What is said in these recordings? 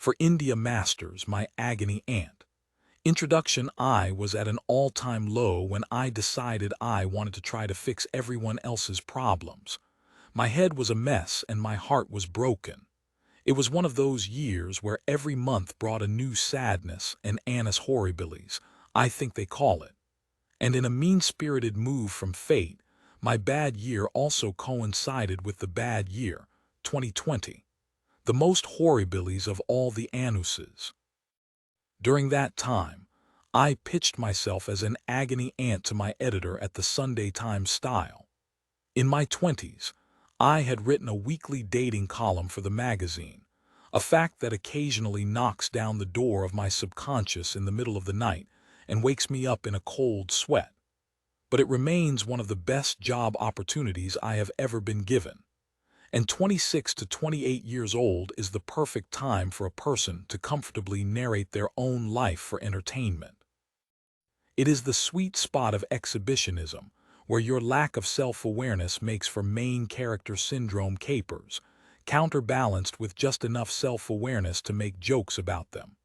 For India Masters, my agony aunt. Introduction. I was at an all-time low when I decided I wanted to try to fix everyone else's problems. My head was a mess and my heart was broken. It was one of those years where every month brought a new sadness and annus horribilis, I think they call it. And in a mean-spirited move from fate, my bad year also coincided with the bad year, 2020, the most horribilis of all the annuses. During that time, I pitched myself as an agony aunt to my editor at the Sunday Times style. In my 20s, I had written a weekly dating column for the magazine, a fact that occasionally knocks down the door of my subconscious in the middle of the night and wakes me up in a cold sweat. But it remains one of the best job opportunities I have ever been given. And 26 to 28 years old is the perfect time for a person to comfortably narrate their own life for entertainment. It is the sweet spot of exhibitionism, where your lack of self-awareness makes for main character syndrome capers, counterbalanced with just enough self-awareness to make jokes about them.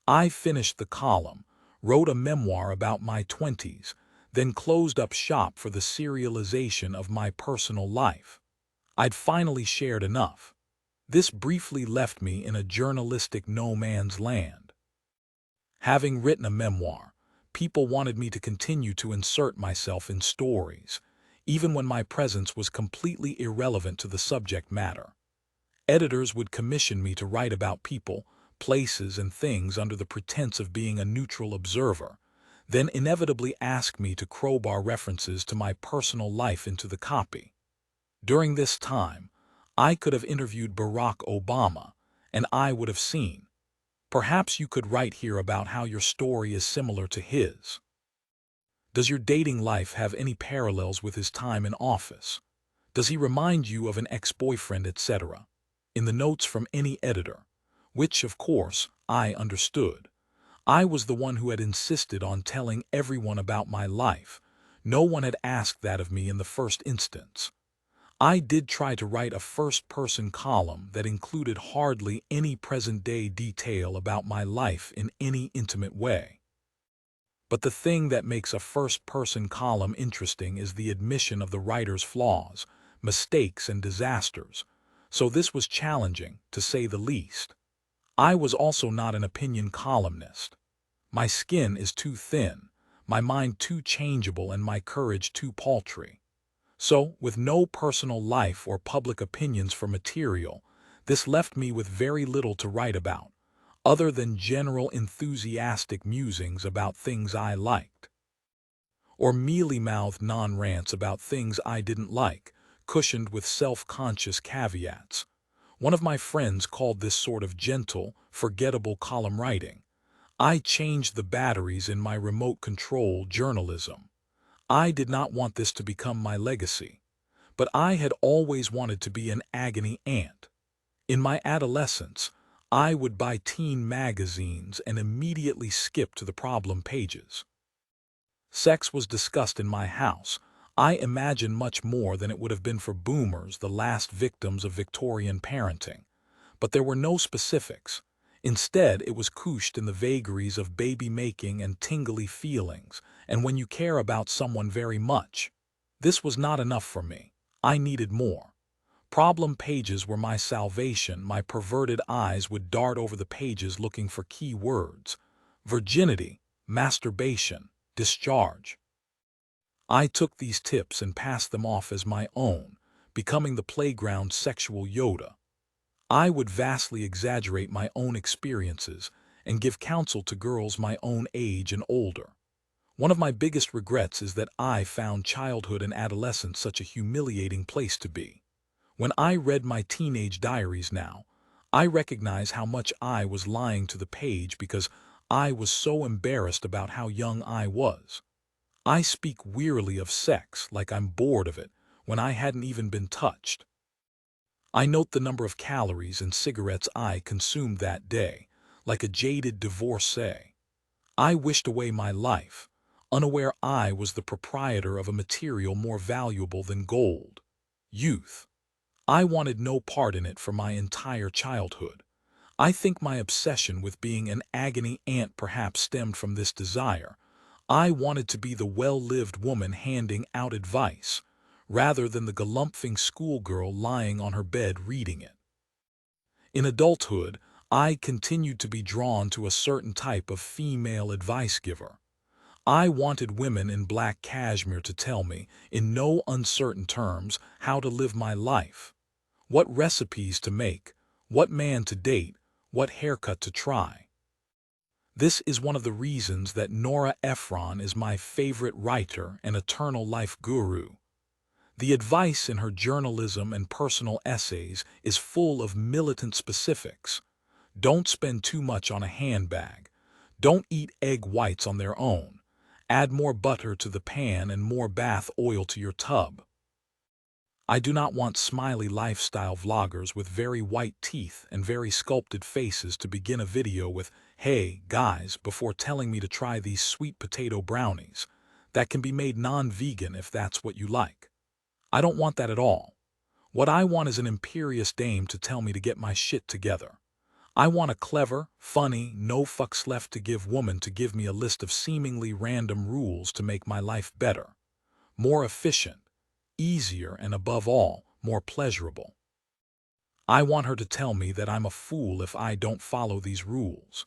I finished the column, wrote a memoir about my 20s, then closed up shop for the serialization of my personal life. I'd finally shared enough. This briefly left me in a journalistic no man's land. Having written a memoir, people wanted me to continue to insert myself in stories, even when my presence was completely irrelevant to the subject matter. Editors would commission me to write about people, places, and things under the pretense of being a neutral observer, then inevitably ask me to crowbar references to my personal life into the copy. During this time, I could have interviewed Barack Obama, and I would have seen. Perhaps you could write here about how your story is similar to his. Does your dating life have any parallels with his time in office? Does he remind you of an ex-boyfriend, etc.? In the notes from any editor, which, of course, I understood. I was the one who had insisted on telling everyone about my life. No one had asked that of me in the first instance. I did try to write a first-person column that included hardly any present-day detail about my life in any intimate way. But the thing that makes a first-person column interesting is the admission of the writer's flaws, mistakes, and disasters, so this was challenging, to say the least. I was also not an opinion columnist. My skin is too thin, my mind too changeable, and my courage too paltry. So, with no personal life or public opinions for material, this left me with very little to write about, other than general enthusiastic musings about things I liked. Or mealy-mouthed non-rants about things I didn't like, cushioned with self-conscious caveats. One of my friends called this sort of gentle, forgettable column writing. I changed the batteries in my remote-control journalism. I did not want this to become my legacy, but I had always wanted to be an agony aunt. In my adolescence, I would buy teen magazines and immediately skip to the problem pages. Sex was discussed in my house. I imagine much more than it would have been for boomers, the last victims of Victorian parenting. But there were no specifics. Instead, it was couched in the vagaries of baby-making and tingly feelings, and when you care about someone very much. This was not enough for me. I needed more. Problem pages were my salvation. My perverted eyes would dart over the pages looking for key words: virginity, masturbation, discharge. I took these tips and passed them off as my own, becoming the playground sexual Yoda. I would vastly exaggerate my own experiences and give counsel to girls my own age and older. One of my biggest regrets is that I found childhood and adolescence such a humiliating place to be. When I read my teenage diaries now, I recognize how much I was lying to the page because I was so embarrassed about how young I was. I speak wearily of sex like I'm bored of it when I hadn't even been touched. I note the number of calories and cigarettes I consumed that day, like a jaded divorcee. I wished away my life, unaware I was the proprietor of a material more valuable than gold: youth. I wanted no part in it for my entire childhood. I think my obsession with being an agony aunt perhaps stemmed from this desire. I wanted to be the well-lived woman handing out advice, rather than the galumphing schoolgirl lying on her bed reading it. In adulthood, I continued to be drawn to a certain type of female advice giver. I wanted women in black cashmere to tell me, in no uncertain terms, how to live my life, what recipes to make, what man to date, what haircut to try. This is one of the reasons that Nora Ephron is my favorite writer and eternal life guru. The advice in her journalism and personal essays is full of militant specifics. Don't spend too much on a handbag. Don't eat egg whites on their own. Add more butter to the pan and more bath oil to your tub. I do not want smiley lifestyle vloggers with very white teeth and very sculpted faces to begin a video with, "Hey, guys," before telling me to try these sweet potato brownies that can be made non-vegan if that's what you like. I don't want that at all. What I want is an imperious dame to tell me to get my shit together. I want a clever, funny, no fucks left to give woman to give me a list of seemingly random rules to make my life better, more efficient, easier, and above all, more pleasurable. I want her to tell me that I'm a fool if I don't follow these rules.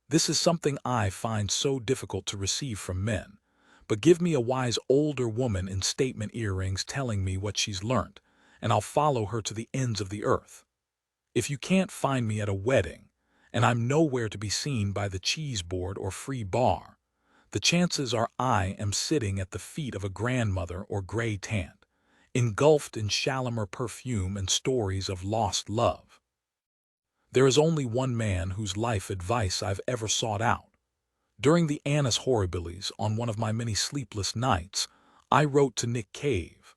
This is something I find so difficult to receive from men. But give me a wise older woman in statement earrings telling me what she's learnt, and I'll follow her to the ends of the earth. If you can't find me at a wedding, and I'm nowhere to be seen by the cheese board or free bar, the chances are I am sitting at the feet of a grandmother or gray tant, engulfed in Shalimar perfume and stories of lost love. There is only one man whose life advice I've ever sought out. During the Annus Horribilis, on one of my many sleepless nights, I wrote to Nick Cave.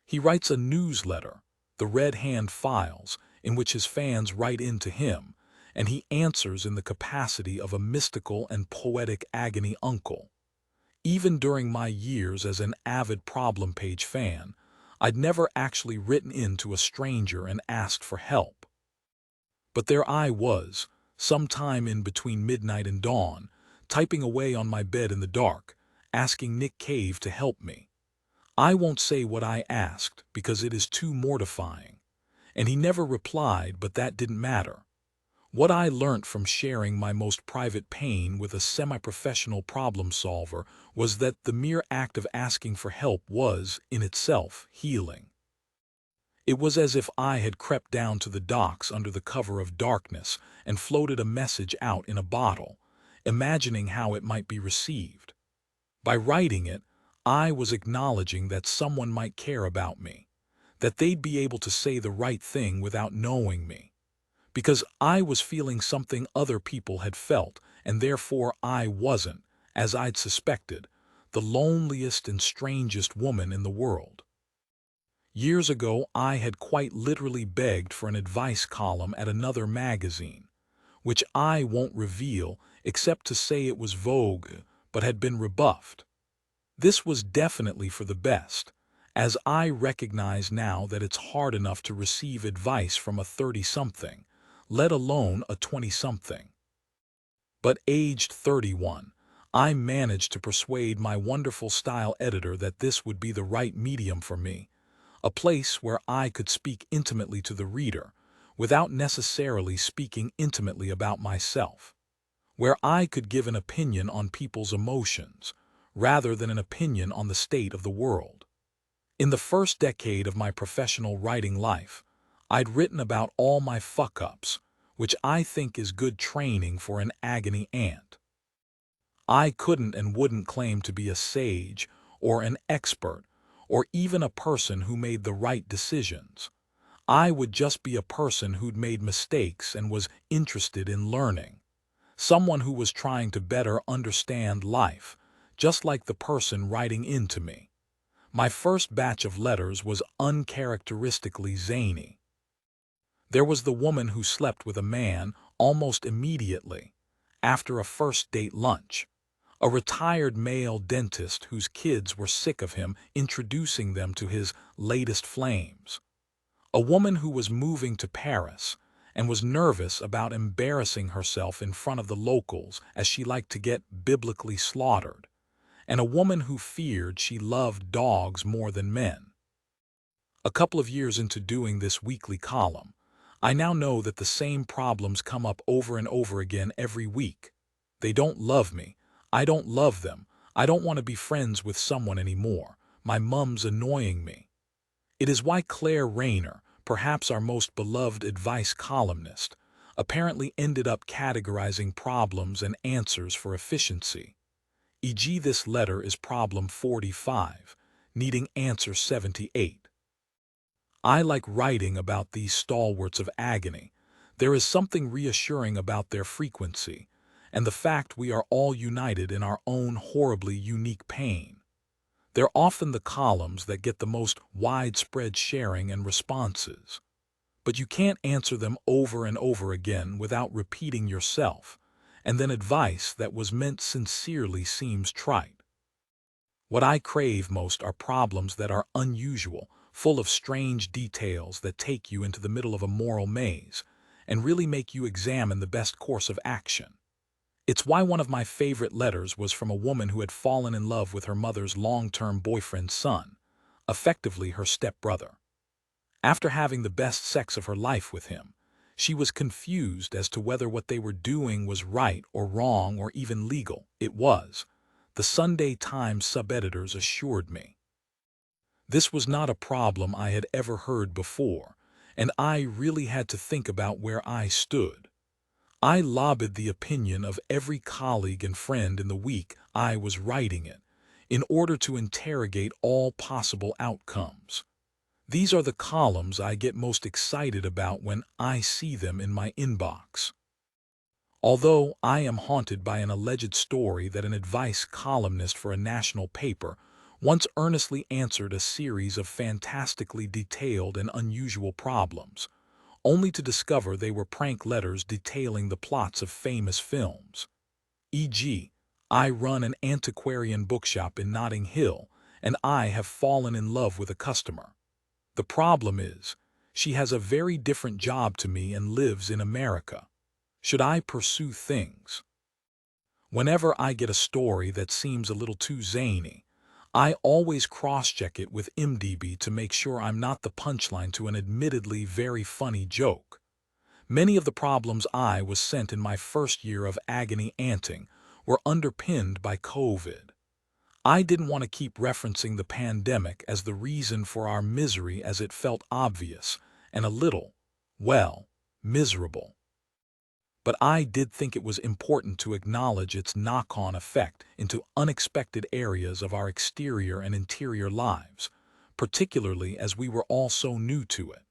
He writes a newsletter, The Red Hand Files, in which his fans write in to him, and he answers in the capacity of a mystical and poetic agony uncle. Even during my years as an avid Problem Page fan, I'd never actually written in to a stranger and asked for help. But there I was, sometime in between midnight and dawn, typing away on my bed in the dark, asking Nick Cave to help me. I won't say what I asked because it is too mortifying, and he never replied, but that didn't matter. What I learnt from sharing my most private pain with a semi-professional problem solver was that the mere act of asking for help was, in itself, healing. It was as if I had crept down to the docks under the cover of darkness and floated a message out in a bottle, imagining how it might be received. By writing it, I was acknowledging that someone might care about me, that they'd be able to say the right thing without knowing me, because I was feeling something other people had felt, and therefore I wasn't, as I'd suspected, the loneliest and strangest woman in the world. Years ago, I had quite literally begged for an advice column at another magazine, which I won't reveal except to say it was Vogue, but had been rebuffed. This was definitely for the best, as I recognize now that it's hard enough to receive advice from a 30-something, let alone a 20-something. But aged 31, I managed to persuade my wonderful style editor that this would be the right medium for me, a place where I could speak intimately to the reader, without necessarily speaking intimately about myself, where I could give an opinion on people's emotions, rather than an opinion on the state of the world. In the first decade of my professional writing life, I'd written about all my fuck-ups, which I think is good training for an agony aunt. I couldn't and wouldn't claim to be a sage, or an expert, or even a person who made the right decisions. I would just be a person who'd made mistakes and was interested in learning. Someone who was trying to better understand life, just like the person writing in to me. My first batch of letters was uncharacteristically zany. There was the woman who slept with a man almost immediately, after a first date lunch. A retired male dentist whose kids were sick of him introducing them to his latest flames. A woman who was moving to Paris, and was nervous about embarrassing herself in front of the locals as she liked to get biblically slaughtered, and a woman who feared she loved dogs more than men. A couple of years into doing this weekly column, I now know that the same problems come up over and over again every week. They don't love me. I don't love them. I don't want to be friends with someone anymore. My mum's annoying me. It is why Claire Rayner, perhaps our most beloved advice columnist, apparently ended up categorizing problems and answers for efficiency. E.g., this letter is problem 45, needing answer 78. I like writing about these stalwarts of agony. There is something reassuring about their frequency, and the fact we are all united in our own horribly unique pain. They're often the columns that get the most widespread sharing and responses. But you can't answer them over and over again without repeating yourself, and then advice that was meant sincerely seems trite. What I crave most are problems that are unusual, full of strange details that take you into the middle of a moral maze and really make you examine the best course of action. It's why one of my favorite letters was from a woman who had fallen in love with her mother's long-term boyfriend's son, effectively her stepbrother. After having the best sex of her life with him, she was confused as to whether what they were doing was right or wrong or even legal. It was, the Sunday Times sub-editors assured me. This was not a problem I had ever heard before, and I really had to think about where I stood. I lobbied the opinion of every colleague and friend in the week I was writing it, in order to interrogate all possible outcomes. These are the columns I get most excited about when I see them in my inbox. Although I am haunted by an alleged story that an advice columnist for a national paper once earnestly answered a series of fantastically detailed and unusual problems, only to discover they were prank letters detailing the plots of famous films. E.g., I run an antiquarian bookshop in Notting Hill, and I have fallen in love with a customer. The problem is, she has a very different job to me and lives in America. Should I pursue things? Whenever I get a story that seems a little too zany, I always cross-check it with IMDb to make sure I'm not the punchline to an admittedly very funny joke. Many of the problems I was sent in my first year of agony anting were underpinned by COVID. I didn't want to keep referencing the pandemic as the reason for our misery, as it felt obvious and a little, well, miserable. But I did think it was important to acknowledge its knock-on effect into unexpected areas of our exterior and interior lives, particularly as we were all so new to it.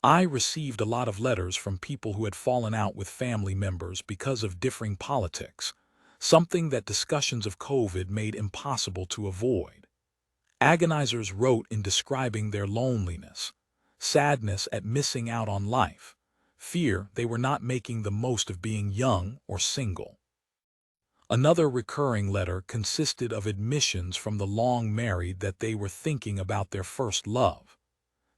I received a lot of letters from people who had fallen out with family members because of differing politics, something that discussions of COVID made impossible to avoid. Agonizers wrote in describing their loneliness, sadness at missing out on life, fear they were not making the most of being young or single. Another recurring letter consisted of admissions from the long-married that they were thinking about their first love.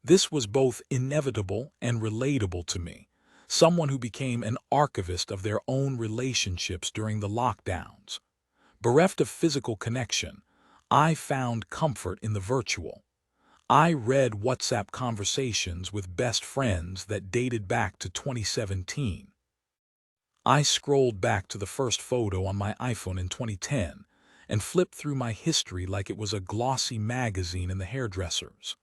This was both inevitable and relatable to me, someone who became an archivist of their own relationships during the lockdowns. Bereft of physical connection, I found comfort in the virtual. I read WhatsApp conversations with best friends that dated back to 2017. I scrolled back to the first photo on my iPhone in 2010 and flipped through my history like it was a glossy magazine in the hairdressers.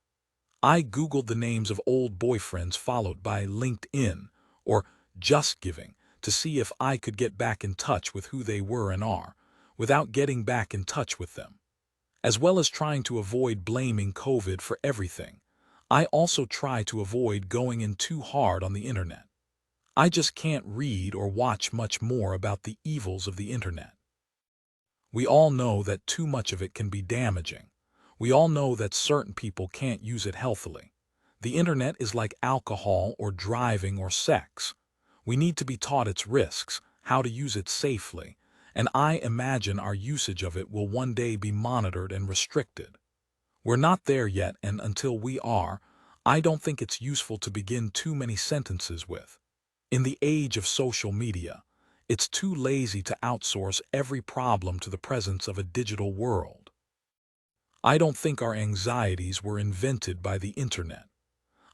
I Googled the names of old boyfriends followed by LinkedIn or JustGiving to see if I could get back in touch with who they were and are, without getting back in touch with them. As well as trying to avoid blaming COVID for everything, I also try to avoid going in too hard on the internet. I just can't read or watch much more about the evils of the internet. We all know that too much of it can be damaging. We all know that certain people can't use it healthily. The internet is like alcohol or driving or sex. We need to be taught its risks, how to use it safely, and I imagine our usage of it will one day be monitored and restricted. We're not there yet, and until we are, I don't think it's useful to begin too many sentences with In the age of social media, it's too lazy to outsource every problem to the presence of a digital world. I don't think our anxieties were invented by the internet.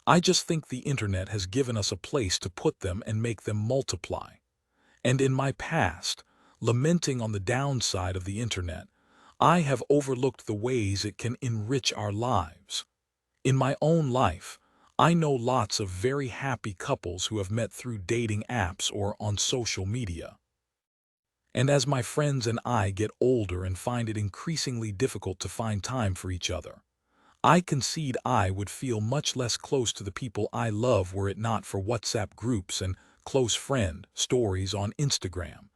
I just think the internet has given us a place to put them and make them multiply. And in my past, lamenting on the downside of the internet, I have overlooked the ways it can enrich our lives. In my own life, I know lots of very happy couples who have met through dating apps or on social media. And as my friends and I get older and find it increasingly difficult to find time for each other, I concede I would feel much less close to the people I love were it not for WhatsApp groups and close friend stories on Instagram,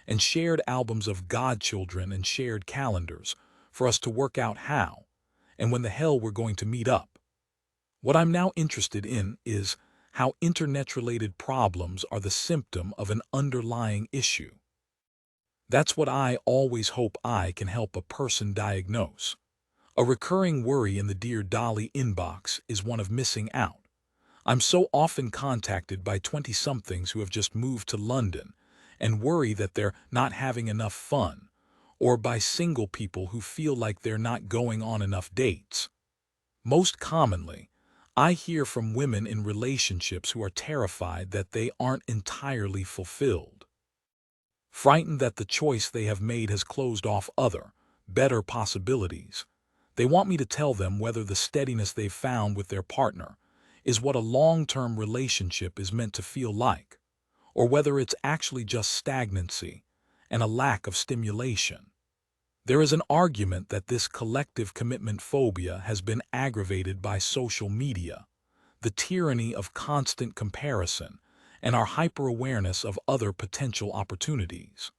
and shared albums of godchildren and shared calendars for us to work out how and when the hell we're going to meet up. What I'm now interested in is how internet-related problems are the symptom of an underlying issue. That's what I always hope I can help a person diagnose. A recurring worry in the Dear Dolly inbox is one of missing out. I'm so often contacted by 20-somethings who have just moved to London and worry that they're not having enough fun, or by single people who feel like they're not going on enough dates. Most commonly, I hear from women in relationships who are terrified that they aren't entirely fulfilled, frightened that the choice they have made has closed off other, better possibilities. They want me to tell them whether the steadiness they've found with their partner is what a long-term relationship is meant to feel like, or whether it's actually just stagnancy and a lack of stimulation. There is an argument that this collective commitment phobia has been aggravated by social media, the tyranny of constant comparison, and our hyper-awareness of other potential opportunities.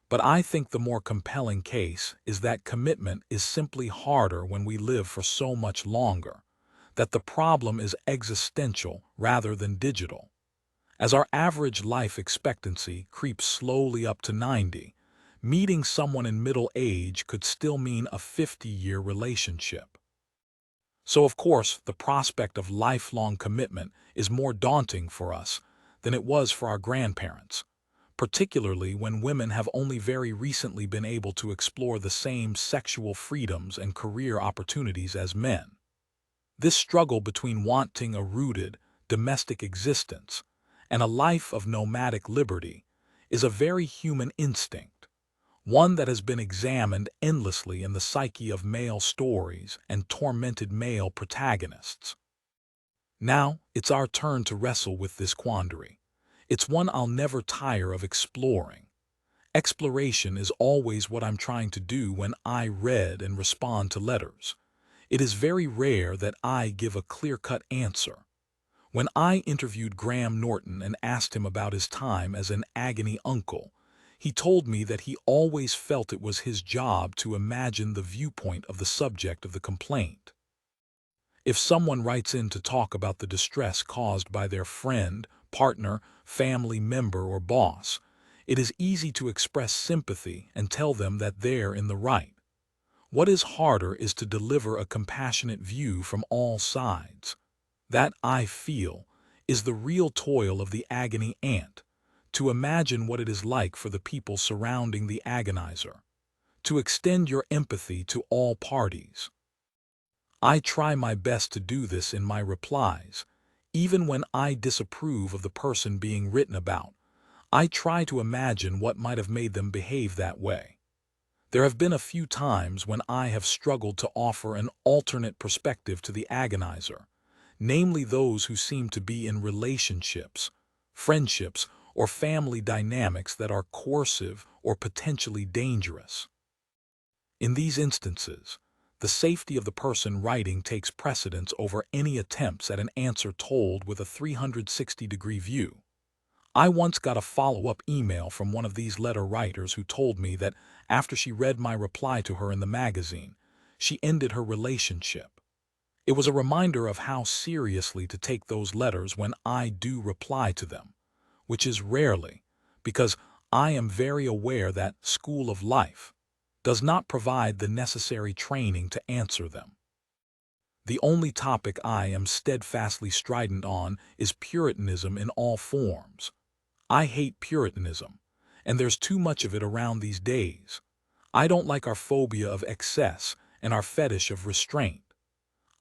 But I think the more compelling case is that commitment is simply harder when we live for so much longer, that the problem is existential rather than digital. As our average life expectancy creeps slowly up to 90, meeting someone in middle age could still mean a 50-year relationship. So of course, the prospect of lifelong commitment is more daunting for us than it was for our grandparents, particularly when women have only very recently been able to explore the same sexual freedoms and career opportunities as men. This struggle between wanting a rooted, domestic existence and a life of nomadic liberty is a very human instinct, one that has been examined endlessly in the psyche of male stories and tormented male protagonists. Now, it's our turn to wrestle with this quandary. It's one I'll never tire of exploring. Exploration is always what I'm trying to do when I read and respond to letters. It is very rare that I give a clear-cut answer. When I interviewed Graham Norton and asked him about his time as an Agony uncle, he told me that he always felt it was his job to imagine the viewpoint of the subject of the complaint. If someone writes in to talk about the distress caused by their friend, partner, family member, or boss, it is easy to express sympathy and tell them that they're in the right. What is harder is to deliver a compassionate view from all sides. That, I feel, is the real toil of the agony ant, to imagine what it is like for the people surrounding the agonizer, to extend your empathy to all parties. I try my best to do this in my replies, even when I disapprove of the person being written about. I try to imagine what might have made them behave that way. There have been a few times when I have struggled to offer an alternate perspective to the agonizer, namely those who seem to be in relationships, friendships, or family dynamics that are coercive or potentially dangerous. In these instances, the safety of the person writing takes precedence over any attempts at an answer told with a 360-degree view. I once got a follow-up email from one of these letter writers who told me that after she read my reply to her in the magazine, she ended her relationship. It was a reminder of how seriously to take those letters when I do reply to them, which is rarely, because I am very aware that school of life does not provide the necessary training to answer them. The only topic I am steadfastly strident on is Puritanism in all forms. I hate Puritanism, and there's too much of it around these days. I don't like our phobia of excess and our fetish of restraint.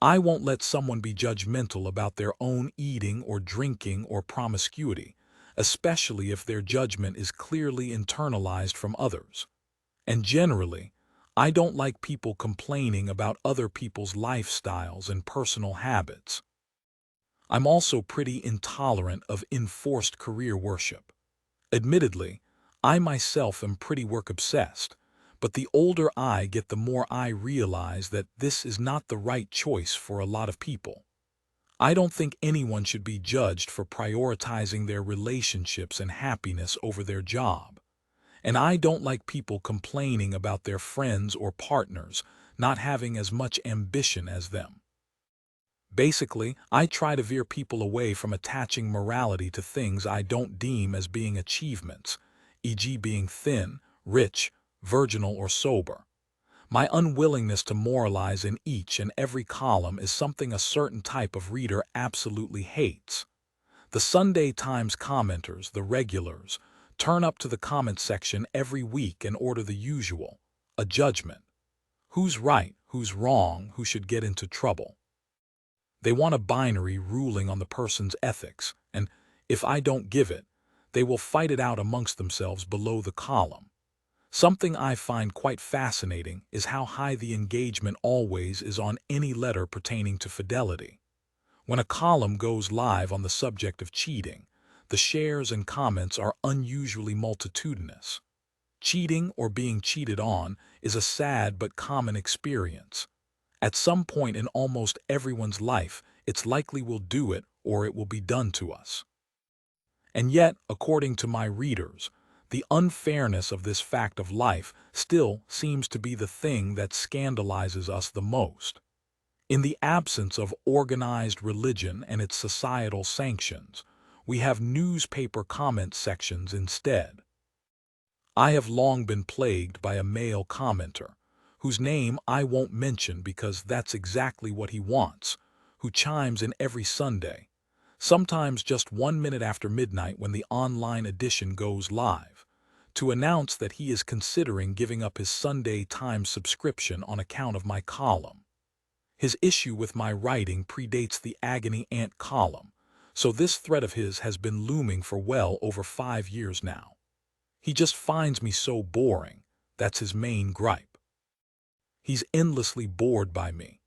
I won't let someone be judgmental about their own eating or drinking or promiscuity, especially if their judgment is clearly internalized from others. And generally, I don't like people complaining about other people's lifestyles and personal habits. I'm also pretty intolerant of enforced career worship. Admittedly, I myself am pretty work-obsessed, but the older I get, the more I realize that this is not the right choice for a lot of people. I don't think anyone should be judged for prioritizing their relationships and happiness over their job. And I don't like people complaining about their friends or partners not having as much ambition as them. Basically, I try to veer people away from attaching morality to things I don't deem as being achievements, e.g. being thin, rich, virginal, or sober. My unwillingness to moralize in each and every column is something a certain type of reader absolutely hates. The Sunday Times commenters, the regulars, turn up to the comment section every week and order the usual, a judgment. Who's right, who's wrong, who should get into trouble? They want a binary ruling on the person's ethics, and if I don't give it, they will fight it out amongst themselves below the column. Something I find quite fascinating is how high the engagement always is on any letter pertaining to fidelity. When a column goes live on the subject of cheating, the shares and comments are unusually multitudinous. Cheating or being cheated on is a sad but common experience. At some point in almost everyone's life, it's likely we'll do it or it will be done to us. And yet, according to my readers, the unfairness of this fact of life still seems to be the thing that scandalizes us the most. In the absence of organized religion and its societal sanctions, we have newspaper comment sections instead. I have long been plagued by a male commenter, whose name I won't mention because that's exactly what he wants, who chimes in every Sunday, sometimes just 1 minute after midnight when the online edition goes live, to announce that he is considering giving up his Sunday Times subscription on account of my column. His issue with my writing predates the Agony Ant column, so this threat of his has been looming for well over 5 years now. He just finds me so boring, that's his main gripe. He's endlessly bored by me.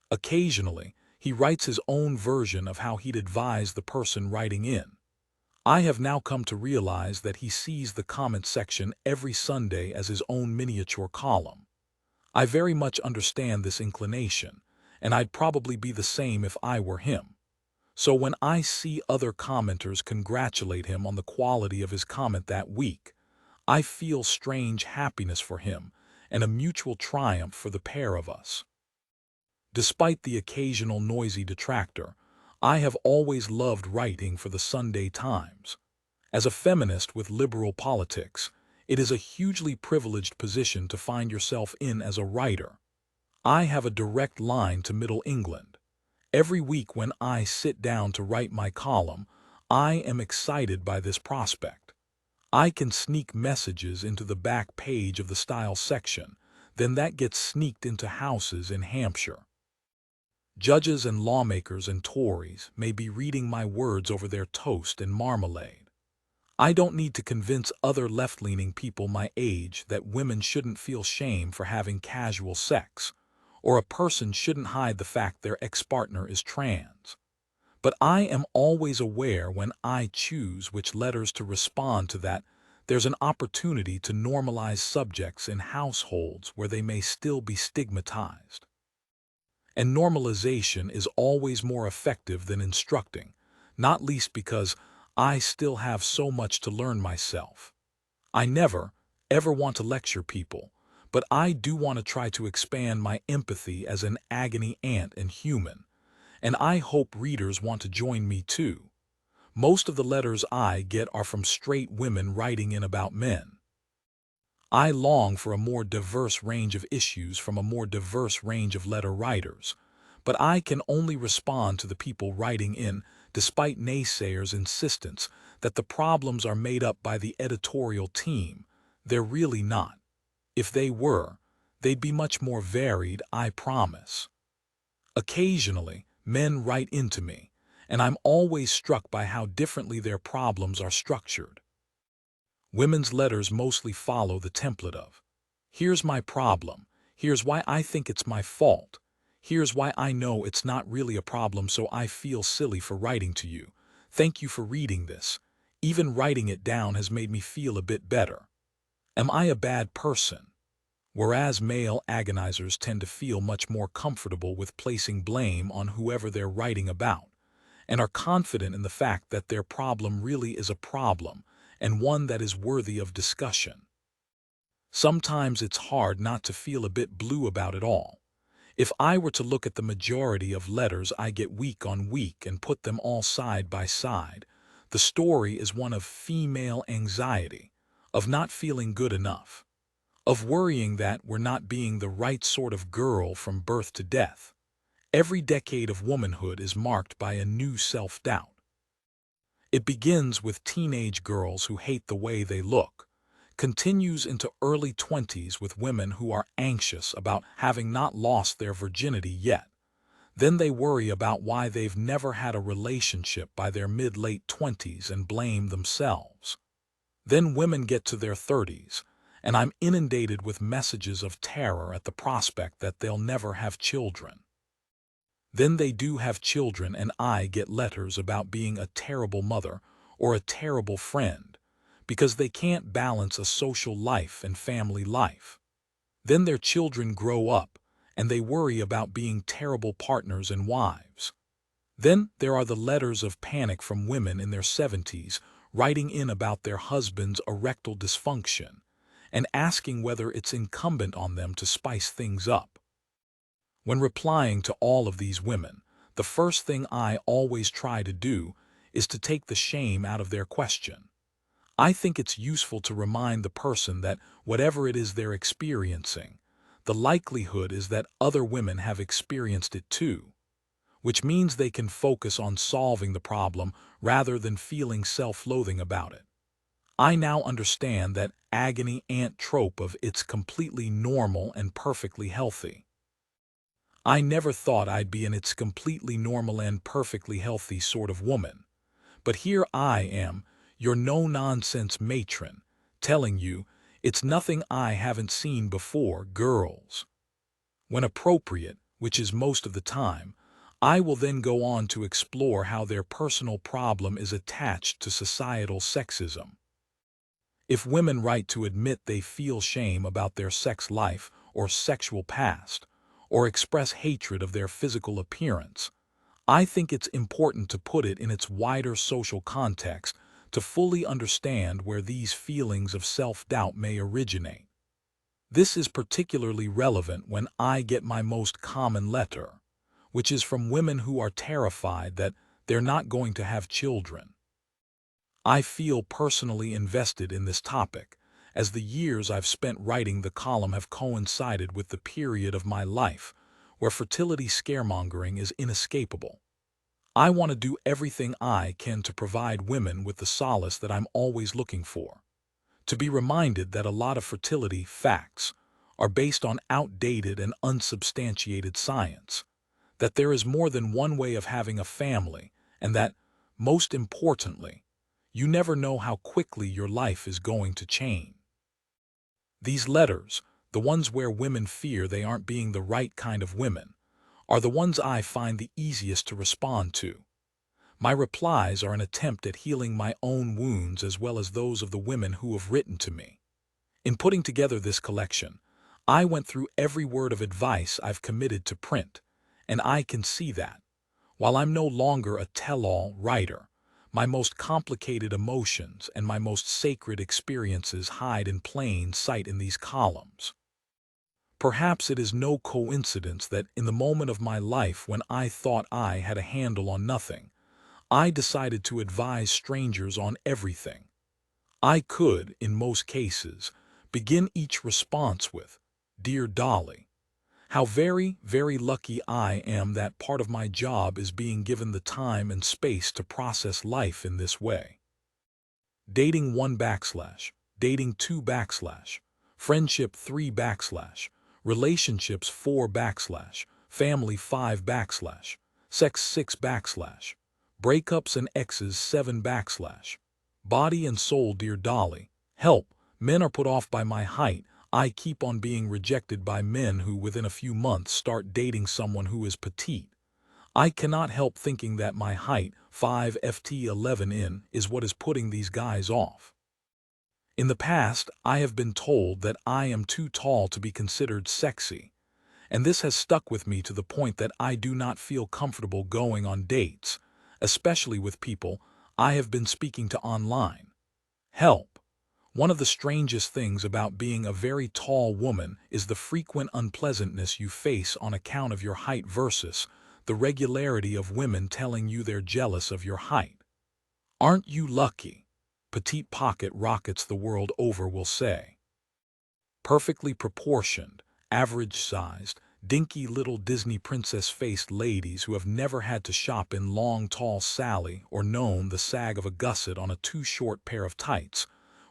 Occasionally, he writes his own version of how he'd advise the person writing in. I have now come to realize that he sees the comment section every Sunday as his own miniature column. I very much understand this inclination, and I'd probably be the same if I were him. So when I see other commenters congratulate him on the quality of his comment that week, I feel strange happiness for him and a mutual triumph for the pair of us. Despite the occasional noisy detractor, I have always loved writing for the Sunday Times. As a feminist with liberal politics, it is a hugely privileged position to find yourself in as a writer. I have a direct line to Middle England. Every week when I sit down to write my column, I am excited by this prospect. I can sneak messages into the back page of the style section, then that gets sneaked into houses in Hampshire. Judges and lawmakers and Tories may be reading my words over their toast and marmalade. I don't need to convince other left-leaning people my age that women shouldn't feel shame for having casual sex, or a person shouldn't hide the fact their ex-partner is trans. But I am always aware when I choose which letters to respond to that there's an opportunity to normalize subjects in households where they may still be stigmatized. And normalization is always more effective than instructing, not least because I still have so much to learn myself. I never, ever want to lecture people, but I do want to try to expand my empathy as an agony ant and human, and I hope readers want to join me too. Most of the letters I get are from straight women writing in about men. I long for a more diverse range of issues from a more diverse range of letter writers, but I can only respond to the people writing in, despite naysayers' insistence that the problems are made up by the editorial team. They're really not. If they were, they'd be much more varied, I promise. Occasionally, men write into me, and I'm always struck by how differently their problems are structured. Women's letters mostly follow the template of, "Here's my problem. Here's why I think it's my fault. Here's why I know it's not really a problem, so I feel silly for writing to you. Thank you for reading this. Even writing it down has made me feel a bit better. Am I a bad person?" Whereas male agonizers tend to feel much more comfortable with placing blame on whoever they're writing about, and are confident in the fact that their problem really is a problem, and one that is worthy of discussion. Sometimes it's hard not to feel a bit blue about it all. If I were to look at the majority of letters I get week on week and put them all side by side, the story is one of female anxiety, of not feeling good enough, of worrying that we're not being the right sort of girl from birth to death. Every decade of womanhood is marked by a new self-doubt. It begins with teenage girls who hate the way they look, continues into early 20s with women who are anxious about having not lost their virginity yet. Then they worry about why they've never had a relationship by their mid-late 20s and blame themselves. Then women get to their 30s, and I'm inundated with messages of terror at the prospect that they'll never have children. Then they do have children, and I get letters about being a terrible mother or a terrible friend, because they can't balance a social life and family life. Then their children grow up, and they worry about being terrible partners and wives. Then there are the letters of panic from women in their 70s writing in about their husband's erectile dysfunction and asking whether it's incumbent on them to spice things up. When replying to all of these women, the first thing I always try to do is to take the shame out of their question. I think it's useful to remind the person that whatever it is they're experiencing, the likelihood is that other women have experienced it too, which means they can focus on solving the problem rather than feeling self-loathing about it. I now understand that agony aunt trope of "it's completely normal and perfectly healthy." I never thought I'd be an "it's completely normal and perfectly healthy" sort of woman. But here I am, your no-nonsense matron, telling you it's nothing I haven't seen before, girls. When appropriate, which is most of the time, I will then go on to explore how their personal problem is attached to societal sexism. If women write to admit they feel shame about their sex life or sexual past, or express hatred of their physical appearance, I think it's important to put it in its wider social context to fully understand where these feelings of self-doubt may originate. This is particularly relevant when I get my most common letter, which is from women who are terrified that they're not going to have children. I feel personally invested in this topic, as the years I've spent writing the column have coincided with the period of my life where fertility scaremongering is inescapable. I want to do everything I can to provide women with the solace that I'm always looking for, to be reminded that a lot of fertility facts are based on outdated and unsubstantiated science, that there is more than one way of having a family, and that, most importantly, you never know how quickly your life is going to change. These letters, the ones where women fear they aren't being the right kind of women, are the ones I find the easiest to respond to. My replies are an attempt at healing my own wounds as well as those of the women who have written to me. In putting together this collection, I went through every word of advice I've committed to print, and I can see that, while I'm no longer a tell-all writer, my most complicated emotions and my most sacred experiences hide in plain sight in these columns. Perhaps it is no coincidence that in the moment of my life when I thought I had a handle on nothing, I decided to advise strangers on everything. I could, in most cases, begin each response with, "Dear Dolly," How very, very lucky I am that part of my job is being given the time and space to process life in this way. Dating 1 backslash, dating 2 backslash, friendship 3 backslash, relationships 4 backslash, family 5 backslash, sex 6 backslash, breakups and exes 7 backslash, body and soul. Dear Dolly, help, men are put off by my height. I keep on being rejected by men who within a few months start dating someone who is petite. I cannot help thinking that my height, 5'11" 11 in, is what is putting these guys off. In the past, I have been told that I am too tall to be considered sexy, and this has stuck with me to the point that I do not feel comfortable going on dates, especially with people I have been speaking to online. Help! One of the strangest things about being a very tall woman is the frequent unpleasantness you face on account of your height versus the regularity of women telling you they're jealous of your height. Aren't you lucky? Petite pocket rockets the world over will say. Perfectly proportioned, average-sized, dinky little Disney princess-faced ladies who have never had to shop in long, tall Sally or known the sag of a gusset on a too-short pair of tights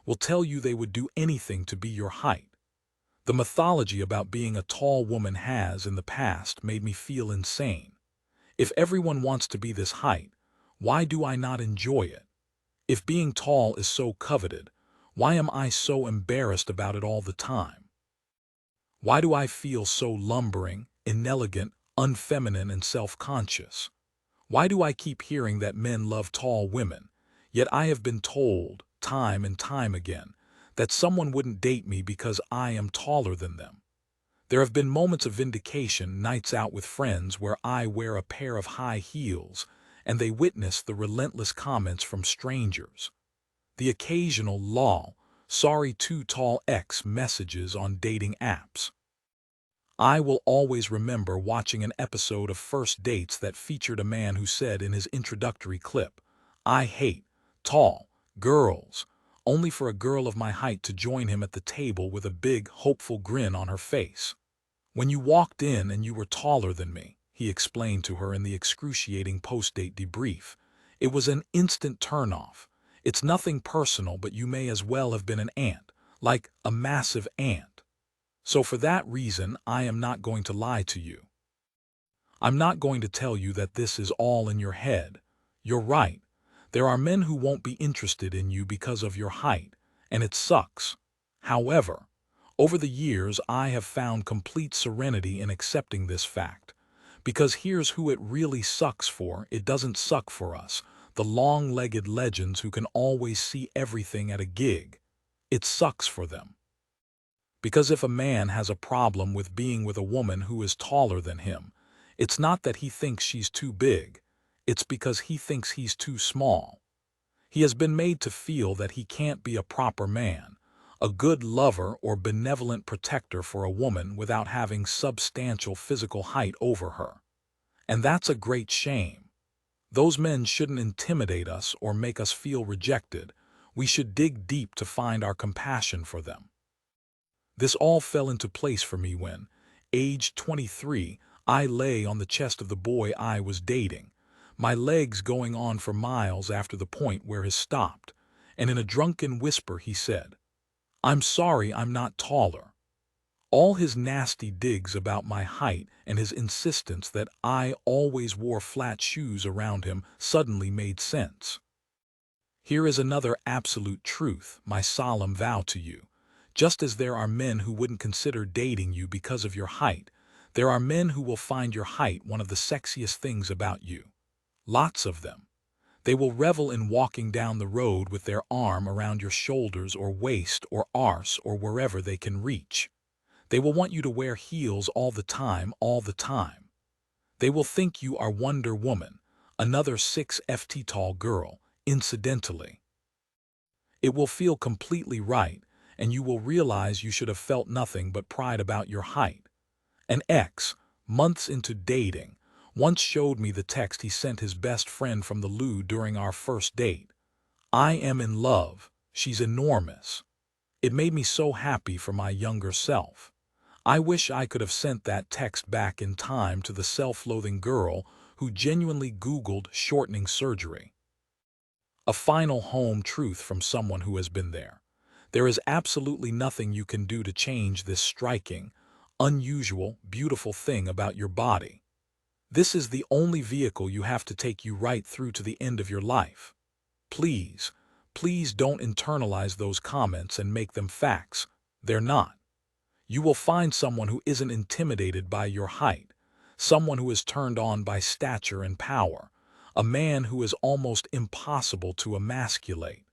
will tell you they would do anything to be your height. The mythology about being a tall woman has, in the past, made me feel insane. If everyone wants to be this height, why do I not enjoy it? If being tall is so coveted, why am I so embarrassed about it all the time? Why do I feel so lumbering, inelegant, unfeminine, and self-conscious? Why do I keep hearing that men love tall women, yet I have been told, time and time again, that someone wouldn't date me because I am taller than them? There have been moments of vindication, nights out with friends where I wear a pair of high heels, and they witness the relentless comments from strangers. The occasional lol, sorry too tall X messages on dating apps. I will always remember watching an episode of First Dates that featured a man who said in his introductory clip, "I hate tall girls," only for a girl of my height to join him at the table with a big, hopeful grin on her face. "When you walked in and you were taller than me," he explained to her in the excruciating post-date debrief, "it was an instant turn-off. It's nothing personal, but you may as well have been an ant, like a massive ant. So for that reason, I am not going to lie to you. I'm not going to tell you that this is all in your head. You're right. There are men who won't be interested in you because of your height, and it sucks. However, over the years, I have found complete serenity in accepting this fact. Because here's who it really sucks for. It doesn't suck for us, the long-legged legends who can always see everything at a gig. It sucks for them. Because if a man has a problem with being with a woman who is taller than him, it's not that he thinks she's too big. It's because he thinks he's too small. He has been made to feel that he can't be a proper man, a good lover or benevolent protector for a woman without having substantial physical height over her. And that's a great shame. Those men shouldn't intimidate us or make us feel rejected. We should dig deep to find our compassion for them. This all fell into place for me when, aged 23, I lay on the chest of the boy I was dating, my legs going on for miles after the point where his stopped, and in a drunken whisper he said, "I'm sorry I'm not taller." All his nasty digs about my height and his insistence that I always wore flat shoes around him suddenly made sense. Here is another absolute truth, my solemn vow to you. Just as there are men who wouldn't consider dating you because of your height, there are men who will find your height one of the sexiest things about you. Lots of them. They will revel in walking down the road with their arm around your shoulders or waist or arse or wherever they can reach. They will want you to wear heels all the time, all the time. They will think you are Wonder Woman, another 6'ft tall girl, incidentally. It will feel completely right, and you will realize you should have felt nothing but pride about your height. An ex, months into dating, once showed me the text he sent his best friend from the loo during our first date. "I am in love. She's enormous." It made me so happy for my younger self. I wish I could have sent that text back in time to the self-loathing girl who genuinely Googled shortening surgery. A final home truth from someone who has been there. There is absolutely nothing you can do to change this striking, unusual, beautiful thing about your body. This is the only vehicle you have to take you right through to the end of your life. Please, please don't internalize those comments and make them facts. They're not. You will find someone who isn't intimidated by your height, someone who is turned on by stature and power, a man who is almost impossible to emasculate.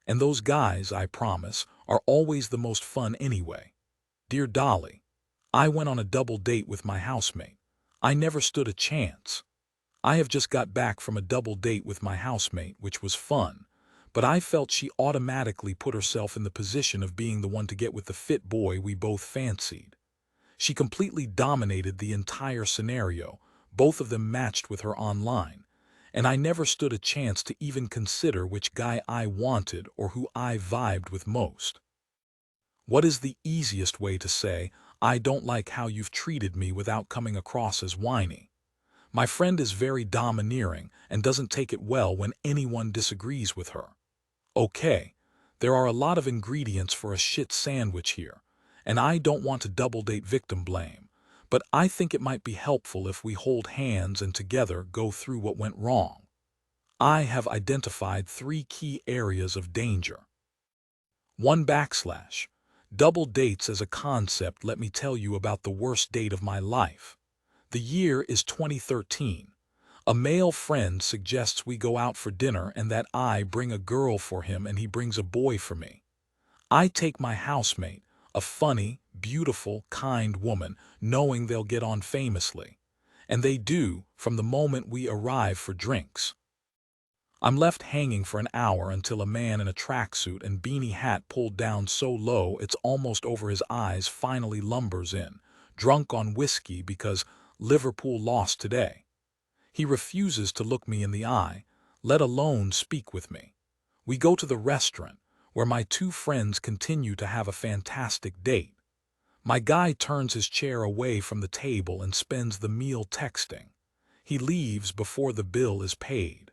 And those guys, I promise, are always the most fun anyway. Dear Dolly, I went on a double date with my housemate. I never stood a chance. I have just got back from a double date with my housemate, which was fun, but I felt she automatically put herself in the position of being the one to get with the fit boy we both fancied. She completely dominated the entire scenario, both of them matched with her online, and I never stood a chance to even consider which guy I wanted or who I vibed with most. What is the easiest way to say, I don't like how you've treated me without coming across as whiny? My friend is very domineering and doesn't take it well when anyone disagrees with her. Okay, there are a lot of ingredients for a shit sandwich here, and I don't want to double date victim blame, but I think it might be helpful if we hold hands and together go through what went wrong. I have identified 3 key areas of danger. 1 backslash. Double dates as a concept. Let me tell you about the worst date of my life. The year is 2013. A male friend suggests we go out for dinner and that I bring a girl for him and he brings a boy for me. I take my housemate, a funny, beautiful, kind woman, knowing they'll get on famously. And they do from the moment we arrive for drinks. I'm left hanging for an hour until a man in a tracksuit and beanie hat pulled down so low it's almost over his eyes finally lumbers in, drunk on whiskey because Liverpool lost today. He refuses to look me in the eye, let alone speak with me. We go to the restaurant, where my 2 friends continue to have a fantastic date. My guy turns his chair away from the table and spends the meal texting. He leaves before the bill is paid.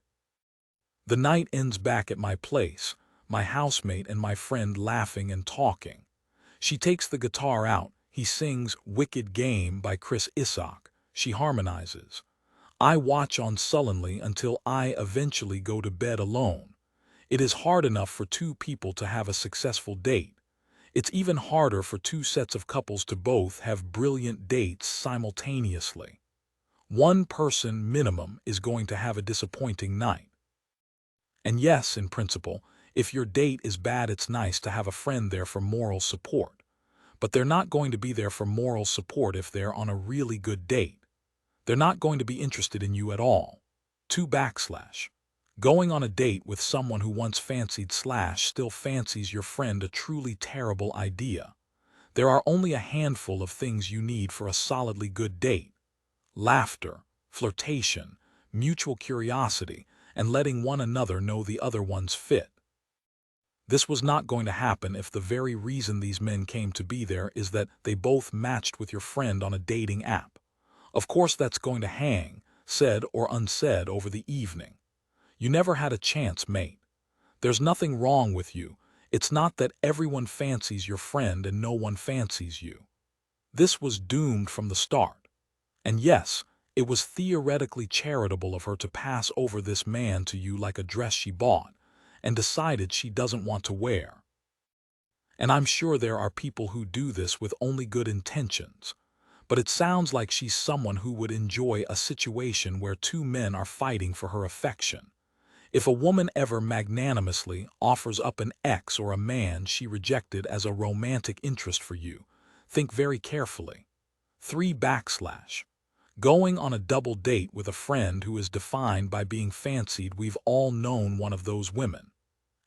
The night ends back at my place, my housemate and my friend laughing and talking. She takes the guitar out, he sings Wicked Game by Chris Isaak, she harmonizes. I watch on sullenly until I eventually go to bed alone. It is hard enough for 2 people to have a successful date. It's even harder for 2 sets of couples to both have brilliant dates simultaneously. One person minimum is going to have a disappointing night. And yes, in principle, if your date is bad, it's nice to have a friend there for moral support. But they're not going to be there for moral support if they're on a really good date. They're not going to be interested in you at all. 2 backslash. Going on a date with someone who once fancied slash still fancies your friend a truly terrible idea. There are only a handful of things you need for a solidly good date. Laughter, flirtation, mutual curiosity, and letting one another know the other one's fit. This was not going to happen if the very reason these men came to be there is that they both matched with your friend on a dating app. Of course that's going to hang, said or unsaid, over the evening. You never had a chance, mate. There's nothing wrong with you. It's not that everyone fancies your friend and no one fancies you. This was doomed from the start. And yes, it was theoretically charitable of her to pass over this man to you like a dress she bought and decided she doesn't want to wear. And I'm sure there are people who do this with only good intentions. But it sounds like she's someone who would enjoy a situation where 2 men are fighting for her affection. If a woman ever magnanimously offers up an ex or a man she rejected as a romantic interest for you, think very carefully. 3 backslash. Going on a double date with a friend who is defined by being fancied. We've all known one of those women.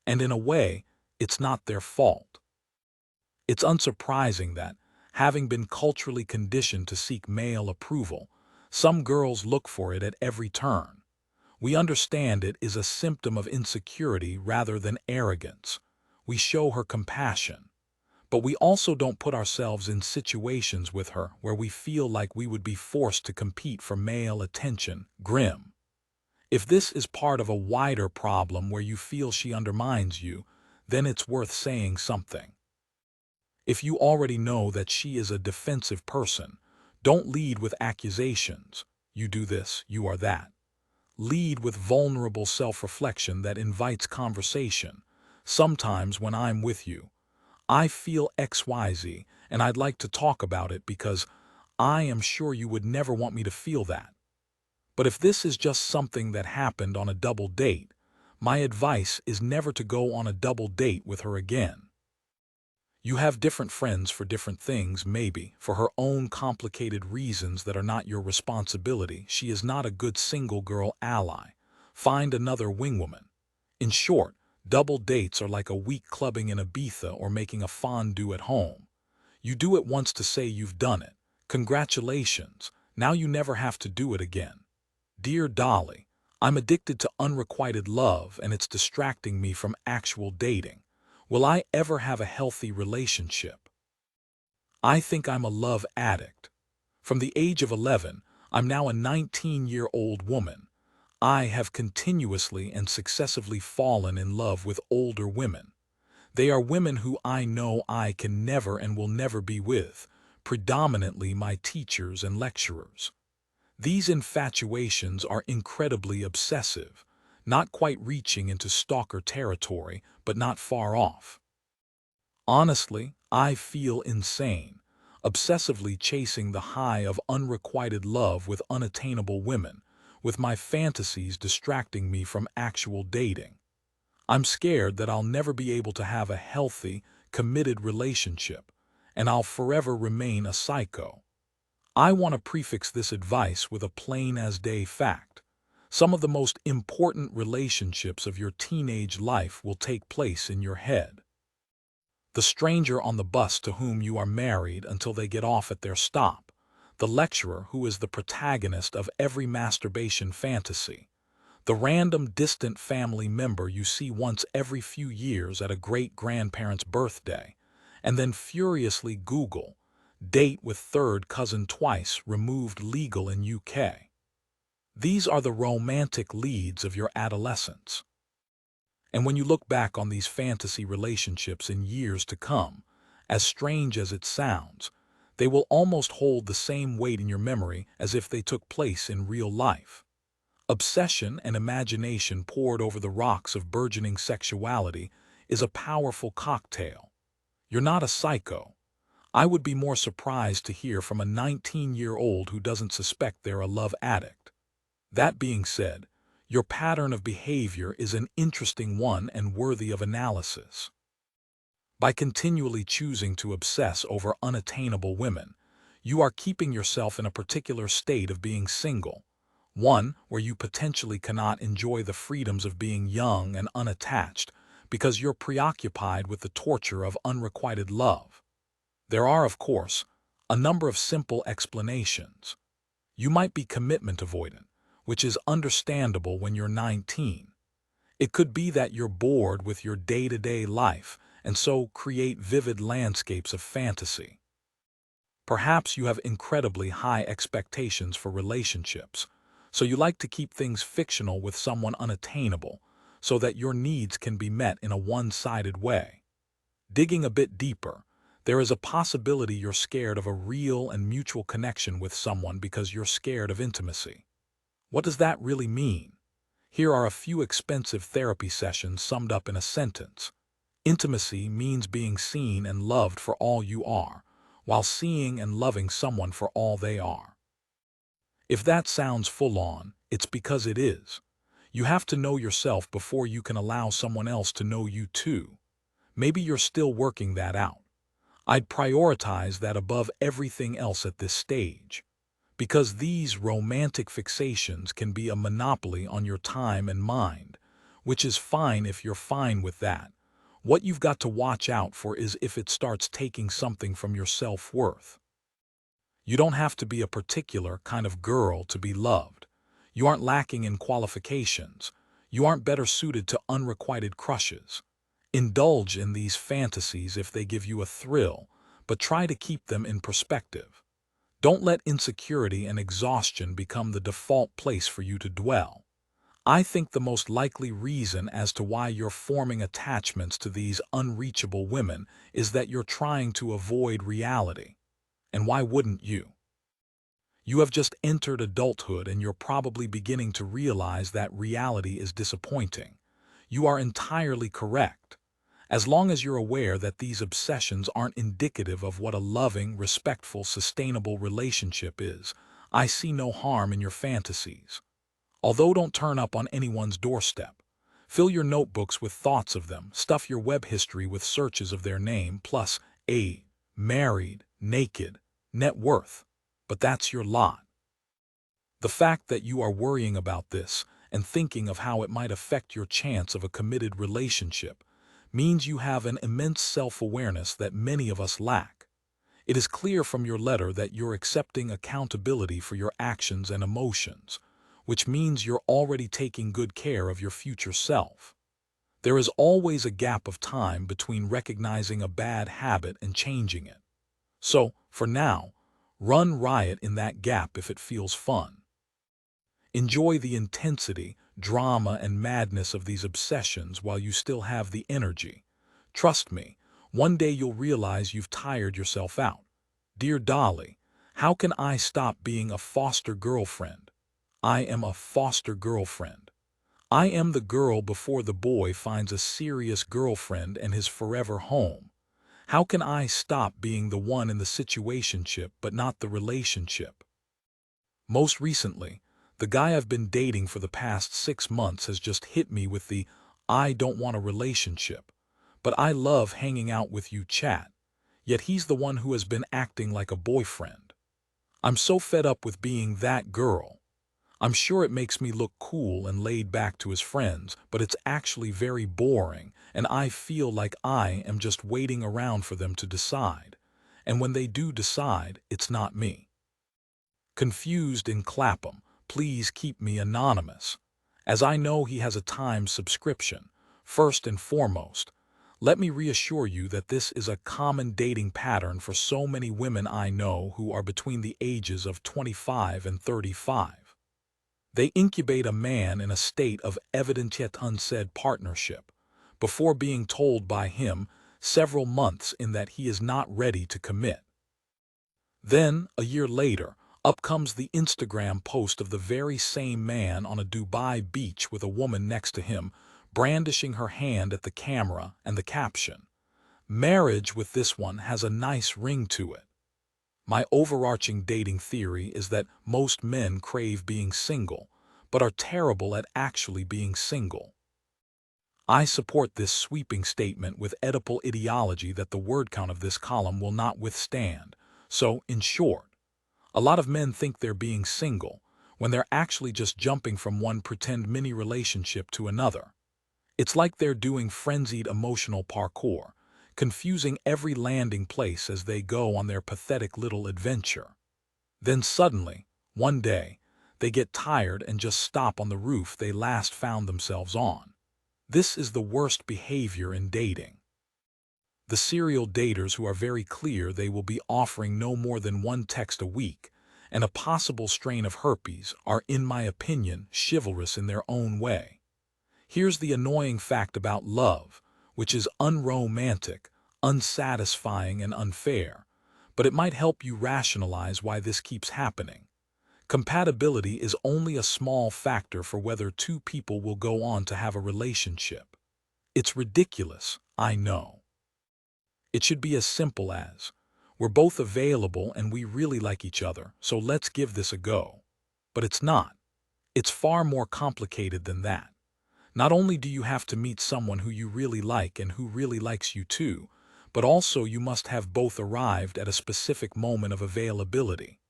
And in a way, it's not their fault. It's unsurprising that, having been culturally conditioned to seek male approval, some girls look for it at every turn. We understand it is a symptom of insecurity rather than arrogance. We show her compassion. But we also don't put ourselves in situations with her where we feel like we would be forced to compete for male attention. Grim. If this is part of a wider problem where you feel she undermines you, then it's worth saying something. If you already know that she is a defensive person, don't lead with accusations. You do this, you are that. Lead with vulnerable self-reflection that invites conversation. Sometimes when I'm with you, I feel XYZ and I'd like to talk about it because I am sure you would never want me to feel that. But if this is just something that happened on a double date, my advice is never to go on a double date with her again. You have different friends for different things, maybe, for her own complicated reasons that are not your responsibility. She is not a good single girl ally. Find another wingwoman. In short, double dates are like a week clubbing in Ibiza or making a fondue at home. You do it once to say you've done it. Congratulations, now you never have to do it again. Dear Dolly, I'm addicted to unrequited love and it's distracting me from actual dating. Will I ever have a healthy relationship? I think I'm a love addict. From the age of 11, I'm now a 19-year-old woman. I have continuously and successively fallen in love with older women. They are women who I know I can never and will never be with, predominantly my teachers and lecturers. These infatuations are incredibly obsessive, not quite reaching into stalker territory, but not far off. Honestly, I feel insane, obsessively chasing the high of unrequited love with unattainable women, with my fantasies distracting me from actual dating. I'm scared that I'll never be able to have a healthy, committed relationship, and I'll forever remain a psycho. I want to prefix this advice with a plain-as-day fact. Some of the most important relationships of your teenage life will take place in your head. The stranger on the bus to whom you are married until they get off at their stop. The lecturer who is the protagonist of every masturbation fantasy. The random distant family member you see once every few years at a great-grandparent's birthday, and then furiously Google, date with third cousin twice removed legal in UK. These are the romantic leads of your adolescence. And when you look back on these fantasy relationships in years to come, as strange as it sounds, they will almost hold the same weight in your memory as if they took place in real life. Obsession and imagination poured over the rocks of burgeoning sexuality is a powerful cocktail. You're not a psycho. I would be more surprised to hear from a 19-year-old who doesn't suspect they're a love addict. That being said, your pattern of behavior is an interesting one and worthy of analysis. By continually choosing to obsess over unattainable women, you are keeping yourself in a particular state of being single, one where you potentially cannot enjoy the freedoms of being young and unattached because you're preoccupied with the torture of unrequited love. There are, of course, a number of simple explanations. You might be commitment avoidant, which is understandable when you're 19. It could be that you're bored with your day-to-day life and so create vivid landscapes of fantasy. Perhaps you have incredibly high expectations for relationships, so you like to keep things fictional with someone unattainable so that your needs can be met in a one-sided way. Digging a bit deeper, there is a possibility you're scared of a real and mutual connection with someone because you're scared of intimacy. What does that really mean? Here are a few expensive therapy sessions summed up in a sentence. Intimacy means being seen and loved for all you are, while seeing and loving someone for all they are. If that sounds full-on, it's because it is. You have to know yourself before you can allow someone else to know you too. Maybe you're still working that out. I'd prioritize that above everything else at this stage, because these romantic fixations can be a monopoly on your time and mind, which is fine if you're fine with that. What you've got to watch out for is if it starts taking something from your self-worth. You don't have to be a particular kind of girl to be loved. You aren't lacking in qualifications. You aren't better suited to unrequited crushes. Indulge in these fantasies if they give you a thrill, but try to keep them in perspective. Don't let insecurity and exhaustion become the default place for you to dwell. I think the most likely reason as to why you're forming attachments to these unreachable women is that you're trying to avoid reality. And why wouldn't you? You have just entered adulthood and you're probably beginning to realize that reality is disappointing. You are entirely correct. As long as you're aware that these obsessions aren't indicative of what a loving, respectful, sustainable relationship is, I see no harm in your fantasies. Although don't turn up on anyone's doorstep. Fill your notebooks with thoughts of them, stuff your web history with searches of their name, plus married, naked, net worth. But that's your lot. The fact that you are worrying about this and thinking of how it might affect your chance of a committed relationship means you have an immense self-awareness that many of us lack. It is clear from your letter that you're accepting accountability for your actions and emotions, which means you're already taking good care of your future self. There is always a gap of time between recognizing a bad habit and changing it. So, for now, run riot in that gap if it feels fun. Enjoy the intensity, drama, and madness of these obsessions while you still have the energy. Trust me, one day you'll realize you've tired yourself out. Dear Dolly, how can I stop being a foster girlfriend? I am a foster girlfriend. I am the girl before the boy finds a serious girlfriend and his forever home. How can I stop being the one in the situationship but not the relationship? Most recently, the guy I've been dating for the past 6 months has just hit me with the "I don't want a relationship, but I love hanging out with you" chat, yet he's the one who has been acting like a boyfriend. I'm so fed up with being that girl. I'm sure it makes me look cool and laid back to his friends, but it's actually very boring, and I feel like I am just waiting around for them to decide. And when they do decide, it's not me. Confused in Clapham, please keep me anonymous. As I know he has a Times subscription, first and foremost, let me reassure you that this is a common dating pattern for so many women I know who are between the ages of 25 and 35. They incubate a man in a state of evident yet unsaid partnership, before being told by him several months in that he is not ready to commit. Then, a year later, up comes the Instagram post of the very same man on a Dubai beach with a woman next to him, brandishing her hand at the camera, and the caption, "Marriage with this one has a nice ring to it." My overarching dating theory is that most men crave being single, but are terrible at actually being single. I support this sweeping statement with Oedipal ideology that the word count of this column will not withstand. So, in short, a lot of men think they're being single, when they're actually just jumping from one pretend mini relationship to another. It's like they're doing frenzied emotional parkour, confusing every landing place as they go on their pathetic little adventure. Then suddenly, one day, they get tired and just stop on the roof they last found themselves on. This is the worst behavior in dating. The serial daters who are very clear they will be offering no more than one text a week, and a possible strain of herpes, are, in my opinion, chivalrous in their own way. Here's the annoying fact about love, which is unromantic, unsatisfying, and unfair, but it might help you rationalize why this keeps happening. Compatibility is only a small factor for whether two people will go on to have a relationship. It's ridiculous, I know. It should be as simple as, we're both available and we really like each other, so let's give this a go. But it's not. It's far more complicated than that. Not only do you have to meet someone who you really like and who really likes you too, but also you must have both arrived at a specific moment of availability.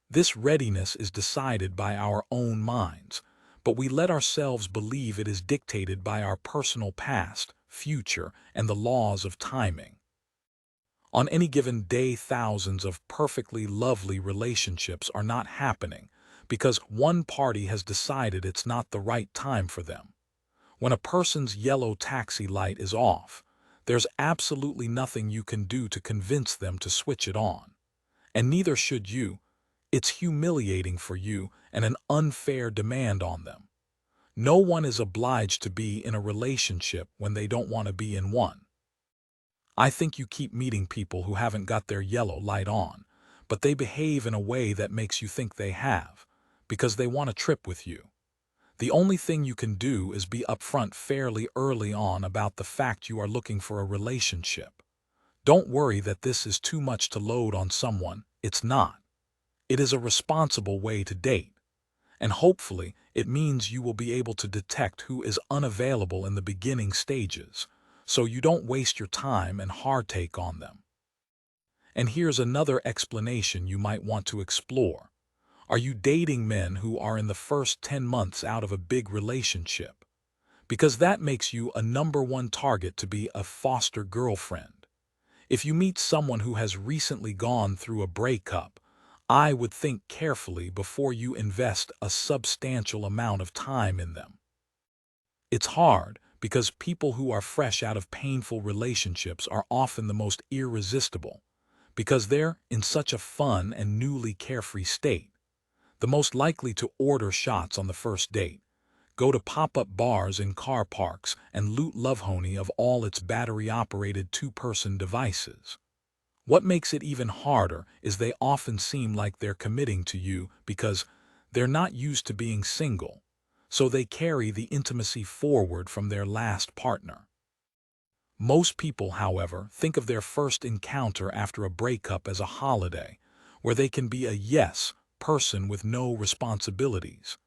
This readiness is decided by our own minds, but we let ourselves believe it is dictated by our personal past, future, and the laws of timing. On any given day, thousands of perfectly lovely relationships are not happening because one party has decided it's not the right time for them. When a person's yellow taxi light is off, There's absolutely nothing you can do to convince them to switch it on. And neither should you. It's humiliating for you and an unfair demand on them. No one is obliged to be in a relationship when they don't want to be in one. I think you keep meeting people who haven't got their yellow light on, but they behave in a way that makes you think they have, because they want to trip with you. The only thing you can do is be upfront fairly early on about the fact you are looking for a relationship. Don't worry that this is too much to load on someone. It's not. It is a responsible way to date, and hopefully it means you will be able to detect who is unavailable in the beginning stages, so you don't waste your time and heartache on them. And here's another explanation you might want to explore. Are you dating men who are in the first 10 months out of a big relationship? Because that makes you a #1 target to be a foster girlfriend. If you meet someone who has recently gone through a breakup, I would think carefully before you invest a substantial amount of time in them. It's hard because people who are fresh out of painful relationships are often the most irresistible, because they're in such a fun and newly carefree state, the most likely to order shots on the first date, go to pop-up bars in car parks, and loot Lovehoney of all its battery-operated two-person devices. What makes it even harder is they often seem like they're committing to you because they're not used to being single, so they carry the intimacy forward from their last partner. Most people, however, think of their first encounter after a breakup as a holiday, where they can be a yes person with no responsibilities.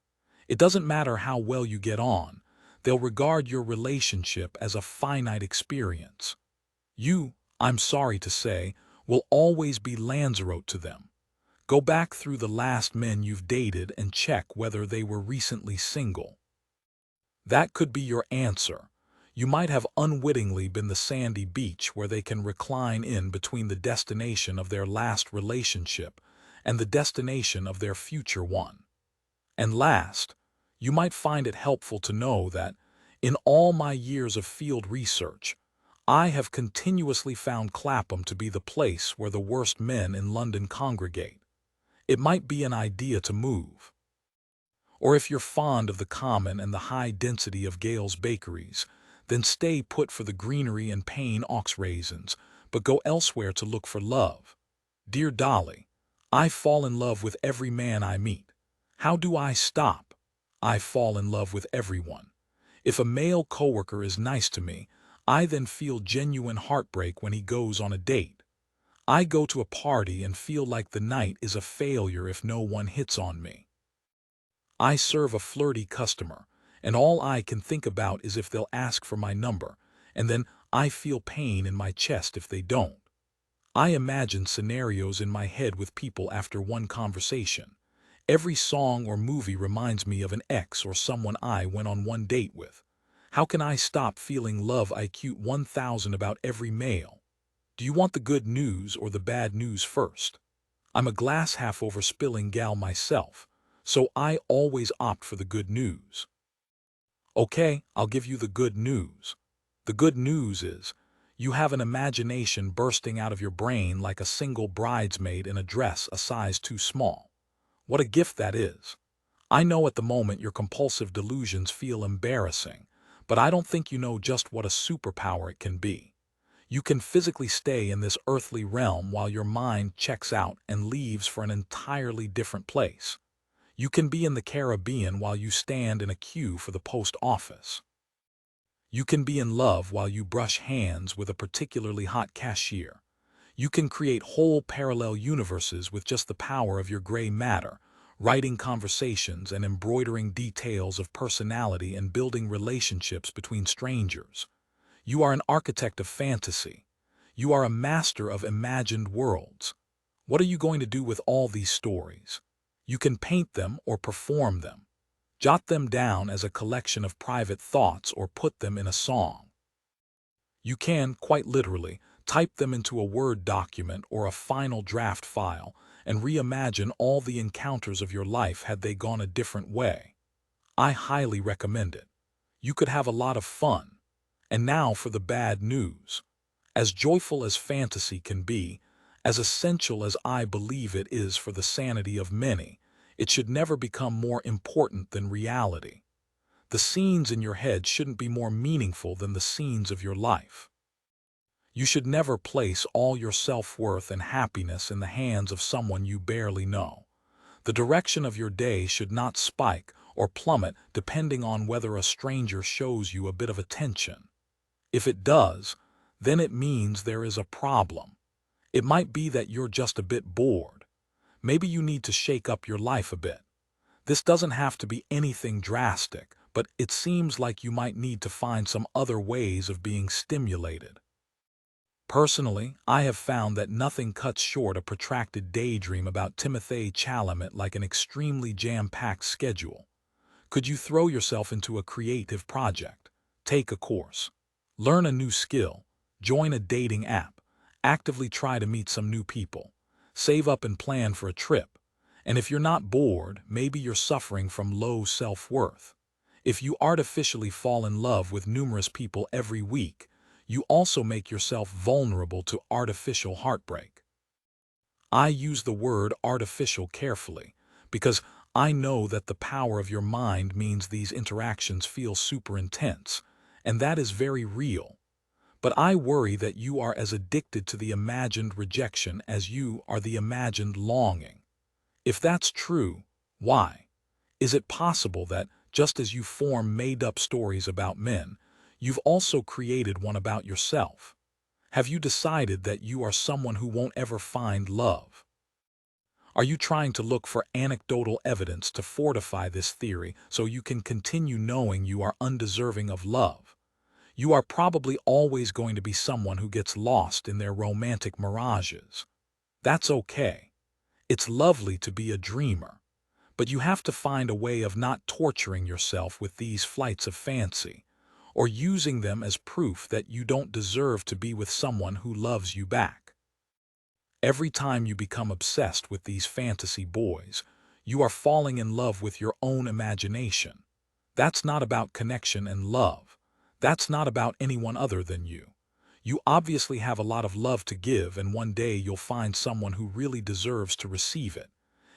It doesn't matter how well you get on, they'll regard your relationship as a finite experience. You, I'm sorry to say, will always be Lanzarote to them. Go back through the last men you've dated and check whether they were recently single. That could be your answer. You might have unwittingly been the sandy beach where they can recline in between the destination of their last relationship and the destination of their future one. And last, you might find it helpful to know that, in all my years of field research, I have continuously found Clapham to be the place where the worst men in London congregate. It might be an idea to move. Or if you're fond of the common and the high density of Gale's bakeries, then stay put for the greenery and Payne ox raisins, but go elsewhere to look for love. Dear Dolly, I fall in love with every man I meet. How do I stop? I fall in love with everyone. If a male coworker is nice to me, I then feel genuine heartbreak when he goes on a date. I go to a party and feel like the night is a failure if no one hits on me. I serve a flirty customer, and all I can think about is if they'll ask for my number, and then I feel pain in my chest if they don't. I imagine scenarios in my head with people after one conversation. Every song or movie reminds me of an ex or someone I went on one date with. How can I stop feeling love IQ 1000 about every male? Do you want the good news or the bad news first? I'm a glass half over spilling gal myself, so I always opt for the good news. Okay, I'll give you the good news. The good news is, you have an imagination bursting out of your brain like a single bridesmaid in a dress a size too small. What a gift that is. I know at the moment your compulsive delusions feel embarrassing, but I don't think you know just what a superpower it can be. You can physically stay in this earthly realm while your mind checks out and leaves for an entirely different place. You can be in the Caribbean while you stand in a queue for the post office. You can be in love while you brush hands with a particularly hot cashier. You can create whole parallel universes with just the power of your gray matter, writing conversations and embroidering details of personality and building relationships between strangers. You are an architect of fantasy. You are a master of imagined worlds. What are you going to do with all these stories? You can paint them or perform them. Jot them down as a collection of private thoughts or put them in a song. You can, quite literally, type them into a Word document or a final draft file and reimagine all the encounters of your life had they gone a different way. I highly recommend it. You could have a lot of fun. And now for the bad news. As joyful as fantasy can be, as essential as I believe it is for the sanity of many, it should never become more important than reality. The scenes in your head shouldn't be more meaningful than the scenes of your life. You should never place all your self-worth and happiness in the hands of someone you barely know. The direction of your day should not spike or plummet depending on whether a stranger shows you a bit of attention. If it does, then it means there is a problem. It might be that you're just a bit bored. Maybe you need to shake up your life a bit. This doesn't have to be anything drastic, but it seems like you might need to find some other ways of being stimulated. Personally, I have found that nothing cuts short a protracted daydream about Timothée Chalamet like an extremely jam-packed schedule. Could you throw yourself into a creative project, take a course, learn a new skill, join a dating app, actively try to meet some new people, save up and plan for a trip? And if you're not bored, maybe you're suffering from low self-worth. If you artificially fall in love with numerous people every week, you also make yourself vulnerable to artificial heartbreak. I use the word artificial carefully because I know that the power of your mind means these interactions feel super intense, and that is very real. But I worry that you are as addicted to the imagined rejection as you are the imagined longing. If that's true, why? Is it possible that, just as you form made-up stories about men, you've also created one about yourself? Have you decided that you are someone who won't ever find love? Are you trying to look for anecdotal evidence to fortify this theory so you can continue knowing you are undeserving of love? You are probably always going to be someone who gets lost in their romantic mirages. That's okay. It's lovely to be a dreamer, but you have to find a way of not torturing yourself with these flights of fancy, or using them as proof that you don't deserve to be with someone who loves you back. Every time you become obsessed with these fantasy boys, you are falling in love with your own imagination. That's not about connection and love. That's not about anyone other than you. You obviously have a lot of love to give, and one day you'll find someone who really deserves to receive it.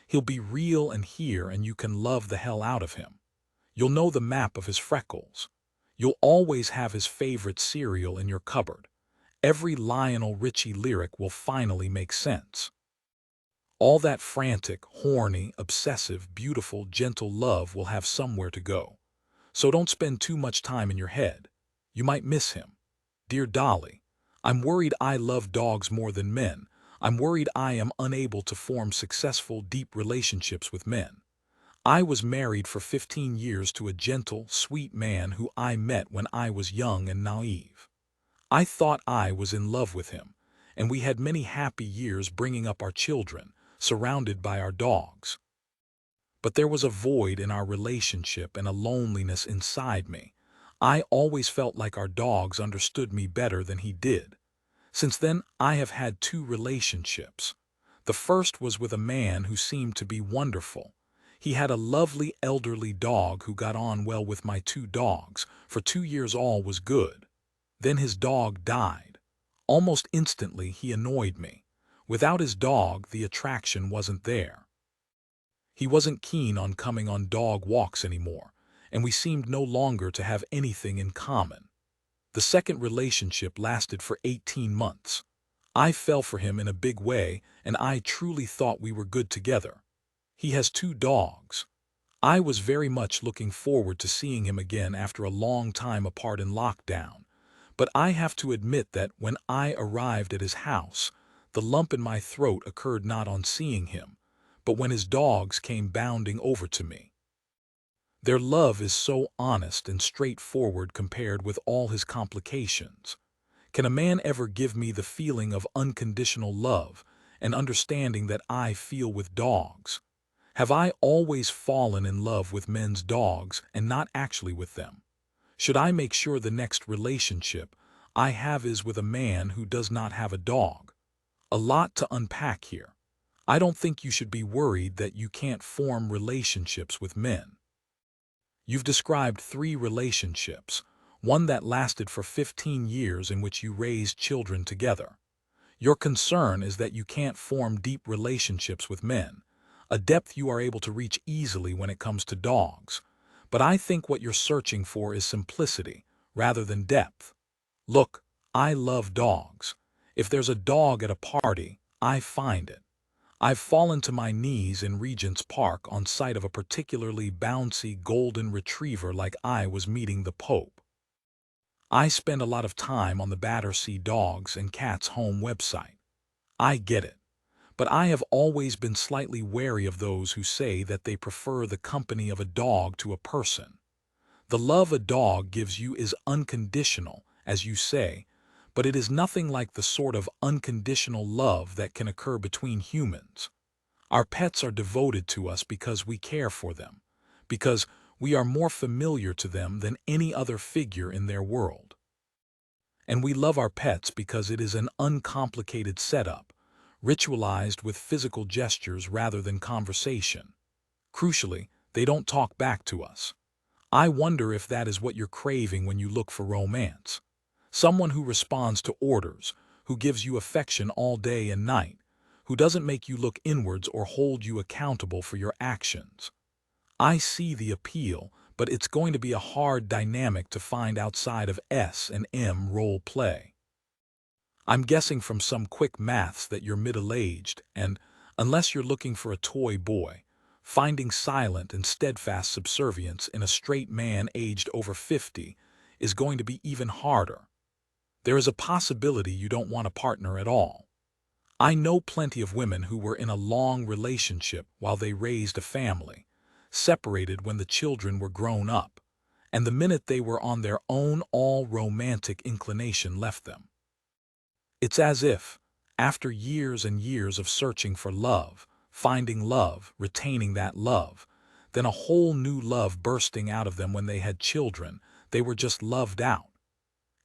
He'll be real and here, and you can love the hell out of him. You'll know the map of his freckles. You'll always have his favorite cereal in your cupboard. Every Lionel Richie lyric will finally make sense. All that frantic, horny, obsessive, beautiful, gentle love will have somewhere to go. So don't spend too much time in your head. You might miss him. Dear Dolly, I'm worried I love dogs more than men. I'm worried I am unable to form successful, deep relationships with men. I was married for 15 years to a gentle, sweet man who I met when I was young and naive. I thought I was in love with him, and we had many happy years bringing up our children, surrounded by our dogs. But there was a void in our relationship and a loneliness inside me. I always felt like our dogs understood me better than he did. Since then, I have had 2 relationships. The first was with a man who seemed to be wonderful. He had a lovely elderly dog who got on well with my 2 dogs. For 2 years all was good. Then his dog died. Almost instantly he annoyed me. Without his dog, the attraction wasn't there. He wasn't keen on coming on dog walks anymore, and we seemed no longer to have anything in common. The second relationship lasted for 18 months. I fell for him in a big way, and I truly thought we were good together. He has 2 dogs. I was very much looking forward to seeing him again after a long time apart in lockdown. But I have to admit that when I arrived at his house, the lump in my throat occurred not on seeing him, but when his dogs came bounding over to me. Their love is so honest and straightforward compared with all his complications. Can a man ever give me the feeling of unconditional love and understanding that I feel with dogs? Have I always fallen in love with men's dogs and not actually with them? Should I make sure the next relationship I have is with a man who does not have a dog? A lot to unpack here. I don't think you should be worried that you can't form relationships with men. You've described 3 relationships. one that lasted for 15 years in which you raised children together. Your concern is that you can't form deep relationships with men, a depth you are able to reach easily when it comes to dogs. But I think what you're searching for is simplicity, rather than depth. Look, I love dogs. If there's a dog at a party, I find it. I've fallen to my knees in Regent's Park on sight of a particularly bouncy golden retriever like I was meeting the Pope. I spend a lot of time on the Battersea Dogs and Cats Home website. I get it. But I have always been slightly wary of those who say that they prefer the company of a dog to a person. The love a dog gives you is unconditional, as you say, but it is nothing like the sort of unconditional love that can occur between humans. Our pets are devoted to us because we care for them, because we are more familiar to them than any other figure in their world. And we love our pets because it is an uncomplicated setup, ritualized with physical gestures rather than conversation. Crucially, they don't talk back to us. I wonder if that is what you're craving when you look for romance. Someone who responds to orders, who gives you affection all day and night, who doesn't make you look inwards or hold you accountable for your actions. I see the appeal, but it's going to be a hard dynamic to find outside of S&M role play. I'm guessing from some quick maths that you're middle-aged, and, unless you're looking for a toy boy, finding silent and steadfast subservience in a straight man aged over 50 is going to be even harder. There is a possibility you don't want a partner at all. I know plenty of women who were in a long relationship while they raised a family, separated when the children were grown up, and the minute they were on their own, all romantic inclination left them. It's as if, after years and years of searching for love, finding love, retaining that love, then a whole new love bursting out of them when they had children, they were just loved out.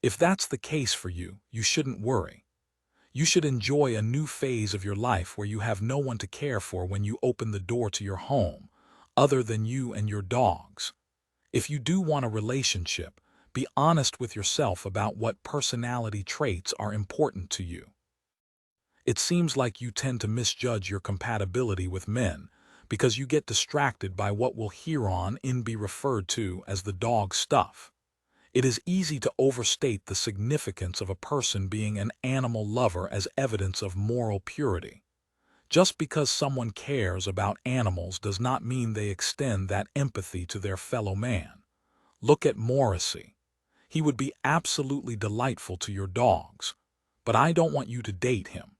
If that's the case for you, you shouldn't worry. You should enjoy a new phase of your life where you have no one to care for when you open the door to your home, other than you and your dogs. If you do want a relationship, be honest with yourself about what personality traits are important to you. It seems like you tend to misjudge your compatibility with men because you get distracted by what will hereon be referred to as the dog stuff. It is easy to overstate the significance of a person being an animal lover as evidence of moral purity. Just because someone cares about animals does not mean they extend that empathy to their fellow man. Look at Morrissey. He would be absolutely delightful to your dogs, but I don't want you to date him.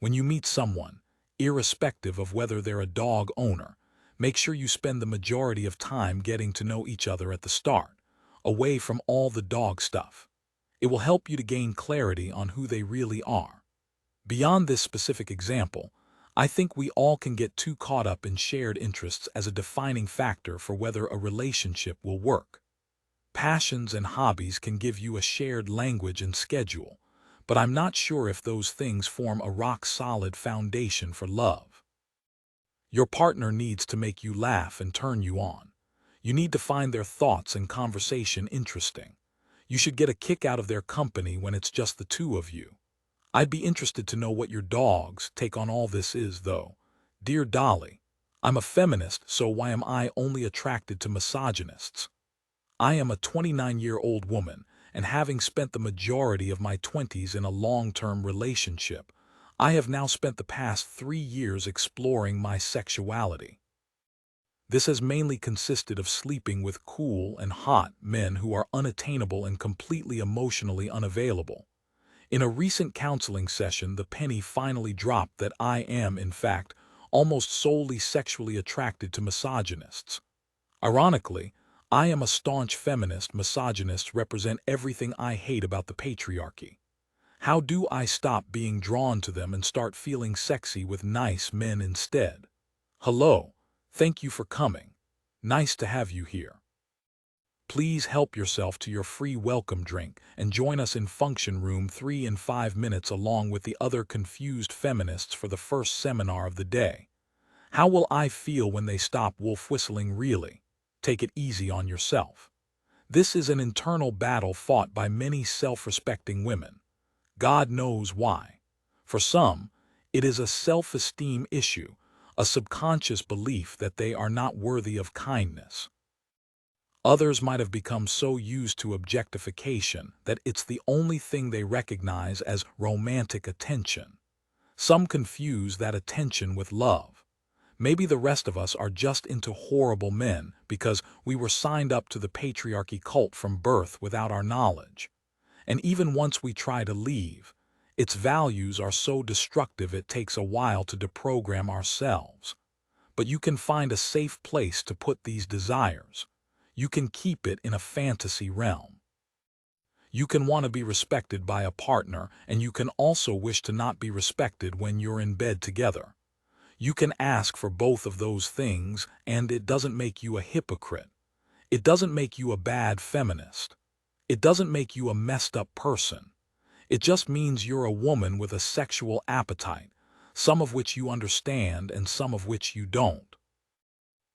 When you meet someone, irrespective of whether they're a dog owner, make sure you spend the majority of time getting to know each other at the start, away from all the dog stuff. It will help you to gain clarity on who they really are. Beyond this specific example, I think we all can get too caught up in shared interests as a defining factor for whether a relationship will work. Passions and hobbies can give you a shared language and schedule, but I'm not sure if those things form a rock-solid foundation for love. Your partner needs to make you laugh and turn you on. You need to find their thoughts and conversation interesting. You should get a kick out of their company when it's just the two of you. I'd be interested to know what your dog's take on all this is, though. Dear Dolly, I'm a feminist, so why am I only attracted to misogynists? I am a 29-year-old woman, and having spent the majority of my 20s in a long-term relationship, I have now spent the past 3 years exploring my sexuality. This has mainly consisted of sleeping with cool and hot men who are unattainable and completely emotionally unavailable. In a recent counseling session, the penny finally dropped that I am, in fact, almost solely sexually attracted to misogynists. Ironically, I am a staunch feminist. Misogynists represent everything I hate about the patriarchy. How do I stop being drawn to them and start feeling sexy with nice men instead? Hello, thank you for coming. Nice to have you here. Please help yourself to your free welcome drink and join us in Function Room 3 in 5 minutes along with the other confused feminists for the first seminar of the day. How will I feel when they stop wolf whistling? Really? Take it easy on yourself. This is an internal battle fought by many self-respecting women. God knows why. For some, it is a self-esteem issue, a subconscious belief that they are not worthy of kindness. Others might have become so used to objectification that it's the only thing they recognize as romantic attention. Some confuse that attention with love. Maybe the rest of us are just into horrible men because we were signed up to the patriarchy cult from birth without our knowledge. And even once we try to leave, its values are so destructive it takes a while to deprogram ourselves. But you can find a safe place to put these desires. You can keep it in a fantasy realm. You can want to be respected by a partner, and you can also wish to not be respected when you're in bed together. You can ask for both of those things, and it doesn't make you a hypocrite. It doesn't make you a bad feminist. It doesn't make you a messed up person. It just means you're a woman with a sexual appetite, some of which you understand and some of which you don't.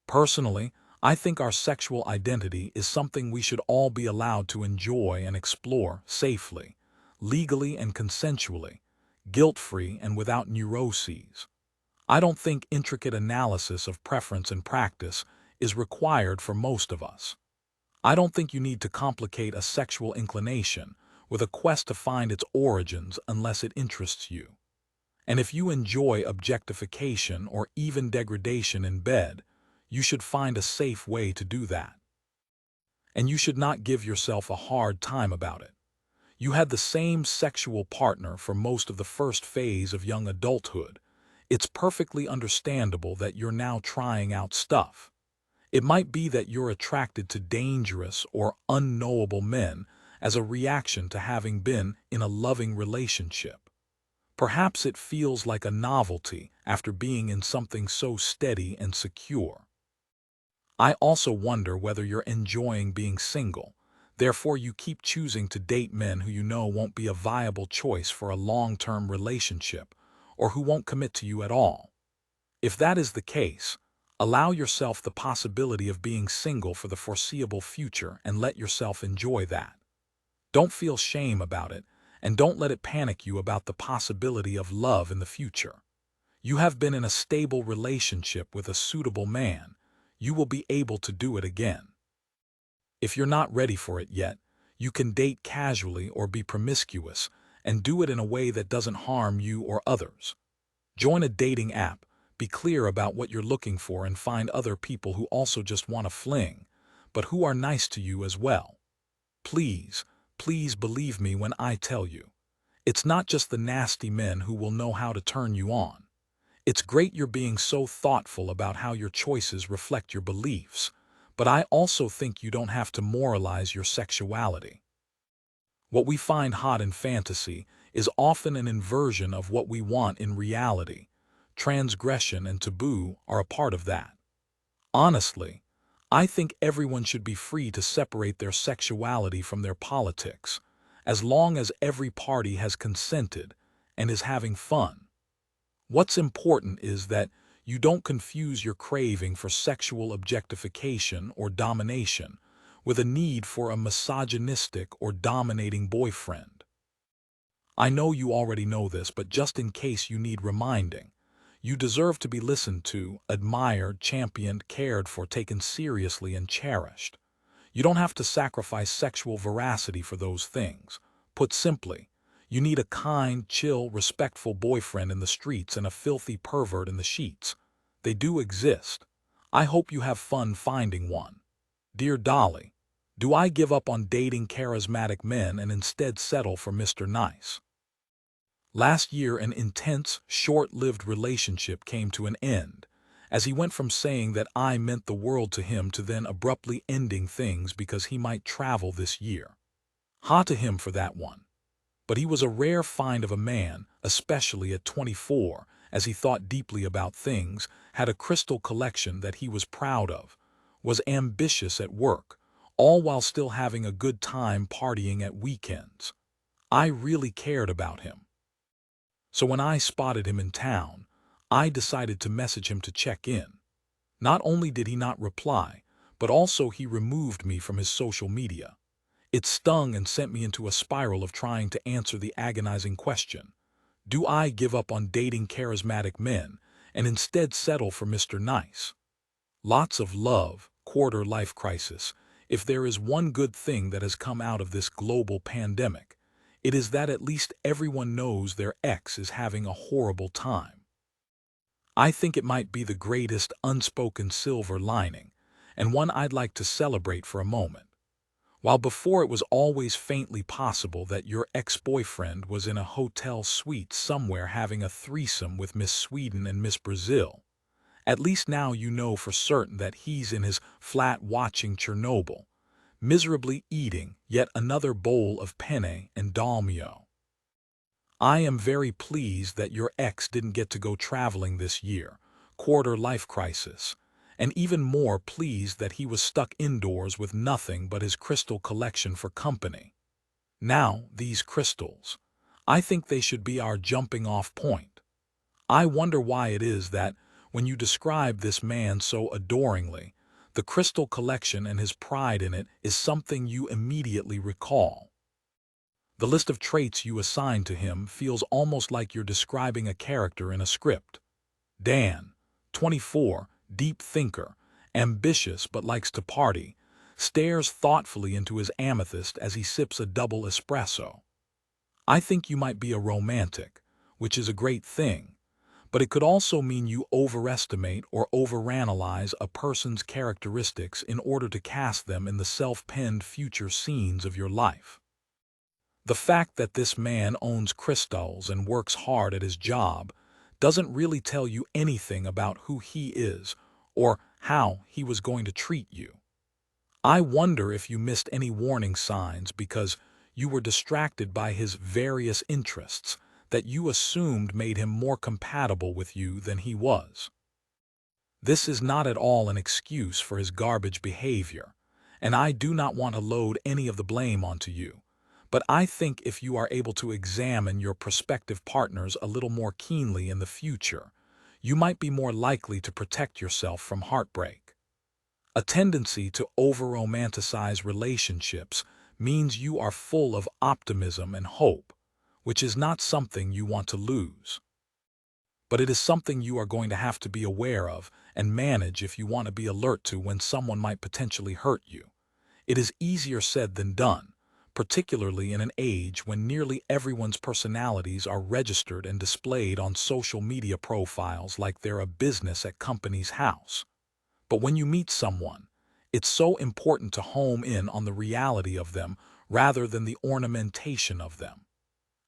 Personally, I think our sexual identity is something we should all be allowed to enjoy and explore safely, legally and consensually, guilt-free and without neuroses. I don't think intricate analysis of preference and practice is required for most of us. I don't think you need to complicate a sexual inclination with a quest to find its origins unless it interests you. And if you enjoy objectification or even degradation in bed, you should find a safe way to do that. And you should not give yourself a hard time about it. You had the same sexual partner for most of the first phase of young adulthood. It's perfectly understandable that you're now trying out stuff. It might be that you're attracted to dangerous or unknowable men as a reaction to having been in a loving relationship. Perhaps it feels like a novelty after being in something so steady and secure. I also wonder whether you're enjoying being single, therefore you keep choosing to date men who you know won't be a viable choice for a long-term relationship or who won't commit to you at all. If that is the case, allow yourself the possibility of being single for the foreseeable future and let yourself enjoy that. Don't feel shame about it, and don't let it panic you about the possibility of love in the future. You have been in a stable relationship with a suitable man. You will be able to do it again. If you're not ready for it yet, you can date casually or be promiscuous and do it in a way that doesn't harm you or others. Join a dating app, be clear about what you're looking for, and find other people who also just want to fling, but who are nice to you as well. Please, please believe me when I tell you. It's not just the nasty men who will know how to turn you on. It's great you're being so thoughtful about how your choices reflect your beliefs, but I also think you don't have to moralize your sexuality. What we find hot in fantasy is often an inversion of what we want in reality. Transgression and taboo are a part of that. Honestly, I think everyone should be free to separate their sexuality from their politics, as long as every party has consented and is having fun. What's important is that you don't confuse your craving for sexual objectification or domination with a need for a misogynistic or dominating boyfriend. I know you already know this, but just in case you need reminding, you deserve to be listened to, admired, championed, cared for, taken seriously, and cherished. You don't have to sacrifice sexual veracity for those things. Put simply, you need a kind, chill, respectful boyfriend in the streets and a filthy pervert in the sheets. They do exist. I hope you have fun finding one. Dear Dolly, do I give up on dating charismatic men and instead settle for Mr. Nice? Last year, an intense, short-lived relationship came to an end, as he went from saying that I meant the world to him to then abruptly ending things because he might travel this year. Ha to him for that one. But he was a rare find of a man, especially at 24, as he thought deeply about things, had a crystal collection that he was proud of, was ambitious at work, all while still having a good time partying at weekends. I really cared about him. So when I spotted him in town, I decided to message him to check in. Not only did he not reply, but also he removed me from his social media. It stung and sent me into a spiral of trying to answer the agonizing question: do I give up on dating charismatic men and instead settle for Mr. Nice? Lots of love, quarter life crisis. If there is one good thing that has come out of this global pandemic, it is that at least everyone knows their ex is having a horrible time. I think it might be the greatest unspoken silver lining, and one I'd like to celebrate for a moment. While before it was always faintly possible that your ex-boyfriend was in a hotel suite somewhere having a threesome with Miss Sweden and Miss Brazil, at least now you know for certain that he's in his flat watching Chernobyl, miserably eating yet another bowl of penne and dolmio. I am very pleased that your ex didn't get to go traveling this year, quarter life crisis, and even more pleased that he was stuck indoors with nothing but his crystal collection for company. Now, these crystals, I think they should be our jumping-off point. I wonder why it is that, when you describe this man so adoringly, the crystal collection and his pride in it is something you immediately recall. The list of traits you assign to him feels almost like you're describing a character in a script. Dan, 24, deep thinker, ambitious but likes to party, stares thoughtfully into his amethyst as he sips a double espresso. I think you might be a romantic, which is a great thing, but it could also mean you overestimate or overanalyze a person's characteristics in order to cast them in the self-penned future scenes of your life. The fact that this man owns crystals and works hard at his job doesn't really tell you anything about who he is or how he was going to treat you. I wonder if you missed any warning signs because you were distracted by his various interests that you assumed made him more compatible with you than he was. This is not at all an excuse for his garbage behavior, and I do not want to load any of the blame onto you. But I think if you are able to examine your prospective partners a little more keenly in the future, you might be more likely to protect yourself from heartbreak. A tendency to over-romanticize relationships means you are full of optimism and hope, which is not something you want to lose. But it is something you are going to have to be aware of and manage if you want to be alert to when someone might potentially hurt you. It is easier said than done, particularly in an age when nearly everyone's personalities are registered and displayed on social media profiles like they're a business at company's house. But when you meet someone, it's so important to home in on the reality of them rather than the ornamentation of them.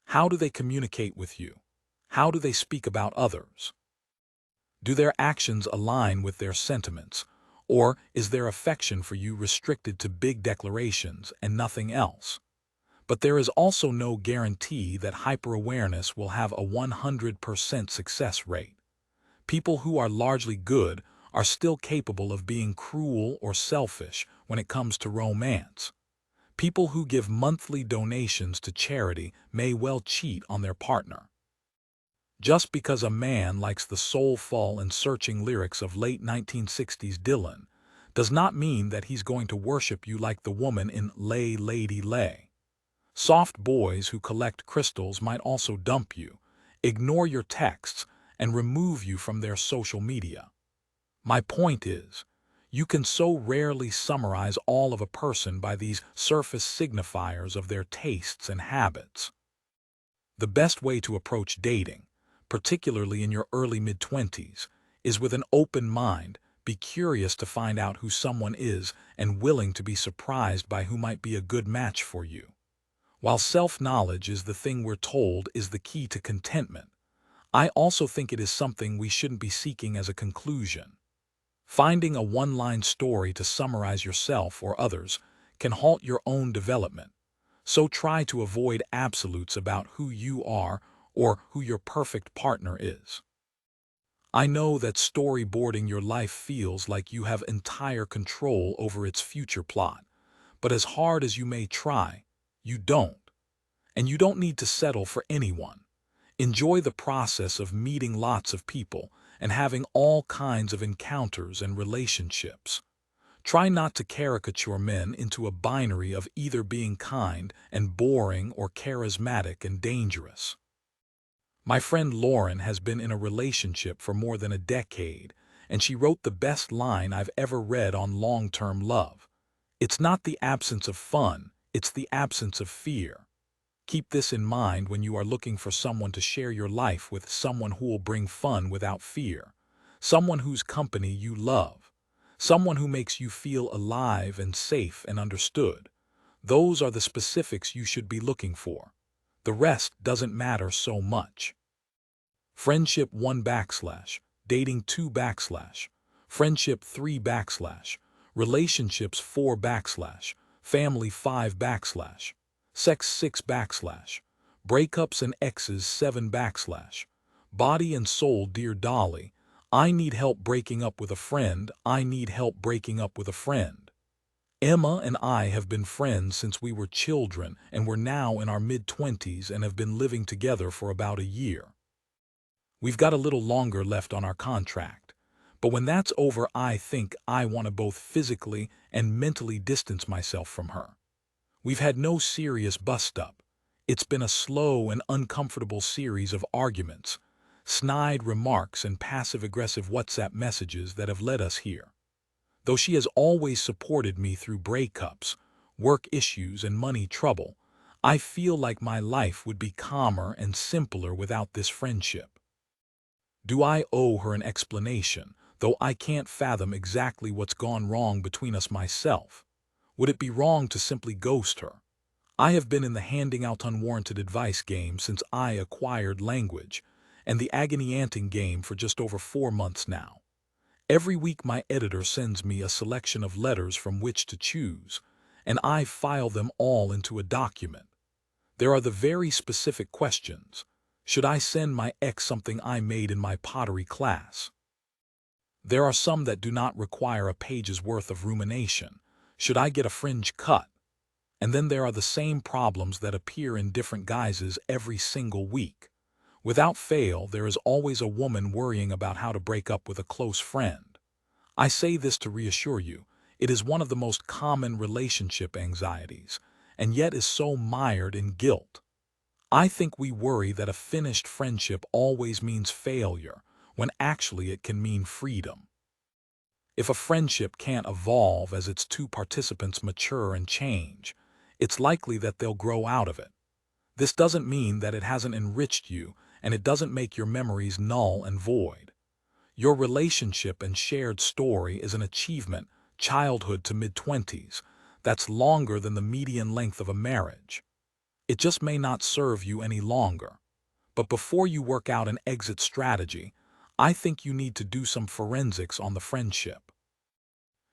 How do they communicate with you? How do they speak about others? Do their actions align with their sentiments, or is their affection for you restricted to big declarations and nothing else? But there is also no guarantee that hyper-awareness will have a 100% success rate. People who are largely good are still capable of being cruel or selfish when it comes to romance. People who give monthly donations to charity may well cheat on their partner. Just because a man likes the soulful and searching lyrics of late 1960s Dylan does not mean that he's going to worship you like the woman in Lay Lady Lay. Soft boys who collect crystals might also dump you, ignore your texts, and remove you from their social media. My point is, you can so rarely summarize all of a person by these surface signifiers of their tastes and habits. The best way to approach dating, particularly in your early mid-20s, is with an open mind. Be curious to find out who someone is and willing to be surprised by who might be a good match for you. While self-knowledge is the thing we're told is the key to contentment, I also think it is something we shouldn't be seeking as a conclusion. Finding a one-line story to summarize yourself or others can halt your own development, so try to avoid absolutes about who you are or who your perfect partner is. I know that storyboarding your life feels like you have entire control over its future plot, but as hard as you may try, you don't. And you don't need to settle for anyone. Enjoy the process of meeting lots of people and having all kinds of encounters and relationships. Try not to caricature men into a binary of either being kind and boring or charismatic and dangerous. My friend Lauren has been in a relationship for more than a decade, and she wrote the best line I've ever read on long-term love. It's not the absence of fun, it's the absence of fear. Keep this in mind when you are looking for someone to share your life with, someone who will bring fun without fear, someone whose company you love, someone who makes you feel alive and safe and understood. Those are the specifics you should be looking for. The rest doesn't matter so much. Friendship 1 backslash, dating 2 backslash, friendship 3 backslash, relationships 4 backslash, family 5 backslash, sex 6 backslash, breakups and exes 7 backslash, body and soul. Dear Dolly, I need help breaking up with a friend. I need help breaking up with a friend. Emma and I have been friends since we were children, and we're now in our mid-20s and have been living together for about a year. We've got a little longer left on our contract, but when that's over, I think I want to both physically and mentally distance myself from her. We've had no serious bust-up. It's been a slow and uncomfortable series of arguments, snide remarks, and passive-aggressive WhatsApp messages that have led us here. Though she has always supported me through breakups, work issues, and money trouble, I feel like my life would be calmer and simpler without this friendship. Do I owe her an explanation, though I can't fathom exactly what's gone wrong between us myself? Would it be wrong to simply ghost her? I have been in the handing out unwarranted advice game since I acquired language, and the agony-anting game for just over 4 months now. Every week my editor sends me a selection of letters from which to choose, and I file them all into a document. There are the very specific questions. Should I send my ex something I made in my pottery class? There are some that do not require a page's worth of rumination. Should I get a fringe cut? And then there are the same problems that appear in different guises every single week. Without fail, there is always a woman worrying about how to break up with a close friend. I say this to reassure you, it is one of the most common relationship anxieties, and yet is so mired in guilt. I think we worry that a finished friendship always means failure, when actually it can mean freedom. If a friendship can't evolve as its two participants mature and change, it's likely that they'll grow out of it. This doesn't mean that it hasn't enriched you, and it doesn't make your memories null and void. Your relationship and shared story is an achievement, childhood to mid-20s, that's longer than the median length of a marriage. It just may not serve you any longer. But before you work out an exit strategy, I think you need to do some forensics on the friendship.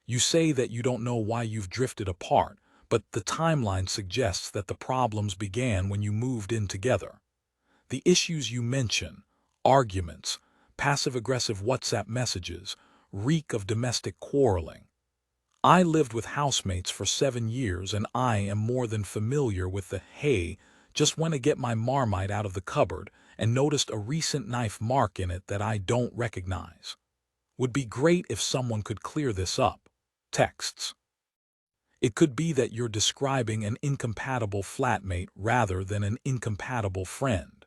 You say that you don't know why you've drifted apart, but the timeline suggests that the problems began when you moved in together. The issues you mention, arguments, passive-aggressive WhatsApp messages, reek of domestic quarreling. I lived with housemates for 7 years, and I am more than familiar with the, hey, just went to get my Marmite out of the cupboard and noticed a recent knife mark in it that I don't recognize. Would be great if someone could clear this up. Texts. It could be that you're describing an incompatible flatmate rather than an incompatible friend.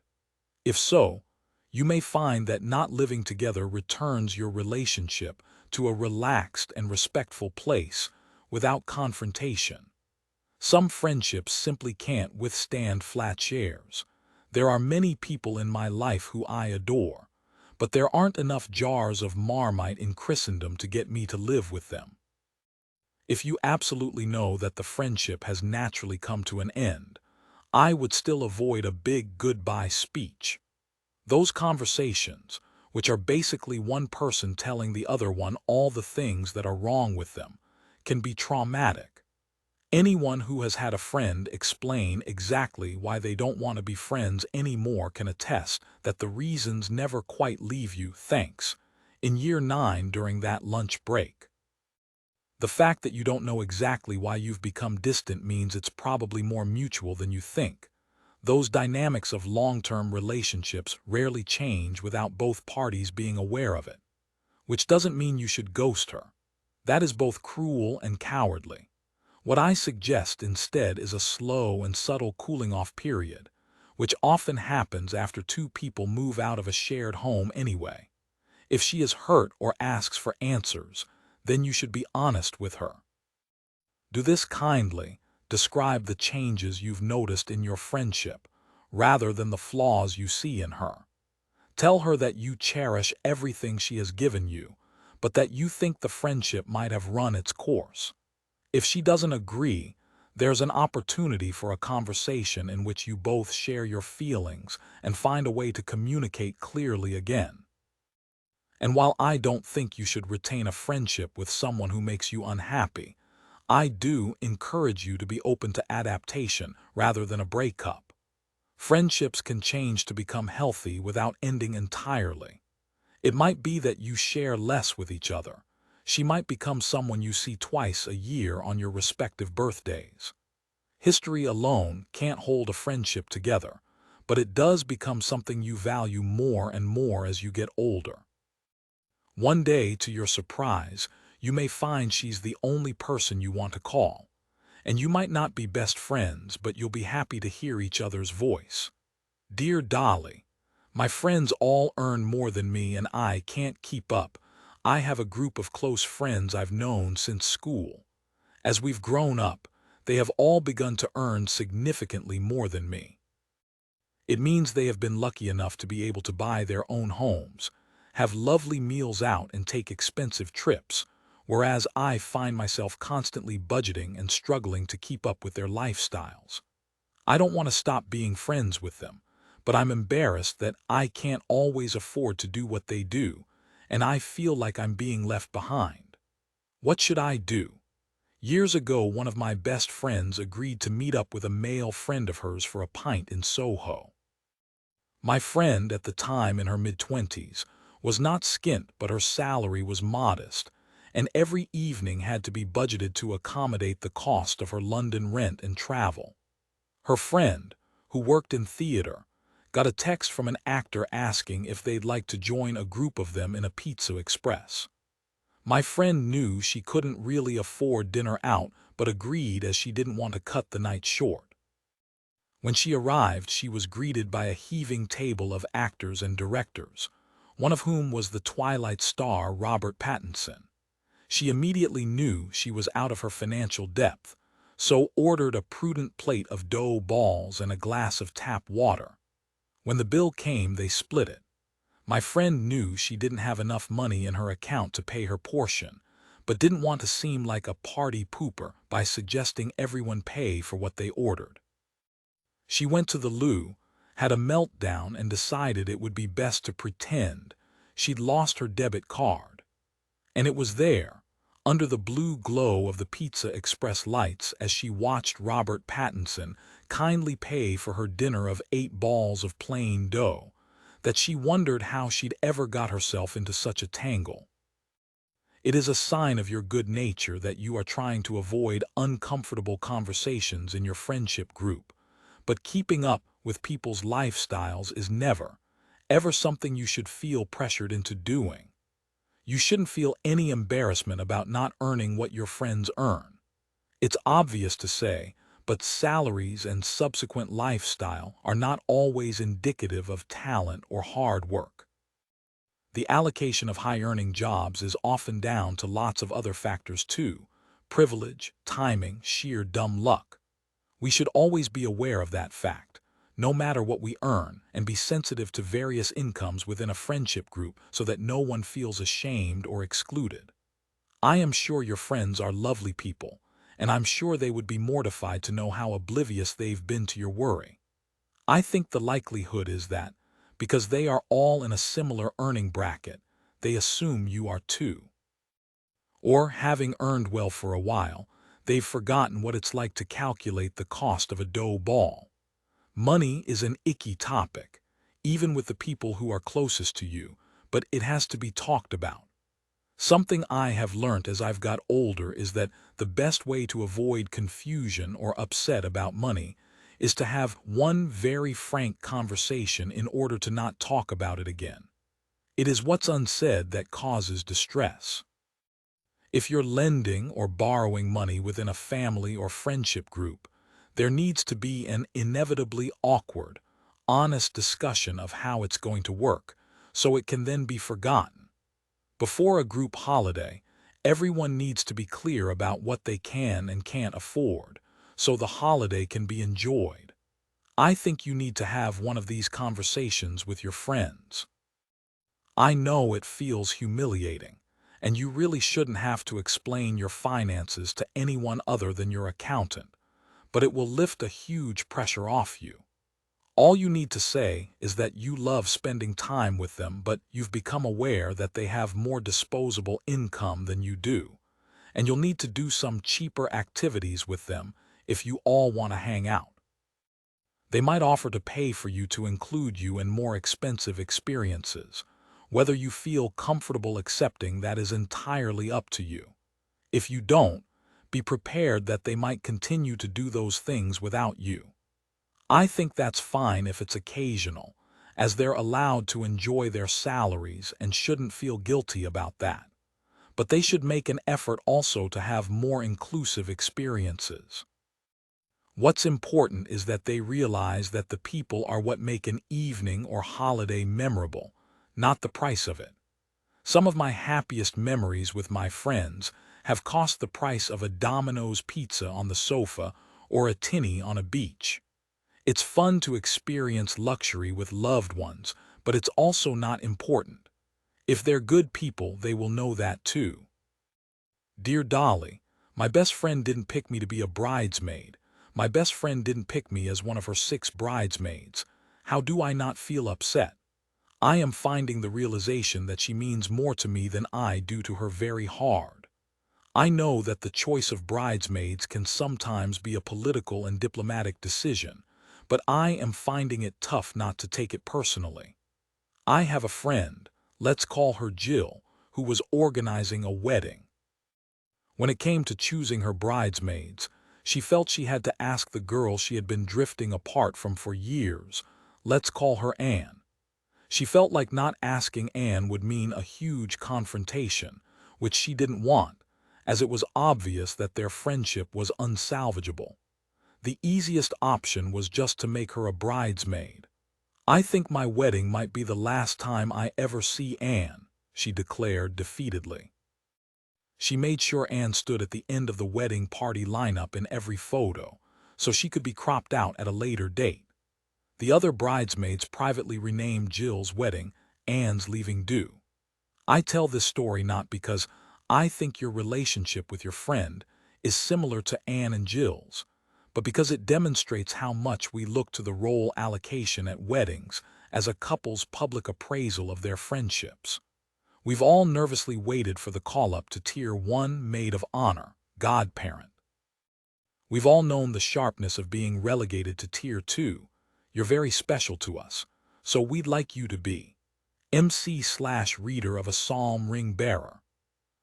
If so, you may find that not living together returns your relationship to a relaxed and respectful place without confrontation. Some friendships simply can't withstand flat shares. There are many people in my life who I adore, but there aren't enough jars of Marmite in Christendom to get me to live with them. If you absolutely know that the friendship has naturally come to an end, I would still avoid a big goodbye speech. Those conversations, which are basically one person telling the other one all the things that are wrong with them, can be traumatic. Anyone who has had a friend explain exactly why they don't want to be friends anymore can attest that the reasons never quite leave you, thanks, in year 9 during that lunch break. The fact that you don't know exactly why you've become distant means it's probably more mutual than you think. Those dynamics of long-term relationships rarely change without both parties being aware of it. Which doesn't mean you should ghost her. That is both cruel and cowardly. What I suggest instead is a slow and subtle cooling-off period, which often happens after two people move out of a shared home anyway. If she is hurt or asks for answers, then you should be honest with her. Do this kindly. Describe the changes you've noticed in your friendship, rather than the flaws you see in her. Tell her that you cherish everything she has given you, but that you think the friendship might have run its course. If she doesn't agree, there's an opportunity for a conversation in which you both share your feelings and find a way to communicate clearly again. And while I don't think you should retain a friendship with someone who makes you unhappy, I do encourage you to be open to adaptation rather than a breakup. Friendships can change to become healthy without ending entirely. It might be that you share less with each other. She might become someone you see twice a year on your respective birthdays. History alone can't hold a friendship together, but it does become something you value more and more as you get older. One day, to your surprise, you may find she's the only person you want to call. And you might not be best friends, but you'll be happy to hear each other's voice. Dear Dolly, my friends all earn more than me and I can't keep up. I have a group of close friends I've known since school. As we've grown up, they have all begun to earn significantly more than me. It means they have been lucky enough to be able to buy their own homes, have lovely meals out and take expensive trips, whereas I find myself constantly budgeting and struggling to keep up with their lifestyles. I don't want to stop being friends with them, but I'm embarrassed that I can't always afford to do what they do, and I feel like I'm being left behind. What should I do? Years ago, one of my best friends agreed to meet up with a male friend of hers for a pint in Soho. My friend, at the time in her mid-twenties, was not skint, but her salary was modest, and every evening had to be budgeted to accommodate the cost of her London rent and travel. Her friend, who worked in theater, got a text from an actor asking if they'd like to join a group of them in a Pizza Express. My friend knew she couldn't really afford dinner out, but agreed as she didn't want to cut the night short. When she arrived, she was greeted by a heaving table of actors and directors, one of whom was the Twilight star Robert Pattinson. She immediately knew she was out of her financial depth, so ordered a prudent plate of dough balls and a glass of tap water. When the bill came, they split it. My friend knew she didn't have enough money in her account to pay her portion, but didn't want to seem like a party pooper by suggesting everyone pay for what they ordered. She went to the loo, had a meltdown, and decided it would be best to pretend she'd lost her debit card. And it was there, under the blue glow of the Pizza Express lights, as she watched Robert Pattinson kindly pay for her dinner of 8 balls of plain dough, that she wondered how she'd ever got herself into such a tangle. It is a sign of your good nature that you are trying to avoid uncomfortable conversations in your friendship group, but keeping up with people's lifestyles is never, ever something you should feel pressured into doing. You shouldn't feel any embarrassment about not earning what your friends earn. It's obvious to say, but salaries and subsequent lifestyle are not always indicative of talent or hard work. The allocation of high-earning jobs is often down to lots of other factors too: privilege, timing, sheer dumb luck. We should always be aware of that fact, no matter what we earn, and be sensitive to various incomes within a friendship group so that no one feels ashamed or excluded. I am sure your friends are lovely people, and I'm sure they would be mortified to know how oblivious they've been to your worry. I think the likelihood is that, because they are all in a similar earning bracket, they assume you are too. Or, having earned well for a while, they've forgotten what it's like to calculate the cost of a dough ball. Money is an icky topic, even with the people who are closest to you, but it has to be talked about. Something I have learnt as I've got older is that the best way to avoid confusion or upset about money is to have one very frank conversation in order to not talk about it again. It is what's unsaid that causes distress. If you're lending or borrowing money within a family or friendship group, there needs to be an inevitably awkward, honest discussion of how it's going to work, so it can then be forgotten. Before a group holiday, everyone needs to be clear about what they can and can't afford, so the holiday can be enjoyed. I think you need to have one of these conversations with your friends. I know it feels humiliating, and you really shouldn't have to explain your finances to anyone other than your accountant, but it will lift a huge pressure off you. All you need to say is that you love spending time with them, but you've become aware that they have more disposable income than you do, and you'll need to do some cheaper activities with them if you all want to hang out. They might offer to pay for you to include you in more expensive experiences. Whether you feel comfortable accepting that is entirely up to you. If you don't, be prepared that they might continue to do those things without you. I think that's fine if it's occasional, as they're allowed to enjoy their salaries and shouldn't feel guilty about that. But they should make an effort also to have more inclusive experiences. What's important is that they realize that the people are what make an evening or holiday memorable, not the price of it. Some of my happiest memories with my friends have cost the price of a Domino's pizza on the sofa or a tinny on a beach. It's fun to experience luxury with loved ones, but it's also not important. If they're good people, they will know that too. Dear Dolly, my best friend didn't pick me to be a bridesmaid. My best friend didn't pick me as one of her 6 bridesmaids. How do I not feel upset? I am finding the realization that she means more to me than I do to her very hard. I know that the choice of bridesmaids can sometimes be a political and diplomatic decision, but I am finding it tough not to take it personally. I have a friend, let's call her Jill, who was organizing a wedding. When it came to choosing her bridesmaids, she felt she had to ask the girl she had been drifting apart from for years, let's call her Anne. She felt like not asking Anne would mean a huge confrontation, which she didn't want, as it was obvious that their friendship was unsalvageable. The easiest option was just to make her a bridesmaid. I think my wedding might be the last time I ever see Anne, she declared defeatedly. She made sure Anne stood at the end of the wedding party lineup in every photo, so she could be cropped out at a later date. The other bridesmaids privately renamed Jill's wedding Anne's Leaving Due. I tell this story not because I think your relationship with your friend is similar to Anne and Jill's, but because it demonstrates how much we look to the role allocation at weddings as a couple's public appraisal of their friendships. We've all nervously waited for the call-up to Tier 1 maid of honor, godparent. We've all known the sharpness of being relegated to Tier 2, you're very special to us, so we'd like you to be MC/reader of a psalm ring bearer.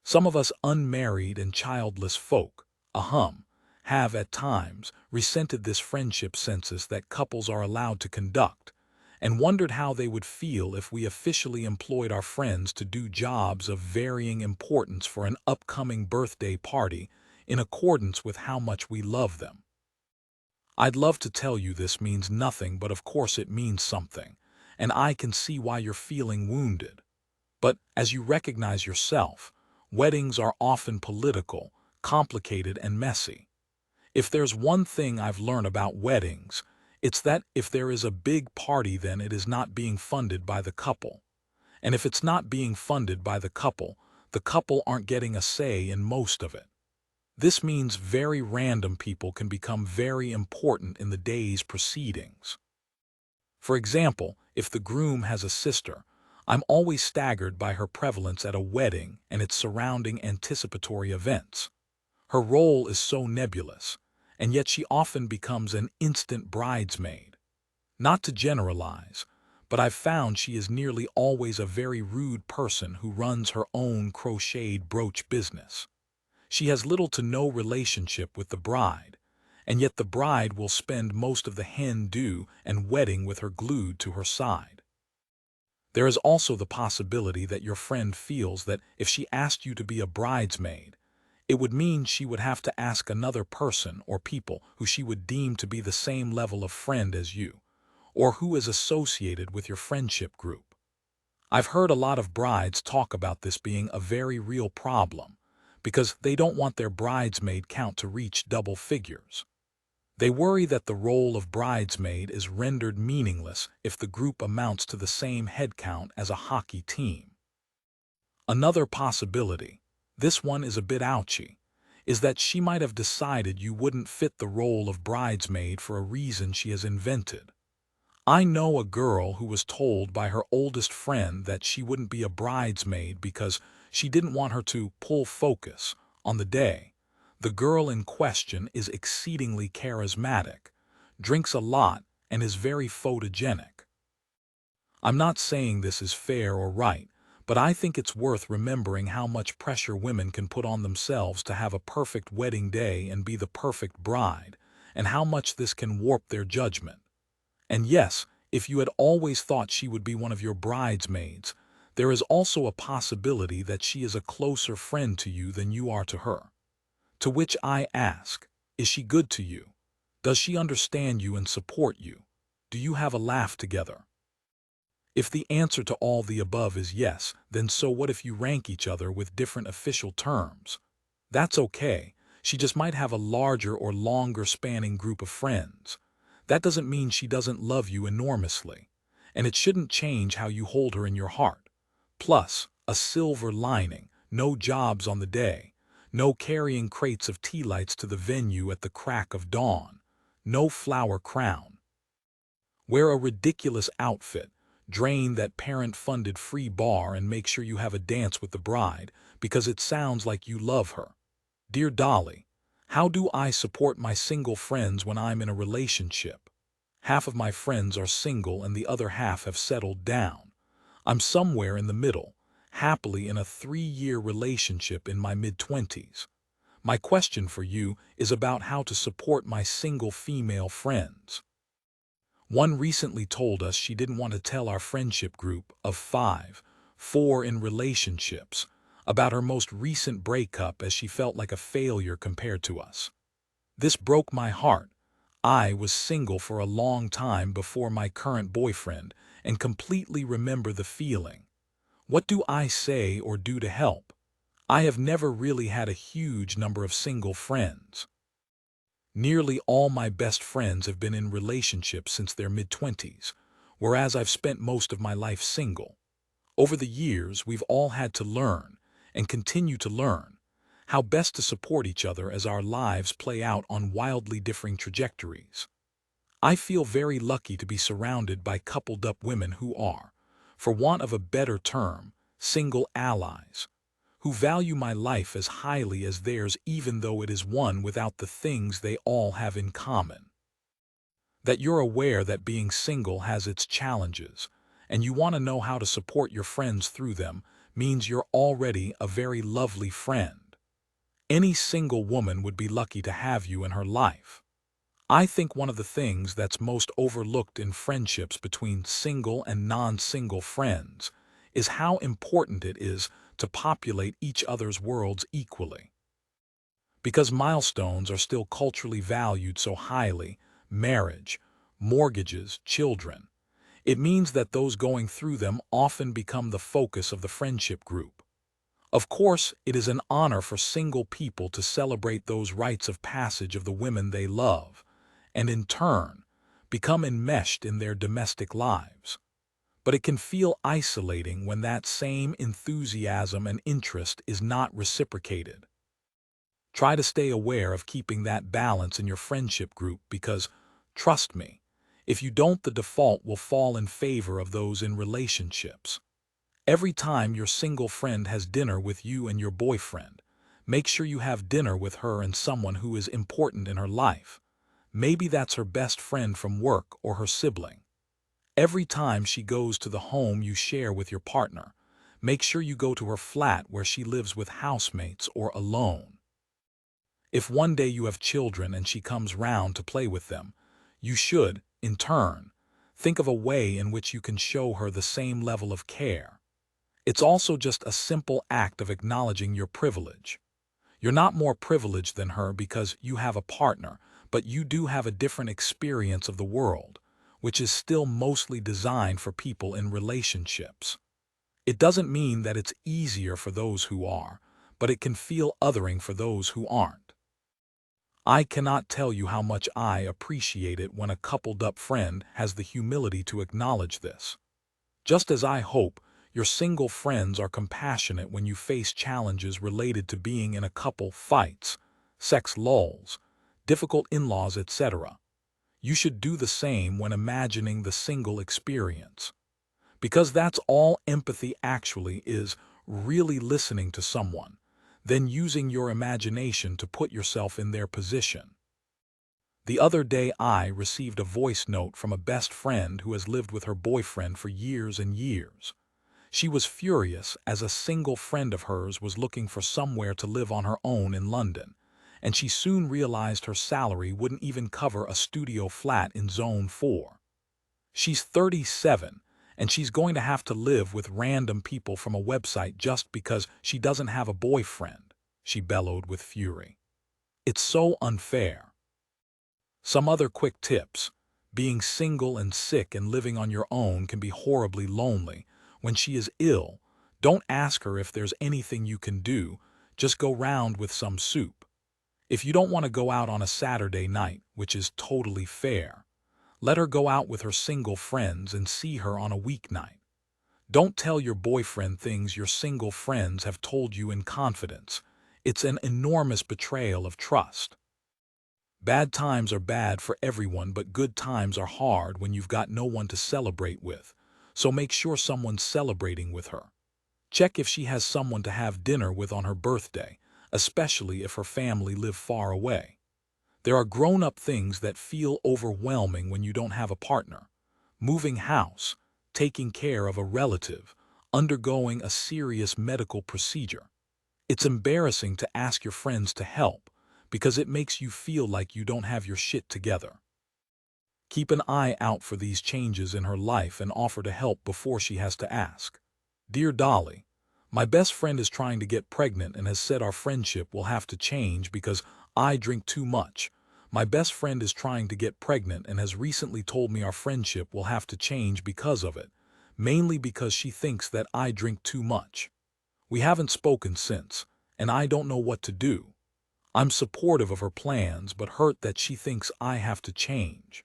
Some of us unmarried and childless folk, have at times resented this friendship census that couples are allowed to conduct, and wondered how they would feel if we officially employed our friends to do jobs of varying importance for an upcoming birthday party in accordance with how much we love them. I'd love to tell you this means nothing, but of course it means something, and I can see why you're feeling wounded. But as you recognize yourself, weddings are often political, complicated, and messy. If there's one thing I've learned about weddings, it's that if there is a big party, then it is not being funded by the couple. And if it's not being funded by the couple aren't getting a say in most of it. This means very random people can become very important in the day's proceedings. For example, if the groom has a sister, I'm always staggered by her prevalence at a wedding and its surrounding anticipatory events. Her role is so nebulous, and yet she often becomes an instant bridesmaid. Not to generalize, but I've found she is nearly always a very rude person who runs her own crocheted brooch business. She has little to no relationship with the bride, and yet the bride will spend most of the hen-do and wedding with her glued to her side. There is also the possibility that your friend feels that if she asked you to be a bridesmaid, It would mean she would have to ask another person or people who she would deem to be the same level of friend as you, or who is associated with your friendship group. I've heard a lot of brides talk about this being a very real problem, because they don't want their bridesmaid count to reach double figures. They worry that the role of bridesmaid is rendered meaningless if the group amounts to the same head count as a hockey team. Another possibility, this one is a bit ouchy, is that she might have decided you wouldn't fit the role of bridesmaid for a reason she has invented. I know a girl who was told by her oldest friend that she wouldn't be a bridesmaid because she didn't want her to pull focus on the day. The girl in question is exceedingly charismatic, drinks a lot, and is very photogenic. I'm not saying this is fair or right, but I think it's worth remembering how much pressure women can put on themselves to have a perfect wedding day and be the perfect bride, and how much this can warp their judgment. And yes, if you had always thought she would be one of your bridesmaids, there is also a possibility that she is a closer friend to you than you are to her. To which I ask, is she good to you? Does she understand you and support you? Do you have a laugh together? If the answer to all the above is yes, then so what if you rank each other with different official terms? That's okay. She just might have a larger or longer spanning group of friends. That doesn't mean she doesn't love you enormously, and it shouldn't change how you hold her in your heart. Plus, a silver lining, no jobs on the day, no carrying crates of tea lights to the venue at the crack of dawn, no flower crown. Wear a ridiculous outfit, drain that parent-funded free bar, and make sure you have a dance with the bride because it sounds like you love her. Dear Dolly, how do I support my single friends when I'm in a relationship? Half of my friends are single and the other half have settled down. I'm somewhere in the middle, happily in a 3-year relationship in my mid-20s. My question for you is about how to support my single female friends. One recently told us she didn't want to tell our friendship group of 4 in relationships, about her most recent breakup as she felt like a failure compared to us. This broke my heart. I was single for a long time before my current boyfriend and completely remember the feeling. What do I say or do to help? I have never really had a huge number of single friends. Nearly all my best friends have been in relationships since their mid-20s, whereas I've spent most of my life single. Over the years, we've all had to learn, and continue to learn, how best to support each other as our lives play out on wildly differing trajectories. I feel very lucky to be surrounded by coupled-up women who are, for want of a better term, single allies, who value my life as highly as theirs even though it is one without the things they all have in common. That you're aware that being single has its challenges, and you want to know how to support your friends through them, means you're already a very lovely friend. Any single woman would be lucky to have you in her life. I think one of the things that's most overlooked in friendships between single and non-single friends is how important it is to populate each other's worlds equally. Because milestones are still culturally valued so highly, marriage, mortgages, children, it means that those going through them often become the focus of the friendship group. Of course, it is an honor for single people to celebrate those rites of passage of the women they love, and in turn, become enmeshed in their domestic lives. But it can feel isolating when that same enthusiasm and interest is not reciprocated. Try to stay aware of keeping that balance in your friendship group because, trust me, if you don't, the default will fall in favor of those in relationships. Every time your single friend has dinner with you and your boyfriend, make sure you have dinner with her and someone who is important in her life. Maybe that's her best friend from work or her sibling. Every time she goes to the home you share with your partner, make sure you go to her flat where she lives with housemates or alone. If one day you have children and she comes round to play with them, you should, in turn, think of a way in which you can show her the same level of care. It's also just a simple act of acknowledging your privilege. You're not more privileged than her because you have a partner, but you do have a different experience of the world, which is still mostly designed for people in relationships. It doesn't mean that it's easier for those who are, but it can feel othering for those who aren't. I cannot tell you how much I appreciate it when a coupled-up friend has the humility to acknowledge this. Just as I hope your single friends are compassionate when you face challenges related to being in a couple, fights, sex lulls, difficult in-laws, etc. You should do the same when imagining the single experience. Because that's all empathy actually is, really listening to someone, then using your imagination to put yourself in their position. The other day I received a voice note from a best friend who has lived with her boyfriend for years and years. She was furious as a single friend of hers was looking for somewhere to live on her own in London, and she soon realized her salary wouldn't even cover a studio flat in Zone 4. She's 37, and she's going to have to live with random people from a website just because she doesn't have a boyfriend, she bellowed with fury. It's so unfair. Some other quick tips. Being single and sick and living on your own can be horribly lonely. When she is ill, don't ask her if there's anything you can do, just go round with some soup. If you don't want to go out on a Saturday night, which is totally fair, let her go out with her single friends and see her on a weeknight. Don't tell your boyfriend things your single friends have told you in confidence. It's an enormous betrayal of trust. Bad times are bad for everyone, but good times are hard when you've got no one to celebrate with, so make sure someone's celebrating with her. Check if she has someone to have dinner with on her birthday, especially if her family live far away. There are grown-up things that feel overwhelming when you don't have a partner. Moving house, taking care of a relative, undergoing a serious medical procedure. It's embarrassing to ask your friends to help, because it makes you feel like you don't have your shit together. Keep an eye out for these changes in her life and offer to help before she has to ask. Dear Dolly, my best friend is trying to get pregnant and has said our friendship will have to change because I drink too much. My best friend is trying to get pregnant and has recently told me our friendship will have to change because of it, mainly because she thinks that I drink too much. We haven't spoken since, and I don't know what to do. I'm supportive of her plans, but hurt that she thinks I have to change.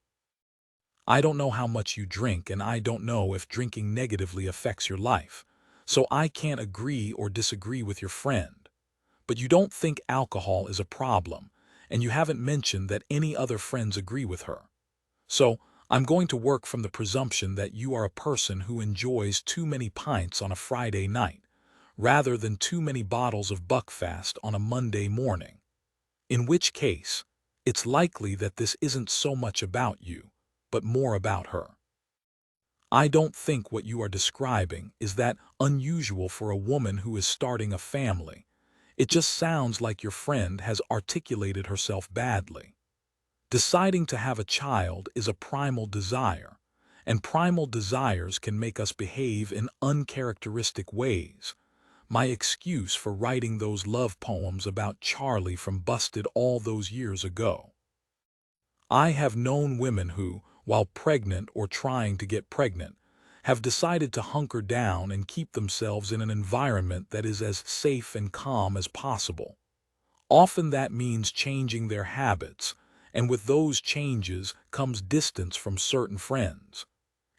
I don't know how much you drink, and I don't know if drinking negatively affects your life, so I can't agree or disagree with your friend. But you don't think alcohol is a problem, and you haven't mentioned that any other friends agree with her. So, I'm going to work from the presumption that you are a person who enjoys too many pints on a Friday night, rather than too many bottles of Buckfast on a Monday morning. In which case, it's likely that this isn't so much about you, but more about her. I don't think what you are describing is that unusual for a woman who is starting a family. It just sounds like your friend has articulated herself badly. Deciding to have a child is a primal desire, and primal desires can make us behave in uncharacteristic ways. My excuse for writing those love poems about Charlie from Busted all those years ago. I have known women who, while pregnant or trying to get pregnant, have decided to hunker down and keep themselves in an environment that is as safe and calm as possible. Often that means changing their habits, and with those changes comes distance from certain friends.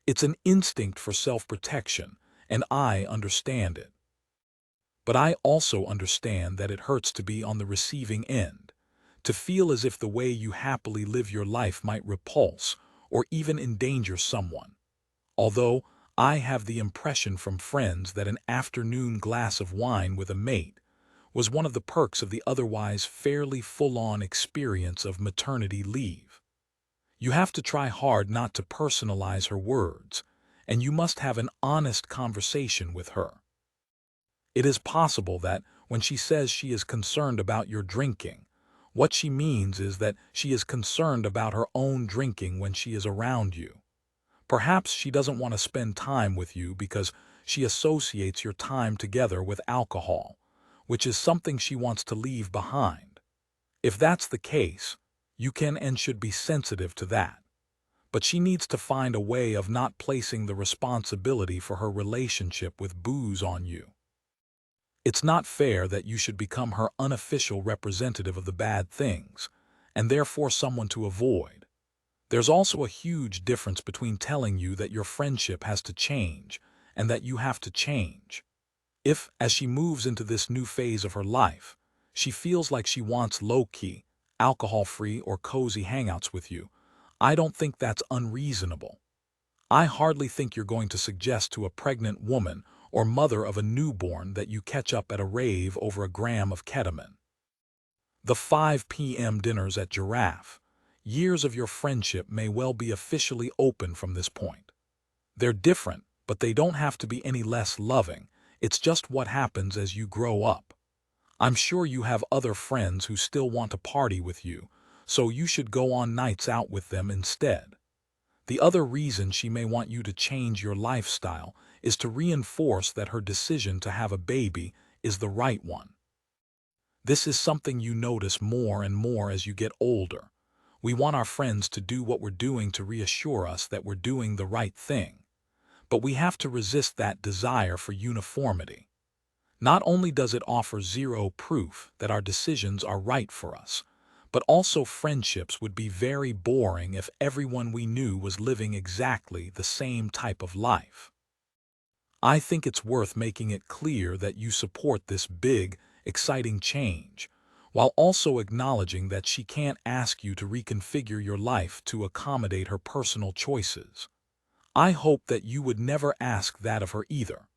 It's an instinct for self-protection, and I understand it. But I also understand that it hurts to be on the receiving end, to feel as if the way you happily live your life might repulse or even endanger someone. Although I have the impression from friends that an afternoon glass of wine with a mate was one of the perks of the otherwise fairly full-on experience of maternity leave. You have to try hard not to personalize her words, and you must have an honest conversation with her. It is possible that, when she says she is concerned about your drinking, what she means is that she is concerned about her own drinking when she is around you. Perhaps she doesn't want to spend time with you because she associates your time together with alcohol, which is something she wants to leave behind. If that's the case, you can and should be sensitive to that. But she needs to find a way of not placing the responsibility for her relationship with booze on you. It's not fair that you should become her unofficial representative of the bad things, and therefore someone to avoid. There's also a huge difference between telling you that your friendship has to change and that you have to change. If, as she moves into this new phase of her life, she feels like she wants low-key, alcohol-free or cozy hangouts with you, I don't think that's unreasonable. I hardly think you're going to suggest to a pregnant woman or mother of a newborn that you catch up at a rave over a gram of ketamine. The 5 p.m. dinners at Giraffe. Years of your friendship may well be officially open from this point. They're different, but they don't have to be any less loving. It's just what happens as you grow up. I'm sure you have other friends who still want to party with you, so you should go on nights out with them instead. The other reason she may want you to change your lifestyle is to reinforce that her decision to have a baby is the right one. This is something you notice more and more as you get older. We want our friends to do what we're doing to reassure us that we're doing the right thing. But we have to resist that desire for uniformity. Not only does it offer zero proof that our decisions are right for us, but also friendships would be very boring if everyone we knew was living exactly the same type of life. I think it's worth making it clear that you support this big, exciting change, while also acknowledging that she can't ask you to reconfigure your life to accommodate her personal choices. I hope that you would never ask that of her either.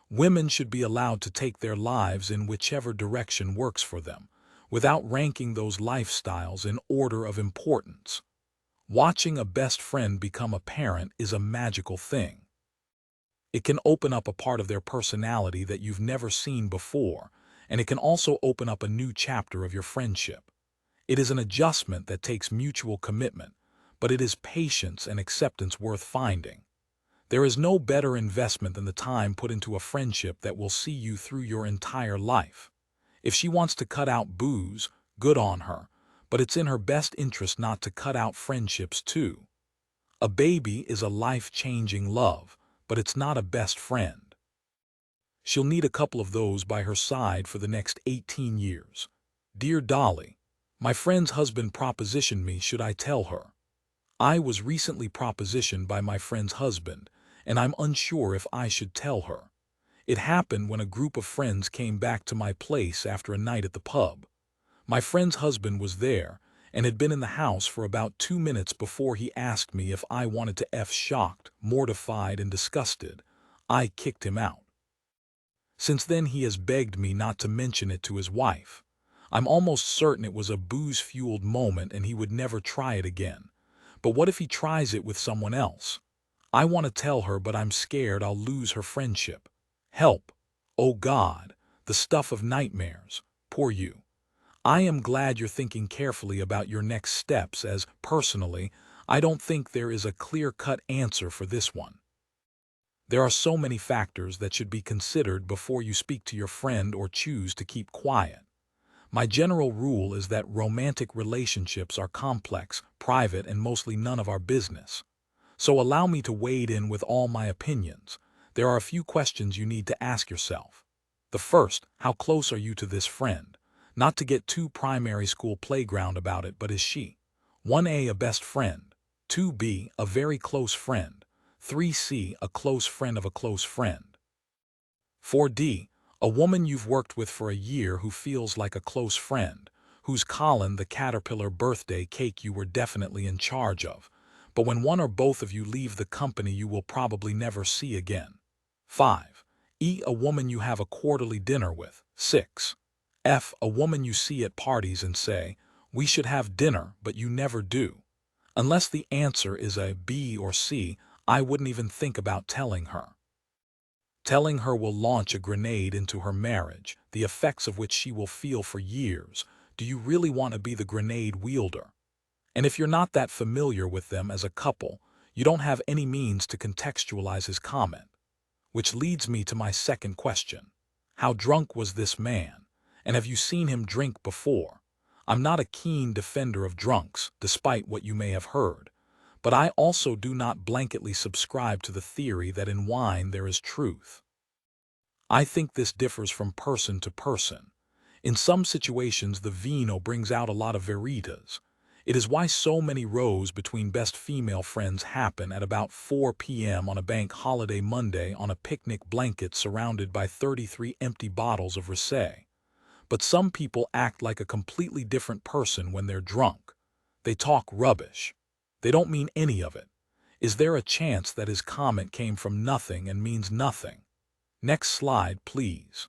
Women should be allowed to take their lives in whichever direction works for them, without ranking those lifestyles in order of importance. Watching a best friend become a parent is a magical thing. It can open up a part of their personality that you've never seen before, and it can also open up a new chapter of your friendship. It is an adjustment that takes mutual commitment, but it is patience and acceptance worth finding. There is no better investment than the time put into a friendship that will see you through your entire life. If she wants to cut out booze, good on her, but it's in her best interest not to cut out friendships too. A baby is a life-changing love, but it's not a best friend. She'll need a couple of those by her side for the next 18 years. Dear Dolly, my friend's husband propositioned me, should I tell her? I was recently propositioned by my friend's husband, and I'm unsure if I should tell her. It happened when a group of friends came back to my place after a night at the pub. My friend's husband was there, and had been in the house for about 2 minutes before he asked me if I wanted to F. Shocked, mortified, and disgusted, I kicked him out. Since then he has begged me not to mention it to his wife. I'm almost certain it was a booze-fueled moment and he would never try it again. But what if he tries it with someone else? I want to tell her, but I'm scared I'll lose her friendship. Help. Oh God, the stuff of nightmares. Poor you. I am glad you're thinking carefully about your next steps, as, personally, I don't think there is a clear-cut answer for this one. There are so many factors that should be considered before you speak to your friend or choose to keep quiet. My general rule is that romantic relationships are complex, private, and mostly none of our business. So allow me to wade in with all my opinions. There are a few questions you need to ask yourself. The first, how close are you to this friend? Not to get too primary school playground about it, but is she 1A, a best friend, 2B, a very close friend, 3C, a close friend of a close friend, 4D, a woman you've worked with for a year who feels like a close friend, whose Colin the Caterpillar birthday cake you were definitely in charge of, but when one or both of you leave the company you will probably never see again. 5E, a woman you have a quarterly dinner with. 6F, a woman you see at parties and say, we should have dinner, but you never do. Unless the answer is a B or C, I wouldn't even think about telling her. Telling her will launch a grenade into her marriage, the effects of which she will feel for years. Do you really want to be the grenade wielder? And if you're not that familiar with them as a couple, you don't have any means to contextualize his comment. Which leads me to my second question. How drunk was this man? And have you seen him drink before? I'm not a keen defender of drunks, despite what you may have heard. But I also do not blanketly subscribe to the theory that in wine there is truth. I think this differs from person to person. In some situations, the vino brings out a lot of veritas. It is why so many rows between best female friends happen at about 4 p.m. on a bank holiday Monday on a picnic blanket surrounded by 33 empty bottles of rosé. But some people act like a completely different person when they're drunk. They talk rubbish. They don't mean any of it. Is there a chance that his comment came from nothing and means nothing? Next slide, please.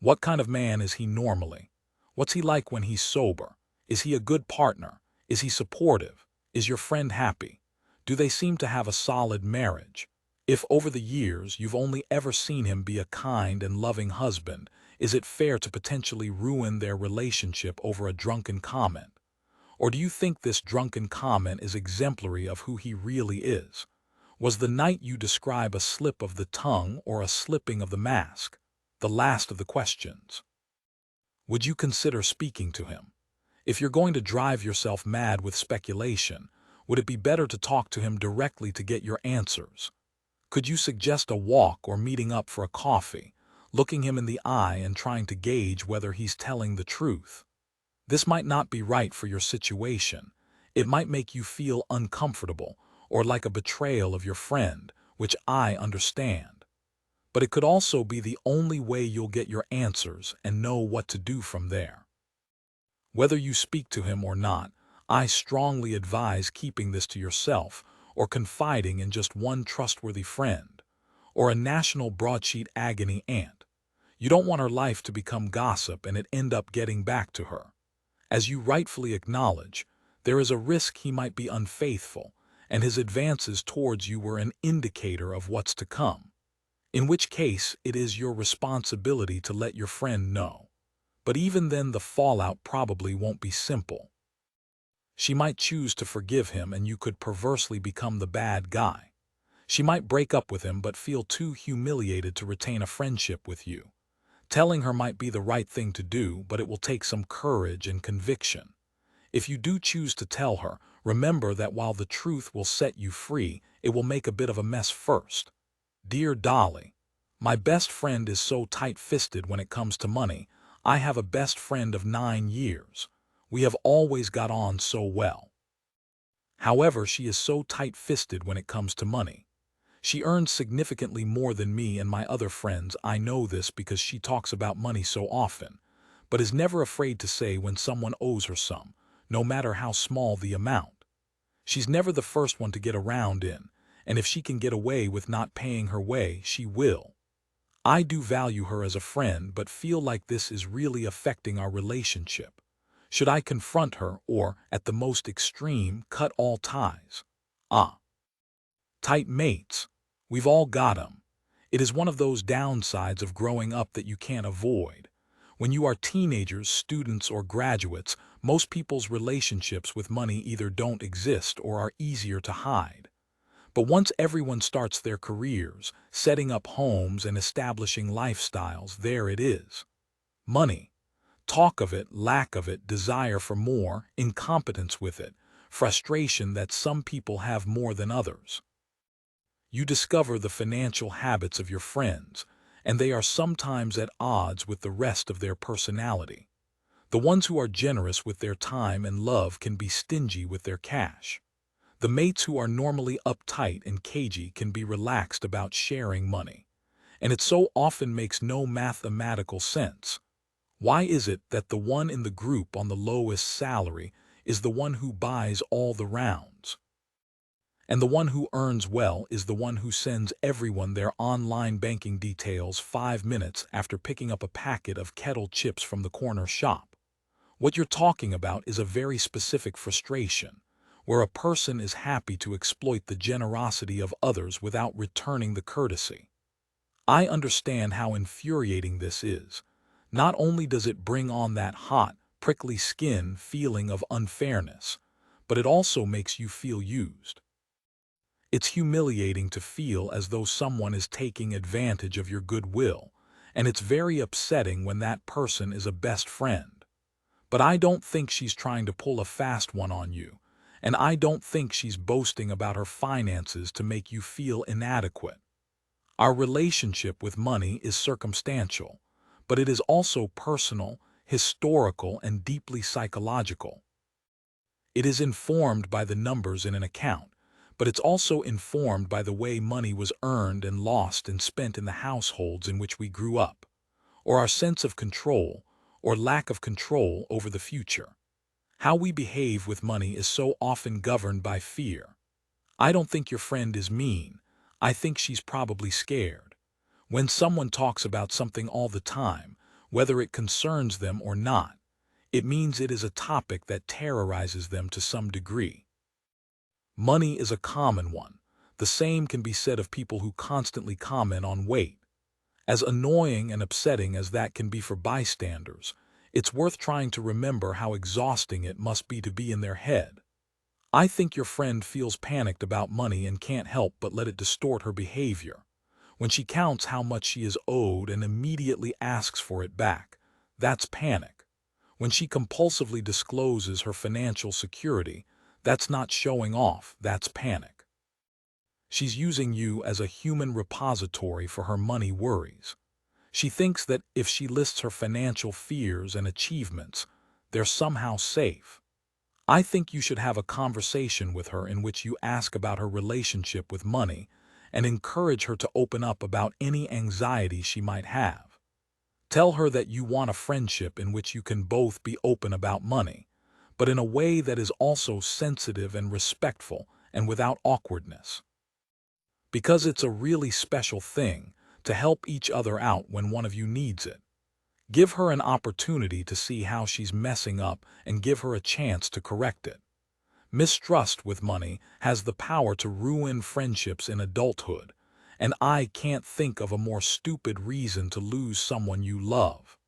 What kind of man is he normally? What's he like when he's sober? Is he a good partner? Is he supportive? Is your friend happy? Do they seem to have a solid marriage? If over the years you've only ever seen him be a kind and loving husband, is it fair to potentially ruin their relationship over a drunken comment? Or do you think this drunken comment is exemplary of who he really is? Was the night you describe a slip of the tongue or a slipping of the mask? The last of the questions. Would you consider speaking to him? If you're going to drive yourself mad with speculation, would it be better to talk to him directly to get your answers? Could you suggest a walk or meeting up for a coffee, looking him in the eye and trying to gauge whether he's telling the truth? This might not be right for your situation. It might make you feel uncomfortable or like a betrayal of your friend, which I understand. But it could also be the only way you'll get your answers and know what to do from there. Whether you speak to him or not, I strongly advise keeping this to yourself or confiding in just one trustworthy friend or a national broadsheet agony aunt. You don't want her life to become gossip and it end up getting back to her. As you rightfully acknowledge, there is a risk he might be unfaithful, and his advances towards you were an indicator of what's to come. In which case, it is your responsibility to let your friend know. But even then, the fallout probably won't be simple. She might choose to forgive him and you could perversely become the bad guy. She might break up with him but feel too humiliated to retain a friendship with you. Telling her might be the right thing to do, but it will take some courage and conviction. If you do choose to tell her, remember that while the truth will set you free, it will make a bit of a mess first. Dear Dolly, my best friend is so tight-fisted when it comes to money. I have a best friend of 9 years. We have always got on so well. However, she is so tight-fisted when it comes to money. She earns significantly more than me and my other friends. I know this because she talks about money so often, but is never afraid to say when someone owes her some, no matter how small the amount. She's never the first one to get around in, and if she can get away with not paying her way, she will. I do value her as a friend, but feel like this is really affecting our relationship. Should I confront her or, at the most extreme, cut all ties? Tight mates. We've all got 'em. It is one of those downsides of growing up that you can't avoid. When you are teenagers, students, or graduates, most people's relationships with money either don't exist or are easier to hide. But once everyone starts their careers, setting up homes and establishing lifestyles, there it is. Money. Talk of it, lack of it, desire for more, incompetence with it, frustration that some people have more than others. You discover the financial habits of your friends, and they are sometimes at odds with the rest of their personality. The ones who are generous with their time and love can be stingy with their cash. The mates who are normally uptight and cagey can be relaxed about sharing money. And it so often makes no mathematical sense. Why is it that the one in the group on the lowest salary is the one who buys all the rounds? And the one who earns well is the one who sends everyone their online banking details 5 minutes after picking up a packet of kettle chips from the corner shop. What you're talking about is a very specific frustration, where a person is happy to exploit the generosity of others without returning the courtesy. I understand how infuriating this is. Not only does it bring on that hot, prickly skin feeling of unfairness, but it also makes you feel used. It's humiliating to feel as though someone is taking advantage of your goodwill, and it's very upsetting when that person is a best friend. But I don't think she's trying to pull a fast one on you, and I don't think she's boasting about her finances to make you feel inadequate. Our relationship with money is circumstantial, but it is also personal, historical, and deeply psychological. It is informed by the numbers in an account, but it's also informed by the way money was earned and lost and spent in the households in which we grew up, or our sense of control or lack of control over the future. How we behave with money is so often governed by fear. I don't think your friend is mean. I think she's probably scared. When someone talks about something all the time, whether it concerns them or not, it means it is a topic that terrorizes them to some degree. Money is a common one. The same can be said of people who constantly comment on weight. As annoying and upsetting as that can be for bystanders, it's worth trying to remember how exhausting it must be to be in their head. I think your friend feels panicked about money and can't help but let it distort her behavior. When she counts how much she is owed and immediately asks for it back, that's panic. When she compulsively discloses her financial security, that's not showing off, that's panic. She's using you as a human repository for her money worries. She thinks that if she lists her financial fears and achievements, they're somehow safe. I think you should have a conversation with her in which you ask about her relationship with money and encourage her to open up about any anxiety she might have. Tell her that you want a friendship in which you can both be open about money, but in a way that is also sensitive and respectful and without awkwardness. Because it's a really special thing to help each other out when one of you needs it. Give her an opportunity to see how she's messing up and give her a chance to correct it. Mistrust with money has the power to ruin friendships in adulthood, and I can't think of a more stupid reason to lose someone you love.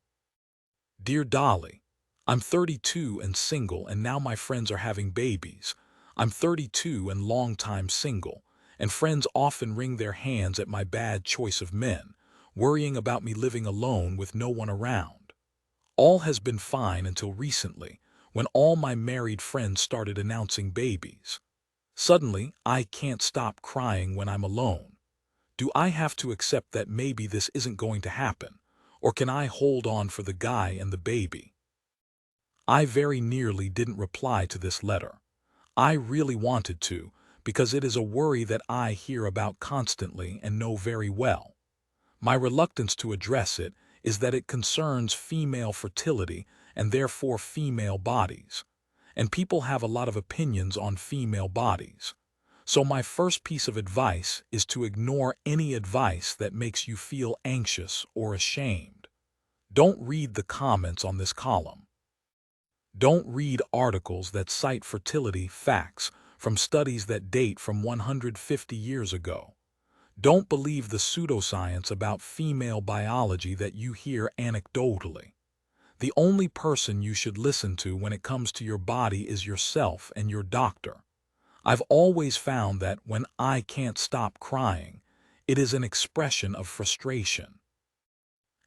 Dear Dolly, I'm 32 and single, and now my friends are having babies. I'm 32 and long-time single, and friends often wring their hands at my bad choice of men, worrying about me living alone with no one around. All has been fine until recently, when all my married friends started announcing babies. Suddenly, I can't stop crying when I'm alone. Do I have to accept that maybe this isn't going to happen, or can I hold on for the guy and the baby? I very nearly didn't reply to this letter. I really wanted to, because it is a worry that I hear about constantly and know very well. My reluctance to address it is that it concerns female fertility and therefore female bodies. And people have a lot of opinions on female bodies. So my first piece of advice is to ignore any advice that makes you feel anxious or ashamed. Don't read the comments on this column. Don't read articles that cite fertility facts from studies that date from 150 years ago. Don't believe the pseudoscience about female biology that you hear anecdotally. The only person you should listen to when it comes to your body is yourself and your doctor. I've always found that when I can't stop crying, it is an expression of frustration.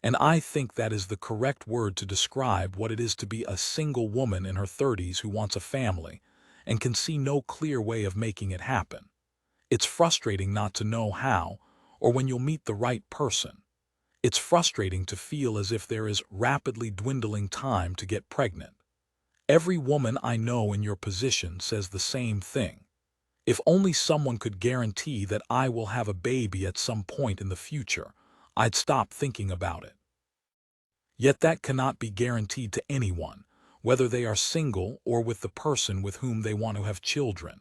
And I think that is the correct word to describe what it is to be a single woman in her 30s who wants a family and can see no clear way of making it happen. It's frustrating not to know how, or when you'll meet the right person. It's frustrating to feel as if there is rapidly dwindling time to get pregnant. Every woman I know in your position says the same thing. If only someone could guarantee that I will have a baby at some point in the future, I'd stop thinking about it. Yet that cannot be guaranteed to anyone, whether they are single or with the person with whom they want to have children.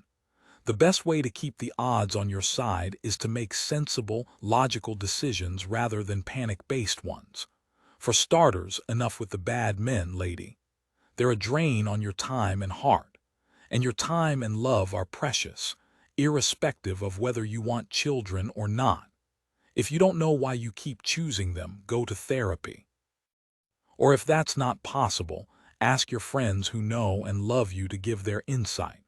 The best way to keep the odds on your side is to make sensible, logical decisions rather than panic-based ones. For starters, enough with the bad men, lady. They're a drain on your time and heart. And your time and love are precious, irrespective of whether you want children or not. If you don't know why you keep choosing them, go to therapy. Or if that's not possible, ask your friends who know and love you to give their insight.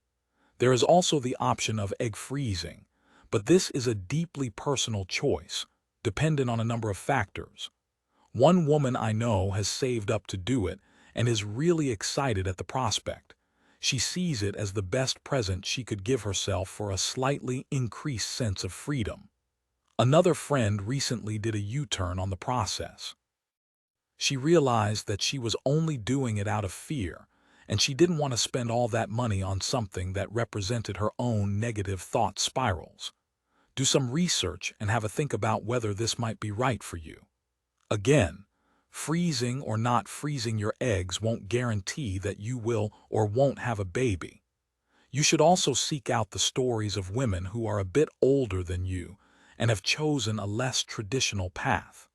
There is also the option of egg freezing, but this is a deeply personal choice, dependent on a number of factors. One woman I know has saved up to do it and is really excited at the prospect. She sees it as the best present she could give herself for a slightly increased sense of freedom. Another friend recently did a U-turn on the process. She realized that she was only doing it out of fear, and she didn't want to spend all that money on something that represented her own negative thought spirals. Do some research and have a think about whether this might be right for you. Again, freezing or not freezing your eggs won't guarantee that you will or won't have a baby. You should also seek out the stories of women who are a bit older than you and have chosen a less traditional path.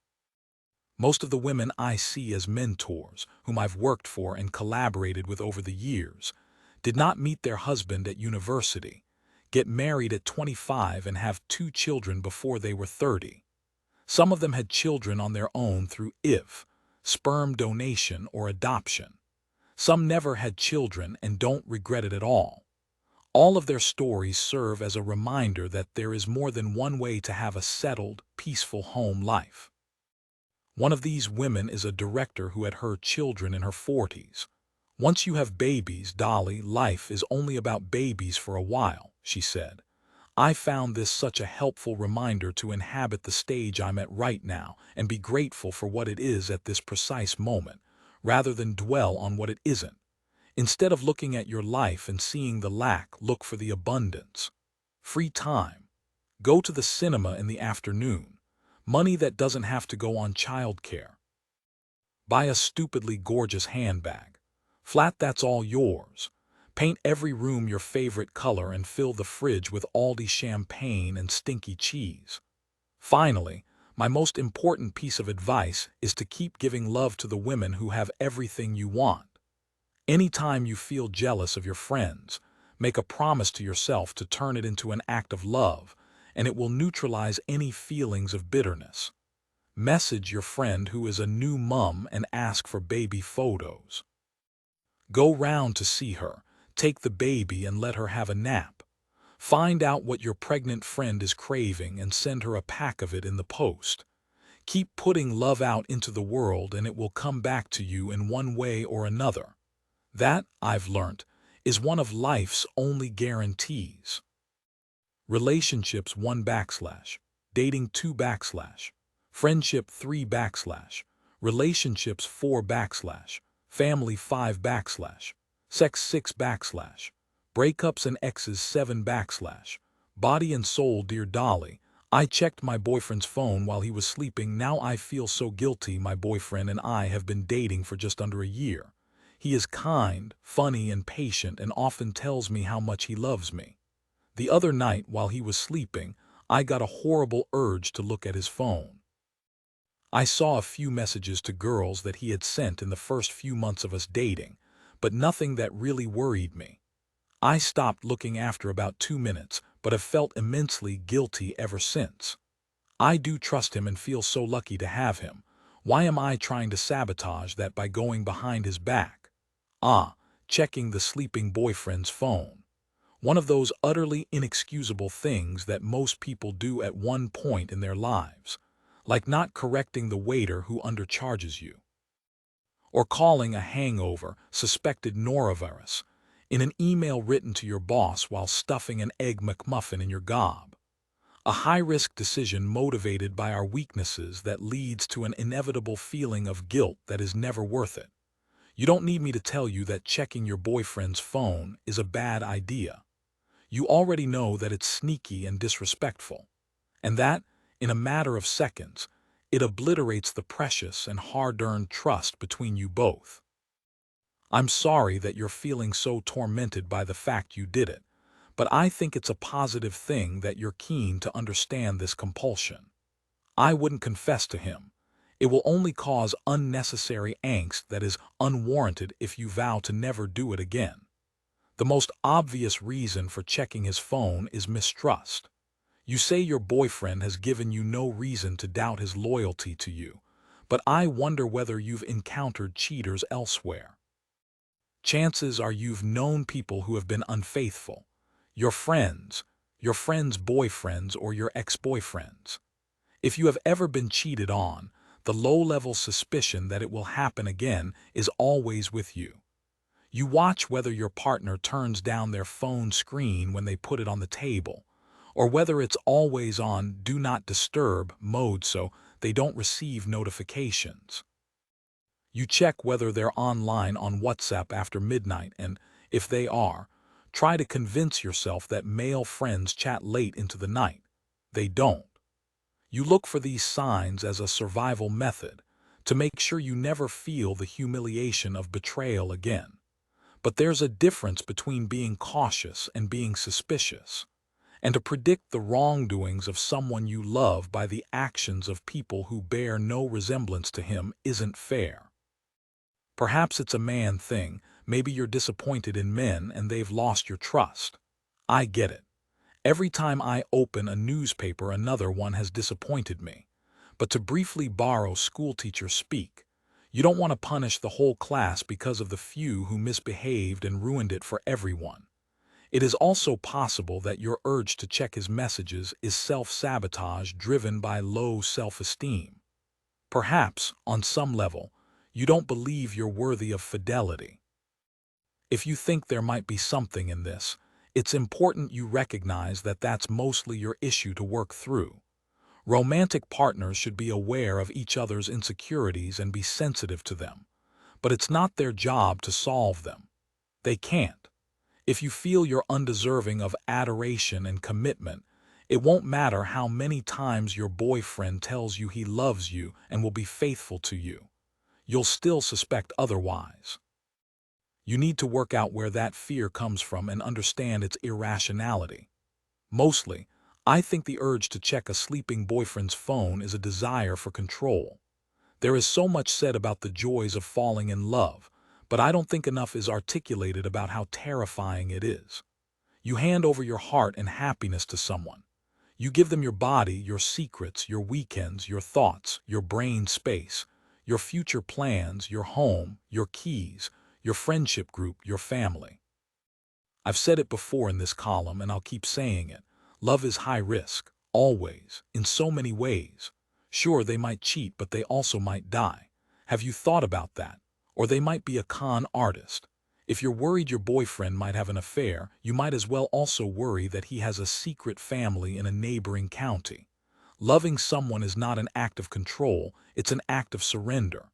Most of the women I see as mentors, whom I've worked for and collaborated with over the years, did not meet their husband at university, get married at 25 and have 2 children before they were 30. Some of them had children on their own through IVF, sperm donation or adoption. Some never had children and don't regret it at all. All of their stories serve as a reminder that there is more than one way to have a settled, peaceful home life. One of these women is a director who had her children in her 40s. "Once you have babies, Dolly, life is only about babies for a while," she said. "I found this such a helpful reminder to inhabit the stage I'm at right now and be grateful for what it is at this precise moment, rather than dwell on what it isn't. Instead of looking at your life and seeing the lack, look for the abundance. Free time. Go to the cinema in the afternoon. Money that doesn't have to go on childcare. Buy a stupidly gorgeous handbag. Flat that's all yours. Paint every room your favorite color and fill the fridge with Aldi champagne and stinky cheese. Finally, my most important piece of advice is to keep giving love to the women who have everything you want. Anytime you feel jealous of your friends, make a promise to yourself to turn it into an act of love, and it will neutralize any feelings of bitterness. Message your friend who is a new mom and ask for baby photos. Go round to see her, take the baby and let her have a nap. Find out what your pregnant friend is craving and send her a pack of it in the post. Keep putting love out into the world and it will come back to you in one way or another. That, I've learnt, is one of life's only guarantees. Relationships 1 \, dating 2 \, friendship 3 \, relationships 4 \, family 5 \, sex 6 \, breakups and exes 7 \, body and soul. Dear Dolly, I checked my boyfriend's phone while he was sleeping. Now I feel so guilty. My boyfriend and I have been dating for just under a year. He is kind, funny, and patient and often tells me how much he loves me. The other night while he was sleeping, I got a horrible urge to look at his phone. I saw a few messages to girls that he had sent in the first few months of us dating, but nothing that really worried me. I stopped looking after about 2 minutes, but have felt immensely guilty ever since. I do trust him and feel so lucky to have him. Why am I trying to sabotage that by going behind his back? Checking the sleeping boyfriend's phone. One of those utterly inexcusable things that most people do at one point in their lives, like not correcting the waiter who undercharges you, or calling a hangover, suspected norovirus, in an email written to your boss while stuffing an Egg McMuffin in your gob. A high-risk decision motivated by our weaknesses that leads to an inevitable feeling of guilt that is never worth it. You don't need me to tell you that checking your boyfriend's phone is a bad idea. You already know that it's sneaky and disrespectful, and that, in a matter of seconds, it obliterates the precious and hard-earned trust between you both. I'm sorry that you're feeling so tormented by the fact you did it, but I think it's a positive thing that you're keen to understand this compulsion. I wouldn't confess to him. It will only cause unnecessary angst that is unwarranted if you vow to never do it again. The most obvious reason for checking his phone is mistrust. You say your boyfriend has given you no reason to doubt his loyalty to you, but I wonder whether you've encountered cheaters elsewhere. Chances are you've known people who have been unfaithful. Your friends' boyfriends, or your ex-boyfriends. If you have ever been cheated on, The low-level suspicion that it will happen again is always with you. You watch whether your partner turns down their phone screen when they put it on the table, or whether it's always on Do Not Disturb mode so they don't receive notifications. You check whether they're online on WhatsApp after midnight, and if they are, try to convince yourself that male friends chat late into the night. They don't. You look for these signs as a survival method to make sure you never feel the humiliation of betrayal again. But there's a difference between being cautious and being suspicious. And to predict the wrongdoings of someone you love by the actions of people who bear no resemblance to him isn't fair. Perhaps it's a man thing. Maybe you're disappointed in men and they've lost your trust. I get it. Every time I open a newspaper, another one has disappointed me. But to briefly borrow schoolteacher speak, you don't want to punish the whole class because of the few who misbehaved and ruined it for everyone. It is also possible that your urge to check his messages is self-sabotage driven by low self-esteem. Perhaps, on some level, you don't believe you're worthy of fidelity. If you think there might be something in this, it's important you recognize that that's mostly your issue to work through. Romantic partners should be aware of each other's insecurities and be sensitive to them, but it's not their job to solve them. They can't. If you feel you're undeserving of adoration and commitment, it won't matter how many times your boyfriend tells you he loves you and will be faithful to you. You'll still suspect otherwise. You need to work out where that fear comes from and understand its irrationality. Mostly, I think the urge to check a sleeping boyfriend's phone is a desire for control. There is so much said about the joys of falling in love, but I don't think enough is articulated about how terrifying it is. You hand over your heart and happiness to someone. You give them your body, your secrets, your weekends, your thoughts, your brain space, your future plans, your home, your keys, your friendship group, your family. I've said it before in this column and I'll keep saying it. Love is high risk, always, in so many ways. Sure, they might cheat, but they also might die. Have you thought about that? Or they might be a con artist. If you're worried your boyfriend might have an affair, you might as well also worry that he has a secret family in a neighboring county. Loving someone is not an act of control, it's an act of surrender.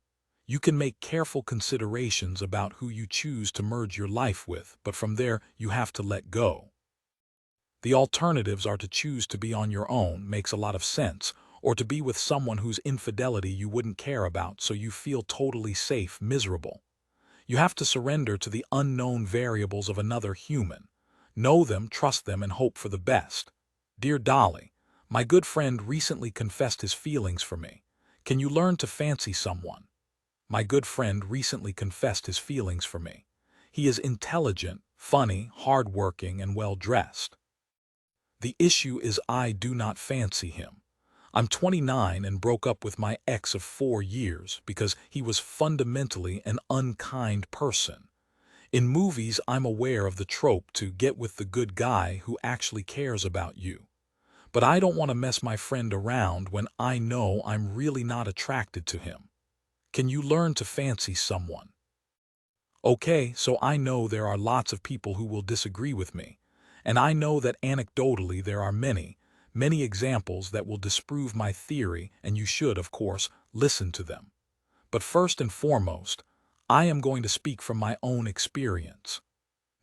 You can make careful considerations about who you choose to merge your life with, but from there you have to let go. The alternatives are to choose to be on your own, makes a lot of sense, or to be with someone whose infidelity you wouldn't care about so you feel totally safe, miserable. You have to surrender to the unknown variables of another human. Know them, trust them, and hope for the best. Dear Dolly, my good friend recently confessed his feelings for me. Can you learn to fancy someone? My good friend recently confessed his feelings for me. He is intelligent, funny, hardworking, and well-dressed. The issue is I do not fancy him. I'm 29 and broke up with my ex of 4 years because he was fundamentally an unkind person. In movies, I'm aware of the trope to get with the good guy who actually cares about you. But I don't want to mess my friend around when I know I'm really not attracted to him. Can you learn to fancy someone? Okay, so I know there are lots of people who will disagree with me, and I know that anecdotally there are many examples that will disprove my theory, and you should, of course, listen to them. But first and foremost, I am going to speak from my own experience.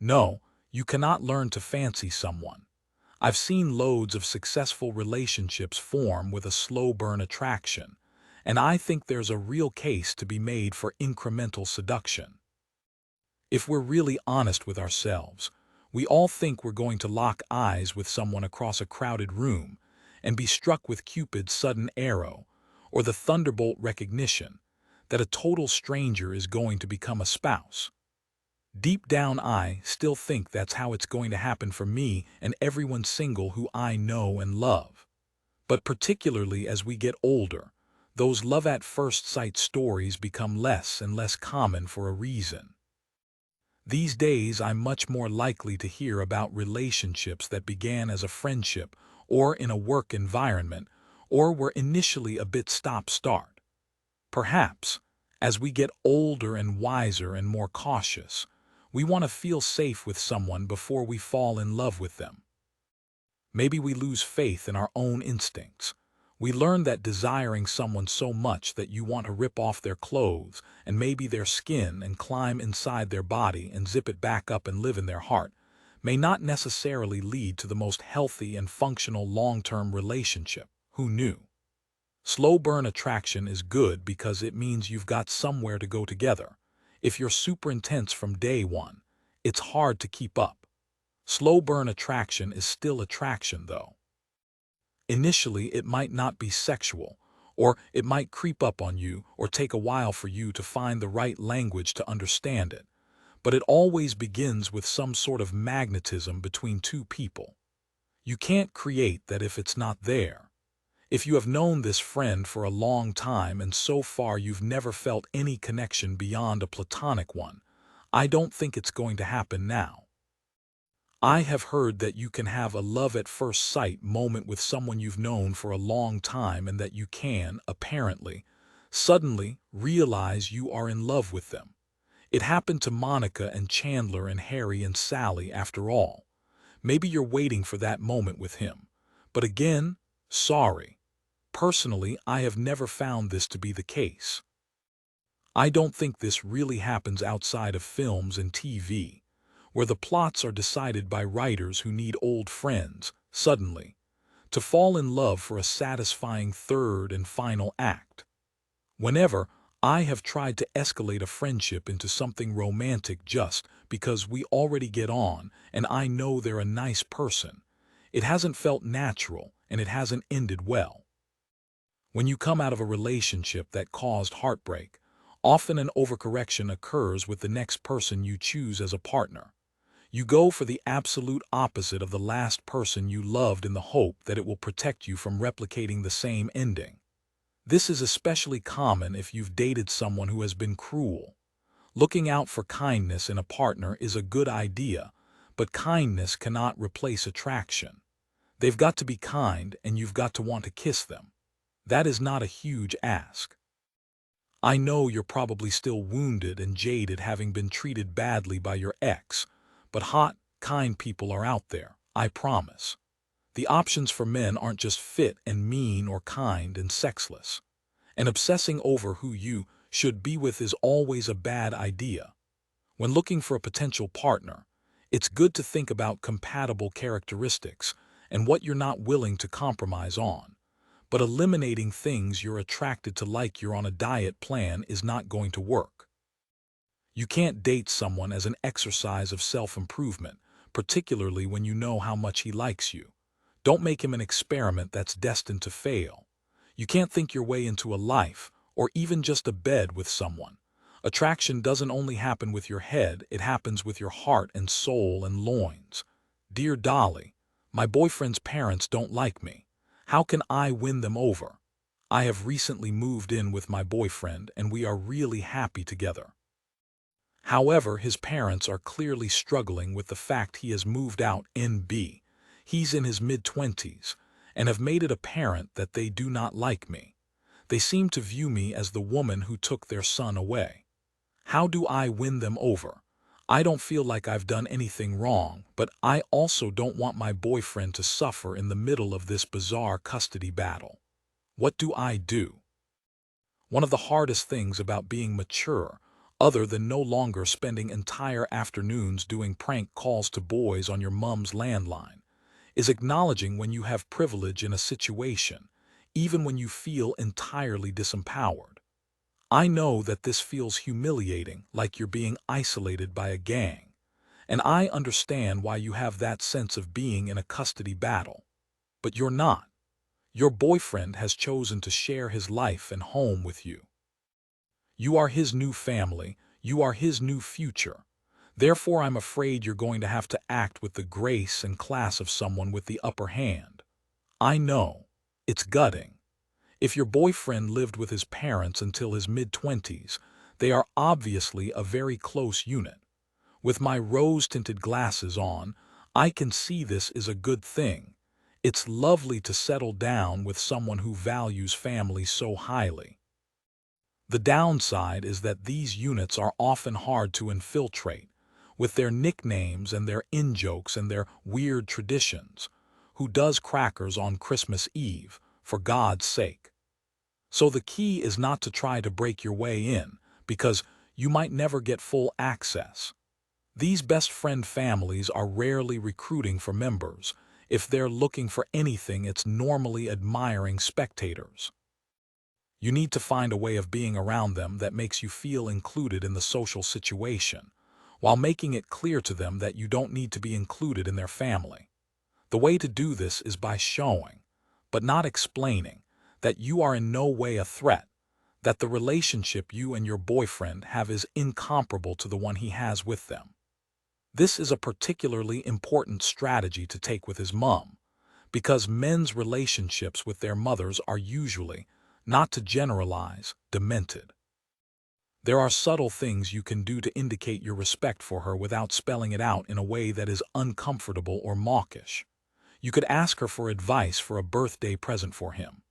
No, you cannot learn to fancy someone. I've seen loads of successful relationships form with a slow burn attraction, and I think there's a real case to be made for incremental seduction. If we're really honest with ourselves, we all think we're going to lock eyes with someone across a crowded room and be struck with Cupid's sudden arrow or the thunderbolt recognition that a total stranger is going to become a spouse. Deep down, I still think that's how it's going to happen for me and everyone single who I know and love. But particularly as we get older, those love at first sight stories become less and less common for a reason. These days, I'm much more likely to hear about relationships that began as a friendship or in a work environment or were initially a bit stop-start. Perhaps, as we get older and wiser and more cautious, we want to feel safe with someone before we fall in love with them. Maybe we lose faith in our own instincts. We learn that desiring someone so much that you want to rip off their clothes and maybe their skin and climb inside their body and zip it back up and live in their heart may not necessarily lead to the most healthy and functional long-term relationship. Who knew? Slow burn attraction is good because it means you've got somewhere to go together. If you're super intense from day one, it's hard to keep up. Slow burn attraction is still attraction, though. Initially, it might not be sexual, or it might creep up on you or take a while for you to find the right language to understand it. But it always begins with some sort of magnetism between two people. You can't create that if it's not there. If you have known this friend for a long time and so far you've never felt any connection beyond a platonic one, I don't think it's going to happen now. I have heard that you can have a love at first sight moment with someone you've known for a long time and that you can, apparently, suddenly realize you are in love with them. It happened to Monica and Chandler and Harry and Sally after all. Maybe you're waiting for that moment with him. But again, sorry. Personally, I have never found this to be the case. I don't think this really happens outside of films and TV, where the plots are decided by writers who need old friends, suddenly, to fall in love for a satisfying third and final act. Whenever I have tried to escalate a friendship into something romantic just because we already get on and I know they're a nice person, it hasn't felt natural and it hasn't ended well. When you come out of a relationship that caused heartbreak, often an overcorrection occurs with the next person you choose as a partner. You go for the absolute opposite of the last person you loved in the hope that it will protect you from replicating the same ending. This is especially common if you've dated someone who has been cruel. Looking out for kindness in a partner is a good idea, but kindness cannot replace attraction. They've got to be kind and you've got to want to kiss them. That is not a huge ask. I know you're probably still wounded and jaded having been treated badly by your ex, but hot, kind people are out there, I promise. The options for men aren't just fit and mean or kind and sexless. And obsessing over who you should be with is always a bad idea. When looking for a potential partner, it's good to think about compatible characteristics and what you're not willing to compromise on. But eliminating things you're attracted to like you're on a diet plan is not going to work. You can't date someone as an exercise of self-improvement, particularly when you know how much he likes you. Don't make him an experiment that's destined to fail. You can't think your way into a life, or even just a bed with someone. Attraction doesn't only happen with your head, it happens with your heart and soul and loins. Dear Dolly, my boyfriend's parents don't like me. How can I win them over? I have recently moved in with my boyfriend and we are really happy together. However, his parents are clearly struggling with the fact he has moved out NB. He's in his mid-20s and have made it apparent that they do not like me. They seem to view me as the woman who took their son away. How do I win them over? I don't feel like I've done anything wrong, but I also don't want my boyfriend to suffer in the middle of this bizarre custody battle. What do I do? One of the hardest things about being mature, other than no longer spending entire afternoons doing prank calls to boys on your mom's landline, is acknowledging when you have privilege in a situation, even when you feel entirely disempowered. I know that this feels humiliating, like you're being isolated by a gang, and I understand why you have that sense of being in a custody battle. But you're not. Your boyfriend has chosen to share his life and home with you. You are his new family, you are his new future. Therefore, I'm afraid you're going to have to act with the grace and class of someone with the upper hand. I know. It's gutting. If your boyfriend lived with his parents until his mid-20s, they are obviously a very close unit. With my rose-tinted glasses on, I can see this is a good thing. It's lovely to settle down with someone who values family so highly. The downside is that these units are often hard to infiltrate, with their nicknames and their in-jokes and their weird traditions. Who does crackers on Christmas Eve, for God's sake? So the key is not to try to break your way in, because you might never get full access. These best friend families are rarely recruiting for members. If they're looking for anything, it's normally admiring spectators. You need to find a way of being around them that makes you feel included in the social situation, while making it clear to them that you don't need to be included in their family. The way to do this is by showing, but not explaining, that you are in no way a threat, that the relationship you and your boyfriend have is incomparable to the one he has with them. This is a particularly important strategy to take with his mom, because men's relationships with their mothers are usually, not to generalize, demented. There are subtle things you can do to indicate your respect for her without spelling it out in a way that is uncomfortable or mawkish. You could ask her for advice for a birthday present for him.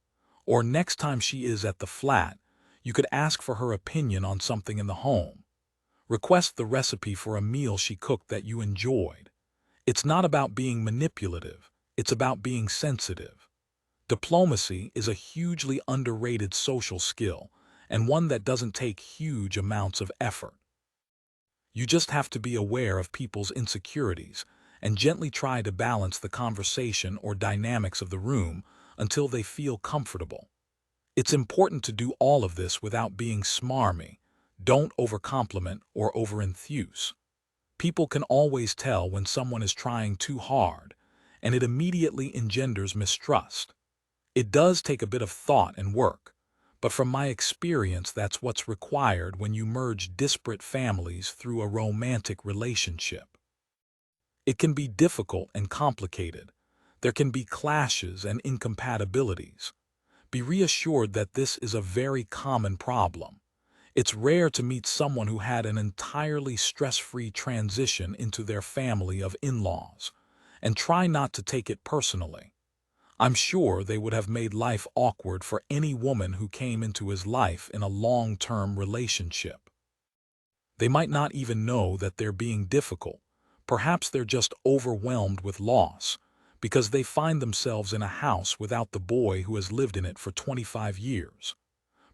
Or next time she is at the flat, you could ask for her opinion on something in the home. Request the recipe for a meal she cooked that you enjoyed. It's not about being manipulative, it's about being sensitive. Diplomacy is a hugely underrated social skill, and one that doesn't take huge amounts of effort. You just have to be aware of people's insecurities and gently try to balance the conversation or dynamics of the room until they feel comfortable. It's important to do all of this without being smarmy. Don't overcompliment or overenthuse. People can always tell when someone is trying too hard, and it immediately engenders mistrust. It does take a bit of thought and work, but from my experience, that's what's required when you merge disparate families through a romantic relationship. It can be difficult and complicated. There can be clashes and incompatibilities. Be reassured that this is a very common problem. It's rare to meet someone who had an entirely stress-free transition into their family of in-laws, and try not to take it personally. I'm sure they would have made life awkward for any woman who came into his life in a long-term relationship. They might not even know that they're being difficult. Perhaps they're just overwhelmed with loss, because they find themselves in a house without the boy who has lived in it for 25 years.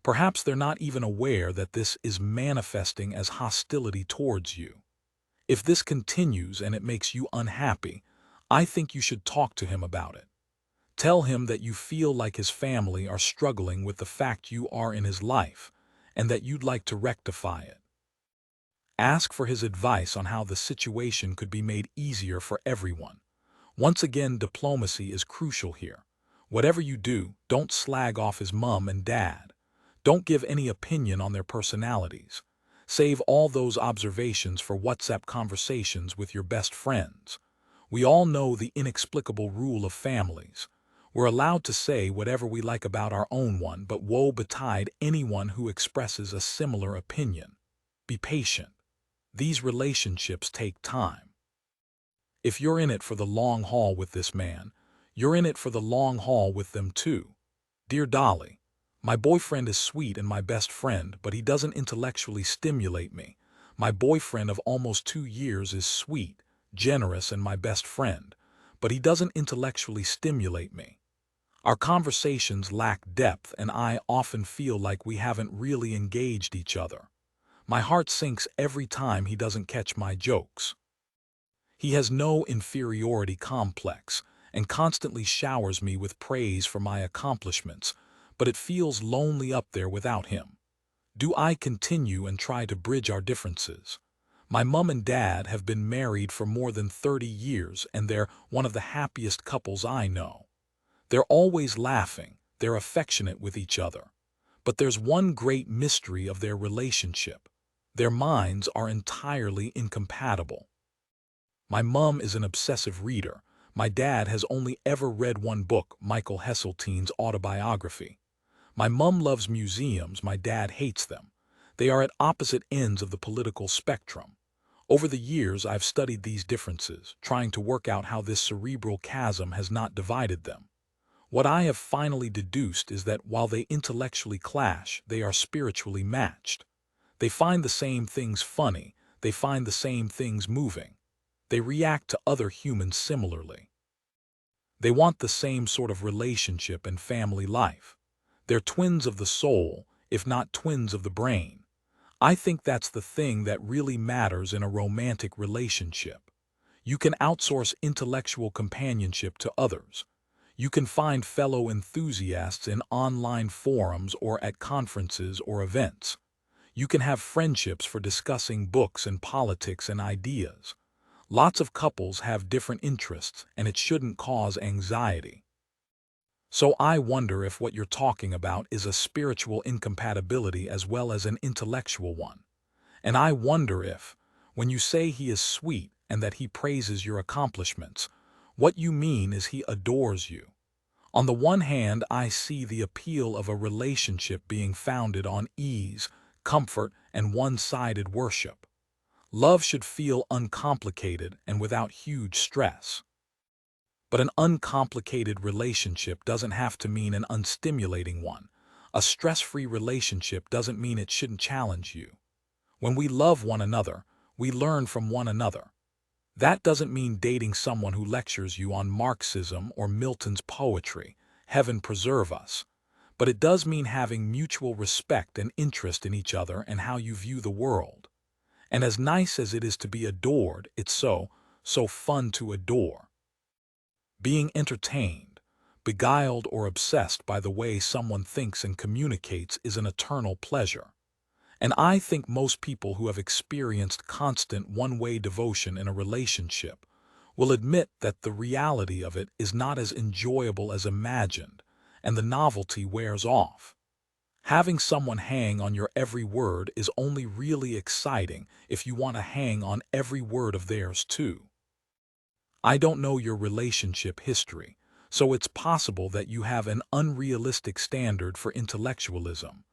Perhaps they're not even aware that this is manifesting as hostility towards you. If this continues and it makes you unhappy, I think you should talk to him about it. Tell him that you feel like his family are struggling with the fact you are in his life, and that you'd like to rectify it. Ask for his advice on how the situation could be made easier for everyone. Once again, diplomacy is crucial here. Whatever you do, don't slag off his mom and dad. Don't give any opinion on their personalities. Save all those observations for WhatsApp conversations with your best friends. We all know the inexplicable rule of families. We're allowed to say whatever we like about our own one, but woe betide anyone who expresses a similar opinion. Be patient. These relationships take time. If you're in it for the long haul with this man, you're in it for the long haul with them too. Dear Dolly, my boyfriend is sweet and my best friend, but he doesn't intellectually stimulate me. My boyfriend of almost 2 years is sweet, generous, and my best friend, but he doesn't intellectually stimulate me. Our conversations lack depth, and I often feel like we haven't really engaged each other. My heart sinks every time he doesn't catch my jokes. He has no inferiority complex and constantly showers me with praise for my accomplishments, but it feels lonely up there without him. Do I continue and try to bridge our differences? My mom and dad have been married for more than 30 years, and they're one of the happiest couples I know. They're always laughing, they're affectionate with each other. But there's one great mystery of their relationship. Their minds are entirely incompatible. My mom is an obsessive reader. My dad has only ever read one book, Michael Heseltine's autobiography. My mom loves museums, my dad hates them. They are at opposite ends of the political spectrum. Over the years, I've studied these differences, trying to work out how this cerebral chasm has not divided them. What I have finally deduced is that while they intellectually clash, they are spiritually matched. They find the same things funny, they find the same things moving. They react to other humans similarly. They want the same sort of relationship and family life. They're twins of the soul, if not twins of the brain. I think that's the thing that really matters in a romantic relationship. You can outsource intellectual companionship to others. You can find fellow enthusiasts in online forums or at conferences or events. You can have friendships for discussing books and politics and ideas. Lots of couples have different interests, and it shouldn't cause anxiety. So I wonder if what you're talking about is a spiritual incompatibility as well as an intellectual one. And I wonder if, when you say he is sweet and that he praises your accomplishments, what you mean is he adores you. On the one hand, I see the appeal of a relationship being founded on ease, comfort, and one-sided worship. Love should feel uncomplicated and without huge stress. But an uncomplicated relationship doesn't have to mean an unstimulating one. A stress-free relationship doesn't mean it shouldn't challenge you. When we love one another, we learn from one another. That doesn't mean dating someone who lectures you on Marxism or Milton's poetry, heaven preserve us. But it does mean having mutual respect and interest in each other and how you view the world. And as nice as it is to be adored, it's so fun to adore. Being entertained, beguiled, or obsessed by the way someone thinks and communicates is an eternal pleasure. And I think most people who have experienced constant one-way devotion in a relationship will admit that the reality of it is not as enjoyable as imagined, and the novelty wears off. Having someone hang on your every word is only really exciting if you want to hang on every word of theirs too. I don't know your relationship history, so it's possible that you have an unrealistic standard for intellectualism,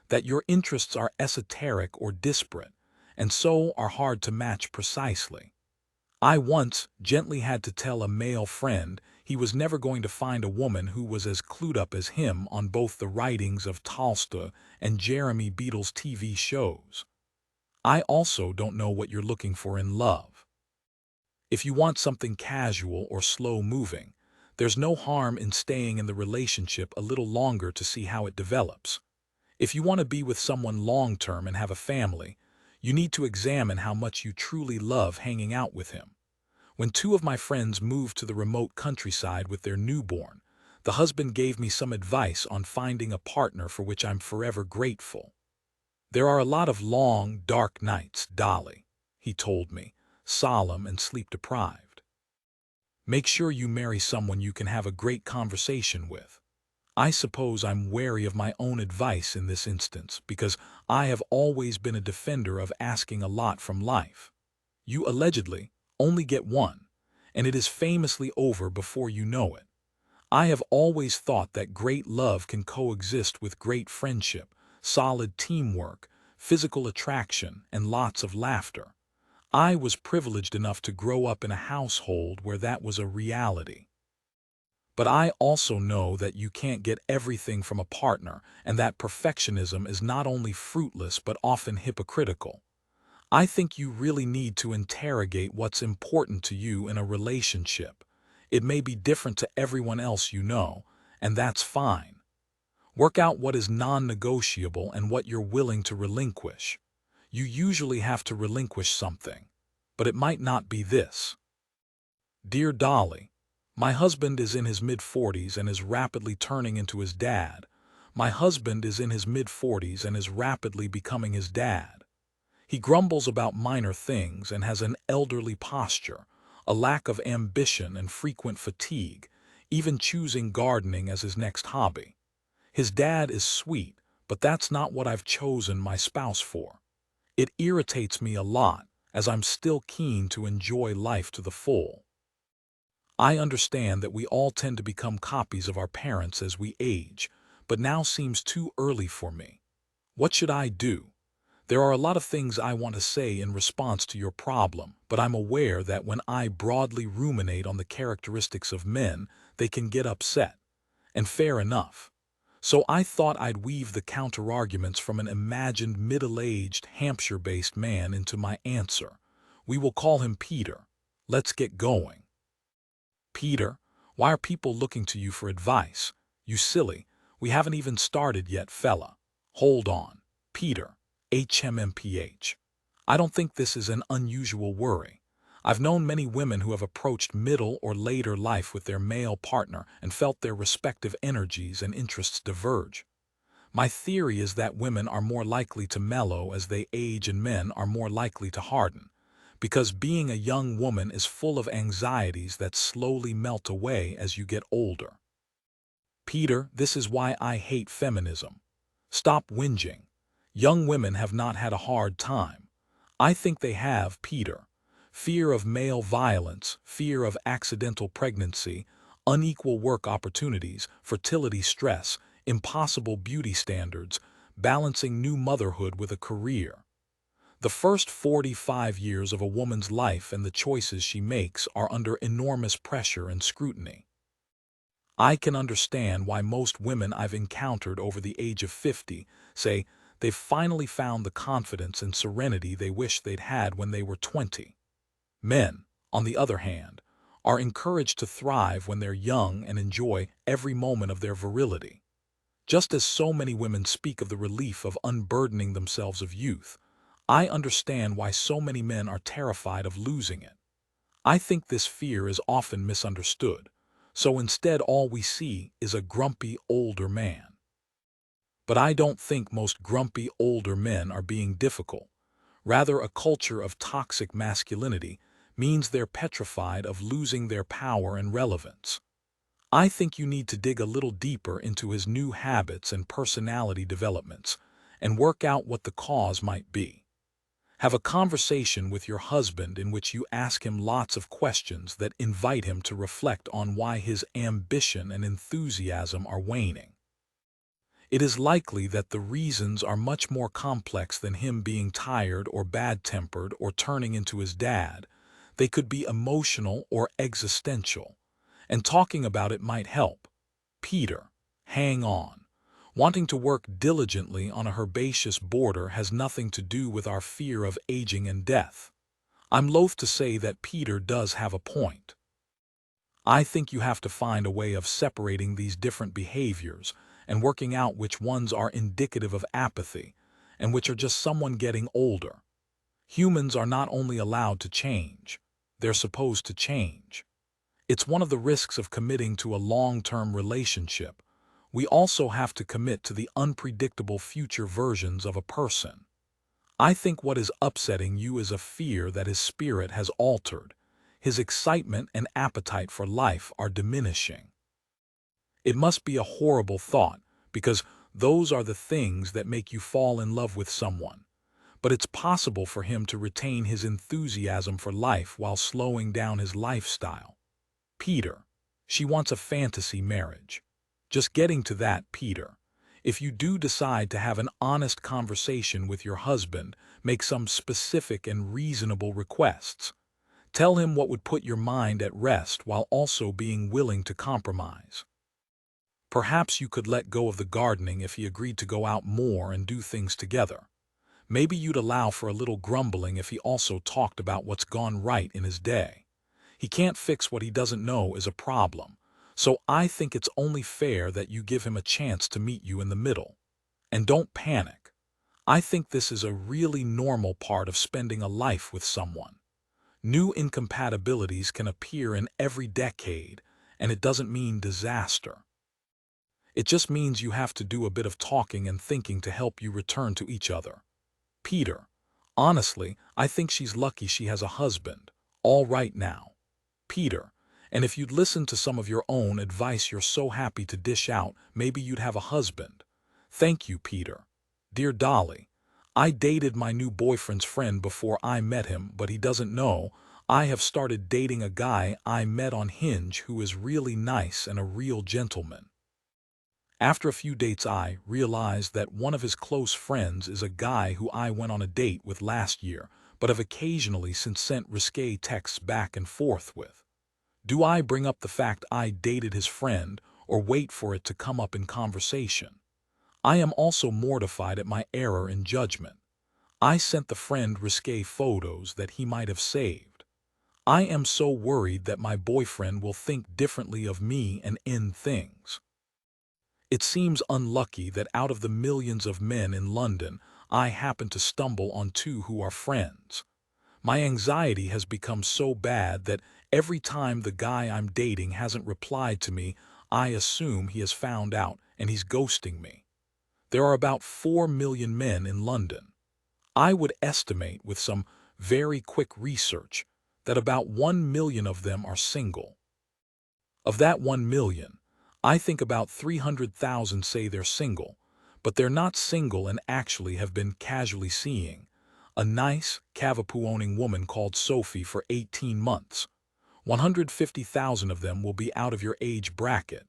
that your interests are esoteric or disparate, and so are hard to match precisely. I once gently had to tell a male friend he was never going to find a woman who was as clued up as him on both the writings of Tolstoy and Jeremy Beadle's TV shows. I also don't know what you're looking for in love. If you want something casual or slow-moving, there's no harm in staying in the relationship a little longer to see how it develops. If you want to be with someone long-term and have a family, you need to examine how much you truly love hanging out with him. When two of my friends moved to the remote countryside with their newborn, the husband gave me some advice on finding a partner for which I'm forever grateful. There are a lot of long, dark nights, Dolly, he told me, solemn and sleep-deprived. Make sure you marry someone you can have a great conversation with. I suppose I'm wary of my own advice in this instance because I have always been a defender of asking a lot from life. You allegedly only get one, and it is famously over before you know it. I have always thought that great love can coexist with great friendship, solid teamwork, physical attraction, and lots of laughter. I was privileged enough to grow up in a household where that was a reality. But I also know that you can't get everything from a partner, and that perfectionism is not only fruitless but often hypocritical. I think you really need to interrogate what's important to you in a relationship. It may be different to everyone else you know, and that's fine. Work out what is non-negotiable and what you're willing to relinquish. You usually have to relinquish something, but it might not be this. Dear Dolly, my husband is in his mid-40s and is rapidly turning into his dad. My husband is in his mid-40s and is rapidly becoming his dad. He grumbles about minor things and has an elderly posture, a lack of ambition and frequent fatigue, even choosing gardening as his next hobby. His dad is sweet, but that's not what I've chosen my spouse for. It irritates me a lot, as I'm still keen to enjoy life to the full. I understand that we all tend to become copies of our parents as we age, but now seems too early for me. What should I do? There are a lot of things I want to say in response to your problem, but I'm aware that when I broadly ruminate on the characteristics of men, they can get upset. And fair enough. So I thought I'd weave the counterarguments from an imagined middle-aged Hampshire-based man into my answer. We will call him Peter. Let's get going. Peter, why are people looking to you for advice? You silly, we haven't even started yet, fella. Hold on. Peter, HMMPH. I don't think this is an unusual worry. I've known many women who have approached middle or later life with their male partner and felt their respective energies and interests diverge. My theory is that women are more likely to mellow as they age and men are more likely to harden, because being a young woman is full of anxieties that slowly melt away as you get older. Peter, this is why I hate feminism. Stop whinging. Young women have not had a hard time. I think they have, Peter. Fear of male violence, fear of accidental pregnancy, unequal work opportunities, fertility stress, impossible beauty standards, balancing new motherhood with a career. The first 45 years of a woman's life and the choices she makes are under enormous pressure and scrutiny. I can understand why most women I've encountered over the age of 50 say they've finally found the confidence and serenity they wish they'd had when they were 20. Men, on the other hand, are encouraged to thrive when they're young and enjoy every moment of their virility. Just as so many women speak of the relief of unburdening themselves of youth, I understand why so many men are terrified of losing it. I think this fear is often misunderstood, so instead all we see is a grumpy older man. But I don't think most grumpy older men are being difficult. Rather, a culture of toxic masculinity means they're petrified of losing their power and relevance. I think you need to dig a little deeper into his new habits and personality developments and work out what the cause might be. Have a conversation with your husband in which you ask him lots of questions that invite him to reflect on why his ambition and enthusiasm are waning. It is likely that the reasons are much more complex than him being tired or bad-tempered or turning into his dad. They could be emotional or existential, and talking about it might help. Peter, hang on. Wanting to work diligently on a herbaceous border has nothing to do with our fear of aging and death. I'm loath to say that Peter does have a point. I think you have to find a way of separating these different behaviors and working out which ones are indicative of apathy and which are just someone getting older. Humans are not only allowed to change, they're supposed to change. It's one of the risks of committing to a long-term relationship. We also have to commit to the unpredictable future versions of a person. I think what is upsetting you is a fear that his spirit has altered. His excitement and appetite for life are diminishing. It must be a horrible thought, because those are the things that make you fall in love with someone. But it's possible for him to retain his enthusiasm for life while slowing down his lifestyle. Peter, she wants a fantasy marriage. Just getting to that, Peter. If you do decide to have an honest conversation with your husband, make some specific and reasonable requests. Tell him what would put your mind at rest while also being willing to compromise. Perhaps you could let go of the gardening if he agreed to go out more and do things together. Maybe you'd allow for a little grumbling if he also talked about what's gone right in his day. He can't fix what he doesn't know is a problem, so I think it's only fair that you give him a chance to meet you in the middle. And don't panic. I think this is a really normal part of spending a life with someone. New incompatibilities can appear in every decade, and it doesn't mean disaster. It just means you have to do a bit of talking and thinking to help you return to each other. Peter, honestly, I think she's lucky she has a husband, all right now. Peter, and if you'd listen to some of your own advice you're so happy to dish out, maybe you'd have a husband. Thank you, Peter. Dear Dolly, I dated my new boyfriend's friend before I met him, but he doesn't know I have started dating a guy I met on Hinge who is really nice and a real gentleman. After a few dates, I realized that one of his close friends is a guy who I went on a date with last year, but have occasionally since sent risque texts back and forth with. Do I bring up the fact I dated his friend, or wait for it to come up in conversation. I am also mortified at my error in judgment. I sent the friend risque photos that he might have saved. I am so worried that my boyfriend will think differently of me and end things. It seems unlucky that out of the millions of men in London, I happen to stumble on two who are friends. My anxiety has become so bad that every time the guy I'm dating hasn't replied to me, I assume he has found out and he's ghosting me. There are about 4 million men in London. I would estimate with some very quick research that about 1 million of them are single. Of that 1 million, I think about 300,000 say they're single, but they're not single and actually have been casually seeing a nice, Cavapoo-owning woman called Sophie for 18 months. 150,000 of them will be out of your age bracket.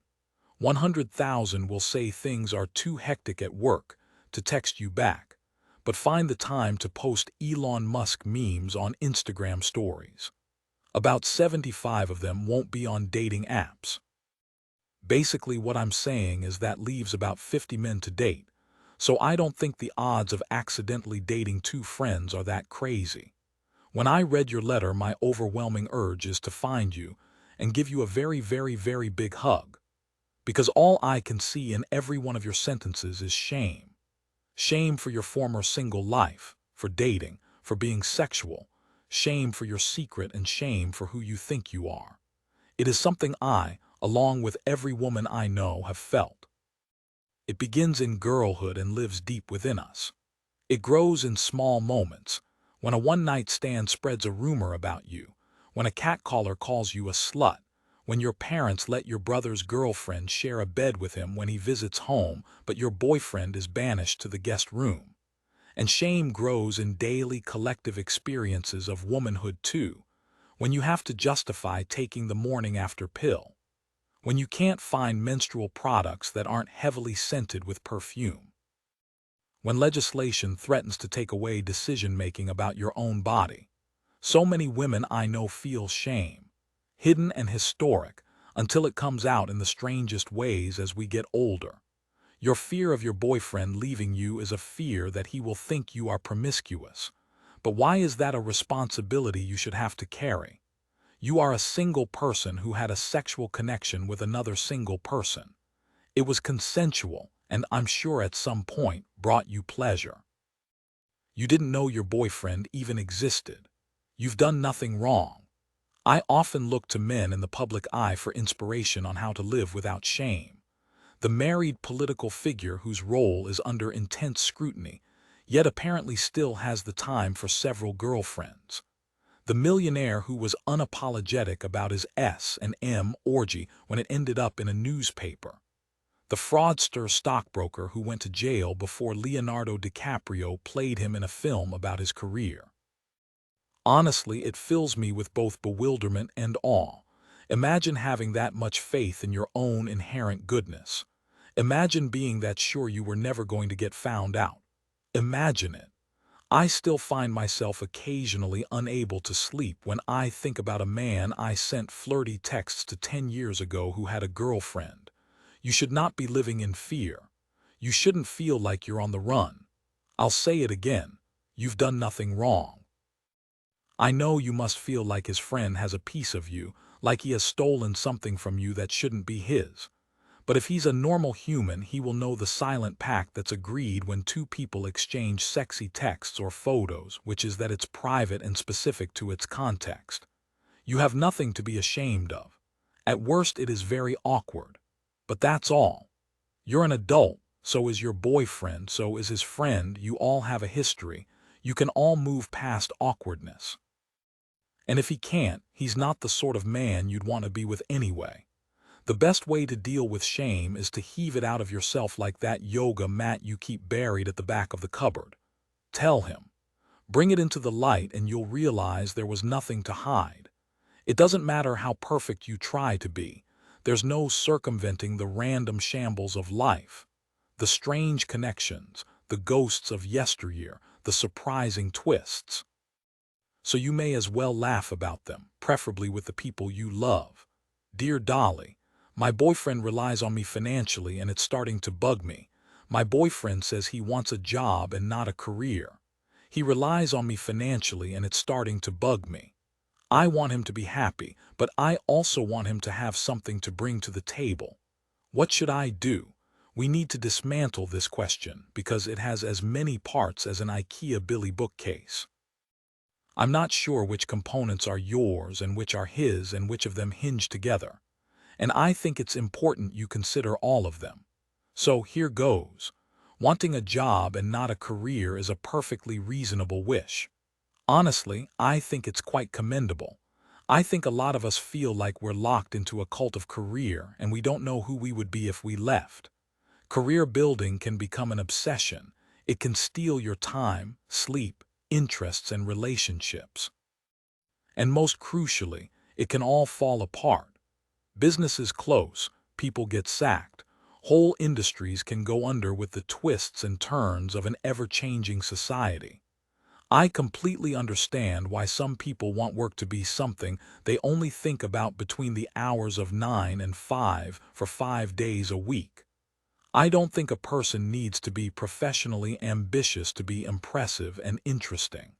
100,000 will say things are too hectic at work to text you back, but find the time to post Elon Musk memes on Instagram stories. About 75 of them won't be on dating apps. Basically, what I'm saying is that leaves about 50 men to date, so I don't think the odds of accidentally dating two friends are that crazy. When I read your letter, my overwhelming urge is to find you and give you a very, very, very big hug, because all I can see in every one of your sentences is shame. Shame for your former single life, for dating, for being sexual, shame for your secret, and shame for who you think you are. It is something I, along with every woman I know, have felt. It begins in girlhood and lives deep within us. It grows in small moments, when a one-night stand spreads a rumor about you, when a catcaller calls you a slut, when your parents let your brother's girlfriend share a bed with him when he visits home, but your boyfriend is banished to the guest room. And shame grows in daily collective experiences of womanhood too, when you have to justify taking the morning after pill, when you can't find menstrual products that aren't heavily scented with perfume, when legislation threatens to take away decision-making about your own body. So many women I know feel shame, hidden and historic, until it comes out in the strangest ways as we get older. Your fear of your boyfriend leaving you is a fear that he will think you are promiscuous. But why is that a responsibility you should have to carry? You are a single person who had a sexual connection with another single person. It was consensual, and I'm sure at some point brought you pleasure. You didn't know your boyfriend even existed. You've done nothing wrong. I often look to men in the public eye for inspiration on how to live without shame. The married political figure whose role is under intense scrutiny, yet apparently still has the time for several girlfriends. The millionaire who was unapologetic about his S&M orgy when it ended up in a newspaper. The fraudster stockbroker who went to jail before Leonardo DiCaprio played him in a film about his career. Honestly, it fills me with both bewilderment and awe. Imagine having that much faith in your own inherent goodness. Imagine being that sure you were never going to get found out. Imagine it. I still find myself occasionally unable to sleep when I think about a man I sent flirty texts to 10 years ago who had a girlfriend. You should not be living in fear. You shouldn't feel like you're on the run. I'll say it again. You've done nothing wrong. I know you must feel like his friend has a piece of you, like he has stolen something from you that shouldn't be his. But if he's a normal human, he will know the silent pact that's agreed when two people exchange sexy texts or photos, which is that it's private and specific to its context. You have nothing to be ashamed of. At worst, it is very awkward. But that's all. You're an adult, so is your boyfriend, so is his friend, you all have a history. You can all move past awkwardness. And if he can't, he's not the sort of man you'd want to be with anyway. The best way to deal with shame is to heave it out of yourself like that yoga mat you keep buried at the back of the cupboard. Tell him. Bring it into the light and you'll realize there was nothing to hide. It doesn't matter how perfect you try to be. There's no circumventing the random shambles of life. The strange connections, the ghosts of yesteryear, the surprising twists. So you may as well laugh about them, preferably with the people you love. Dear Dolly, My boyfriend relies on me financially and it's starting to bug me. My boyfriend says he wants a job and not a career. He relies on me financially and it's starting to bug me. I want him to be happy, but I also want him to have something to bring to the table. What should I do? We need to dismantle this question because it has as many parts as an IKEA Billy bookcase. I'm not sure which components are yours and which are his and which of them hinge together. And I think it's important you consider all of them. So here goes. Wanting a job and not a career is a perfectly reasonable wish. Honestly, I think it's quite commendable. I think a lot of us feel like we're locked into a cult of career and we don't know who we would be if we left. Career building can become an obsession. It can steal your time, sleep, interests, and relationships. And most crucially, it can all fall apart. Businesses close, people get sacked. Whole industries can go under with the twists and turns of an ever-changing society. I completely understand why some people want work to be something they only think about between the hours of 9 and 5 for 5 days a week. I don't think a person needs to be professionally ambitious to be impressive and interesting.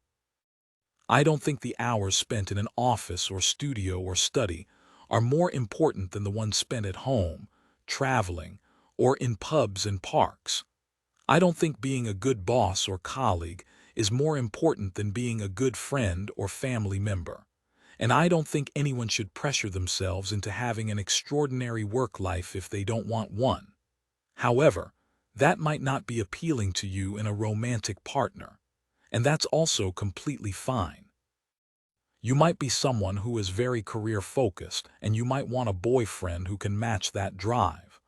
I don't think the hours spent in an office or studio or study are more important than the ones spent at home, traveling, or in pubs and parks. I don't think being a good boss or colleague is more important than being a good friend or family member. And I don't think anyone should pressure themselves into having an extraordinary work life if they don't want one. However, that might not be appealing to you in a romantic partner, and that's also completely fine. You might be someone who is very career-focused, and you might want a boyfriend who can match that drive.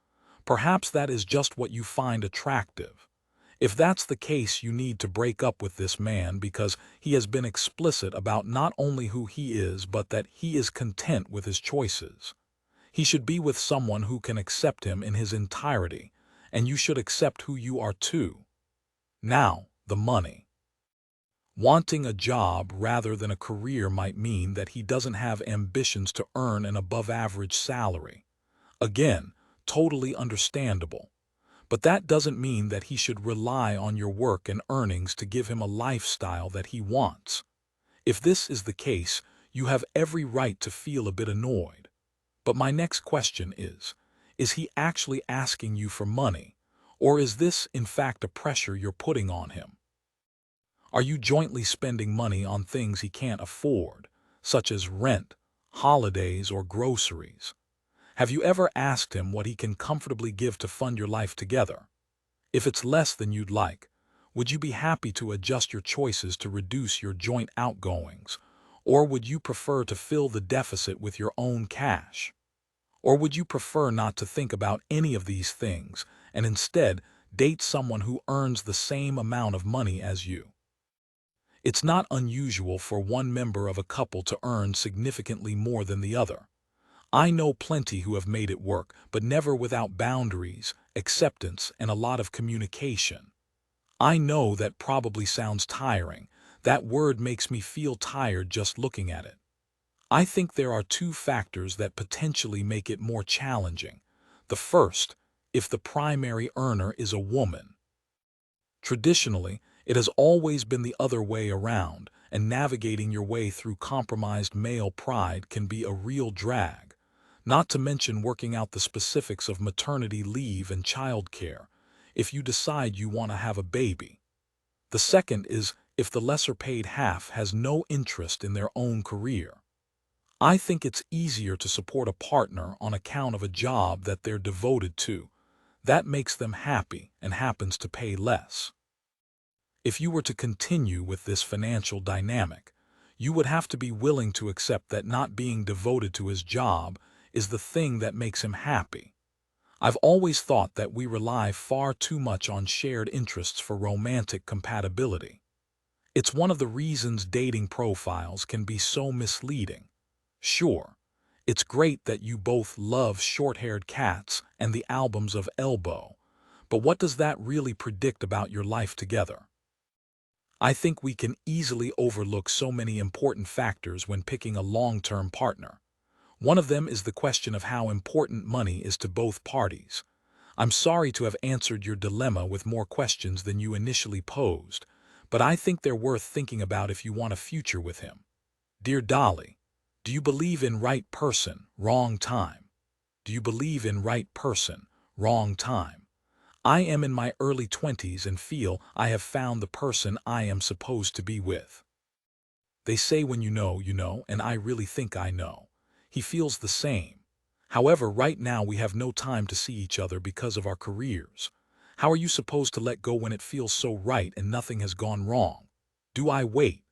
Perhaps that is just what you find attractive. If that's the case, you need to break up with this man because he has been explicit about not only who he is but that he is content with his choices. He should be with someone who can accept him in his entirety, and you should accept who you are too. Now, the money. Wanting a job rather than a career might mean that he doesn't have ambitions to earn an above-average salary. Again, totally understandable. But that doesn't mean that he should rely on your work and earnings to give him a lifestyle that he wants. If this is the case, you have every right to feel a bit annoyed. But my next question is he actually asking you for money, or is this, in fact, a pressure you're putting on him? Are you jointly spending money on things he can't afford, such as rent, holidays, or groceries? Have you ever asked him what he can comfortably give to fund your life together? If it's less than you'd like, would you be happy to adjust your choices to reduce your joint outgoings, or would you prefer to fill the deficit with your own cash? Or would you prefer not to think about any of these things and instead date someone who earns the same amount of money as you? It's not unusual for one member of a couple to earn significantly more than the other. I know plenty who have made it work, but never without boundaries, acceptance, and a lot of communication. I know that probably sounds tiring. That word makes me feel tired just looking at it. I think there are two factors that potentially make it more challenging. The first, if the primary earner is a woman. Traditionally, it has always been the other way around, and navigating your way through compromised male pride can be a real drag. Not to mention working out the specifics of maternity leave and childcare, if you decide you want to have a baby. The second is if the lesser-paid half has no interest in their own career. I think it's easier to support a partner on account of a job that they're devoted to. That makes them happy and happens to pay less. If you were to continue with this financial dynamic, you would have to be willing to accept that not being devoted to his job is the thing that makes him happy. I've always thought that we rely far too much on shared interests for romantic compatibility. It's one of the reasons dating profiles can be so misleading. Sure, it's great that you both love short-haired cats and the albums of Elbow, but what does that really predict about your life together? I think we can easily overlook so many important factors when picking a long-term partner. One of them is the question of how important money is to both parties. I'm sorry to have answered your dilemma with more questions than you initially posed, but I think they're worth thinking about if you want a future with him. Dear Dolly, do you believe in right person, wrong time? Do you believe in right person, wrong time? I am in my early 20s and feel I have found the person I am supposed to be with. They say when you know, and I really think I know. He feels the same. However, right now we have no time to see each other because of our careers. How are you supposed to let go when it feels so right and nothing has gone wrong? Do I wait?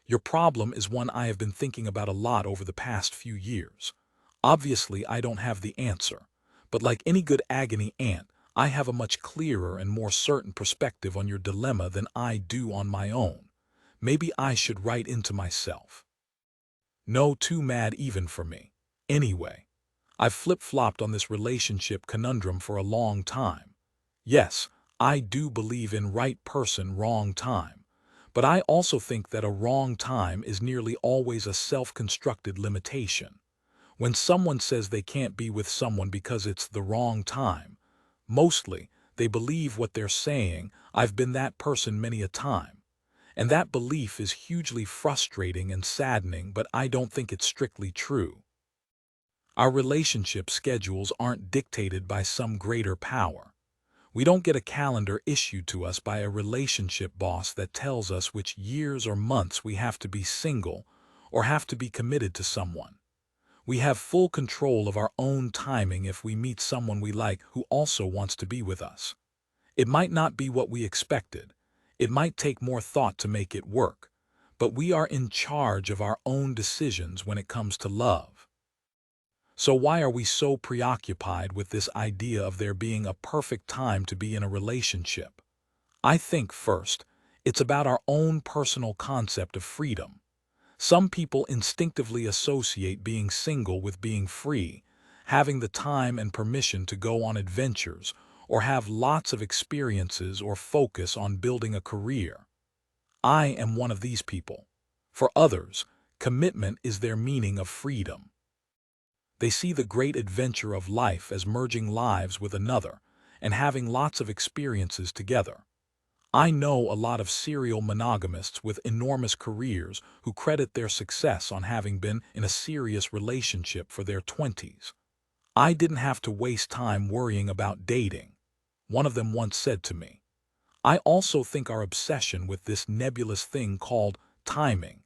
Your problem is one I have been thinking about a lot over the past few years. Obviously, I don't have the answer, but like any good agony aunt, I have a much clearer and more certain perspective on your dilemma than I do on my own. Maybe I should write into myself. No, too mad even for me. Anyway, I've flip-flopped on this relationship conundrum for a long time. Yes, I do believe in right person, wrong time. But I also think that a wrong time is nearly always a self-constructed limitation. When someone says they can't be with someone because it's the wrong time, mostly they believe what they're saying. I've been that person many a time. And that belief is hugely frustrating and saddening, but I don't think it's strictly true. Our relationship schedules aren't dictated by some greater power. We don't get a calendar issued to us by a relationship boss that tells us which years or months we have to be single or have to be committed to someone. We have full control of our own timing if we meet someone we like who also wants to be with us. It might not be what we expected. It might take more thought to make it work, but we are in charge of our own decisions when it comes to love. So why are we so preoccupied with this idea of there being a perfect time to be in a relationship? I think, first, it's about our own personal concept of freedom. Some people instinctively associate being single with being free, having the time and permission to go on adventures or have lots of experiences or focus on building a career. I am one of these people. For others, commitment is their meaning of freedom. They see the great adventure of life as merging lives with another and having lots of experiences together. I know a lot of serial monogamists with enormous careers who credit their success on having been in a serious relationship for their 20s. I didn't have to waste time worrying about dating. One of them once said to me, I also think our obsession with this nebulous thing called timing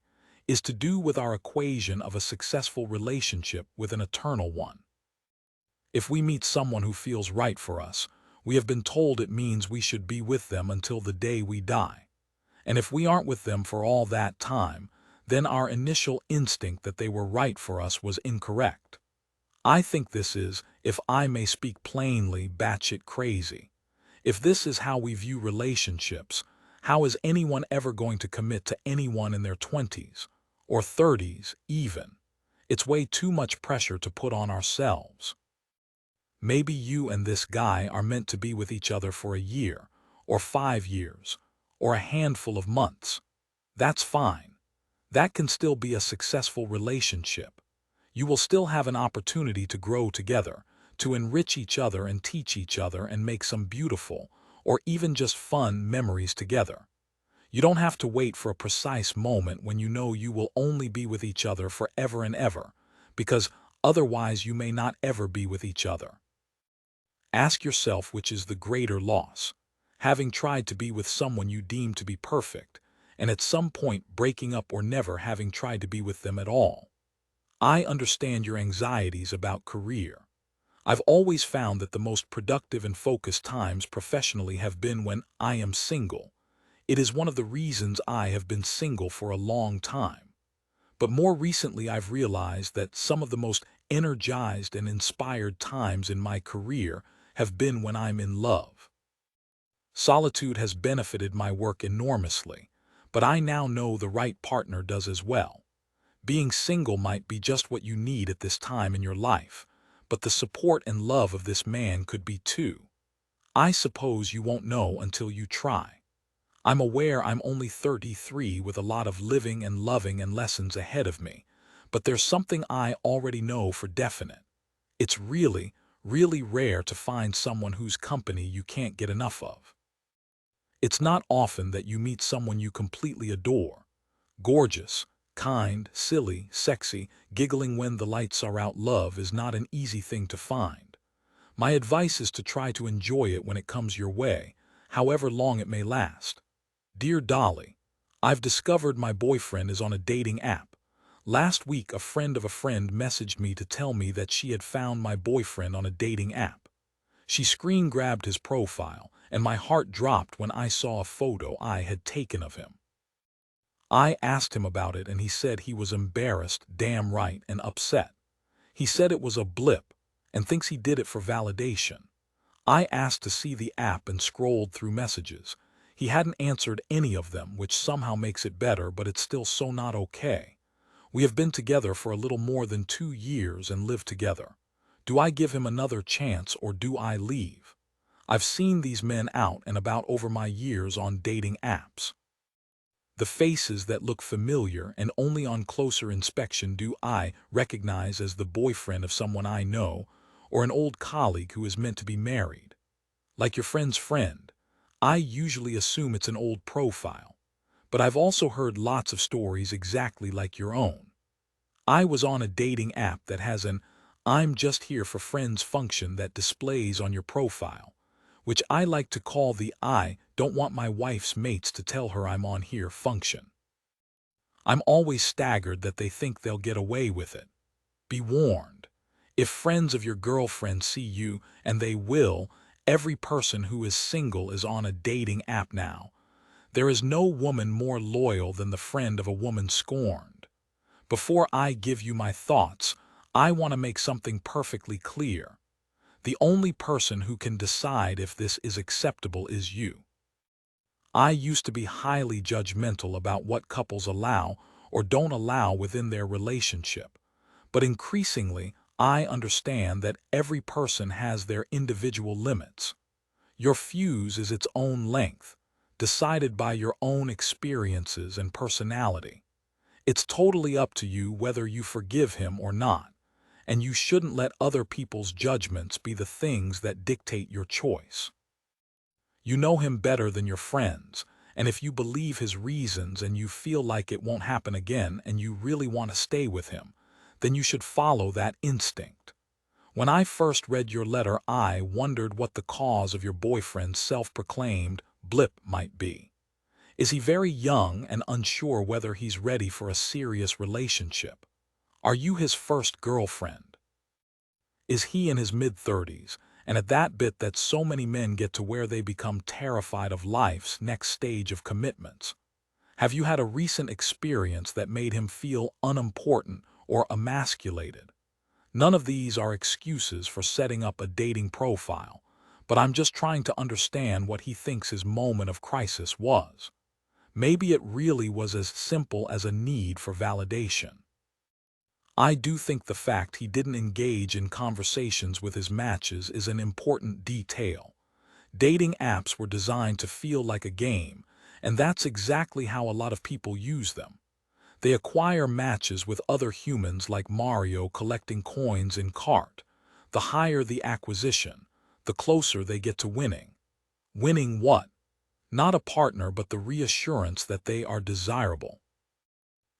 is to do with our equation of a successful relationship with an eternal one. If we meet someone who feels right for us, we have been told it means we should be with them until the day we die. And if we aren't with them for all that time, then our initial instinct that they were right for us was incorrect. I think this is, if I may speak plainly, batshit crazy. If this is how we view relationships, how is anyone ever going to commit to anyone in their 20s, or 30s even? It's way too much pressure to put on ourselves. Maybe you and this guy are meant to be with each other for a year, or 5 years, or a handful of months. That's fine. That can still be a successful relationship. You will still have an opportunity to grow together, to enrich each other and teach each other and make some beautiful, or even just fun memories together. You don't have to wait for a precise moment when you know you will only be with each other forever and ever, because otherwise you may not ever be with each other. Ask yourself which is the greater loss, having tried to be with someone you deem to be perfect, and at some point breaking up or never having tried to be with them at all. I understand your anxieties about career. I've always found that the most productive and focused times professionally have been when I am single. It is one of the reasons I have been single for a long time. But more recently I've realized that some of the most energized and inspired times in my career have been when I'm in love. Solitude has benefited my work enormously, but I now know the right partner does as well. Being single might be just what you need at this time in your life, but the support and love of this man could be too. I suppose you won't know until you try. I'm aware I'm only 33 with a lot of living and loving and lessons ahead of me, But there's something I already know for definite. It's really, really rare to find someone whose company you can't get enough of. It's not often that you meet someone you completely adore. Gorgeous, kind, silly, sexy, giggling when the lights are out. Love is not an easy thing to find. My advice is to try to enjoy it when it comes your way, however long it may last. Dear Dolly, I've discovered my boyfriend is on a dating app. Last week, a friend of a friend messaged me to tell me that she had found my boyfriend on a dating app. She screen grabbed his profile, and my heart dropped when I saw a photo I had taken of him. I asked him about it, and he said he was embarrassed, damn right, and upset. He said it was a blip and thinks he did it for validation. I asked to see the app and scrolled through messages. He hadn't answered any of them, which somehow makes it better, but it's still so not okay. We have been together for a little more than 2 years and live together. Do I give him another chance or do I leave? I've seen these men out and about over my years on dating apps. The faces that look familiar and only on closer inspection do I recognize as the boyfriend of someone I know or an old colleague who is meant to be married. Like your friend's friend, I usually assume it's an old profile, but I've also heard lots of stories exactly like your own. I was on a dating app that has an "I'm just here for friends" function that displays on your profile, which I like to call the "I don't want my wife's mates to tell her I'm on here" function. I'm always staggered that they think they'll get away with it. Be warned. If friends of your girlfriend see you, and they will, every person who is single is on a dating app now. There is no woman more loyal than the friend of a woman scorned. Before I give you my thoughts, I want to make something perfectly clear. The only person who can decide if this is acceptable is you. I used to be highly judgmental about what couples allow or don't allow within their relationship, but increasingly I understand that every person has their individual limits. Your fuse is its own length, decided by your own experiences and personality. It's totally up to you whether you forgive him or not, and you shouldn't let other people's judgments be the things that dictate your choice. You know him better than your friends, and if you believe his reasons and you feel like it won't happen again and you really want to stay with him, then you should follow that instinct. When I first read your letter, I wondered what the cause of your boyfriend's self-proclaimed blip might be. Is he very young and unsure whether he's ready for a serious relationship? Are you his first girlfriend? Is he in his mid-30s, and at that bit that so many men get to where they become terrified of life's next stage of commitments? Have you had a recent experience that made him feel unimportant or emasculated? None of these are excuses for setting up a dating profile, but I'm just trying to understand what he thinks his moment of crisis was. Maybe it really was as simple as a need for validation. I do think the fact he didn't engage in conversations with his matches is an important detail. Dating apps were designed to feel like a game, and that's exactly how a lot of people use them. They acquire matches with other humans like Mario collecting coins in cart. The higher the acquisition, the closer they get to winning. Winning what? Not a partner, but the reassurance that they are desirable.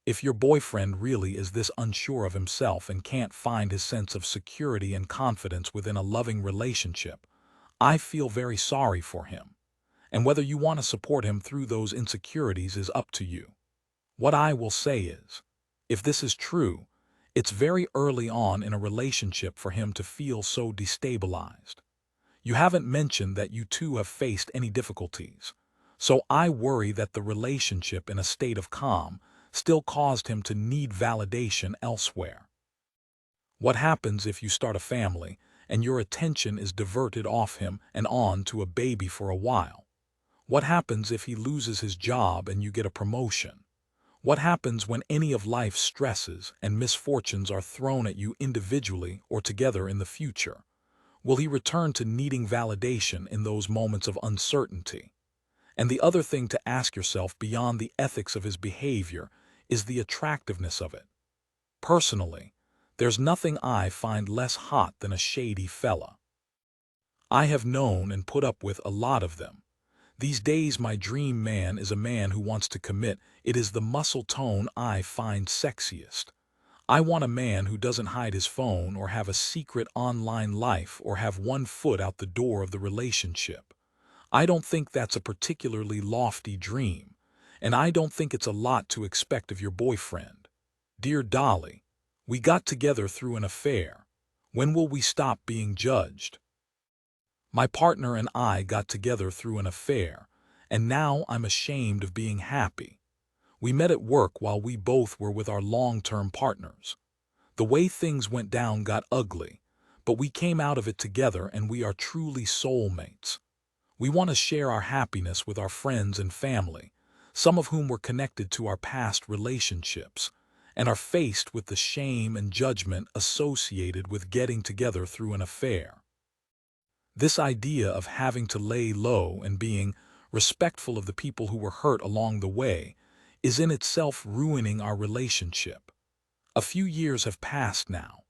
If your boyfriend really is this unsure of himself and can't find his sense of security and confidence within a loving relationship, I feel very sorry for him. And whether you want to support him through those insecurities is up to you. What I will say is, if this is true, it's very early on in a relationship for him to feel so destabilized. You haven't mentioned that you two have faced any difficulties, so I worry that the relationship in a state of calm still caused him to need validation elsewhere. What happens if you start a family and your attention is diverted off him and on to a baby for a while? What happens if he loses his job and you get a promotion? What happens when any of life's stresses and misfortunes are thrown at you individually or together in the future? Will he return to needing validation in those moments of uncertainty? And the other thing to ask yourself beyond the ethics of his behavior is the attractiveness of it. Personally, there's nothing I find less hot than a shady fella. I have known and put up with a lot of them. These days my dream man is a man who wants to commit. It is the muscle tone I find sexiest. I want a man who doesn't hide his phone or have a secret online life or have one foot out the door of the relationship. I don't think that's a particularly lofty dream, and I don't think it's a lot to expect of your boyfriend. Dear Dolly, we got together through an affair. When will we stop being judged? My partner and I got together through an affair, and now I'm ashamed of being happy. We met at work while we both were with our long-term partners. The way things went down got ugly, but we came out of it together and we are truly soulmates. We want to share our happiness with our friends and family, some of whom were connected to our past relationships, and are faced with the shame and judgment associated with getting together through an affair. This idea of having to lay low and being respectful of the people who were hurt along the way is in itself ruining our relationship. A few years have passed now.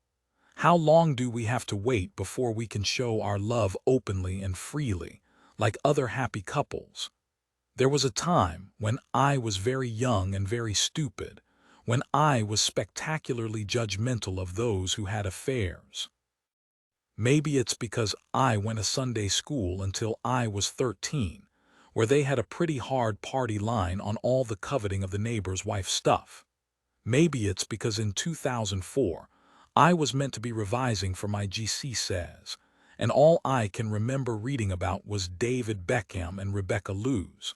How long do we have to wait before we can show our love openly and freely, like other happy couples? There was a time when I was very young and very stupid, when I was spectacularly judgmental of those who had affairs. Maybe it's because I went to Sunday school until I was 13, where they had a pretty hard party line on all the coveting of the neighbor's wife stuff. Maybe it's because in 2004, I was meant to be revising for my GC says, and all I can remember reading about was David Beckham and Rebecca Lewis.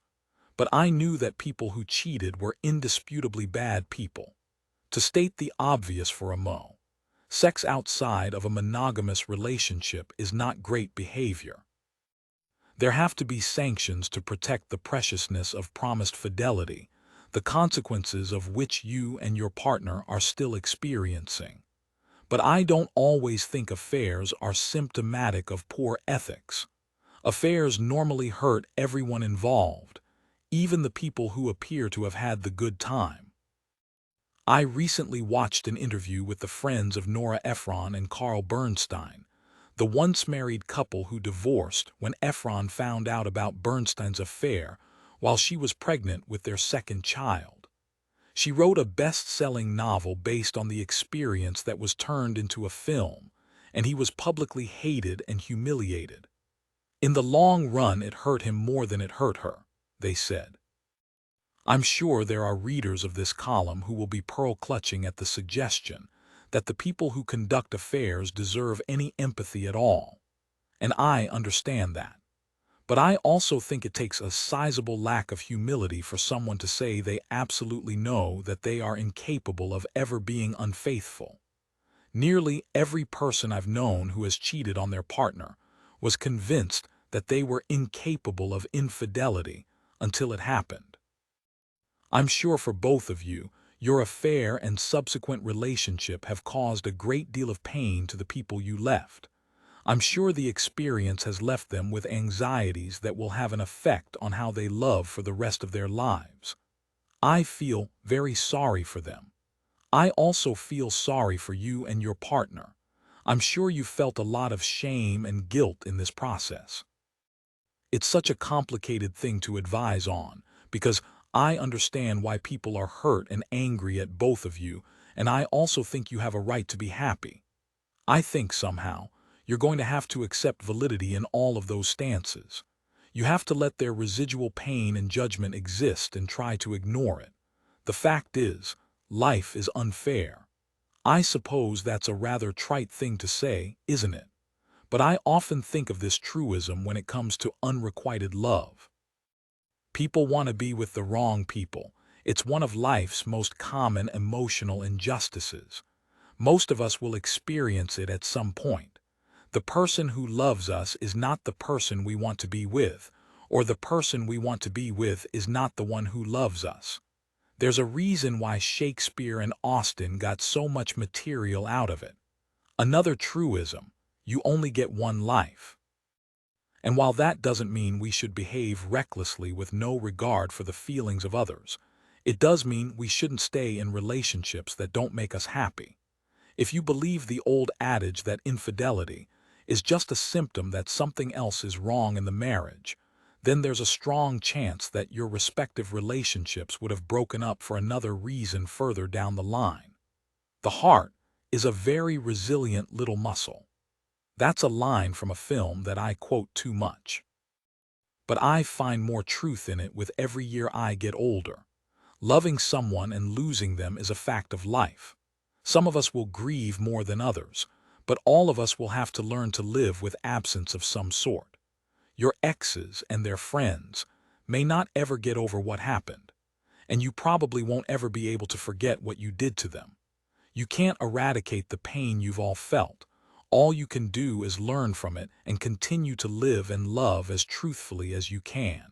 But I knew that people who cheated were indisputably bad people. To state the obvious for a mo, sex outside of a monogamous relationship is not great behavior. There have to be sanctions to protect the preciousness of promised fidelity, the consequences of which you and your partner are still experiencing. But I don't always think affairs are symptomatic of poor ethics. Affairs normally hurt everyone involved, even the people who appear to have had the good time. I recently watched an interview with the friends of Nora Ephron and Carl Bernstein, the once-married couple who divorced when Ephron found out about Bernstein's affair while she was pregnant with their second child. She wrote a best-selling novel based on the experience that was turned into a film, and he was publicly hated and humiliated. In the long run, it hurt him more than it hurt her, they said. I'm sure there are readers of this column who will be pearl-clutching at the suggestion that the people who conduct affairs deserve any empathy at all. And I understand that. But I also think it takes a sizable lack of humility for someone to say they absolutely know that they are incapable of ever being unfaithful. Nearly every person I've known who has cheated on their partner was convinced that they were incapable of infidelity until it happened. I'm sure for both of you, your affair and subsequent relationship have caused a great deal of pain to the people you left. I'm sure the experience has left them with anxieties that will have an effect on how they love for the rest of their lives. I feel very sorry for them. I also feel sorry for you and your partner. I'm sure you felt a lot of shame and guilt in this process. It's such a complicated thing to advise on, because I understand why people are hurt and angry at both of you, and I also think you have a right to be happy. I think somehow you're going to have to accept validity in all of those stances. You have to let their residual pain and judgment exist and try to ignore it. The fact is, life is unfair. I suppose that's a rather trite thing to say, isn't it? But I often think of this truism when it comes to unrequited love. People want to be with the wrong people. It's one of life's most common emotional injustices. Most of us will experience it at some point. The person who loves us is not the person we want to be with, or the person we want to be with is not the one who loves us. There's a reason why Shakespeare and Austen got so much material out of it. Another truism: you only get one life. And while that doesn't mean we should behave recklessly with no regard for the feelings of others, It does mean we shouldn't stay in relationships that don't make us happy. If you believe the old adage that infidelity is just a symptom that something else is wrong in the marriage, then there's a strong chance that your respective relationships would have broken up for another reason further down the line. The heart is a very resilient little muscle. That's a line from a film that I quote too much. But I find more truth in it with every year I get older. Loving someone and losing them is a fact of life. Some of us will grieve more than others, but all of us will have to learn to live with absence of some sort. Your exes and their friends may not ever get over what happened, and you probably won't ever be able to forget what you did to them. You can't eradicate the pain you've all felt. All you can do is learn from it and continue to live and love as truthfully as you can.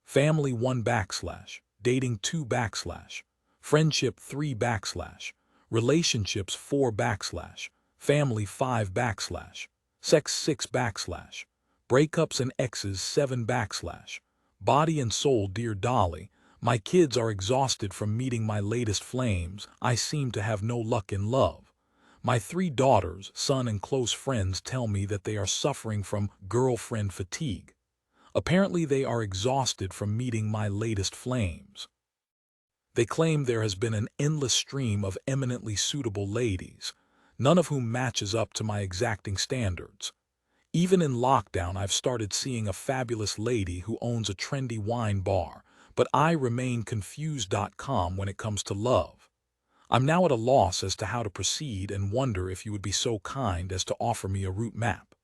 Family 1 backslash, dating 2 backslash, friendship 3 backslash, relationships 4 backslash, family 5 backslash, sex 6 backslash, breakups and exes 7 backslash, body and soul. Dear Dolly, my kids are exhausted from meeting my latest flames. I seem to have no luck in love. My 3 daughters, son and close friends tell me that they are suffering from girlfriend fatigue. Apparently they are exhausted from meeting my latest flames. They claim there has been an endless stream of eminently suitable ladies, none of whom matches up to my exacting standards. Even in lockdown, I've started seeing a fabulous lady who owns a trendy wine bar, but I remain confused.com when it comes to love. I'm now at a loss as to how to proceed and wonder if you would be so kind as to offer me a route map.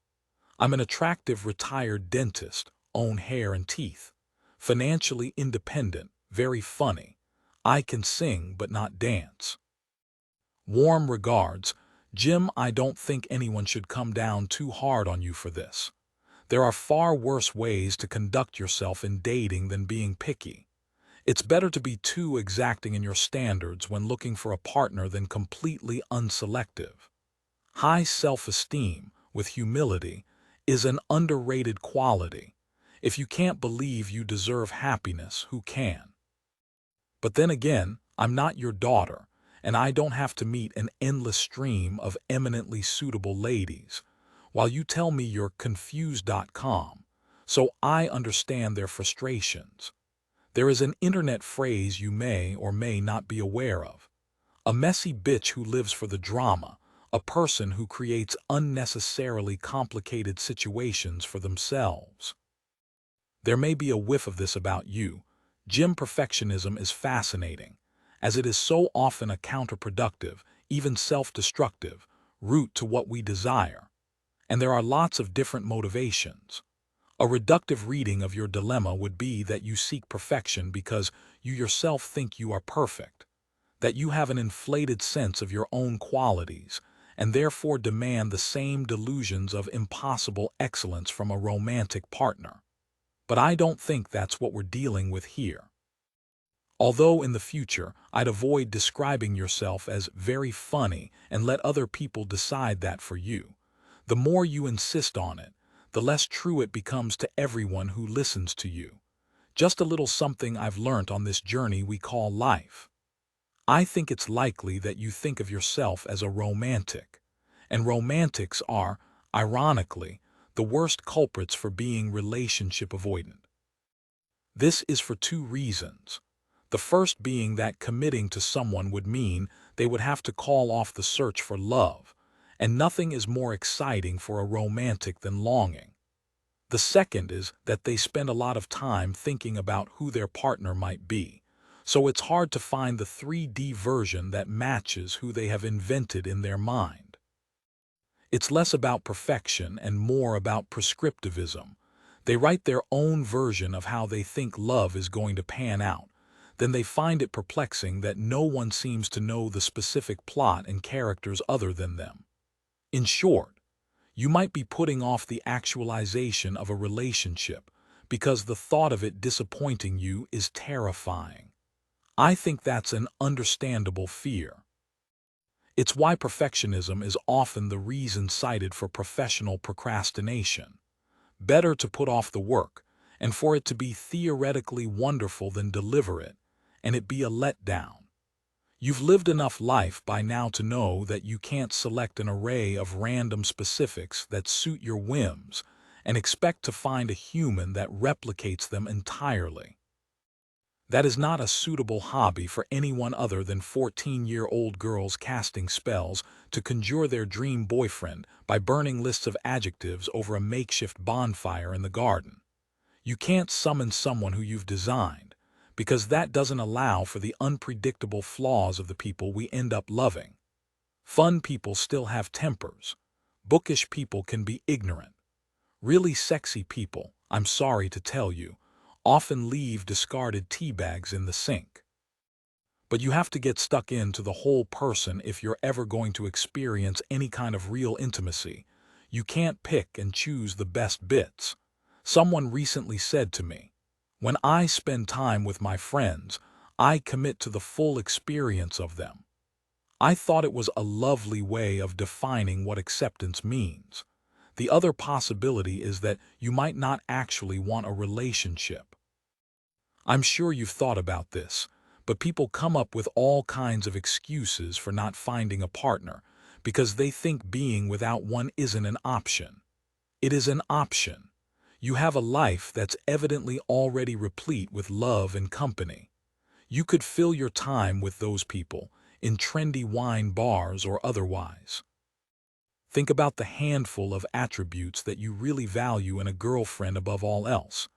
I'm an attractive retired dentist, own hair and teeth, financially independent, very funny. I can sing but not dance. Warm regards, Jim. I don't think anyone should come down too hard on you for this. There are far worse ways to conduct yourself in dating than being picky. It's better to be too exacting in your standards when looking for a partner than completely unselective. High self-esteem, with humility, is an underrated quality. If you can't believe you deserve happiness, who can? But then again, I'm not your daughter, and I don't have to meet an endless stream of eminently suitable ladies, while you tell me you're confused.com, so I understand their frustrations. There is an internet phrase you may or may not be aware of. A messy bitch who lives for the drama, a person who creates unnecessarily complicated situations for themselves. There may be a whiff of this about you. Jim. Perfectionism is fascinating, as it is so often a counterproductive, even self-destructive, route to what we desire. And there are lots of different motivations. A reductive reading of your dilemma would be that you seek perfection because you yourself think you are perfect, that you have an inflated sense of your own qualities, and therefore demand the same delusions of impossible excellence from a romantic partner. But I don't think that's what we're dealing with here. Although in the future, I'd avoid describing yourself as very funny and let other people decide that for you. The more you insist on it, the less true it becomes to everyone who listens to you. Just a little something I've learnt on this journey we call life. I think it's likely that you think of yourself as a romantic, and romantics are, ironically, the worst culprits for being relationship avoidant. This is for 2 reasons. The first being that committing to someone would mean they would have to call off the search for love, and nothing is more exciting for a romantic than longing. The second is that they spend a lot of time thinking about who their partner might be, so it's hard to find the 3D version that matches who they have invented in their mind. It's less about perfection and more about prescriptivism. They write their own version of how they think love is going to pan out. Then they find it perplexing that no one seems to know the specific plot and characters other than them. In short, you might be putting off the actualization of a relationship because the thought of it disappointing you is terrifying. I think that's an understandable fear. It's why perfectionism is often the reason cited for professional procrastination. Better to put off the work, and for it to be theoretically wonderful than deliver it, and it be a letdown. You've lived enough life by now to know that you can't select an array of random specifics that suit your whims and expect to find a human that replicates them entirely. That is not a suitable hobby for anyone other than 14-year-old girls casting spells to conjure their dream boyfriend by burning lists of adjectives over a makeshift bonfire in the garden. You can't summon someone who you've designed, because that doesn't allow for the unpredictable flaws of the people we end up loving. Fun people still have tempers. Bookish people can be ignorant. Really sexy people, I'm sorry to tell you, often leave discarded tea bags in the sink. But you have to get stuck into the whole person if you're ever going to experience any kind of real intimacy. You can't pick and choose the best bits. Someone recently said to me, "When I spend time with my friends, I commit to the full experience of them." I thought it was a lovely way of defining what acceptance means. The other possibility is that you might not actually want a relationship. I'm sure you've thought about this, but people come up with all kinds of excuses for not finding a partner because they think being without one isn't an option. It is an option. You have a life that's evidently already replete with love and company. You could fill your time with those people, in trendy wine bars or otherwise. Think about the handful of attributes that you really value in a girlfriend above all else.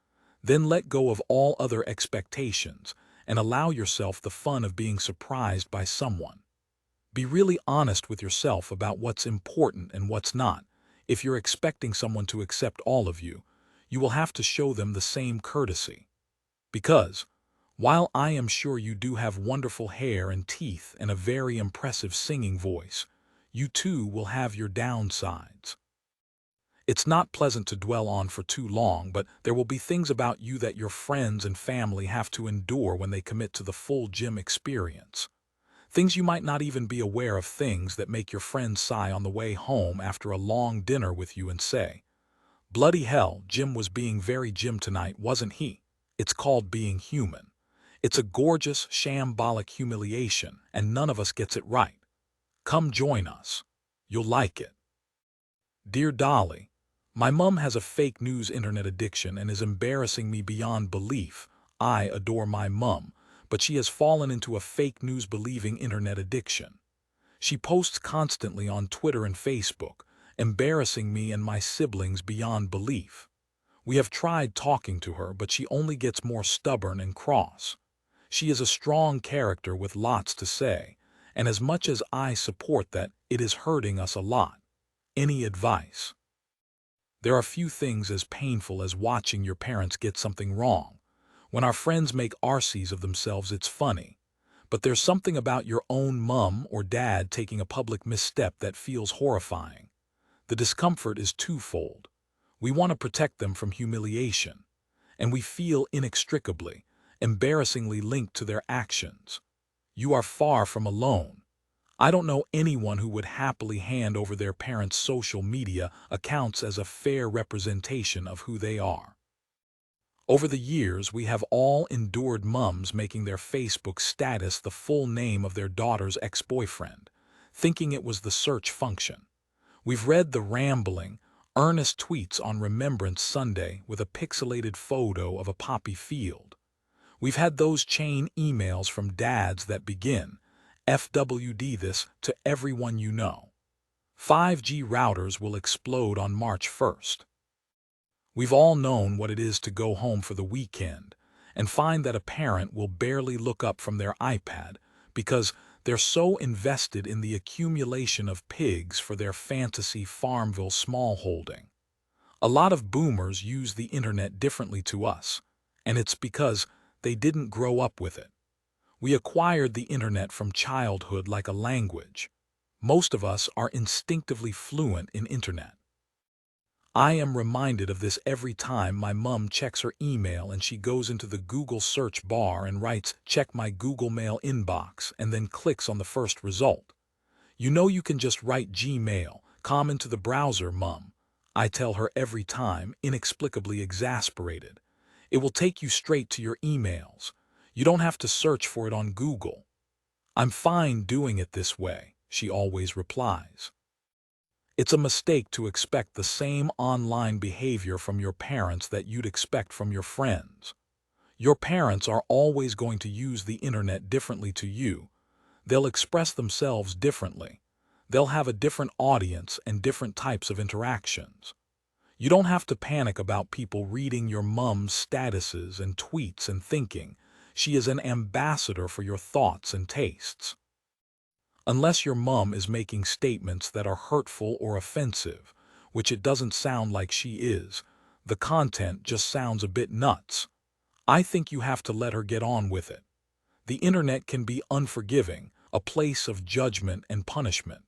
Then let go of all other expectations and allow yourself the fun of being surprised by someone. Be really honest with yourself about what's important and what's not. If you're expecting someone to accept all of you, you will have to show them the same courtesy. Because, while I am sure you do have wonderful hair and teeth and a very impressive singing voice, you too will have your downsides. It's not pleasant to dwell on for too long, but there will be things about you that your friends and family have to endure when they commit to the full gym experience. Things you might not even be aware of, things that make your friends sigh on the way home after a long dinner with you and say, "Bloody hell, Jim was being very Jim tonight, wasn't he?" It's called being human. It's a gorgeous, shambolic humiliation, and none of us gets it right. Come join us. You'll like it. Dear Dolly, my mum has a fake news internet addiction and is embarrassing me beyond belief. I adore my mum, but she has fallen into a fake news believing internet addiction. She posts constantly on Twitter and Facebook, embarrassing me and my siblings beyond belief. We have tried talking to her, but she only gets more stubborn and cross. She is a strong character with lots to say, and as much as I support that, it is hurting us a lot. Any advice? There are few things as painful as watching your parents get something wrong. When our friends make arsees of themselves, it's funny. But there's something about your own mum or dad taking a public misstep that feels horrifying. The discomfort is twofold. We want to protect them from humiliation, and we feel inextricably, embarrassingly linked to their actions. You are far from alone. I don't know anyone who would happily hand over their parents' social media accounts as a fair representation of who they are. Over the years, we have all endured mums making their Facebook status the full name of their daughter's ex-boyfriend, thinking it was the search function. We've read the rambling, earnest tweets on Remembrance Sunday with a pixelated photo of a poppy field. We've had those chain emails from dads that begin, "FWD this to everyone you know. 5G routers will explode on March 1st. We've all known what it is to go home for the weekend and find that a parent will barely look up from their iPad because they're so invested in the accumulation of pigs for their fantasy Farmville smallholding. A lot of boomers use the internet differently to us, and it's because they didn't grow up with it. We acquired the internet from childhood like a language. Most of us are instinctively fluent in internet. I am reminded of this every time my mum checks her email and she goes into the Google search bar and writes, "Check my Google Mail inbox," and then clicks on the first result. You know you can just write Gmail, "Come into the browser, mum," I tell her every time, inexplicably exasperated. It will take you straight to your emails. You don't have to search for it on Google. I'm fine doing it this way, she always replies. It's a mistake to expect the same online behavior from your parents that you'd expect from your friends. Your parents are always going to use the internet differently to you. They'll express themselves differently. They'll have a different audience and different types of interactions. You don't have to panic about people reading your mom's statuses and tweets and thinking she is an ambassador for your thoughts and tastes. Unless your mom is making statements that are hurtful or offensive, which it doesn't sound like she is, the content just sounds a bit nuts. I think you have to let her get on with it. The internet can be unforgiving, a place of judgment and punishment.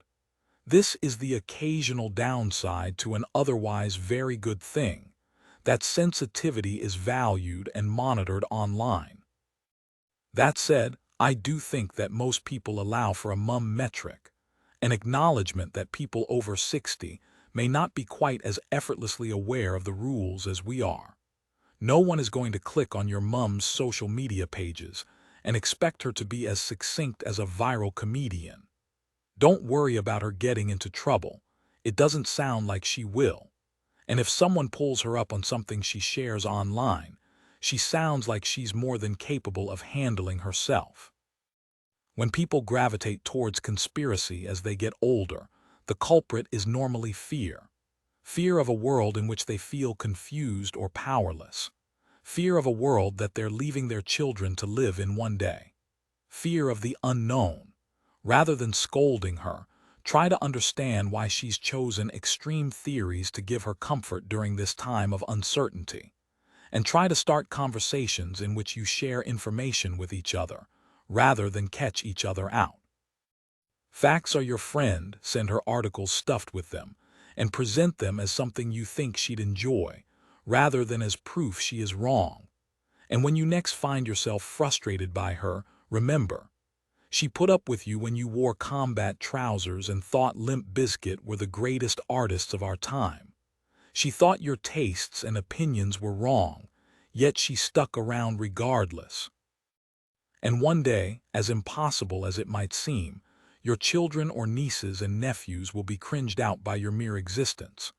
This is the occasional downside to an otherwise very good thing, that sensitivity is valued and monitored online. That said, I do think that most people allow for a mum metric, an acknowledgement that people over 60 may not be quite as effortlessly aware of the rules as we are. No one is going to click on your mum's social media pages and expect her to be as succinct as a viral comedian. Don't worry about her getting into trouble. It doesn't sound like she will. And if someone pulls her up on something she shares online, she sounds like she's more than capable of handling herself. When people gravitate towards conspiracy as they get older, the culprit is normally fear. Fear of a world in which they feel confused or powerless. Fear of a world that they're leaving their children to live in one day. Fear of the unknown. Rather than scolding her, try to understand why she's chosen extreme theories to give her comfort during this time of uncertainty. And try to start conversations in which you share information with each other, rather than catch each other out. Facts are your friend. Send her articles stuffed with them, and present them as something you think she'd enjoy, rather than as proof she is wrong. And when you next find yourself frustrated by her, remember, she put up with you when you wore combat trousers and thought Limp Bizkit were the greatest artists of our time. She thought your tastes and opinions were wrong, yet she stuck around regardless. And one day, as impossible as it might seem, your children or nieces and nephews will be cringed out by your mere existence.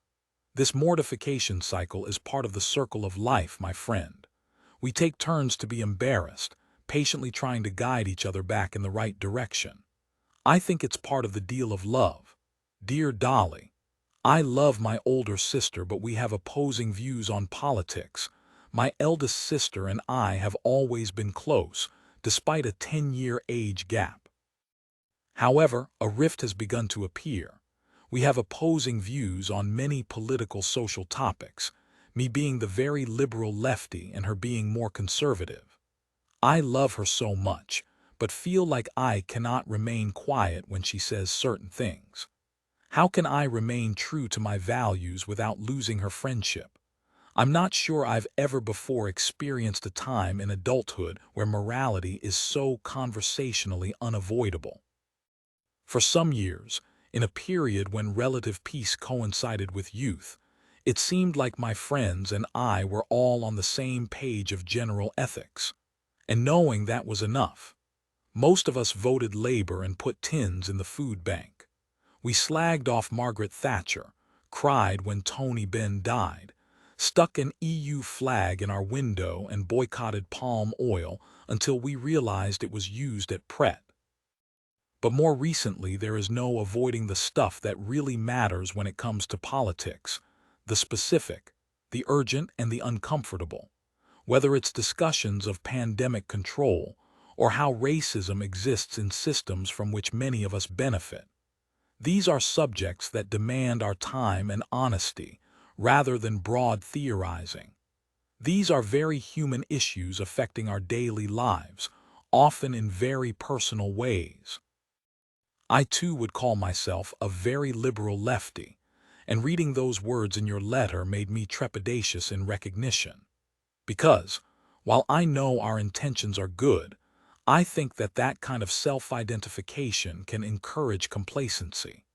This mortification cycle is part of the circle of life, my friend. We take turns to be embarrassed, patiently trying to guide each other back in the right direction. I think it's part of the deal of love. Dear Dolly, I love my older sister, but we have opposing views on politics. My eldest sister and I have always been close, despite a 10-year age gap. However, a rift has begun to appear. We have opposing views on many political social topics, me being the very liberal lefty and her being more conservative. I love her so much, but feel like I cannot remain quiet when she says certain things. How can I remain true to my values without losing her friendship? I'm not sure I've ever before experienced a time in adulthood where morality is so conversationally unavoidable. For some years, in a period when relative peace coincided with youth, it seemed like my friends and I were all on the same page of general ethics. And knowing that was enough. Most of us voted Labor and put tins in the food bank. We slagged off Margaret Thatcher, cried when Tony Benn died, stuck an EU flag in our window and boycotted palm oil until we realized it was used at Pret. But more recently, there is no avoiding the stuff that really matters when it comes to politics, the specific, the urgent, and the uncomfortable. Whether it's discussions of pandemic control or how racism exists in systems from which many of us benefit. These are subjects that demand our time and honesty rather than broad theorizing. These are very human issues affecting our daily lives, often in very personal ways. I too would call myself a very liberal lefty, and reading those words in your letter made me trepidatious in recognition. Because, while I know our intentions are good, I think that that kind of self-identification can encourage complacency.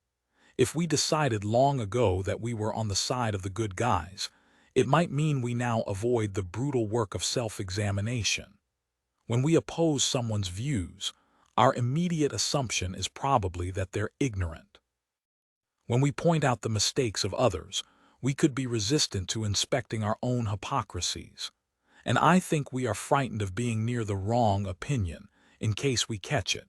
If we decided long ago that we were on the side of the good guys, it might mean we now avoid the brutal work of self-examination. When we oppose someone's views, our immediate assumption is probably that they're ignorant. When we point out the mistakes of others, we could be resistant to inspecting our own hypocrisies. And I think we are frightened of being near the wrong opinion in case we catch it.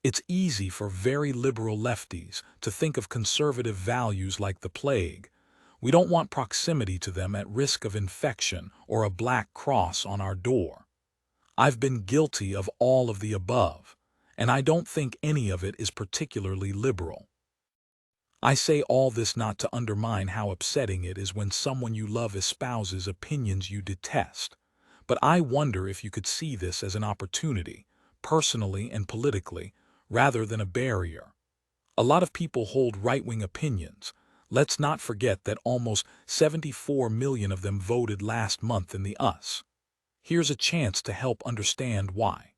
It's easy for very liberal lefties to think of conservative values like the plague. We don't want proximity to them at risk of infection or a black cross on our door. I've been guilty of all of the above, and I don't think any of it is particularly liberal. I say all this not to undermine how upsetting it is when someone you love espouses opinions you detest, but I wonder if you could see this as an opportunity, personally and politically, rather than a barrier. A lot of people hold right-wing opinions. Let's not forget that almost 74 million of them voted last month in the US. Here's a chance to help understand why.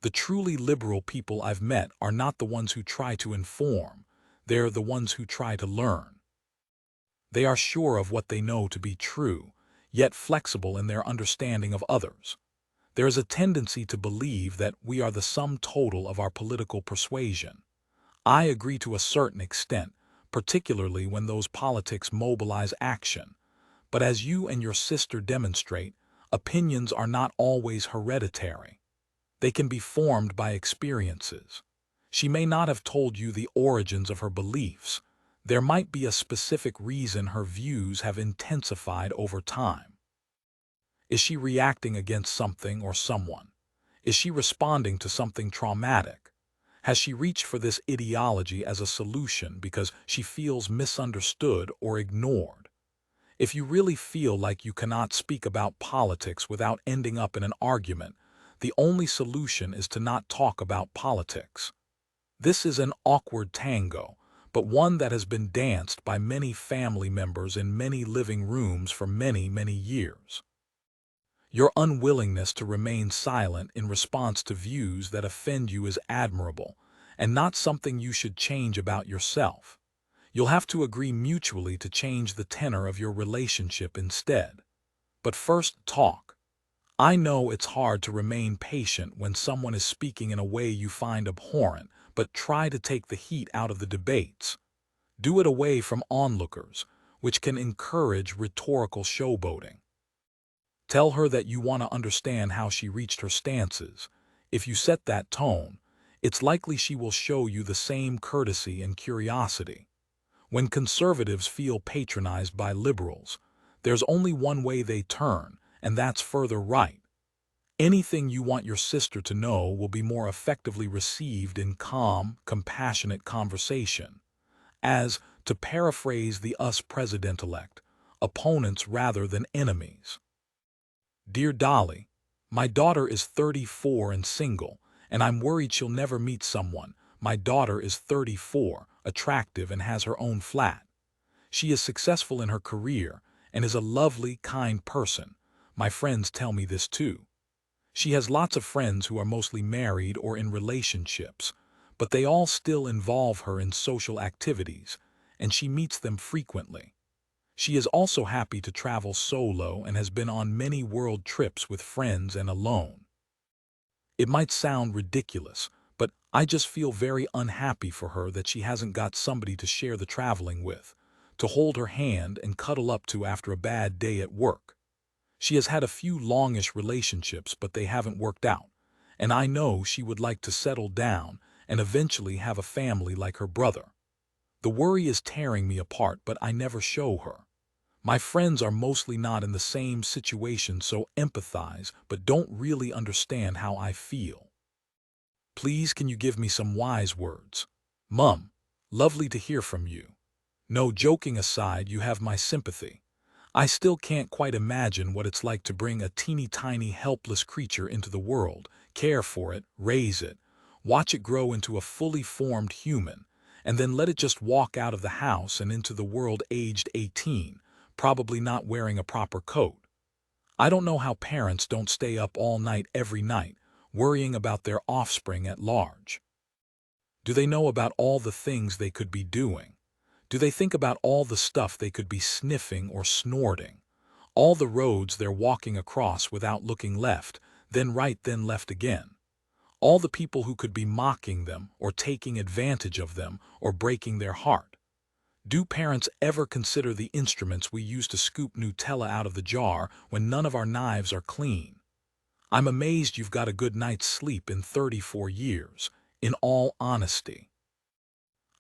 The truly liberal people I've met are not the ones who try to inform. They're the ones who try to learn. They are sure of what they know to be true, yet flexible in their understanding of others. There is a tendency to believe that we are the sum total of our political persuasion. I agree to a certain extent, particularly when those politics mobilize action. But as you and your sister demonstrate, opinions are not always hereditary. They can be formed by experiences. She may not have told you the origins of her beliefs. There might be a specific reason her views have intensified over time. Is she reacting against something or someone? Is she responding to something traumatic? Has she reached for this ideology as a solution because she feels misunderstood or ignored? If you really feel like you cannot speak about politics without ending up in an argument, the only solution is to not talk about politics. This is an awkward tango, but one that has been danced by many family members in many living rooms for many, many years. Your unwillingness to remain silent in response to views that offend you is admirable, and not something you should change about yourself. You'll have to agree mutually to change the tenor of your relationship instead. But first, talk. I know it's hard to remain patient when someone is speaking in a way you find abhorrent, but try to take the heat out of the debates. Do it away from onlookers, which can encourage rhetorical showboating. Tell her that you want to understand how she reached her stances. If you set that tone, it's likely she will show you the same courtesy and curiosity. When conservatives feel patronized by liberals, there's only one way they turn, and that's further right. Anything you want your sister to know will be more effectively received in calm, compassionate conversation. As, to paraphrase the US president-elect, opponents rather than enemies. Dear Dolly, my daughter is 34 and single, and I'm worried she'll never meet someone. My daughter is 34, attractive, and has her own flat. She is successful in her career and is a lovely, kind person. My friends tell me this too. She has lots of friends who are mostly married or in relationships, but they all still involve her in social activities, and she meets them frequently. She is also happy to travel solo and has been on many world trips with friends and alone. It might sound ridiculous, but I just feel very unhappy for her that she hasn't got somebody to share the traveling with, to hold her hand and cuddle up to after a bad day at work. She has had a few longish relationships, but they haven't worked out, and I know she would like to settle down and eventually have a family like her brother. The worry is tearing me apart, but I never show her. My friends are mostly not in the same situation, so empathize, but don't really understand how I feel. Please, can you give me some wise words? Mum, lovely to hear from you. No, joking aside, you have my sympathy. I still can't quite imagine what it's like to bring a teeny tiny helpless creature into the world, care for it, raise it, watch it grow into a fully formed human, and then let it just walk out of the house and into the world aged 18, probably not wearing a proper coat. I don't know how parents don't stay up all night every night, worrying about their offspring at large. Do they know about all the things they could be doing? Do they think about all the stuff they could be sniffing or snorting? All the roads they're walking across without looking left, then right, then left again. All the people who could be mocking them or taking advantage of them or breaking their heart. Do parents ever consider the instruments we use to scoop Nutella out of the jar when none of our knives are clean? I'm amazed you've got a good night's sleep in 34 years, in all honesty.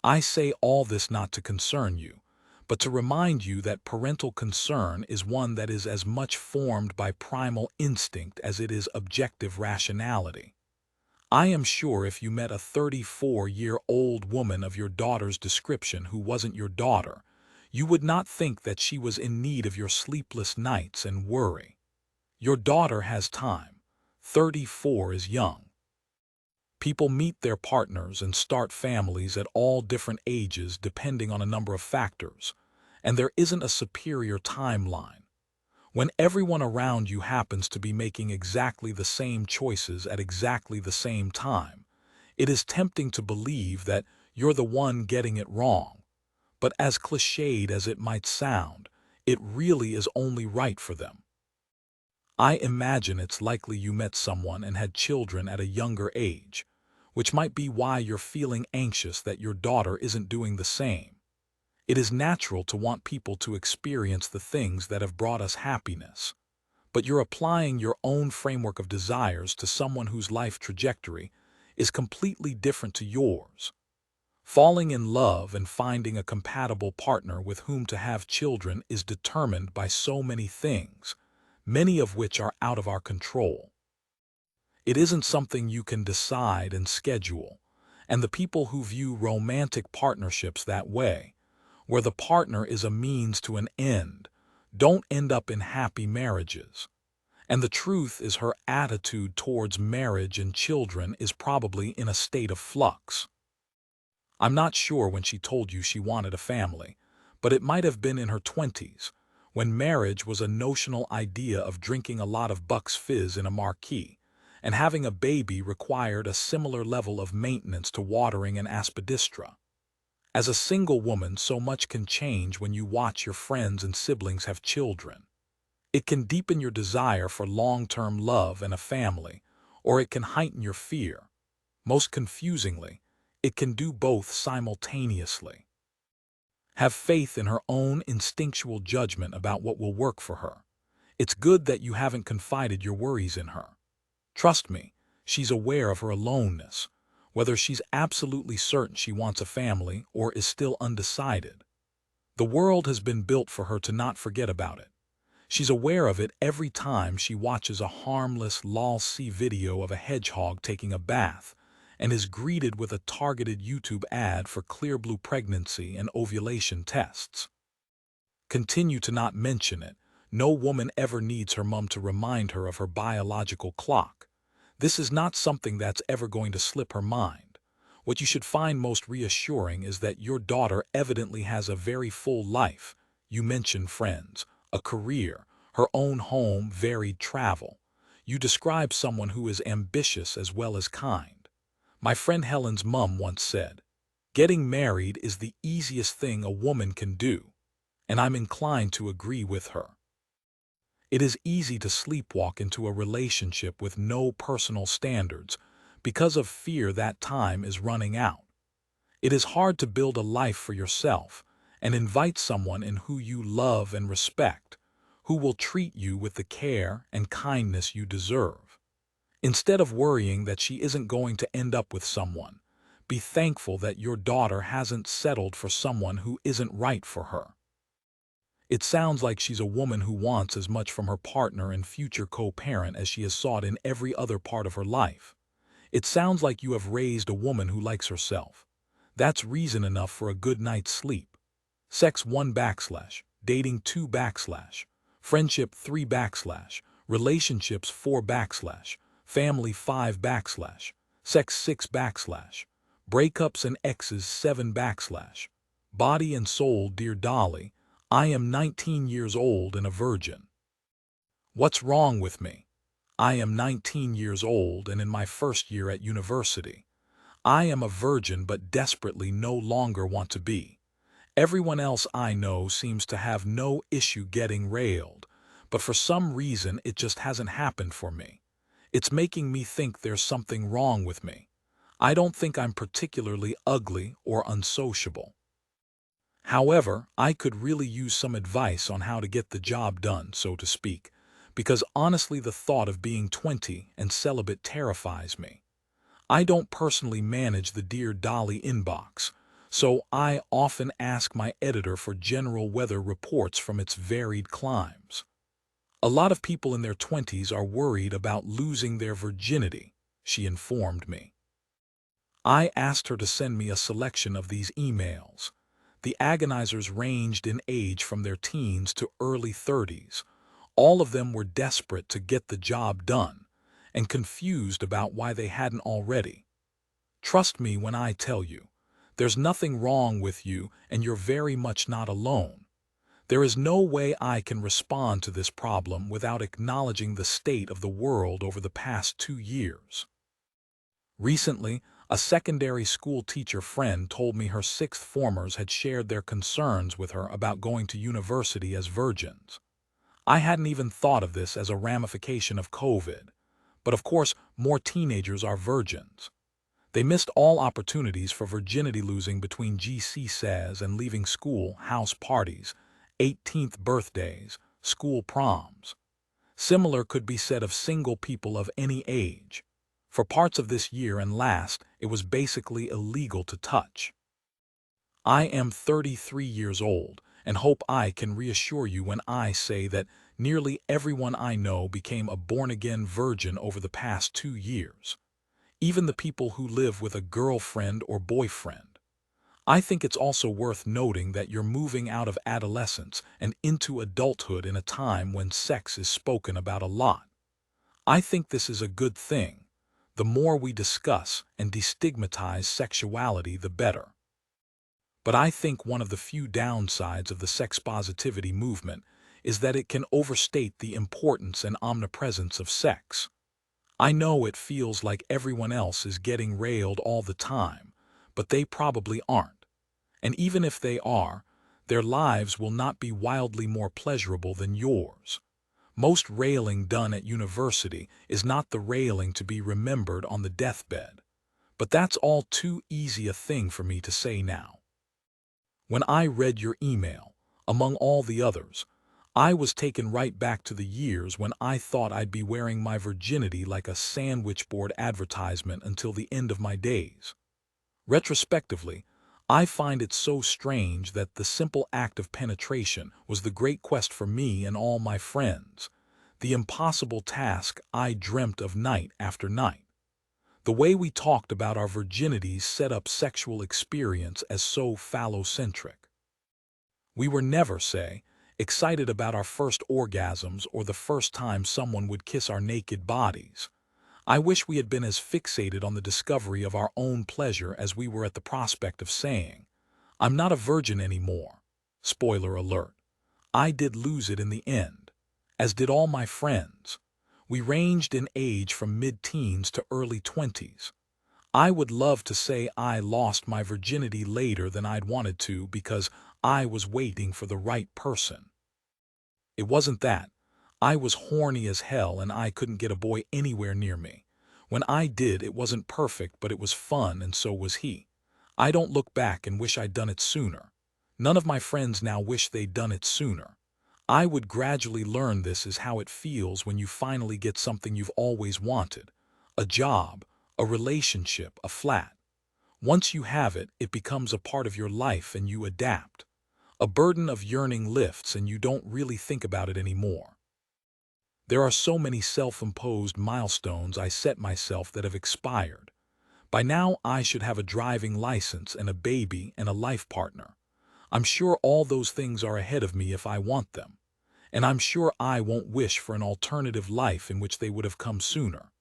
I say all this not to concern you, but to remind you that parental concern is one that is as much formed by primal instinct as it is objective rationality. I am sure if you met a 34-year-old woman of your daughter's description who wasn't your daughter, you would not think that she was in need of your sleepless nights and worry. Your daughter has time. 34 is young. People meet their partners and start families at all different ages depending on a number of factors, and there isn't a superior timeline. When everyone around you happens to be making exactly the same choices at exactly the same time, it is tempting to believe that you're the one getting it wrong. But as cliched as it might sound, it really is only right for them. I imagine it's likely you met someone and had children at a younger age, which might be why you're feeling anxious that your daughter isn't doing the same. It is natural to want people to experience the things that have brought us happiness, but you're applying your own framework of desires to someone whose life trajectory is completely different to yours. Falling in love and finding a compatible partner with whom to have children is determined by so many things, many of which are out of our control. It isn't something you can decide and schedule, and the people who view romantic partnerships that way, where the partner is a means to an end, don't end up in happy marriages. And the truth is her attitude towards marriage and children is probably in a state of flux. I'm not sure when she told you she wanted a family, but it might have been in her 20s, when marriage was a notional idea of drinking a lot of Bucks Fizz in a marquee, and having a baby required a similar level of maintenance to watering an aspidistra. As a single woman, so much can change when you watch your friends and siblings have children. It can deepen your desire for long-term love and a family, or it can heighten your fear. Most confusingly, it can do both simultaneously. Have faith in her own instinctual judgment about what will work for her. It's good that you haven't confided your worries in her. Trust me, she's aware of her aloneness, whether she's absolutely certain she wants a family or is still undecided. The world has been built for her to not forget about it. She's aware of it every time she watches a harmless lol-see video of a hedgehog taking a bath and is greeted with a targeted YouTube ad for clear blue pregnancy and ovulation tests. Continue to not mention it. No woman ever needs her mom to remind her of her biological clock. This is not something that's ever going to slip her mind. What you should find most reassuring is that your daughter evidently has a very full life. You mentioned friends, a career, her own home, varied travel. You describe someone who is ambitious as well as kind. My friend Helen's mom once said, "Getting married is the easiest thing a woman can do," and I'm inclined to agree with her. It is easy to sleepwalk into a relationship with no personal standards because of fear that time is running out. It is hard to build a life for yourself and invite someone in who you love and respect, who will treat you with the care and kindness you deserve. Instead of worrying that she isn't going to end up with someone, be thankful that your daughter hasn't settled for someone who isn't right for her. It sounds like she's a woman who wants as much from her partner and future co-parent as she has sought in every other part of her life. It sounds like you have raised a woman who likes herself. That's reason enough for a good night's sleep. Sex 1 backslash, dating 2 backslash, friendship 3 backslash, relationships 4 backslash, family 5 backslash, sex 6 backslash, breakups and exes 7 backslash, body and soul. Dear Dolly, I am 19 years old and a virgin. What's wrong with me? I am 19 years old and in my first year at university. I am a virgin but desperately no longer want to be. Everyone else I know seems to have no issue getting railed, but for some reason it just hasn't happened for me. It's making me think there's something wrong with me. I don't think I'm particularly ugly or unsociable. However, I could really use some advice on how to get the job done, so to speak, because honestly the thought of being 20 and celibate terrifies me. I don't personally manage the Dear Dolly inbox, so I often ask my editor for general weather reports from its varied climes. A lot of people in their 20s are worried about losing their virginity, she informed me. I asked her to send me a selection of these emails. The agonizers ranged in age from their teens to early 30s. All of them were desperate to get the job done and confused about why they hadn't already. Trust me when I tell you, there's nothing wrong with you and you're very much not alone. There is no way I can respond to this problem without acknowledging the state of the world over the past 2 years. Recently, a secondary school teacher friend told me her sixth formers had shared their concerns with her about going to university as virgins. I hadn't even thought of this as a ramification of COVID, but of course, more teenagers are virgins. They missed all opportunities for virginity losing between GC says and leaving school, house parties, 18th birthdays, school proms. Similar could be said of single people of any age. For parts of this year and last, it was basically illegal to touch. I am 33 years old and hope I can reassure you when I say that nearly everyone I know became a born-again virgin over the past 2 years. Even the people who live with a girlfriend or boyfriend. I think it's also worth noting that you're moving out of adolescence and into adulthood in a time when sex is spoken about a lot. I think this is a good thing. The more we discuss and destigmatize sexuality, the better. But I think one of the few downsides of the sex positivity movement is that it can overstate the importance and omnipresence of sex. I know it feels like everyone else is getting railed all the time, but they probably aren't. And even if they are, their lives will not be wildly more pleasurable than yours. Most railing done at university is not the railing to be remembered on the deathbed. But that's all too easy a thing for me to say now. When I read your email, among all the others, I was taken right back to the years when I thought I'd be wearing my virginity like a sandwich board advertisement until the end of my days. Retrospectively, I find it so strange that the simple act of penetration was the great quest for me and all my friends, the impossible task I dreamt of night after night. The way we talked about our virginities set up sexual experience as so phallocentric. We were never, say, excited about our first orgasms or the first time someone would kiss our naked bodies. I wish we had been as fixated on the discovery of our own pleasure as we were at the prospect of saying, "I'm not a virgin anymore." Spoiler alert. I did lose it in the end, as did all my friends. We ranged in age from mid-teens to early 20s. I would love to say I lost my virginity later than I'd wanted to because I was waiting for the right person. It wasn't that. I was horny as hell and I couldn't get a boy anywhere near me. When I did, it wasn't perfect, but it was fun and so was he. I don't look back and wish I'd done it sooner. None of my friends now wish they'd done it sooner. I would gradually learn this is how it feels when you finally get something you've always wanted. A job, a relationship, a flat. Once you have it, it becomes a part of your life and you adapt. A burden of yearning lifts and you don't really think about it anymore. There are so many self-imposed milestones I set myself that have expired. By now, I should have a driving license and a baby and a life partner. I'm sure all those things are ahead of me if I want them. And I'm sure I won't wish for an alternative life in which they would have come sooner.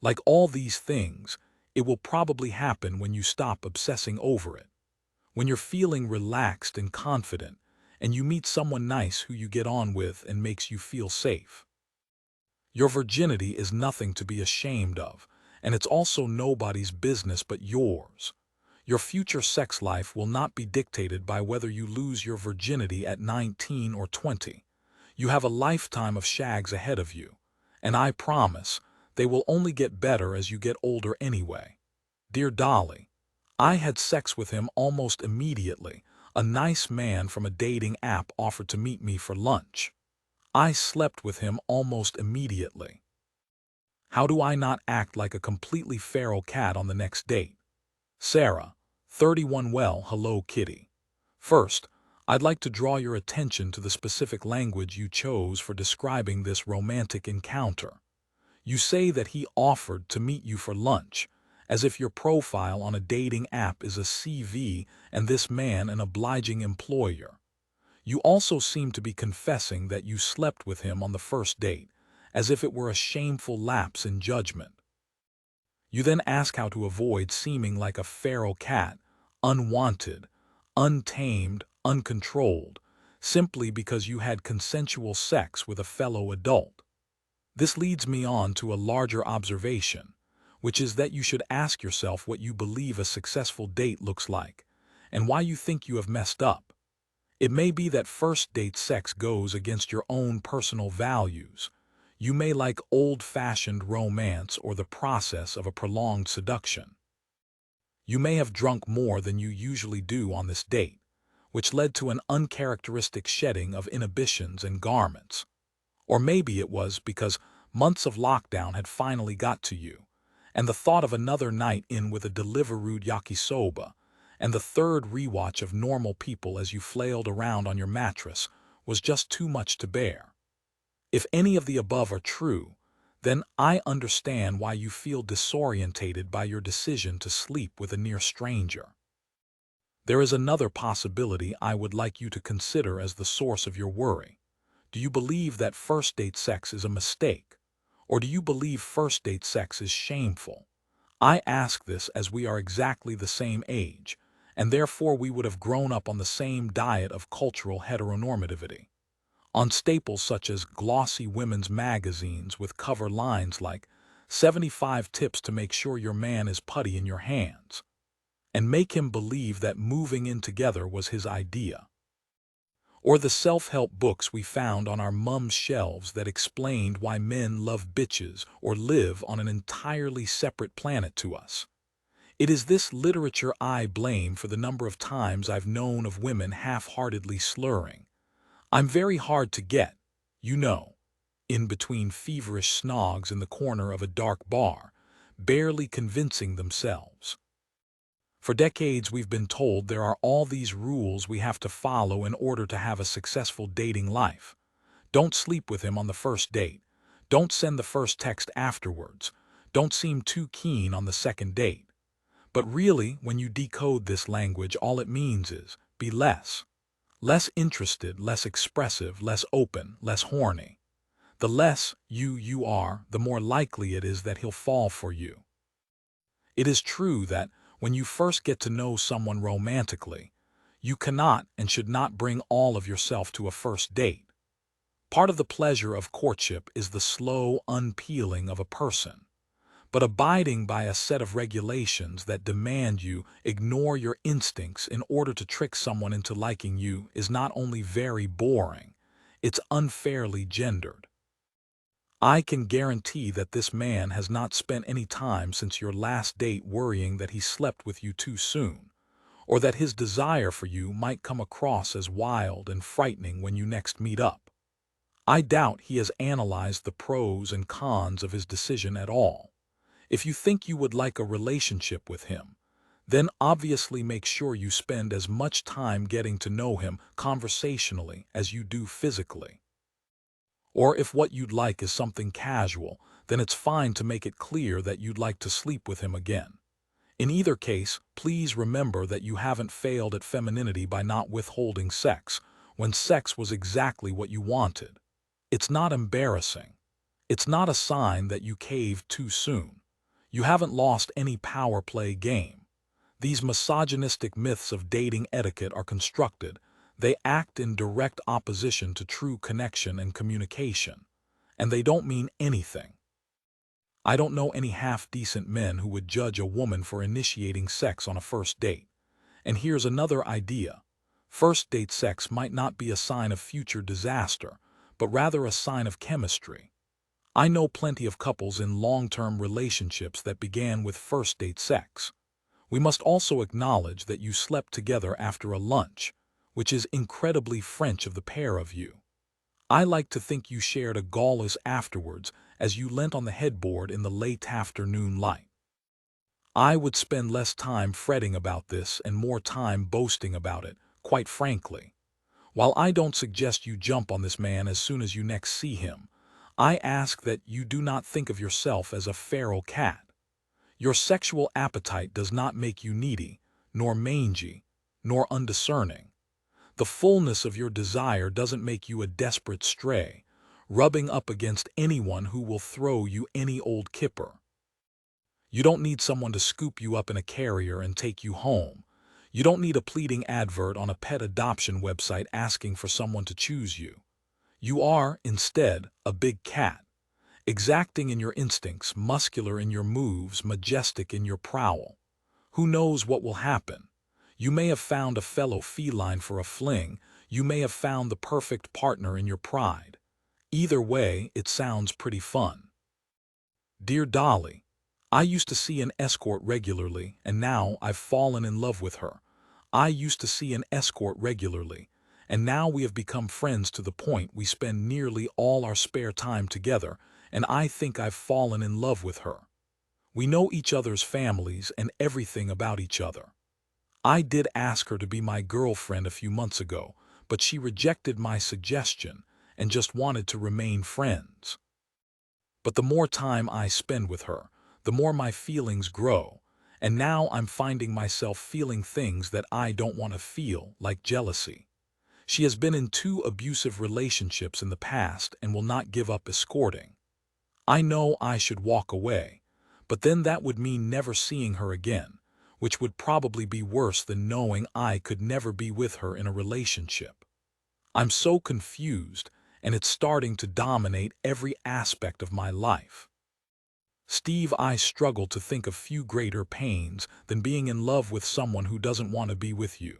Like all these things, it will probably happen when you stop obsessing over it. When you're feeling relaxed and confident, and you meet someone nice who you get on with and makes you feel safe. Your virginity is nothing to be ashamed of, and it's also nobody's business but yours. Your future sex life will not be dictated by whether you lose your virginity at 19 or 20. You have a lifetime of shags ahead of you, and I promise, They will only get better as you get older anyway. Dear Dolly, I had sex with him almost immediately. A nice man from a dating app offered to meet me for lunch. I slept with him almost immediately. How do I not act like a completely feral cat on the next date? Sarah, 31. Well, hello, kitty. First, I'd like to draw your attention to the specific language you chose for describing this romantic encounter. You say that he offered to meet you for lunch, as if your profile on a dating app is a CV and this man an obliging employer. You also seem to be confessing that you slept with him on the first date, as if it were a shameful lapse in judgment. You then ask how to avoid seeming like a feral cat, unwanted, untamed, uncontrolled, simply because you had consensual sex with a fellow adult. This leads me on to a larger observation, which is that you should ask yourself what you believe a successful date looks like, and why you think you have messed up. It may be that first date sex goes against your own personal values. You may like old-fashioned romance or the process of a prolonged seduction. You may have drunk more than you usually do on this date, which led to an uncharacteristic shedding of inhibitions and garments. Or maybe it was because months of lockdown had finally got to you, and the thought of another night in with a Deliveroo yakisoba and the third rewatch of Normal People as you flailed around on your mattress was just too much to bear. If any of the above are true, then I understand why you feel disorientated by your decision to sleep with a near stranger. There is another possibility I would like you to consider as the source of your worry. Do you believe that first date sex is a mistake? Or do you believe first date sex is shameful? I ask this as we are exactly the same age, and therefore we would have grown up on the same diet of cultural heteronormativity. On staples such as glossy women's magazines with cover lines like 75 tips to make sure your man is putty in your hands, and make him believe that moving in together was his idea. Or the self-help books we found on our mum's shelves that explained why men love bitches or live on an entirely separate planet to us. It is this literature I blame for the number of times I've known of women half-heartedly slurring, "I'm very hard to get, you know," in between feverish snogs in the corner of a dark bar, barely convincing themselves. For decades we've been told there are all these rules we have to follow in order to have a successful dating life. Don't sleep with him on the first date. Don't send the first text afterwards. Don't seem too keen on the second date. But really, when you decode this language, all it means is be less. Less interested, less expressive, less open, less horny. The less you are, the more likely it is that he'll fall for you. It is true that when you first get to know someone romantically, you cannot and should not bring all of yourself to a first date. Part of the pleasure of courtship is the slow unpeeling of a person. But abiding by a set of regulations that demand you ignore your instincts in order to trick someone into liking you is not only very boring, it's unfairly gendered. I can guarantee that this man has not spent any time since your last date worrying that he slept with you too soon, or that his desire for you might come across as wild and frightening when you next meet up. I doubt he has analyzed the pros and cons of his decision at all. If you think you would like a relationship with him, then obviously make sure you spend as much time getting to know him conversationally as you do physically. Or if what you'd like is something casual, then it's fine to make it clear that you'd like to sleep with him again. In either case, please remember that you haven't failed at femininity by not withholding sex, when sex was exactly what you wanted. It's not embarrassing. It's not a sign that you caved too soon. You haven't lost any power play game. These misogynistic myths of dating etiquette are constructed. They act in direct opposition to true connection and communication, and they don't mean anything. I don't know any half-decent men who would judge a woman for initiating sex on a first date. And here's another idea. First date sex might not be a sign of future disaster, but rather a sign of chemistry. I know plenty of couples in long-term relationships that began with first-date sex. We must also acknowledge that you slept together after a lunch, which is incredibly French of the pair of you. I like to think you shared a gauze afterwards as you leant on the headboard in the late afternoon light. I would spend less time fretting about this and more time boasting about it, quite frankly. While I don't suggest you jump on this man as soon as you next see him, I ask that you do not think of yourself as a feral cat. Your sexual appetite does not make you needy, nor mangy, nor undiscerning. The fullness of your desire doesn't make you a desperate stray, rubbing up against anyone who will throw you any old kipper. You don't need someone to scoop you up in a carrier and take you home. You don't need a pleading advert on a pet adoption website asking for someone to choose you. You are, instead, a big cat, exacting in your instincts, muscular in your moves, majestic in your prowl. Who knows what will happen? You may have found a fellow feline for a fling. You may have found the perfect partner in your pride. Either way, it sounds pretty fun. Dear Dolly, I used to see an escort regularly, and now I've fallen in love with her. I used to see an escort regularly, and now we have become friends to the point we spend nearly all our spare time together, and I think I've fallen in love with her. We know each other's families and everything about each other. I did ask her to be my girlfriend a few months ago, but she rejected my suggestion and just wanted to remain friends. But the more time I spend with her, the more my feelings grow, and now I'm finding myself feeling things that I don't want to feel, like jealousy. She has been in 2 abusive relationships in the past and will not give up escorting. I know I should walk away, but then that would mean never seeing her again, which would probably be worse than knowing I could never be with her in a relationship. I'm so confused, and it's starting to dominate every aspect of my life. Steve, I struggle to think of few greater pains than being in love with someone who doesn't want to be with you.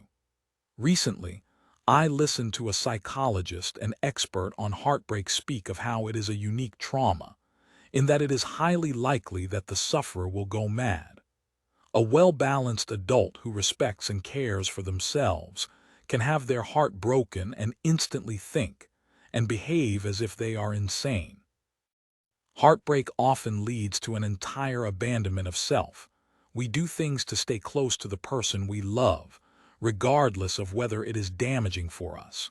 Recently, I listened to a psychologist and expert on heartbreak speak of how it is a unique trauma, in that it is highly likely that the sufferer will go mad. A well-balanced adult who respects and cares for themselves can have their heart broken and instantly think and behave as if they are insane. Heartbreak often leads to an entire abandonment of self. We do things to stay close to the person we love, regardless of whether it is damaging for us.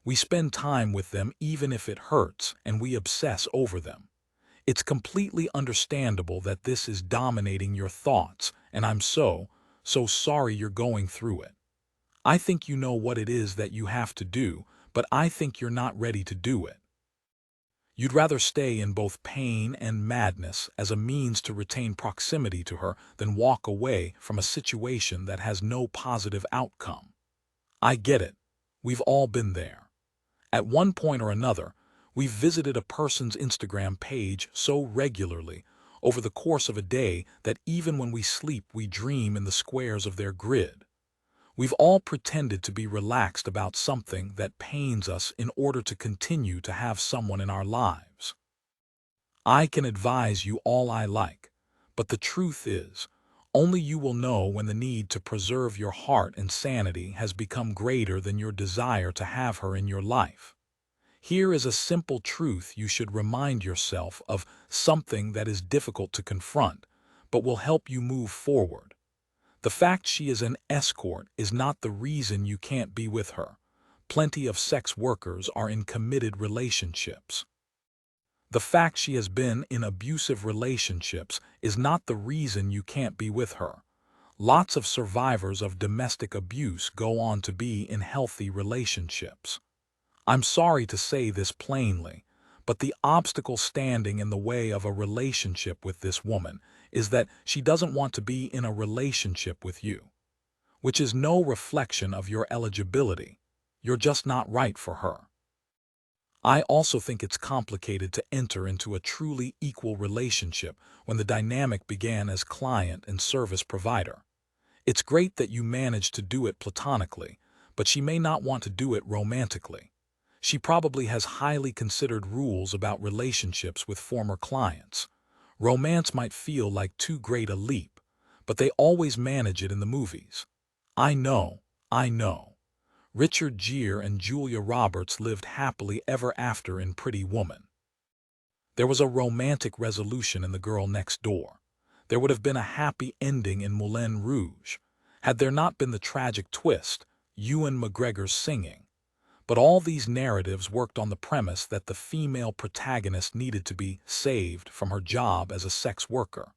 We spend time with them even if it hurts, and we obsess over them. It's completely understandable that this is dominating your thoughts, and I'm so sorry you're going through it. I think you know what it is that you have to do, but I think you're not ready to do it. You'd rather stay in both pain and madness as a means to retain proximity to her than walk away from a situation that has no positive outcome. I get it. We've all been there. At one point or another, we've visited a person's Instagram page so regularly over the course of a day that even when we sleep we dream in the squares of their grid. We've all pretended to be relaxed about something that pains us in order to continue to have someone in our lives. I can advise you all I like, but the truth is, only you will know when the need to preserve your heart and sanity has become greater than your desire to have her in your life. Here is a simple truth you should remind yourself of, something that is difficult to confront, but will help you move forward. The fact she is an escort is not the reason you can't be with her. Plenty of sex workers are in committed relationships. The fact she has been in abusive relationships is not the reason you can't be with her. Lots of survivors of domestic abuse go on to be in healthy relationships. I'm sorry to say this plainly, but the obstacle standing in the way of a relationship with this woman is that she doesn't want to be in a relationship with you, which is no reflection of your eligibility. You're just not right for her. I also think it's complicated to enter into a truly equal relationship when the dynamic began as client and service provider. It's great that you managed to do it platonically, but she may not want to do it romantically. She probably has highly considered rules about relationships with former clients. Romance might feel like too great a leap, but they always manage it in the movies. I know, I know. Richard Gere and Julia Roberts lived happily ever after in Pretty Woman. There was a romantic resolution in The Girl Next Door. There would have been a happy ending in Moulin Rouge, had there not been the tragic twist, Ewan McGregor's singing. But all these narratives worked on the premise that the female protagonist needed to be saved from her job as a sex worker.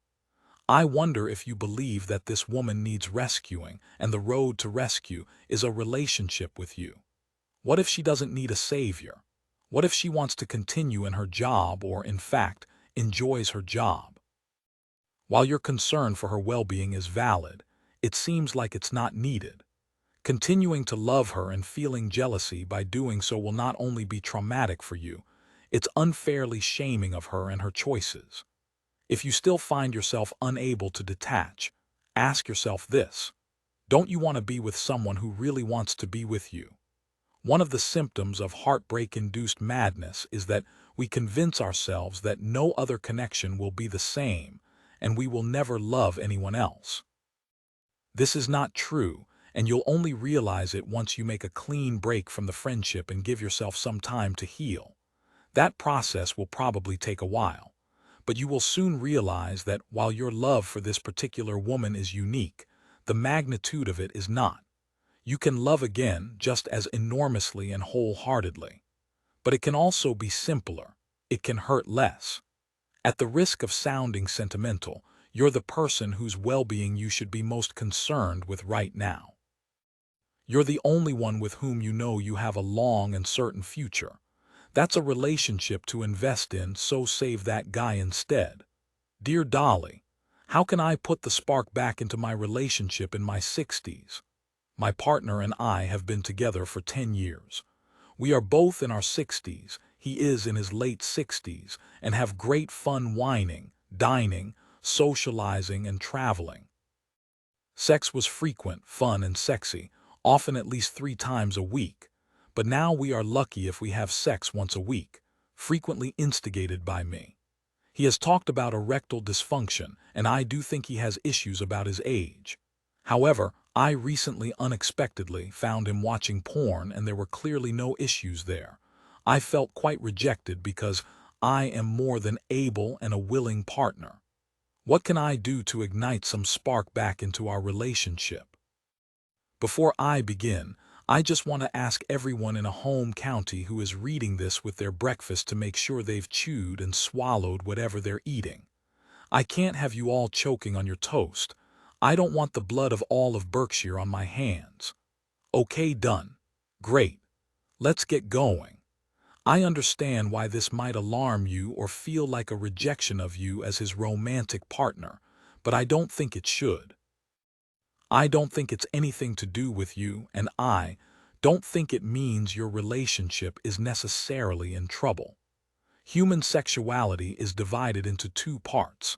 I wonder if you believe that this woman needs rescuing, and the road to rescue is a relationship with you. What if she doesn't need a savior? What if she wants to continue in her job or, in fact, enjoys her job? While your concern for her well-being is valid, it seems like it's not needed. Continuing to love her and feeling jealousy by doing so will not only be traumatic for you, it's unfairly shaming of her and her choices. If you still find yourself unable to detach, ask yourself this: don't you want to be with someone who really wants to be with you? One of the symptoms of heartbreak-induced madness is that we convince ourselves that no other connection will be the same, and we will never love anyone else. This is not true, and you'll only realize it once you make a clean break from the friendship and give yourself some time to heal. That process will probably take a while, but you will soon realize that while your love for this particular woman is unique, the magnitude of it is not. You can love again just as enormously and wholeheartedly. But it can also be simpler. It can hurt less. At the risk of sounding sentimental, you're the person whose well-being you should be most concerned with right now. You're the only one with whom you know you have a long and certain future. That's a relationship to invest in, so save that guy instead. Dear Dolly, how can I put the spark back into my relationship in my 60s? My partner and I have been together for 10 years. We are both in our 60s, he is in his late 60s, and have great fun whining, dining, socializing, and traveling. Sex was frequent, fun, and sexy, often at least 3 times a week. But now we are lucky if we have sex once a week, frequently instigated by me. He has talked about erectile dysfunction, and I do think he has issues about his age. However, I recently unexpectedly found him watching porn and there were clearly no issues there. I felt quite rejected because I am more than able and a willing partner. What can I do to ignite some spark back into our relationship? Before I begin, I just want to ask everyone in a home county who is reading this with their breakfast to make sure they've chewed and swallowed whatever they're eating. I can't have you all choking on your toast. I don't want the blood of all of Berkshire on my hands. Okay, done. Great. Let's get going. I understand why this might alarm you or feel like a rejection of you as his romantic partner, but I don't think it should. I don't think it's anything to do with you, and I don't think it means your relationship is necessarily in trouble. Human sexuality is divided into 2 parts: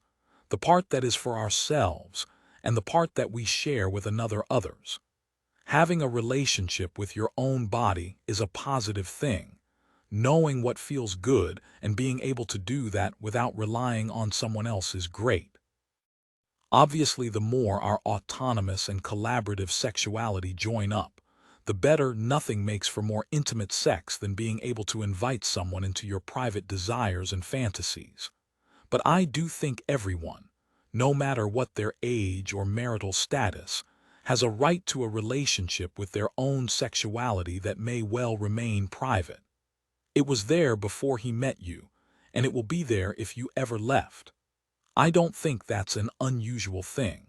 the part that is for ourselves and the part that we share with others. Having a relationship with your own body is a positive thing. Knowing what feels good and being able to do that without relying on someone else is great. Obviously, the more our autonomous and collaborative sexuality join up, the better. Nothing makes for more intimate sex than being able to invite someone into your private desires and fantasies. But I do think everyone, no matter what their age or marital status, has a right to a relationship with their own sexuality that may well remain private. It was there before he met you, and it will be there if you ever left. I don't think that's an unusual thing.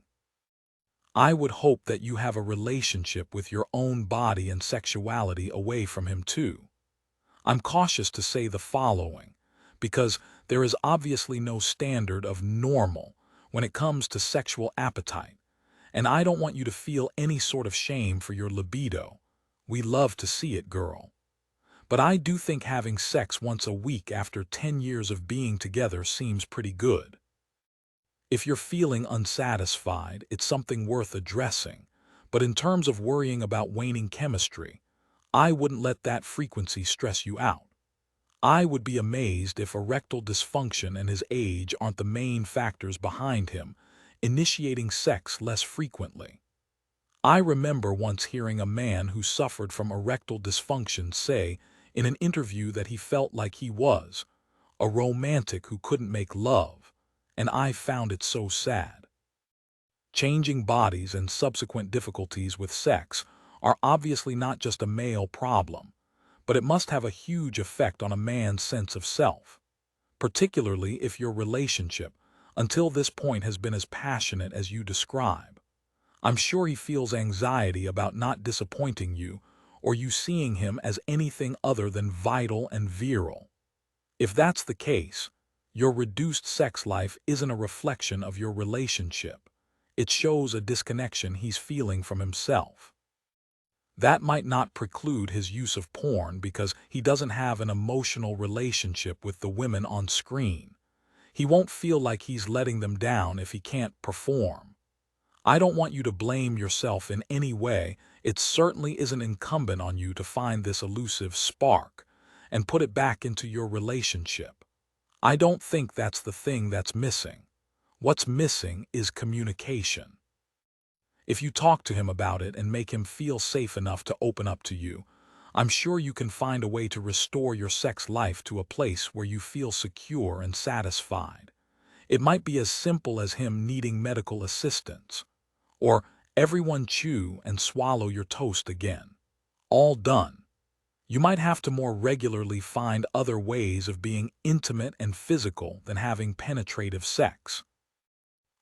I would hope that you have a relationship with your own body and sexuality away from him too. I'm cautious to say the following, because there is obviously no standard of normal when it comes to sexual appetite, and I don't want you to feel any sort of shame for your libido. We love to see it, girl. But I do think having sex once a week after 10 years of being together seems pretty good. If you're feeling unsatisfied, it's something worth addressing, but in terms of worrying about waning chemistry, I wouldn't let that frequency stress you out. I would be amazed if erectile dysfunction and his age aren't the main factors behind him initiating sex less frequently. I remember once hearing a man who suffered from erectile dysfunction say in an interview that he felt like he was a romantic who couldn't make love, and I found it so sad. Changing bodies and subsequent difficulties with sex are obviously not just a male problem, but it must have a huge effect on a man's sense of self, particularly if your relationship, until this point, has been as passionate as you describe. I'm sure he feels anxiety about not disappointing you or you seeing him as anything other than vital and virile. If that's the case, your reduced sex life isn't a reflection of your relationship. It shows a disconnection he's feeling from himself. That might not preclude his use of porn because he doesn't have an emotional relationship with the women on screen. He won't feel like he's letting them down if he can't perform. I don't want you to blame yourself in any way. It certainly isn't incumbent on you to find this elusive spark and put it back into your relationship. I don't think that's the thing that's missing. What's missing is communication. If you talk to him about it and make him feel safe enough to open up to you, I'm sure you can find a way to restore your sex life to a place where you feel secure and satisfied. It might be as simple as him needing medical assistance, or everyone chew and swallow your toast again. All done. You might have to more regularly find other ways of being intimate and physical than having penetrative sex.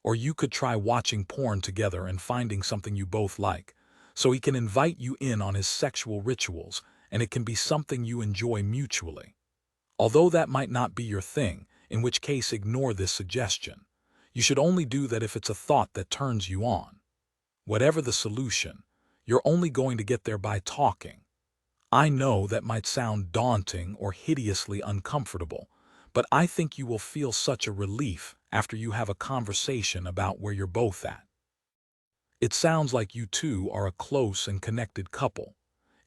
Or you could try watching porn together and finding something you both like, so he can invite you in on his sexual rituals and it can be something you enjoy mutually. Although that might not be your thing, in which case ignore this suggestion. You should only do that if it's a thought that turns you on. Whatever the solution, you're only going to get there by talking. I know that might sound daunting or hideously uncomfortable, but I think you will feel such a relief after you have a conversation about where you're both at. It sounds like you two are a close and connected couple.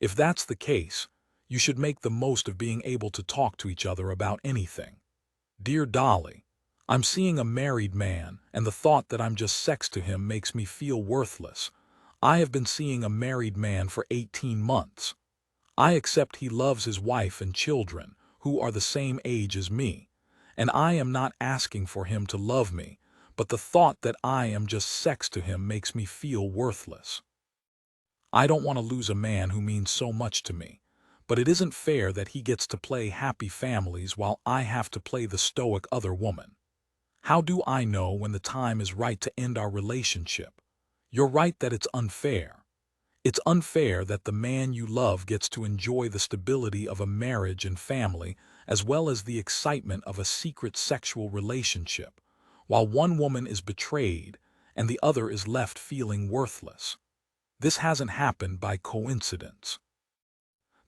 If that's the case, you should make the most of being able to talk to each other about anything. Dear Dolly, I'm seeing a married man, and the thought that I'm just sex to him makes me feel worthless. I have been seeing a married man for 18 months. I accept he loves his wife and children, who are the same age as me, and I am not asking for him to love me, but the thought that I am just sex to him makes me feel worthless. I don't want to lose a man who means so much to me, but it isn't fair that he gets to play happy families while I have to play the stoic other woman. How do I know when the time is right to end our relationship? You're right that it's unfair. It's unfair that the man you love gets to enjoy the stability of a marriage and family as well as the excitement of a secret sexual relationship, while one woman is betrayed and the other is left feeling worthless. This hasn't happened by coincidence.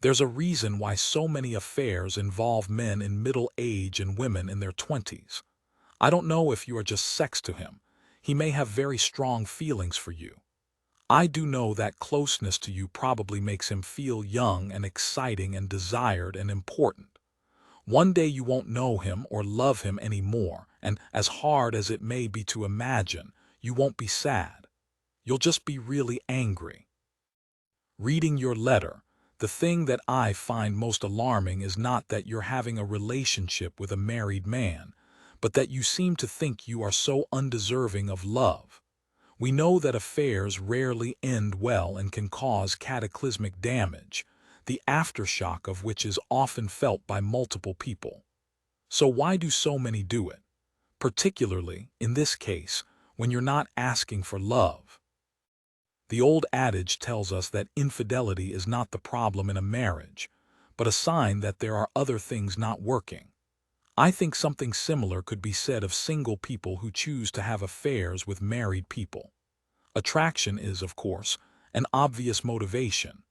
There's a reason why so many affairs involve men in middle age and women in their 20s. I don't know if you are just sex to him. He may have very strong feelings for you. I do know that closeness to you probably makes him feel young and exciting and desired and important. One day you won't know him or love him anymore, and as hard as it may be to imagine, you won't be sad. You'll just be really angry. Reading your letter, the thing that I find most alarming is not that you're having a relationship with a married man, but that you seem to think you are so undeserving of love. We know that affairs rarely end well and can cause cataclysmic damage, the aftershock of which is often felt by multiple people. So why do so many do it? Particularly, in this case, when you're not asking for love. The old adage tells us that infidelity is not the problem in a marriage, but a sign that there are other things not working. I think something similar could be said of single people who choose to have affairs with married people. Attraction is, of course, an obvious motivation,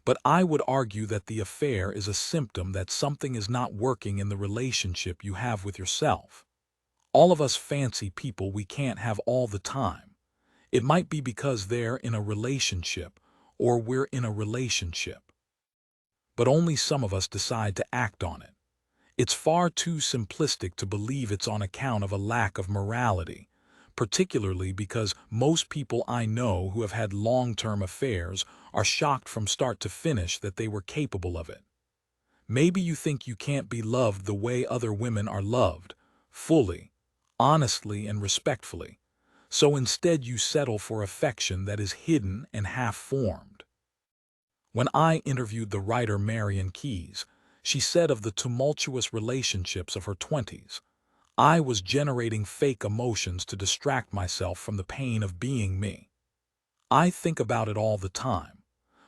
but I would argue that the affair is a symptom that something is not working in the relationship you have with yourself. All of us fancy people we can't have all the time. It might be because they're in a relationship or we're in a relationship. but only some of us decide to act on it. It's far too simplistic to believe it's on account of a lack of morality, particularly because most people I know who have had long-term affairs are shocked from start to finish that they were capable of it. Maybe you think you can't be loved the way other women are loved, fully, honestly, and respectfully, so instead you settle for affection that is hidden and half-formed. When I interviewed the writer Marian Keyes, she said of the tumultuous relationships of her 20s, "I was generating fake emotions to distract myself from the pain of being me." I think about it all the time.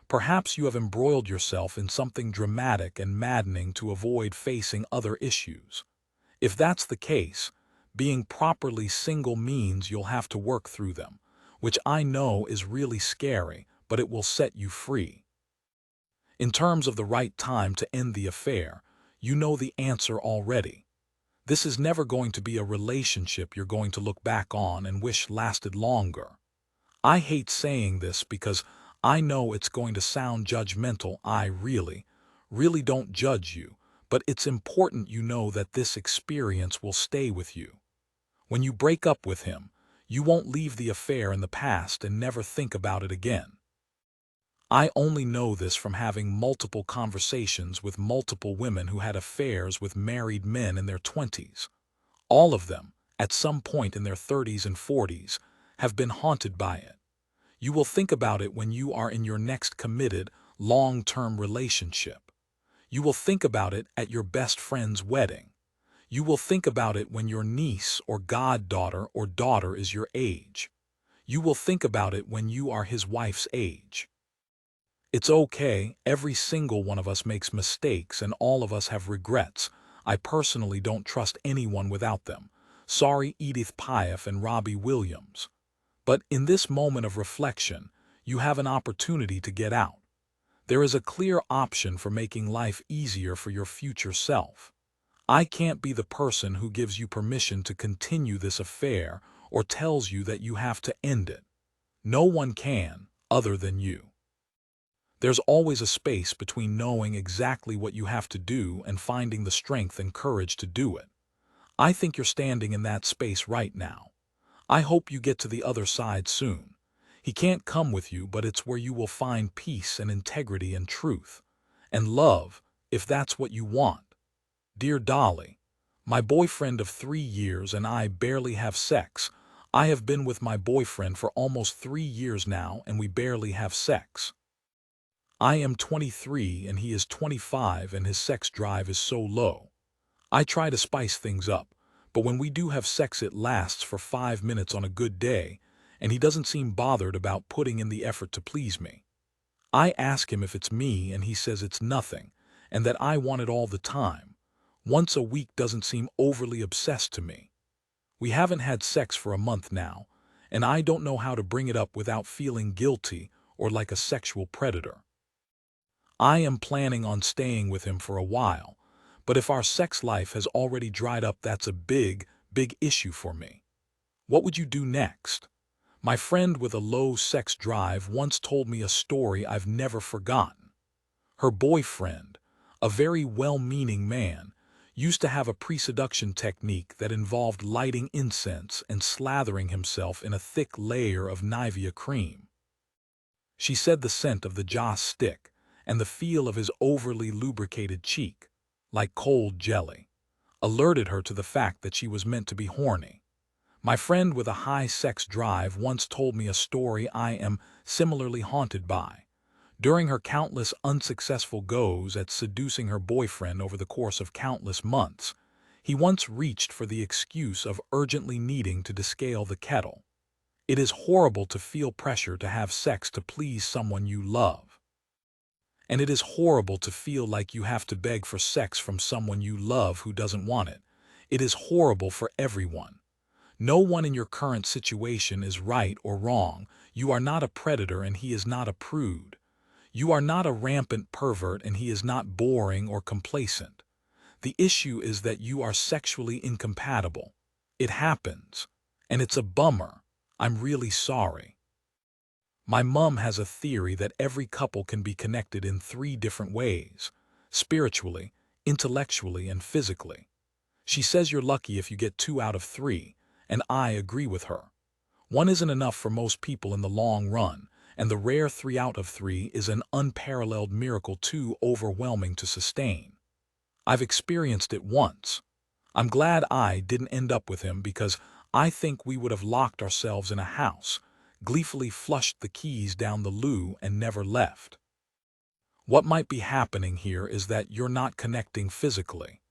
Perhaps you have embroiled yourself in something dramatic and maddening to avoid facing other issues. If that's the case, being properly single means you'll have to work through them, which I know is really scary, but it will set you free. In terms of the right time to end the affair, you know the answer already. This is never going to be a relationship you're going to look back on and wish lasted longer. I hate saying this because I know it's going to sound judgmental. I really don't judge you, but it's important you know that this experience will stay with you. When you break up with him, you won't leave the affair in the past and never think about it again. I only know this from having multiple conversations with multiple women who had affairs with married men in their 20s. All of them, at some point in their 30s and 40s, have been haunted by it. You will think about it when you are in your next committed, long-term relationship. You will think about it at your best friend's wedding. You will think about it when your niece or goddaughter or daughter is your age. You will think about it when you are his wife's age. It's okay, every single one of us makes mistakes and all of us have regrets. I personally don't trust anyone without them. Sorry, Edith Piaf and Robbie Williams. But in this moment of reflection, you have an opportunity to get out. There is a clear option for making life easier for your future self. I can't be the person who gives you permission to continue this affair or tells you that you have to end it. No one can, other than you. There's always a space between knowing exactly what you have to do and finding the strength and courage to do it. I think you're standing in that space right now. I hope you get to the other side soon. He can't come with you, but it's where you will find peace and integrity and truth. And love, if that's what you want. Dear Dolly, my boyfriend of 3 years and I barely have sex. I have been with my boyfriend for almost 3 years now and we barely have sex. I am 23 and he is 25 and his sex drive is so low. I try to spice things up, but when we do have sex it lasts for 5 minutes on a good day, and he doesn't seem bothered about putting in the effort to please me. I ask him if it's me and he says it's nothing, and that I want it all the time. Once a week doesn't seem overly obsessed to me. We haven't had sex for a month now, and I don't know how to bring it up without feeling guilty or like a sexual predator. I am planning on staying with him for a while, but if our sex life has already dried up, that's a big issue for me. What would you do next? My friend with a low sex drive once told me a story I've never forgotten. Her boyfriend, a very well-meaning man, used to have a pre-seduction technique that involved lighting incense and slathering himself in a thick layer of Nivea cream. She said the scent of the joss stick and the feel of his overly lubricated cheek, like cold jelly, alerted her to the fact that she was meant to be horny. My friend with a high sex drive once told me a story I am similarly haunted by. During her countless unsuccessful goes at seducing her boyfriend over the course of countless months, he once reached for the excuse of urgently needing to descale the kettle. It is horrible to feel pressure to have sex to please someone you love. And it is horrible to feel like you have to beg for sex from someone you love who doesn't want it. It is horrible for everyone. No one in your current situation is right or wrong. You are not a predator and he is not a prude. You are not a rampant pervert and he is not boring or complacent. The issue is that you are sexually incompatible. It happens. And it's a bummer. I'm really sorry. My mom has a theory that every couple can be connected in three different ways: spiritually, intellectually, and physically. She says you're lucky if you get 2 out of 3, and I agree with her. One isn't enough for most people in the long run, and the rare 3 out of 3 is an unparalleled miracle too overwhelming to sustain. I've experienced it once. I'm glad I didn't end up with him because I think we would have locked ourselves in a house, gleefully flushed the keys down the loo, and never left. What might be happening here is that you're not connecting physically.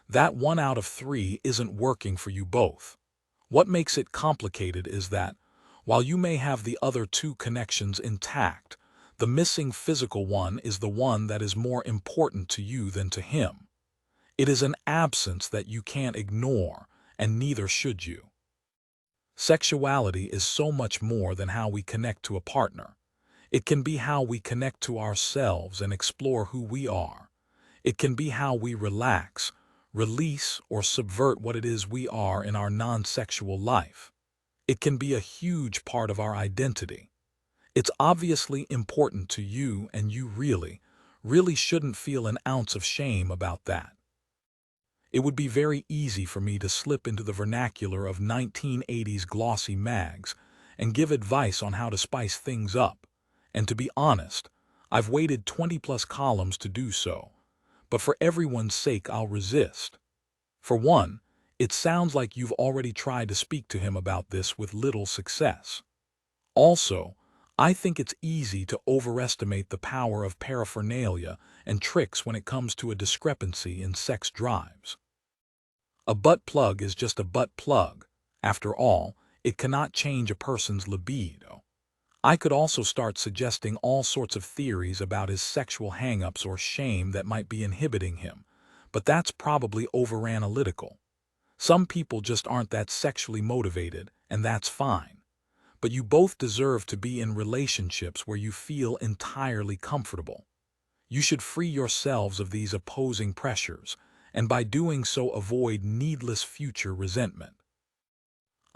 That 1 out of 3 isn't working for you both. What makes it complicated is that, while you may have the other 2 connections intact, the missing physical one is the one that is more important to you than to him. It is an absence that you can't ignore, and neither should you. Sexuality is so much more than how we connect to a partner. It can be how we connect to ourselves and explore who we are. It can be how we relax, release, or subvert what it is we are in our non-sexual life. It can be a huge part of our identity. It's obviously important to you, and you really shouldn't feel an ounce of shame about that. It would be very easy for me to slip into the vernacular of 1980s glossy mags and give advice on how to spice things up. And to be honest, I've waited 20+ columns to do so. But for everyone's sake, I'll resist. For one, it sounds like you've already tried to speak to him about this with little success. Also, I think it's easy to overestimate the power of paraphernalia and tricks when it comes to a discrepancy in sex drives. A butt plug is just a butt plug. After all, it cannot change a person's libido. I could also start suggesting all sorts of theories about his sexual hang-ups or shame that might be inhibiting him, but that's probably over-analytical. Some people just aren't that sexually motivated, and that's fine. But you both deserve to be in relationships where you feel entirely comfortable. You should free yourselves of these opposing pressures, and by doing so avoid needless future resentment.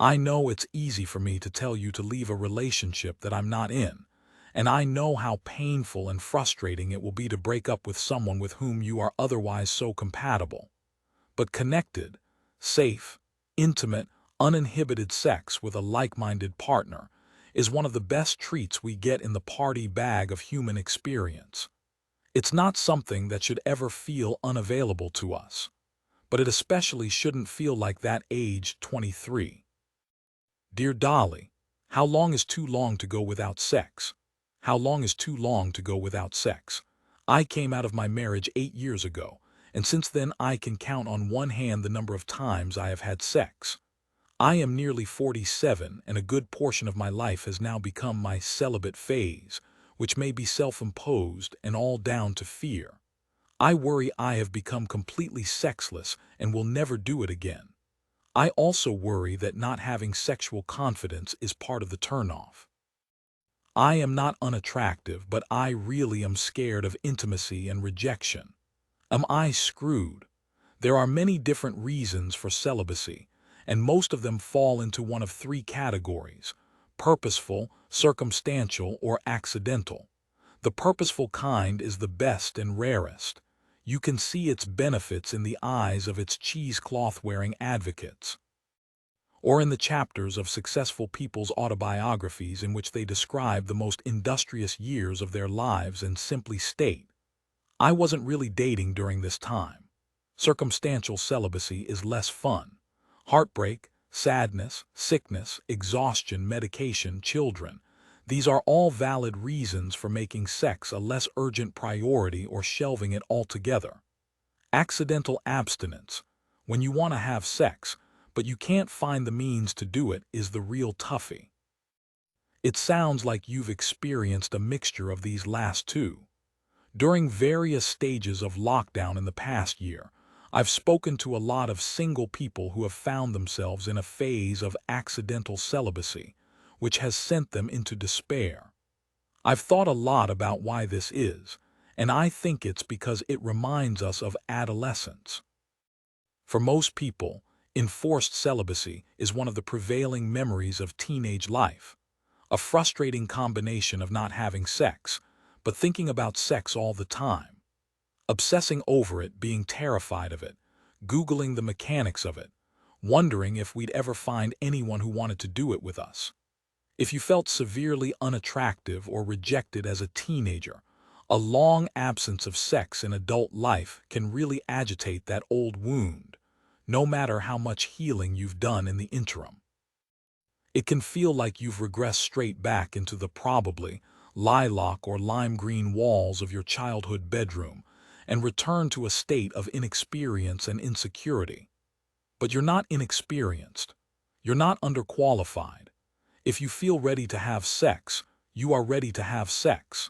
I know it's easy for me to tell you to leave a relationship that I'm not in, and I know how painful and frustrating it will be to break up with someone with whom you are otherwise so compatible. But connected, safe, intimate, uninhibited sex with a like-minded partner is one of the best treats we get in the party bag of human experience. It's not something that should ever feel unavailable to us, but it especially shouldn't feel like that age 23. Dear Dolly, how long is too long to go without sex? How long is too long to go without sex? I came out of my marriage 8 years ago, and since then I can count on one hand the number of times I have had sex. I am nearly 47, and a good portion of my life has now become my celibate phase, which may be self-imposed and all down to fear. I worry I have become completely sexless and will never do it again. I also worry that not having sexual confidence is part of the turnoff. I am not unattractive, but I really am scared of intimacy and rejection. Am I screwed? There are many different reasons for celibacy, and most of them fall into one of 3 categories: purposeful, circumstantial, or accidental. The purposeful kind is the best and rarest. You can see its benefits in the eyes of its cheesecloth-wearing advocates, or in the chapters of successful people's autobiographies in which they describe the most industrious years of their lives and simply state, "I wasn't really dating during this time." Circumstantial celibacy is less fun. Heartbreak, sadness, sickness, exhaustion, medication, children. These are all valid reasons for making sex a less urgent priority or shelving it altogether. Accidental abstinence, when you want to have sex, but you can't find the means to do it, is the real toughie. It sounds like you've experienced a mixture of these last 2. During various stages of lockdown in the past year, I've spoken to a lot of single people who have found themselves in a phase of accidental celibacy, which has sent them into despair. I've thought a lot about why this is, and I think it's because it reminds us of adolescence. For most people, enforced celibacy is one of the prevailing memories of teenage life. a frustrating combination of not having sex, but thinking about sex all the time, obsessing over it, being terrified of it, Googling the mechanics of it, wondering if we'd ever find anyone who wanted to do it with us. If you felt severely unattractive or rejected as a teenager, a long absence of sex in adult life can really agitate that old wound, no matter how much healing you've done in the interim. It can feel like you've regressed straight back into the probably lilac or lime green walls of your childhood bedroom and returned to a state of inexperience and insecurity. But you're not inexperienced. You're not underqualified. If you feel ready to have sex, you are ready to have sex.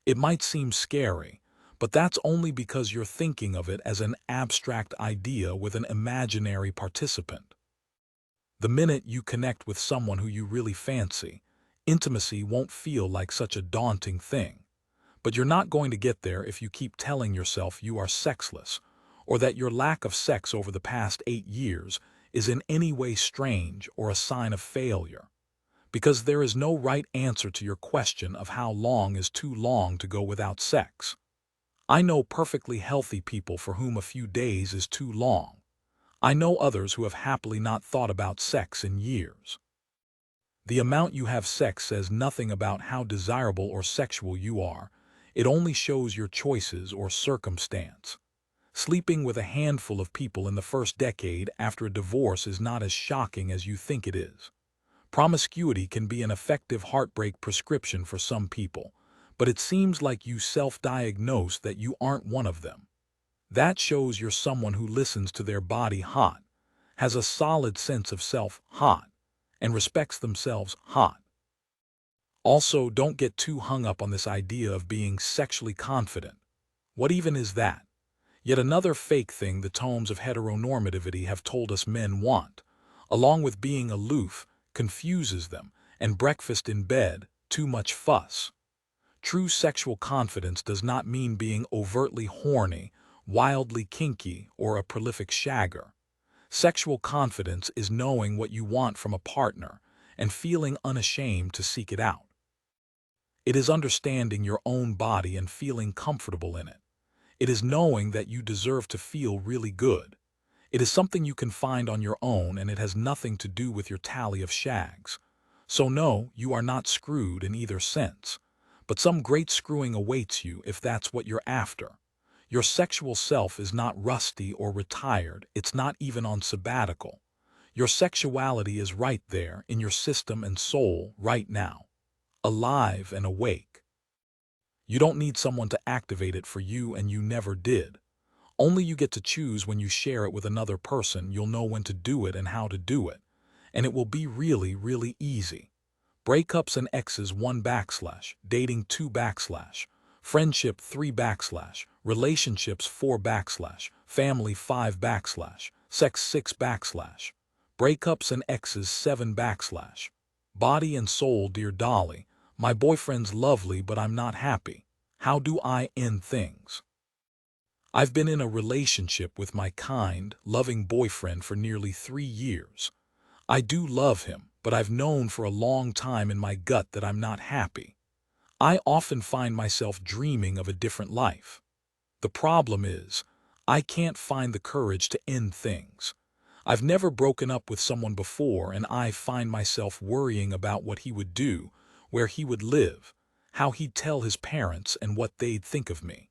It might seem scary, but that's only because you're thinking of it as an abstract idea with an imaginary participant. The minute you connect with someone who you really fancy, intimacy won't feel like such a daunting thing. But you're not going to get there if you keep telling yourself you are sexless, or that your lack of sex over the past 8 years is in any way strange or a sign of failure. Because there is no right answer to your question of how long is too long to go without sex. I know perfectly healthy people for whom a few days is too long. I know others who have happily not thought about sex in years. The amount you have sex says nothing about how desirable or sexual you are. It only shows your choices or circumstance. Sleeping with a handful of people in the first decade after a divorce is not as shocking as you think it is. Promiscuity can be an effective heartbreak prescription for some people, but it seems like you self-diagnose that you aren't one of them. That shows you're someone who listens to their body hot, has a solid sense of self hot, and respects themselves hot. Also, don't get too hung up on this idea of being sexually confident. What even is that? Yet another fake thing the tomes of heteronormativity have told us men want, along with being aloof, confuses them, and breakfast in bed, too much fuss. True sexual confidence does not mean being overtly horny, wildly kinky, or a prolific shagger. Sexual confidence is knowing what you want from a partner and feeling unashamed to seek it out. It is understanding your own body and feeling comfortable in it. It is knowing that you deserve to feel really good. It is something you can find on your own, and it has nothing to do with your tally of shags. So no, you are not screwed in either sense. But some great screwing awaits you if that's what you're after. Your sexual self is not rusty or retired, it's not even on sabbatical. Your sexuality is right there in your system and soul right now, alive and awake. You don't need someone to activate it for you, and you never did. Only you get to choose when you share it with another person. You'll know when to do it and how to do it. And it will be really, really easy. Breakups and exes 1 \, dating 2 \, friendship 3 \, relationships 4 \, family 5 \, sex 6 \, breakups and exes 7 \, body and soul. Dear Dolly, my boyfriend's lovely but I'm not happy. How do I end things? I've been in a relationship with my kind, loving boyfriend for nearly 3 years. I do love him, but I've known for a long time in my gut that I'm not happy. I often find myself dreaming of a different life. The problem is, I can't find the courage to end things. I've never broken up with someone before, and I find myself worrying about what he would do, where he would live, how he'd tell his parents, and what they'd think of me.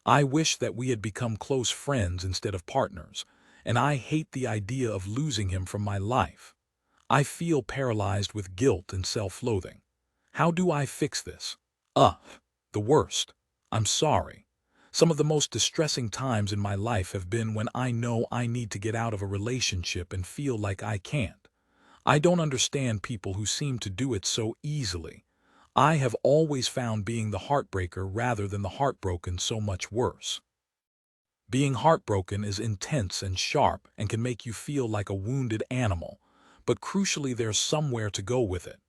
I wish that we had become close friends instead of partners, and I hate the idea of losing him from my life. I feel paralyzed with guilt and self-loathing. How do I fix this? The worst. I'm sorry. Some of the most distressing times in my life have been when I know I need to get out of a relationship and feel like I can't. I don't understand people who seem to do it so easily. I have always found being the heartbreaker rather than the heartbroken so much worse. Being heartbroken is intense and sharp and can make you feel like a wounded animal, but crucially there's somewhere to go with it.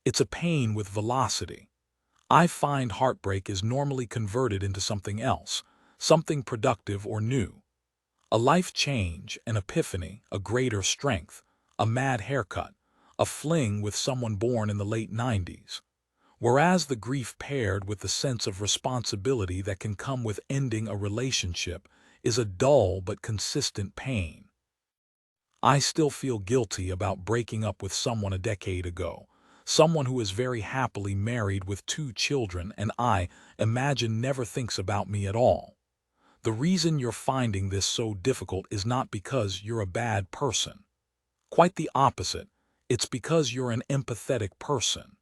It's a pain with velocity. I find heartbreak is normally converted into something else, something productive or new. A life change, an epiphany, a greater strength, a mad haircut, a fling with someone born in the late 90s. Whereas the grief paired with the sense of responsibility that can come with ending a relationship is a dull but consistent pain. I still feel guilty about breaking up with someone a decade ago, someone who is very happily married with 2 children and I imagine never thinks about me at all. The reason you're finding this so difficult is not because you're a bad person. Quite the opposite. It's because you're an empathetic person.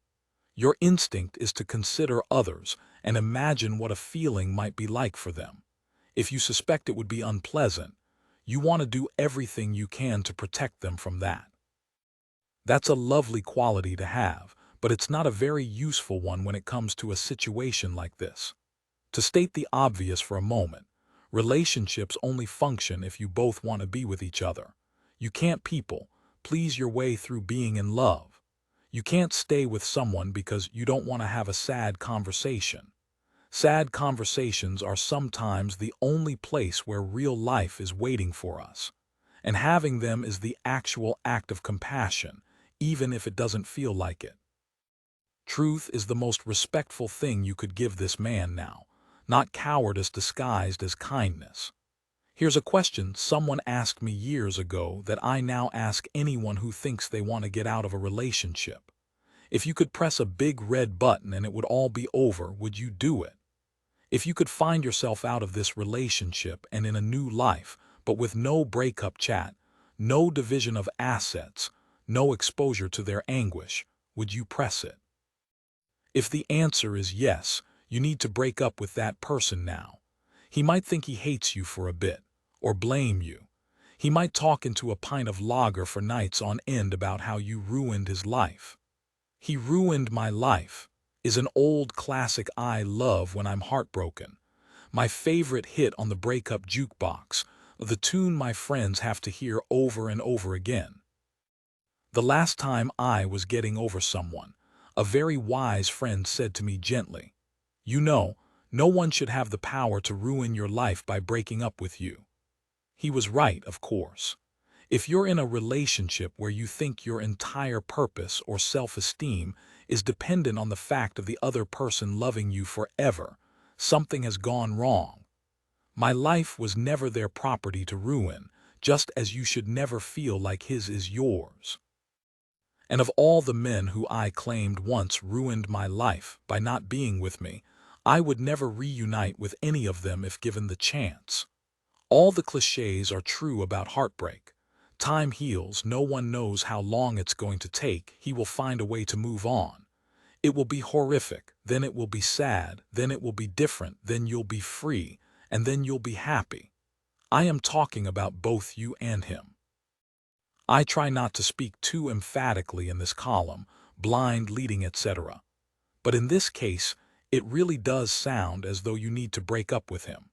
Your instinct is to consider others and imagine what a feeling might be like for them. If you suspect it would be unpleasant, you want to do everything you can to protect them from that. That's a lovely quality to have, but it's not a very useful one when it comes to a situation like this. To state the obvious for a moment, relationships only function if you both want to be with each other. You can't please your way through being in love. You can't stay with someone because you don't want to have a sad conversation. Sad conversations are sometimes the only place where real life is waiting for us. And having them is the actual act of compassion, even if it doesn't feel like it. Truth is the most respectful thing you could give this man now, not cowardice disguised as kindness. Here's a question someone asked me years ago that I now ask anyone who thinks they want to get out of a relationship. If you could press a big red button and it would all be over, would you do it? If you could find yourself out of this relationship and in a new life, but with no breakup chat, no division of assets, no exposure to their anguish, would you press it? If the answer is yes, you need to break up with that person now. He might think he hates you for a bit, or blame you. He might talk into a pint of lager for nights on end about how you ruined his life. "He ruined my life" is an old classic I love when I'm heartbroken. My favorite hit on the breakup jukebox, the tune my friends have to hear over and over again. The last time I was getting over someone, a very wise friend said to me gently, "You know, no one should have the power to ruin your life by breaking up with you." He was right, of course. If you're in a relationship where you think your entire purpose or self-esteem is dependent on the fact of the other person loving you forever, something has gone wrong. My life was never their property to ruin, just as you should never feel like his is yours. And of all the men who I claimed once ruined my life by not being with me, I would never reunite with any of them if given the chance. All the cliches are true about heartbreak. Time heals, no one knows how long it's going to take, he will find a way to move on. It will be horrific, then it will be sad, then it will be different, then you'll be free, and then you'll be happy. I am talking about both you and him. I try not to speak too emphatically in this column, blind leading, etc. But in this case, it really does sound as though you need to break up with him.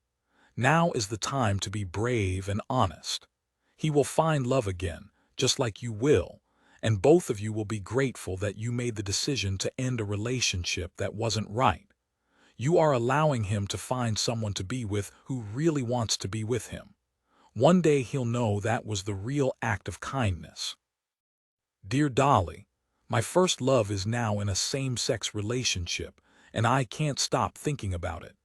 Now is the time to be brave and honest. He will find love again, just like you will, and both of you will be grateful that you made the decision to end a relationship that wasn't right. You are allowing him to find someone to be with who really wants to be with him. One day he'll know that was the real act of kindness. Dear Dolly, my first love is now in a same-sex relationship, and I can't stop thinking about it.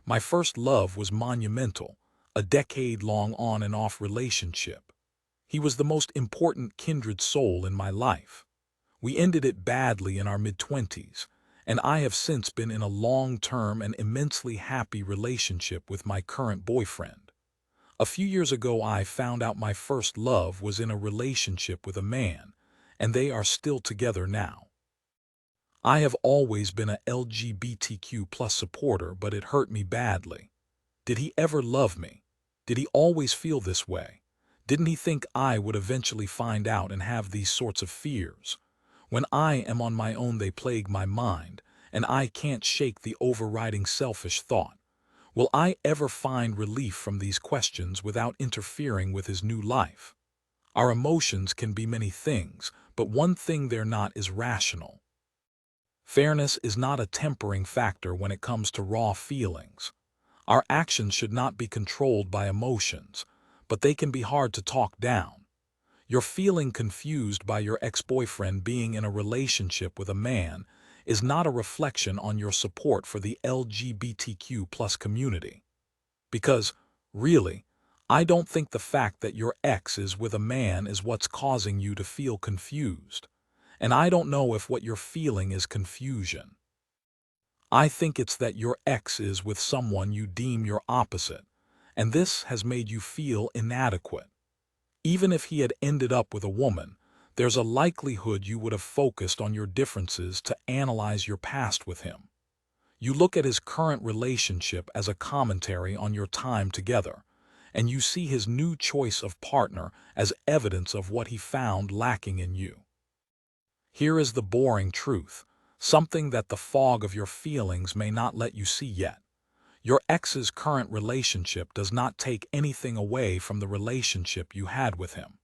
My first love was monumental, a decade-long on-and-off relationship. He was the most important kindred soul in my life. We ended it badly in our mid-20s, and I have since been in a long-term and immensely happy relationship with my current boyfriend. A few years ago I found out my first love was in a relationship with a man, and they are still together now. I have always been a LGBTQ+ supporter, but it hurt me badly. Did he ever love me? Did he always feel this way? Didn't he think I would eventually find out and have these sorts of fears? When I am on my own, they plague my mind, and I can't shake the overriding selfish thought. Will I ever find relief from these questions without interfering with his new life? Our emotions can be many things, but one thing they're not is rational. Fairness is not a tempering factor when it comes to raw feelings. Our actions should not be controlled by emotions, but they can be hard to talk down. Your feeling confused by your ex-boyfriend being in a relationship with a man is not a reflection on your support for the LGBTQ plus community. Because, really, I don't think the fact that your ex is with a man is what's causing you to feel confused. And I don't know if what you're feeling is confusion. I think it's that your ex is with someone you deem your opposite, and this has made you feel inadequate. Even if he had ended up with a woman, there's a likelihood you would have focused on your differences to analyze your past with him. You look at his current relationship as a commentary on your time together, and you see his new choice of partner as evidence of what he found lacking in you. Here is the boring truth, something that the fog of your feelings may not let you see yet. Your ex's current relationship does not take anything away from the relationship you had with him.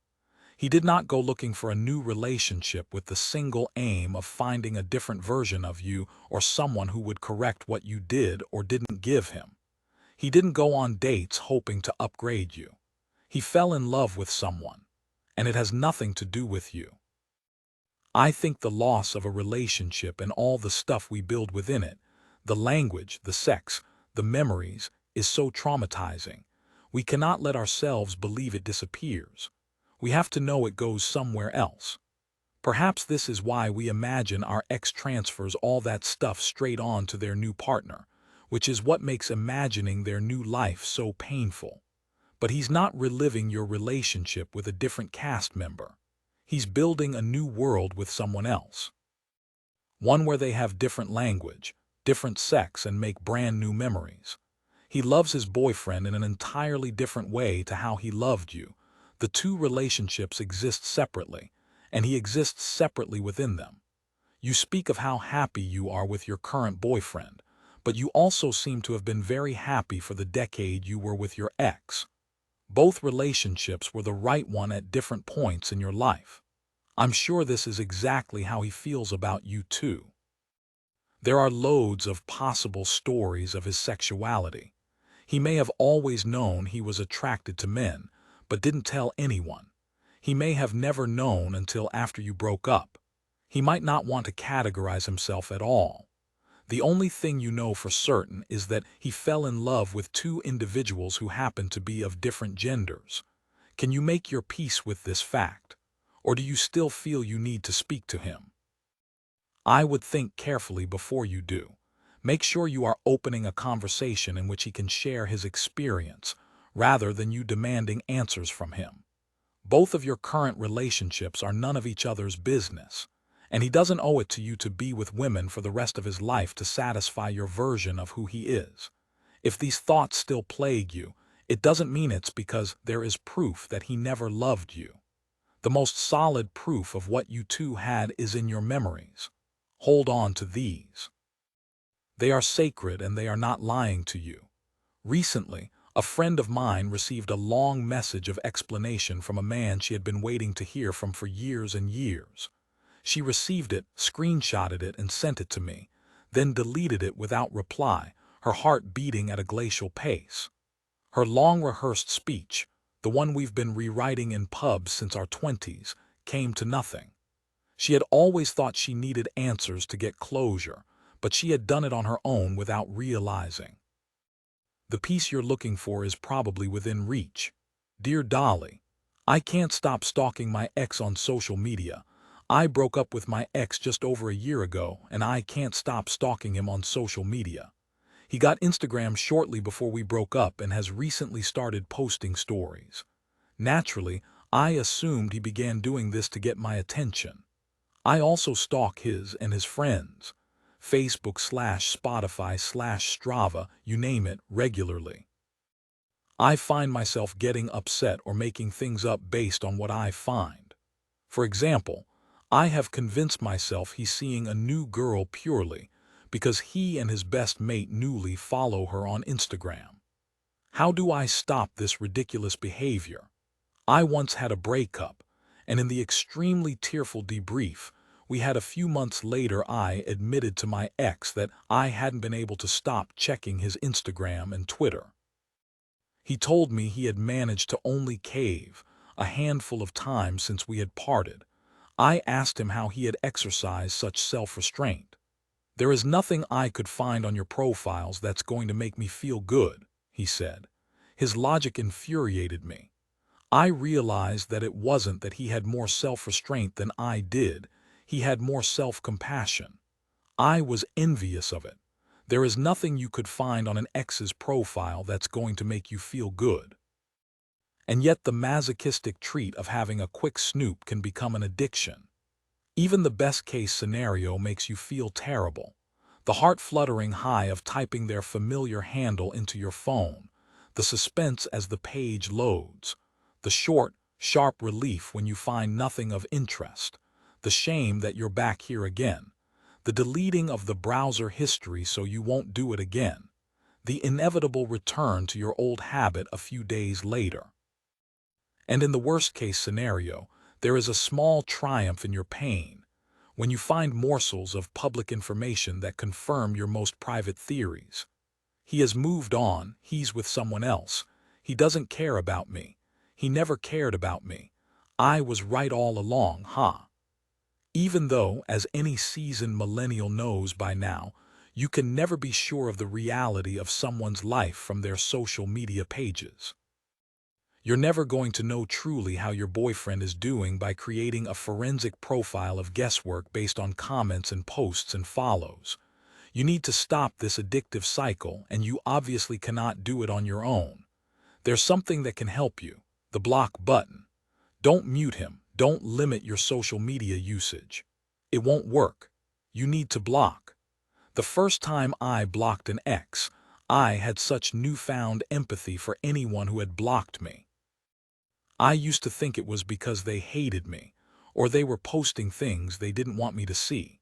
He did not go looking for a new relationship with the single aim of finding a different version of you or someone who would correct what you did or didn't give him. He didn't go on dates hoping to upgrade you. He fell in love with someone, and it has nothing to do with you. I think the loss of a relationship and all the stuff we build within it, the language, the sex, the memories, is so traumatizing. We cannot let ourselves believe it disappears. We have to know it goes somewhere else. Perhaps this is why we imagine our ex transfers all that stuff straight on to their new partner, which is what makes imagining their new life so painful. But he's not reliving your relationship with a different cast member. He's building a new world with someone else. One where they have different language, different sex, and make brand new memories. He loves his boyfriend in an entirely different way to how he loved you. The two relationships exist separately, and he exists separately within them. You speak of how happy you are with your current boyfriend, but you also seem to have been very happy for the decade you were with your ex. Both relationships were the right one at different points in your life. I'm sure this is exactly how he feels about you too. There are loads of possible stories of his sexuality. He may have always known he was attracted to men, but didn't tell anyone. He may have never known until after you broke up. He might not want to categorize himself at all. The only thing you know for certain is that he fell in love with two individuals who happen to be of different genders. Can you make your peace with this fact? Or do you still feel you need to speak to him? I would think carefully before you do. Make sure you are opening a conversation in which he can share his experience, rather than you demanding answers from him. Both of your current relationships are none of each other's business, and he doesn't owe it to you to be with women for the rest of his life to satisfy your version of who he is. If these thoughts still plague you, it doesn't mean it's because there is proof that he never loved you. The most solid proof of what you two had is in your memories. Hold on to these. They are sacred and they are not lying to you. Recently, a friend of mine received a long message of explanation from a man she had been waiting to hear from for years and years. She received it, screenshotted it, and sent it to me, then deleted it without reply, her heart beating at a glacial pace. Her long-rehearsed speech, the one we've been rewriting in pubs since our 20s, came to nothing. She had always thought she needed answers to get closure, but she had done it on her own without realizing. The peace you're looking for is probably within reach. Dear Dolly, I can't stop stalking my ex on social media. I broke up with my ex just over a year ago, and I can't stop stalking him on social media. He got Instagram shortly before we broke up and has recently started posting stories. Naturally, I assumed he began doing this to get my attention. I also stalk his and his friends, Facebook/Spotify/Strava, you name it, regularly. I find myself getting upset or making things up based on what I find. For example, I have convinced myself he's seeing a new girl purely because he and his best mate newly follow her on Instagram. How do I stop this ridiculous behavior? I once had a breakup, and in the extremely tearful debrief we had a few months later, I admitted to my ex that I hadn't been able to stop checking his Instagram and Twitter. He told me he had managed to only cave. a handful of times since we had parted. I asked him how he had exercised such self-restraint. "There is nothing I could find on your profiles that's going to make me feel good," he said. His logic infuriated me. I realized that it wasn't that he had more self-restraint than I did, he had more self-compassion. I was envious of it. There is nothing you could find on an ex's profile that's going to make you feel good. And yet the masochistic treat of having a quick snoop can become an addiction. Even the best-case scenario makes you feel terrible. The heart-fluttering high of typing their familiar handle into your phone, the suspense as the page loads, the short, sharp relief when you find nothing of interest, the shame that you're back here again, the deleting of the browser history so you won't do it again, the inevitable return to your old habit a few days later. And in the worst-case scenario, there is a small triumph in your pain, when you find morsels of public information that confirm your most private theories. He has moved on, he's with someone else, he doesn't care about me, he never cared about me, I was right all along, huh? Even though, as any seasoned millennial knows by now, you can never be sure of the reality of someone's life from their social media pages. You're never going to know truly how your boyfriend is doing by creating a forensic profile of guesswork based on comments and posts and follows. You need to stop this addictive cycle, and you obviously cannot do it on your own. There's something that can help you: the block button. Don't mute him, don't limit your social media usage. It won't work. You need to block. The first time I blocked an ex, I had such newfound empathy for anyone who had blocked me. I used to think it was because they hated me, or they were posting things they didn't want me to see.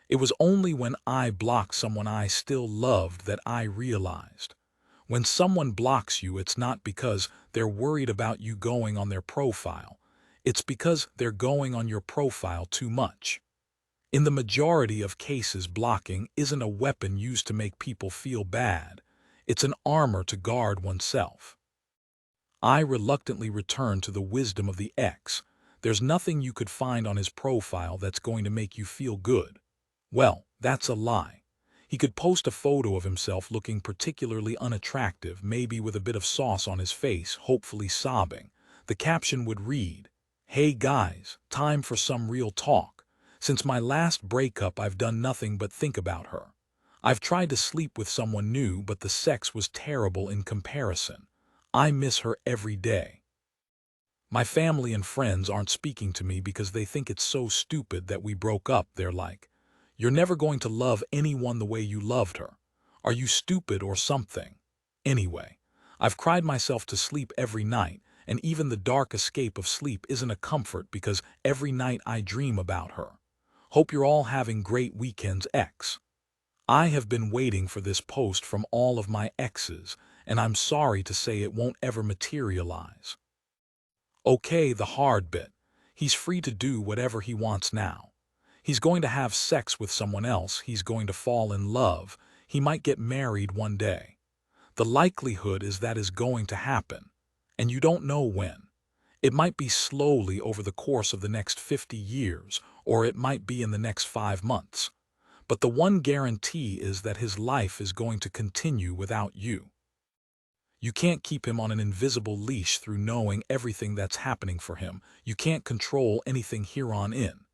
It was only when I blocked someone I still loved that I realized. When someone blocks you, it's not because they're worried about you going on their profile. It's because they're going on your profile too much. In the majority of cases, blocking isn't a weapon used to make people feel bad. It's an armor to guard oneself. I reluctantly returned to the wisdom of the ex. There's nothing you could find on his profile that's going to make you feel good. Well, that's a lie. He could post a photo of himself looking particularly unattractive, maybe with a bit of sauce on his face, hopefully sobbing. The caption would read, "Hey guys, time for some real talk. Since my last breakup, I've done nothing but think about her. I've tried to sleep with someone new, but the sex was terrible in comparison. I miss her every day. My family and friends aren't speaking to me because they think it's so stupid that we broke up. They're like, 'You're never going to love anyone the way you loved her. Are you stupid or something?' Anyway, I've cried myself to sleep every night, and even the dark escape of sleep isn't a comfort because every night I dream about her. Hope you're all having great weekends, ex." I have been waiting for this post from all of my exes, and I'm sorry to say it won't ever materialize. Okay, the hard bit. He's free to do whatever he wants now. He's going to have sex with someone else, he's going to fall in love, he might get married one day. The likelihood is that is going to happen, and you don't know when. It might be slowly over the course of the next 50 years, or it might be in the next 5 months. But the one guarantee is that his life is going to continue without you. You can't keep him on an invisible leash through knowing everything that's happening for him. You can't control anything here on in.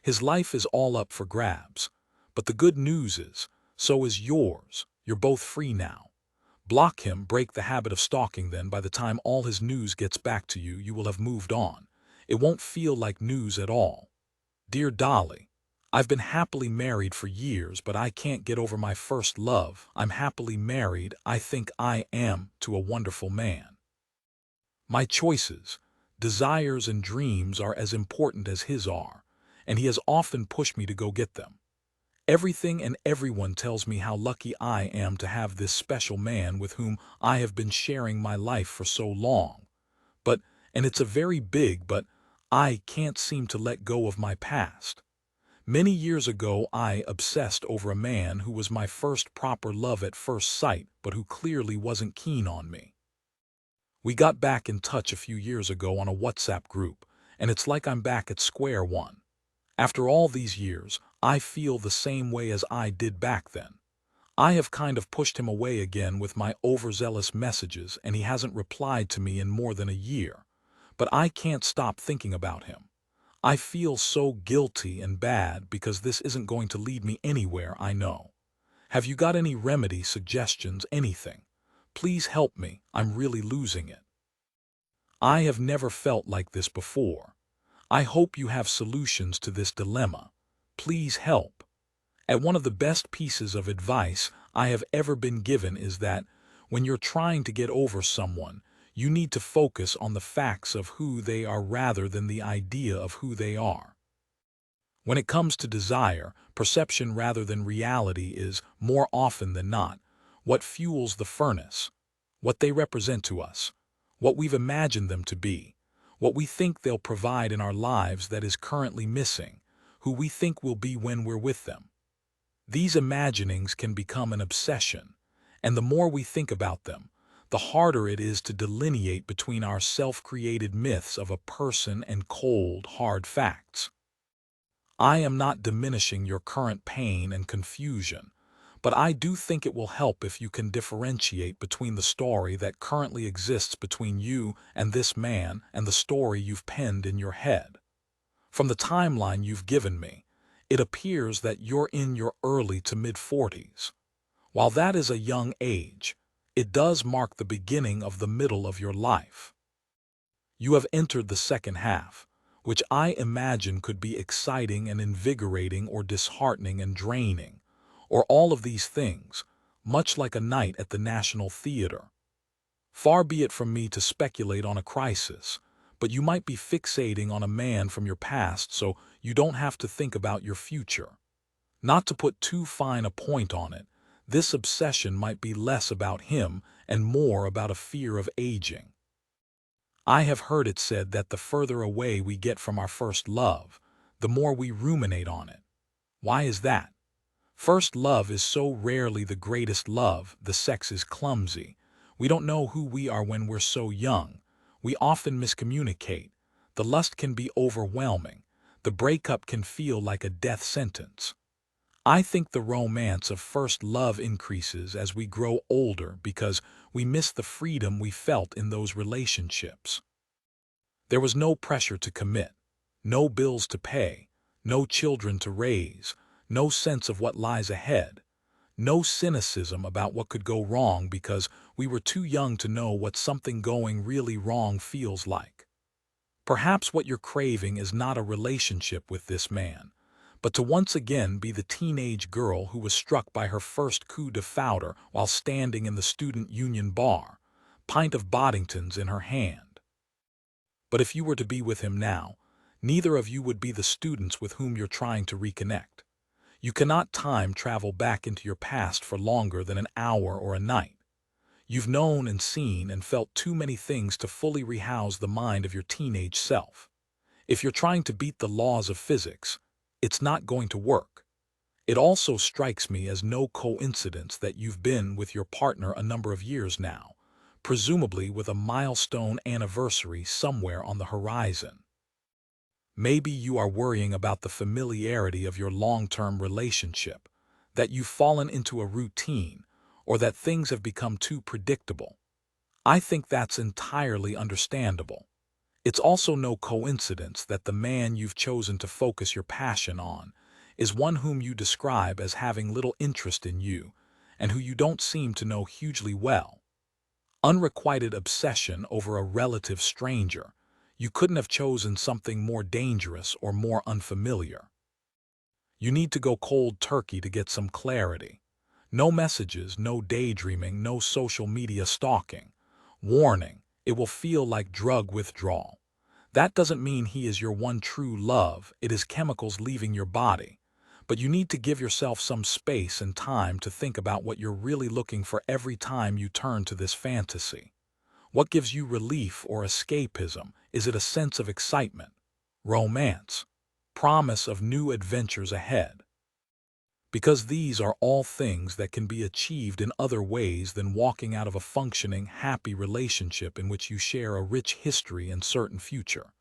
His life is all up for grabs. But the good news is, so is yours. You're both free now. Block him, break the habit of stalking, then by the time all his news gets back to you, you will have moved on. It won't feel like news at all. Dear Dolly, I've been happily married for years, but I can't get over my first love. I'm happily married, I think I am, to a wonderful man. My choices, desires, and dreams are as important as his are, and he has often pushed me to go get them. Everything and everyone tells me how lucky I am to have this special man with whom I have been sharing my life for so long. And it's a very big but, I can't seem to let go of my past. Many years ago, I obsessed over a man who was my first proper love at first sight, but who clearly wasn't keen on me. We got back in touch a few years ago on a WhatsApp group, and it's like I'm back at square one. After all these years, I feel the same way as I did back then. I have kind of pushed him away again with my overzealous messages, and he hasn't replied to me in more than a year. But I can't stop thinking about him. I feel so guilty and bad because this isn't going to lead me anywhere, I know. Have you got any remedy suggestions, anything? Please help me, I'm really losing it. I have never felt like this before. I hope you have solutions to this dilemma. Please help. And one of the best pieces of advice I have ever been given is that when you're trying to get over someone, you need to focus on the facts of who they are rather than the idea of who they are. When it comes to desire, perception rather than reality is, more often than not, what fuels the furnace, what they represent to us, what we've imagined them to be, what we think they'll provide in our lives that is currently missing, who we think will be when we're with them. These imaginings can become an obsession, and the more we think about them, the harder it is to delineate between our self-created myths of a person and cold, hard facts. I am not diminishing your current pain and confusion, but I do think it will help if you can differentiate between the story that currently exists between you and this man and the story you've penned in your head. From the timeline you've given me, it appears that you're in your early to mid-40s. While that is a young age, it does mark the beginning of the middle of your life. You have entered the second half, which I imagine could be exciting and invigorating or disheartening and draining, or all of these things, much like a night at the National Theater. Far be it from me to speculate on a crisis, but you might be fixating on a man from your past so you don't have to think about your future. Not to put too fine a point on it, this obsession might be less about him and more about a fear of aging. I have heard it said that the further away we get from our first love, the more we ruminate on it. Why is that? First love is so rarely the greatest love, the sex is clumsy. We don't know who we are when we're so young. We often miscommunicate. The lust can be overwhelming. The breakup can feel like a death sentence. I think the romance of first love increases as we grow older because we miss the freedom we felt in those relationships. There was no pressure to commit, no bills to pay, no children to raise, no sense of what lies ahead, no cynicism about what could go wrong because we were too young to know what something going really wrong feels like. Perhaps what you're craving is not a relationship with this man, but to once again be the teenage girl who was struck by her first coup de foudre while standing in the student union bar, pint of Boddingtons in her hand. But if you were to be with him now, neither of you would be the students with whom you're trying to reconnect. You cannot time travel back into your past for longer than an hour or a night. You've known and seen and felt too many things to fully rehouse the mind of your teenage self. If you're trying to beat the laws of physics, it's not going to work. It also strikes me as no coincidence that you've been with your partner a number of years now, presumably with a milestone anniversary somewhere on the horizon. Maybe you are worrying about the familiarity of your long-term relationship, that you've fallen into a routine, or that things have become too predictable. I think that's entirely understandable. It's also no coincidence that the man you've chosen to focus your passion on is one whom you describe as having little interest in you, and who you don't seem to know hugely well. Unrequited obsession over a relative stranger. You couldn't have chosen something more dangerous or more unfamiliar. You need to go cold turkey to get some clarity. No messages, no daydreaming, no social media stalking. Warning, it will feel like drug withdrawal. That doesn't mean he is your one true love, it is chemicals leaving your body. But you need to give yourself some space and time to think about what you're really looking for every time you turn to this fantasy. What gives you relief or escapism? Is it a sense of excitement, romance, promise of new adventures ahead? because these are all things that can be achieved in other ways than walking out of a functioning, happy relationship in which you share a rich history and certain future.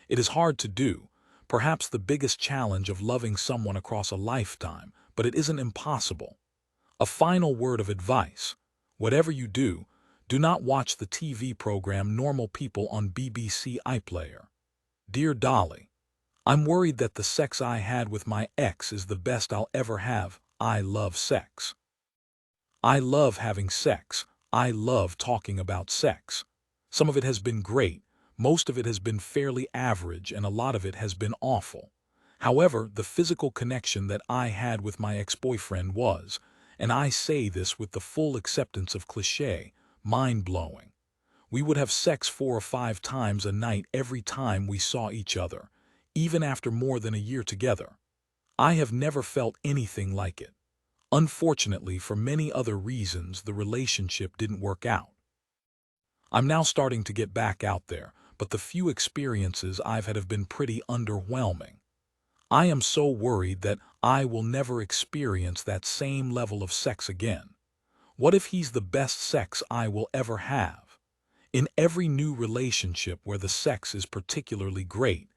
It is hard to do, perhaps the biggest challenge of loving someone across a lifetime, but it isn't impossible. A final word of advice: whatever you do, do not watch the TV program Normal People on BBC iPlayer. Dear Dolly, I'm worried that the sex I had with my ex is the best I'll ever have. I love sex. I love having sex. I love talking about sex. Some of it has been great, most of it has been fairly average, and a lot of it has been awful. However, the physical connection that I had with my ex-boyfriend was, and I say this with the full acceptance of cliché, mind-blowing. We would have sex 4 or 5 times a night every time we saw each other, even after more than a year together. I have never felt anything like it. Unfortunately, for many other reasons, the relationship didn't work out. I'm now starting to get back out there, but the few experiences I've had have been pretty underwhelming. I am so worried that I will never experience that same level of sex again. What if he's the best sex I will ever have? In every new relationship where the sex is particularly great,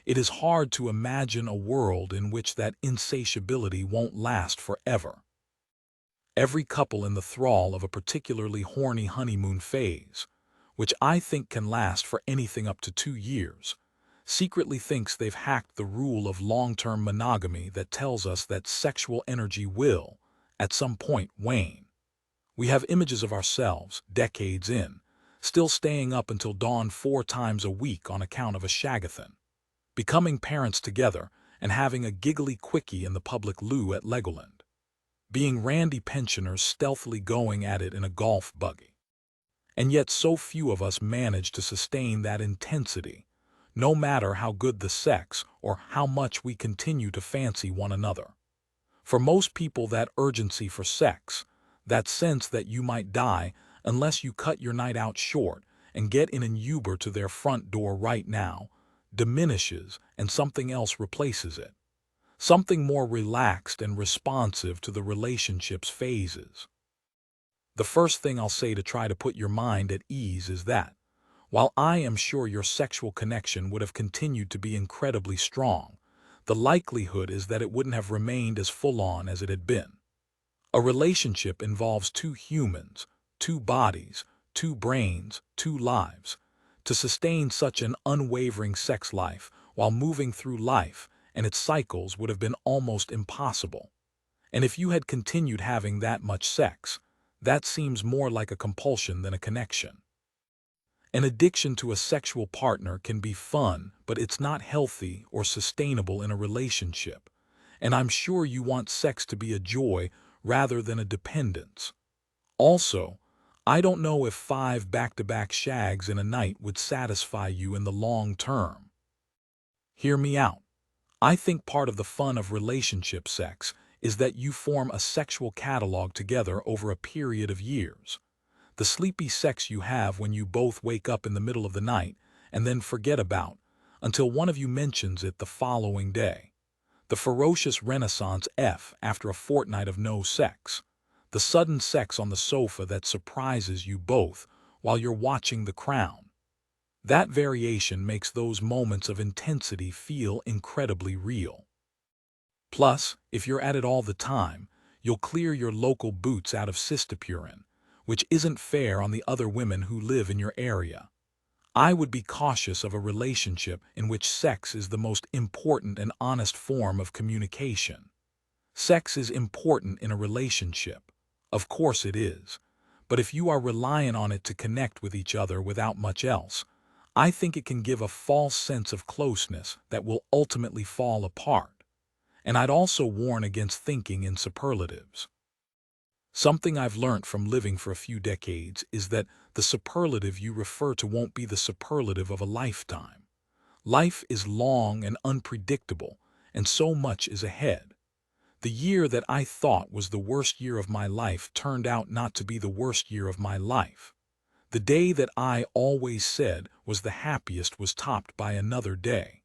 it is hard to imagine a world in which that insatiability won't last forever. Every couple in the thrall of a particularly horny honeymoon phase, which I think can last for anything up to 2 years, secretly thinks they've hacked the rule of long-term monogamy that tells us that sexual energy will, at some point, wane. We have images of ourselves, decades in, still staying up until dawn 4 times a week on account of a shagathon, becoming parents together, and having a giggly quickie in the public loo at Legoland, being randy pensioners stealthily going at it in a golf buggy. And yet so few of us manage to sustain that intensity, no matter how good the sex or how much we continue to fancy one another. For most people, that urgency for sex, that sense that you might die unless you cut your night out short and get in an Uber to their front door right now, diminishes and something else replaces it. Something more relaxed and responsive to the relationship's phases. The first thing I'll say to try to put your mind at ease is that, while I am sure your sexual connection would have continued to be incredibly strong, the likelihood is that it wouldn't have remained as full-on as it had been. A relationship involves 2 humans, 2 bodies, 2 brains, 2 lives. To sustain such an unwavering sex life while moving through life and its cycles would have been almost impossible. And if you had continued having that much sex, that seems more like a compulsion than a connection. An addiction to a sexual partner can be fun, but it's not healthy or sustainable in a relationship. And I'm sure you want sex to be a joy rather than a dependence. Also, I don't know if 5 back-to-back shags in a night would satisfy you in the long term. Hear me out. I think part of the fun of relationship sex is that you form a sexual catalog together over a period of years. The sleepy sex you have when you both wake up in the middle of the night and then forget about until one of you mentions it the following day. The ferocious renaissance after a fortnight of no sex. The sudden sex on the sofa that surprises you both while you're watching The Crown. That variation makes those moments of intensity feel incredibly real. Plus, if you're at it all the time, you'll clear your local boots out of cystipurin, which isn't fair on the other women who live in your area. I would be cautious of a relationship in which sex is the most important and honest form of communication. Sex is important in a relationship. Of course it is. But if you are reliant on it to connect with each other without much else, I think it can give a false sense of closeness that will ultimately fall apart. And I'd also warn against thinking in superlatives. Something I've learned from living for a few decades is that the superlative you refer to won't be the superlative of a lifetime. Life is long and unpredictable, and so much is ahead. The year that I thought was the worst year of my life turned out not to be the worst year of my life. The day that I always said was the happiest was topped by another day.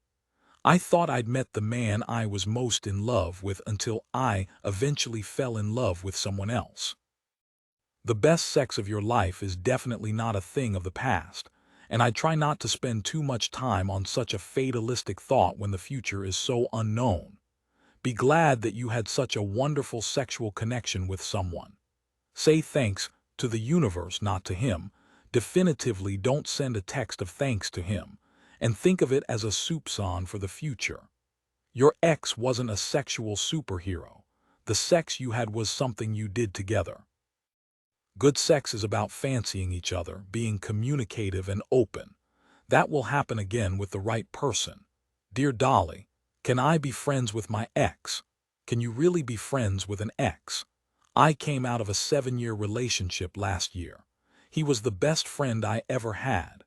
I thought I'd met the man I was most in love with until I eventually fell in love with someone else. The best sex of your life is definitely not a thing of the past, and I try not to spend too much time on such a fatalistic thought when the future is so unknown. Be glad that you had such a wonderful sexual connection with someone. Say thanks to the universe, not to him. Definitively don't send a text of thanks to him, and think of it as a soupçon for the future. Your ex wasn't a sexual superhero. The sex you had was something you did together. Good sex is about fancying each other, being communicative and open. That will happen again with the right person. Dear Dolly, can I be friends with my ex? Can you really be friends with an ex? I came out of a 7-year relationship last year. He was the best friend I ever had.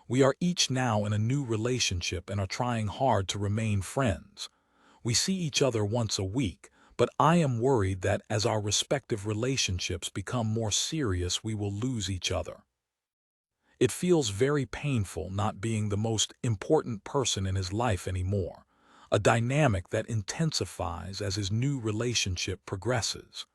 We are each now in a new relationship and are trying hard to remain friends. We see each other once a week, but I am worried that as our respective relationships become more serious, we will lose each other. It feels very painful not being the most important person in his life anymore, a dynamic that intensifies as his new relationship progresses.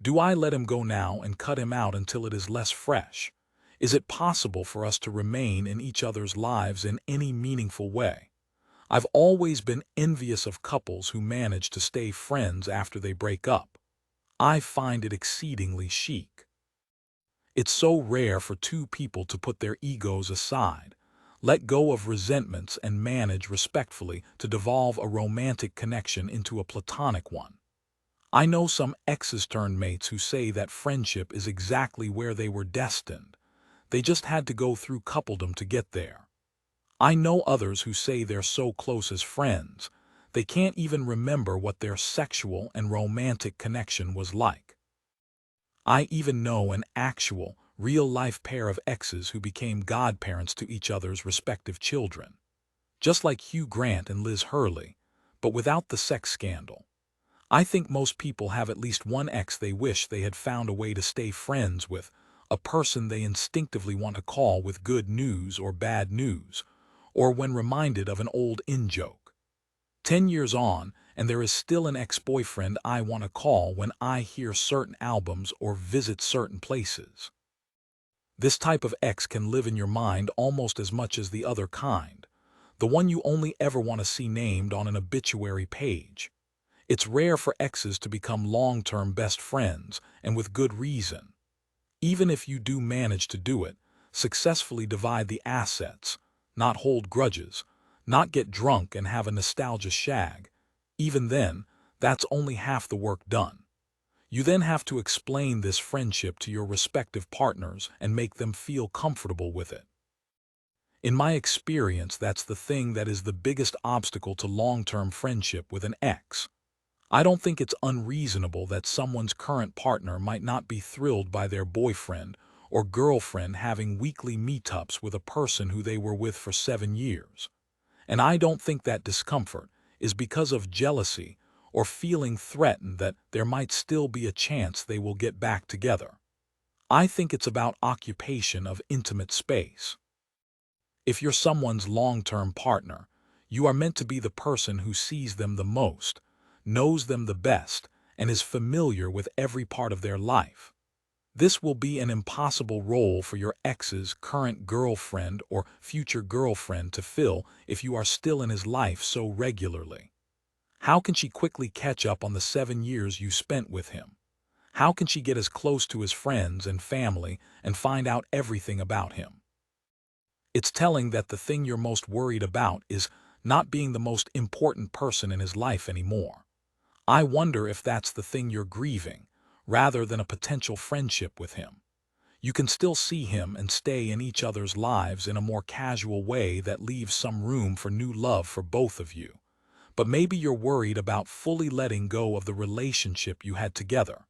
Do I let him go now and cut him out until it is less fresh? Is it possible for us to remain in each other's lives in any meaningful way? I've always been envious of couples who manage to stay friends after they break up. I find it exceedingly chic. It's so rare for two people to put their egos aside, let go of resentments and manage respectfully to devolve a romantic connection into a platonic one. I know some exes turned mates who say that friendship is exactly where they were destined. They just had to go through coupledom to get there. I know others who say they're so close as friends, they can't even remember what their sexual and romantic connection was like. I even know an actual, real-life pair of exes who became godparents to each other's respective children. Just like Hugh Grant and Liz Hurley, but without the sex scandal. I think most people have at least one ex they wish they had found a way to stay friends with, a person they instinctively want to call with good news or bad news, or when reminded of an old in-joke. 10 years on, and there is still an ex-boyfriend I want to call when I hear certain albums or visit certain places. This type of ex can live in your mind almost as much as the other kind, the one you only ever want to see named on an obituary page. It's rare for exes to become long-term best friends, and with good reason. Even if you do manage to do it, successfully divide the assets, not hold grudges, not get drunk and have a nostalgia shag, even then, that's only half the work done. You then have to explain this friendship to your respective partners and make them feel comfortable with it. In my experience, that's the thing that is the biggest obstacle to long-term friendship with an ex. I don't think it's unreasonable that someone's current partner might not be thrilled by their boyfriend or girlfriend having weekly meetups with a person who they were with for 7 years. And I don't think that discomfort is because of jealousy or feeling threatened that there might still be a chance they will get back together. I think it's about occupation of intimate space. If you're someone's long-term partner, you are meant to be the person who sees them the most, knows them the best, and is familiar with every part of their life. This will be an impossible role for your ex's current girlfriend or future girlfriend to fill if you are still in his life so regularly. How can she quickly catch up on the 7 years you spent with him? How can she get as close to his friends and family and find out everything about him? It's telling that the thing you're most worried about is not being the most important person in his life anymore. I wonder if that's the thing you're grieving, rather than a potential friendship with him. You can still see him and stay in each other's lives in a more casual way that leaves some room for new love for both of you. But maybe you're worried about fully letting go of the relationship you had together.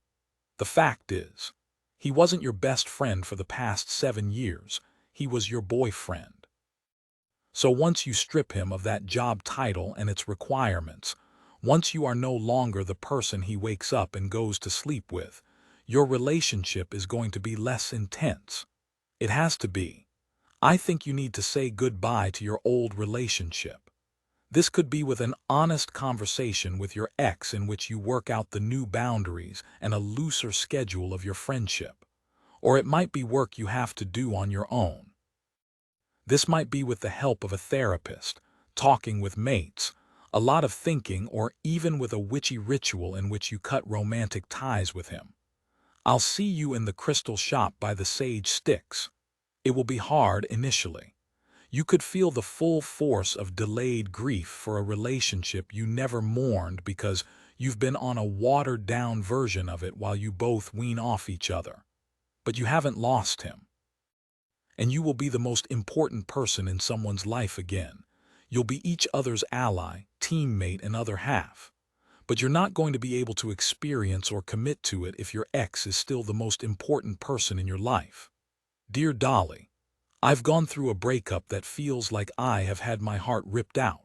The fact is, he wasn't your best friend for the past 7 years. He was your boyfriend. So once you strip him of that job title and its requirements, once you are no longer the person he wakes up and goes to sleep with, your relationship is going to be less intense. It has to be. I think you need to say goodbye to your old relationship. This could be with an honest conversation with your ex in which you work out the new boundaries and a looser schedule of your friendship. Or it might be work you have to do on your own. This might be with the help of a therapist, talking with mates, a lot of thinking, or even with a witchy ritual in which you cut romantic ties with him. I'll see you in the crystal shop by the sage sticks. It will be hard initially. You could feel the full force of delayed grief for a relationship you never mourned because you've been on a watered-down version of it while you both wean off each other. But you haven't lost him. And you will be the most important person in someone's life again. You'll be each other's ally, teammate, and other half. But you're not going to be able to experience or commit to it if your ex is still the most important person in your life. Dear Dolly, I've gone through a breakup that feels like I have had my heart ripped out.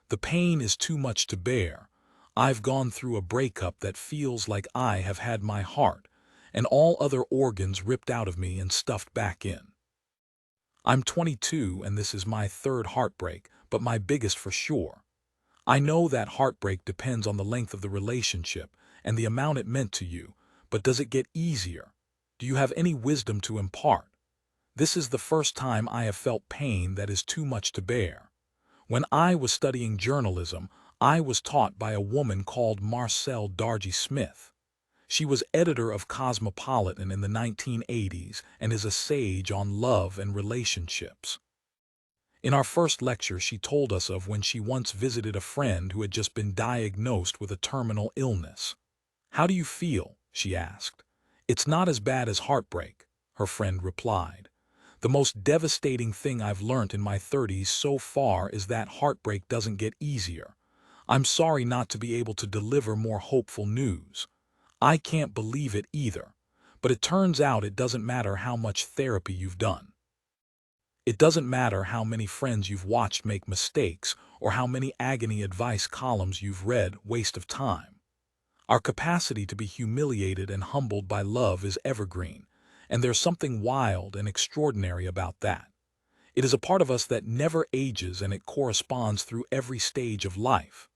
The pain is too much to bear. I've gone through a breakup that feels like I have had my heart and all other organs ripped out of me and stuffed back in. I'm 22 and this is my third heartbreak, but my biggest for sure. I know that heartbreak depends on the length of the relationship and the amount it meant to you, but does it get easier? Do you have any wisdom to impart? This is the first time I have felt pain that is too much to bear. When I was studying journalism, I was taught by a woman called Marcelle Dargy Smith. She was editor of Cosmopolitan in the 1980s and is a sage on love and relationships. In our first lecture, she told us of when she once visited a friend who had just been diagnosed with a terminal illness. "How do you feel?" she asked. "It's not as bad as heartbreak," her friend replied. "The most devastating thing I've learnt in my 30s so far is that heartbreak doesn't get easier. I'm sorry not to be able to deliver more hopeful news. I can't believe it either, but it turns out it doesn't matter how much therapy you've done. It doesn't matter how many friends you've watched make mistakes or how many agony advice columns you've read, waste of time. Our capacity to be humiliated and humbled by love is evergreen, and there's something wild and extraordinary about that. It is a part of us that never ages and it corresponds through every stage of life.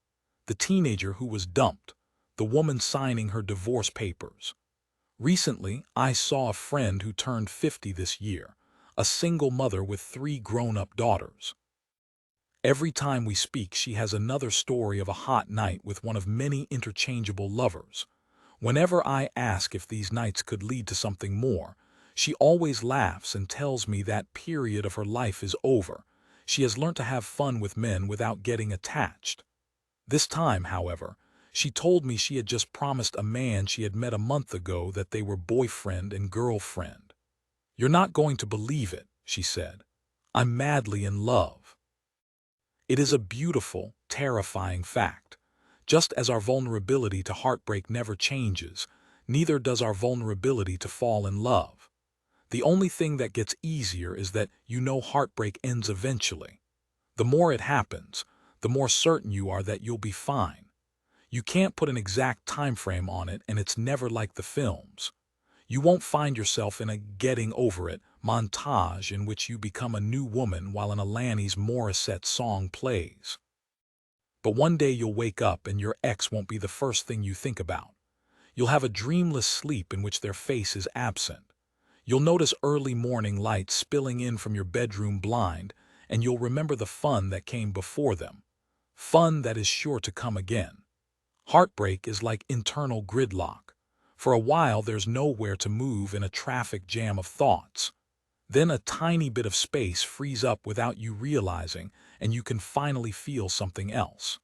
The teenager who was dumped, the woman signing her divorce papers. Recently, I saw a friend who turned 50 this year, a single mother with 3 grown-up daughters. Every time we speak, she has another story of a hot night with one of many interchangeable lovers. Whenever I ask if these nights could lead to something more, she always laughs and tells me that period of her life is over. She has learned to have fun with men without getting attached. This time, however, she told me she had just promised a man she had met a month ago that they were boyfriend and girlfriend. "You're not going to believe it," she said. "I'm madly in love." It is a beautiful, terrifying fact. Just as our vulnerability to heartbreak never changes, neither does our vulnerability to fall in love. The only thing that gets easier is that you know heartbreak ends eventually. The more it happens, the more certain you are that you'll be fine. You can't put an exact time frame on it, and it's never like the films. You won't find yourself in a getting over it montage in which you become a new woman while an Alanis Morissette song plays. But one day you'll wake up and your ex won't be the first thing you think about. You'll have a dreamless sleep in which their face is absent. You'll notice early morning light spilling in from your bedroom blind, and you'll remember the fun that came before them. Fun that is sure to come again. Heartbreak is like internal gridlock. For a while there's nowhere to move in a traffic jam of thoughts. Then a tiny bit of space frees up without you realizing, and you can finally feel something else.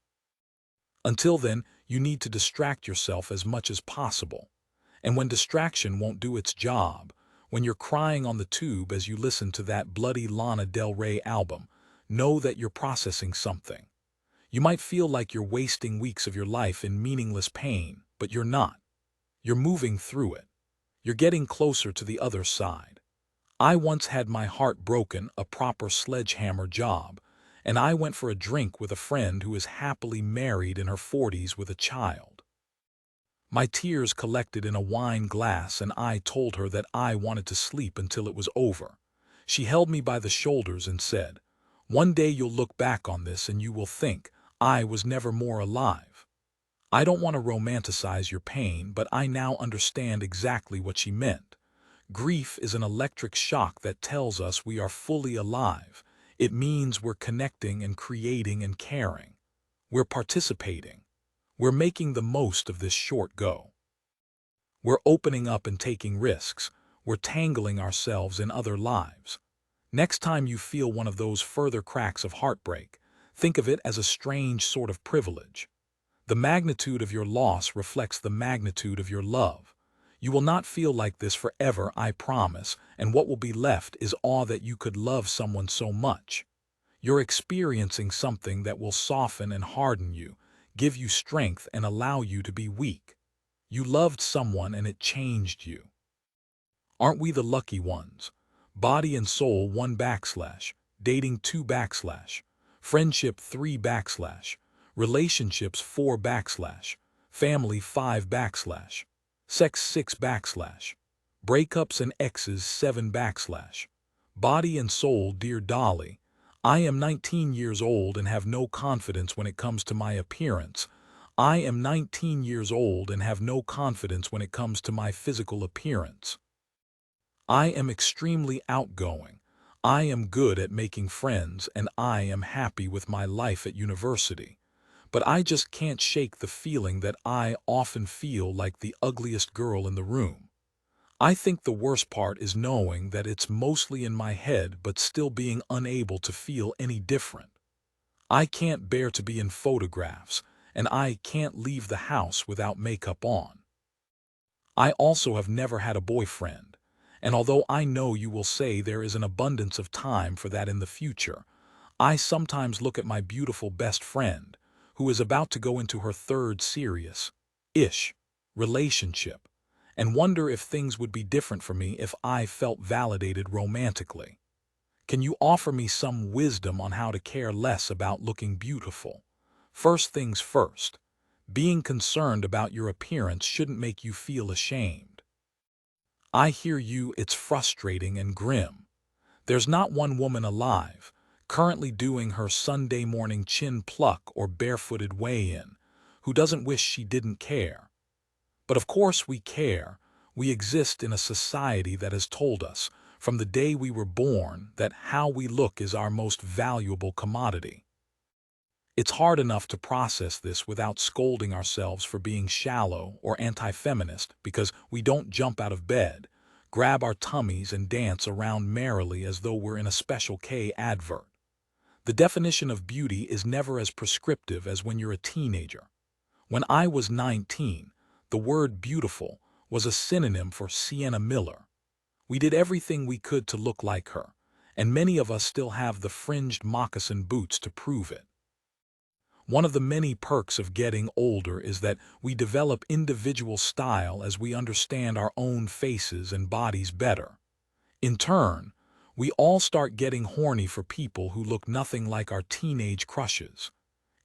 Until then, you need to distract yourself as much as possible. And when distraction won't do its job, when you're crying on the tube as you listen to that bloody Lana Del Rey album, know that you're processing something. You might feel like you're wasting weeks of your life in meaningless pain, but you're not. You're moving through it. You're getting closer to the other side. I once had my heart broken, a proper sledgehammer job, and I went for a drink with a friend who is happily married in her 40s with a child. My tears collected in a wine glass and I told her that I wanted to sleep until it was over. She held me by the shoulders and said, "One day you'll look back on this and you will think, I was never more alive. I don't want to romanticize your pain, but I now understand exactly what she meant. Grief is an electric shock that tells us we are fully alive. It means we're connecting and creating and caring. We're participating. We're making the most of this short go. We're opening up and taking risks. We're tangling ourselves in other lives. Next time you feel one of those further cracks of heartbreak, think of it as a strange sort of privilege. The magnitude of your loss reflects the magnitude of your love. You will not feel like this forever, I promise, and what will be left is awe that you could love someone so much. You're experiencing something that will soften and harden you, give you strength and allow you to be weak. You loved someone and it changed you. Aren't we the lucky ones? Body and soul 1 \, dating 2 \, friendship 3 \, relationships 4 \, family 5 \, sex 6 \, breakups and exes 7 \. Body and soul. Dear Dolly, I am 19 years old and have no confidence when it comes to my appearance. I am 19 years old and have no confidence when it comes to my physical appearance. I am extremely outgoing. I am good at making friends and I am happy with my life at university. But I just can't shake the feeling that I often feel like the ugliest girl in the room. I think the worst part is knowing that it's mostly in my head but still being unable to feel any different. I can't bear to be in photographs, and I can't leave the house without makeup on. I also have never had a boyfriend, and although I know you will say there is an abundance of time for that in the future, I sometimes look at my beautiful best friend, who is about to go into her third serious-ish relationship, and wonder if things would be different for me if I felt validated romantically. Can you offer me some wisdom on how to care less about looking beautiful? First things first, being concerned about your appearance shouldn't make you feel ashamed. I hear you, it's frustrating and grim. There's not one woman alive, currently doing her Sunday morning chin pluck or barefooted weigh-in, who doesn't wish she didn't care. But of course we care. We exist in a society that has told us, from the day we were born, that how we look is our most valuable commodity. It's hard enough to process this without scolding ourselves for being shallow or anti-feminist because we don't jump out of bed, grab our tummies and dance around merrily as though we're in a Special K advert. The definition of beauty is never as prescriptive as when you're a teenager. When I was 19, the word beautiful was a synonym for Sienna Miller. We did everything we could to look like her, and many of us still have the fringed moccasin boots to prove it. One of the many perks of getting older is that we develop individual style as we understand our own faces and bodies better. In turn, we all start getting horny for people who look nothing like our teenage crushes.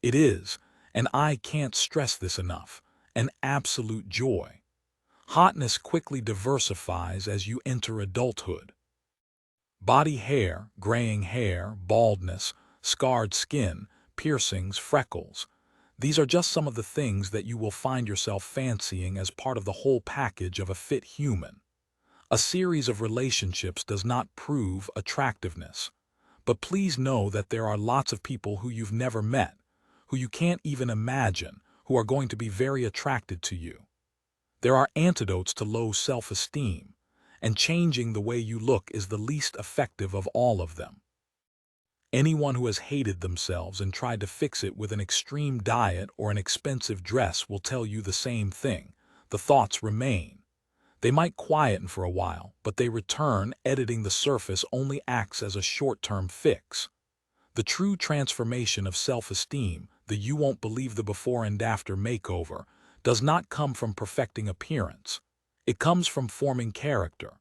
It is, and I can't stress this enough, an absolute joy. Hotness quickly diversifies as you enter adulthood. Body hair, graying hair, baldness, scarred skin, piercings, freckles. These are just some of the things that you will find yourself fancying as part of the whole package of a fit human. A series of relationships does not prove attractiveness. But please know that there are lots of people who you've never met, who you can't even imagine, who are going to be very attracted to you. There are antidotes to low self-esteem, and changing the way you look is the least effective of all of them. Anyone who has hated themselves and tried to fix it with an extreme diet or an expensive dress will tell you the same thing. The thoughts remain. They might quieten for a while, but they return. Editing the surface only acts as a short-term fix. The true transformation of self-esteem, the you won't believe the before and after makeover, does not come from perfecting appearance. It comes from forming character.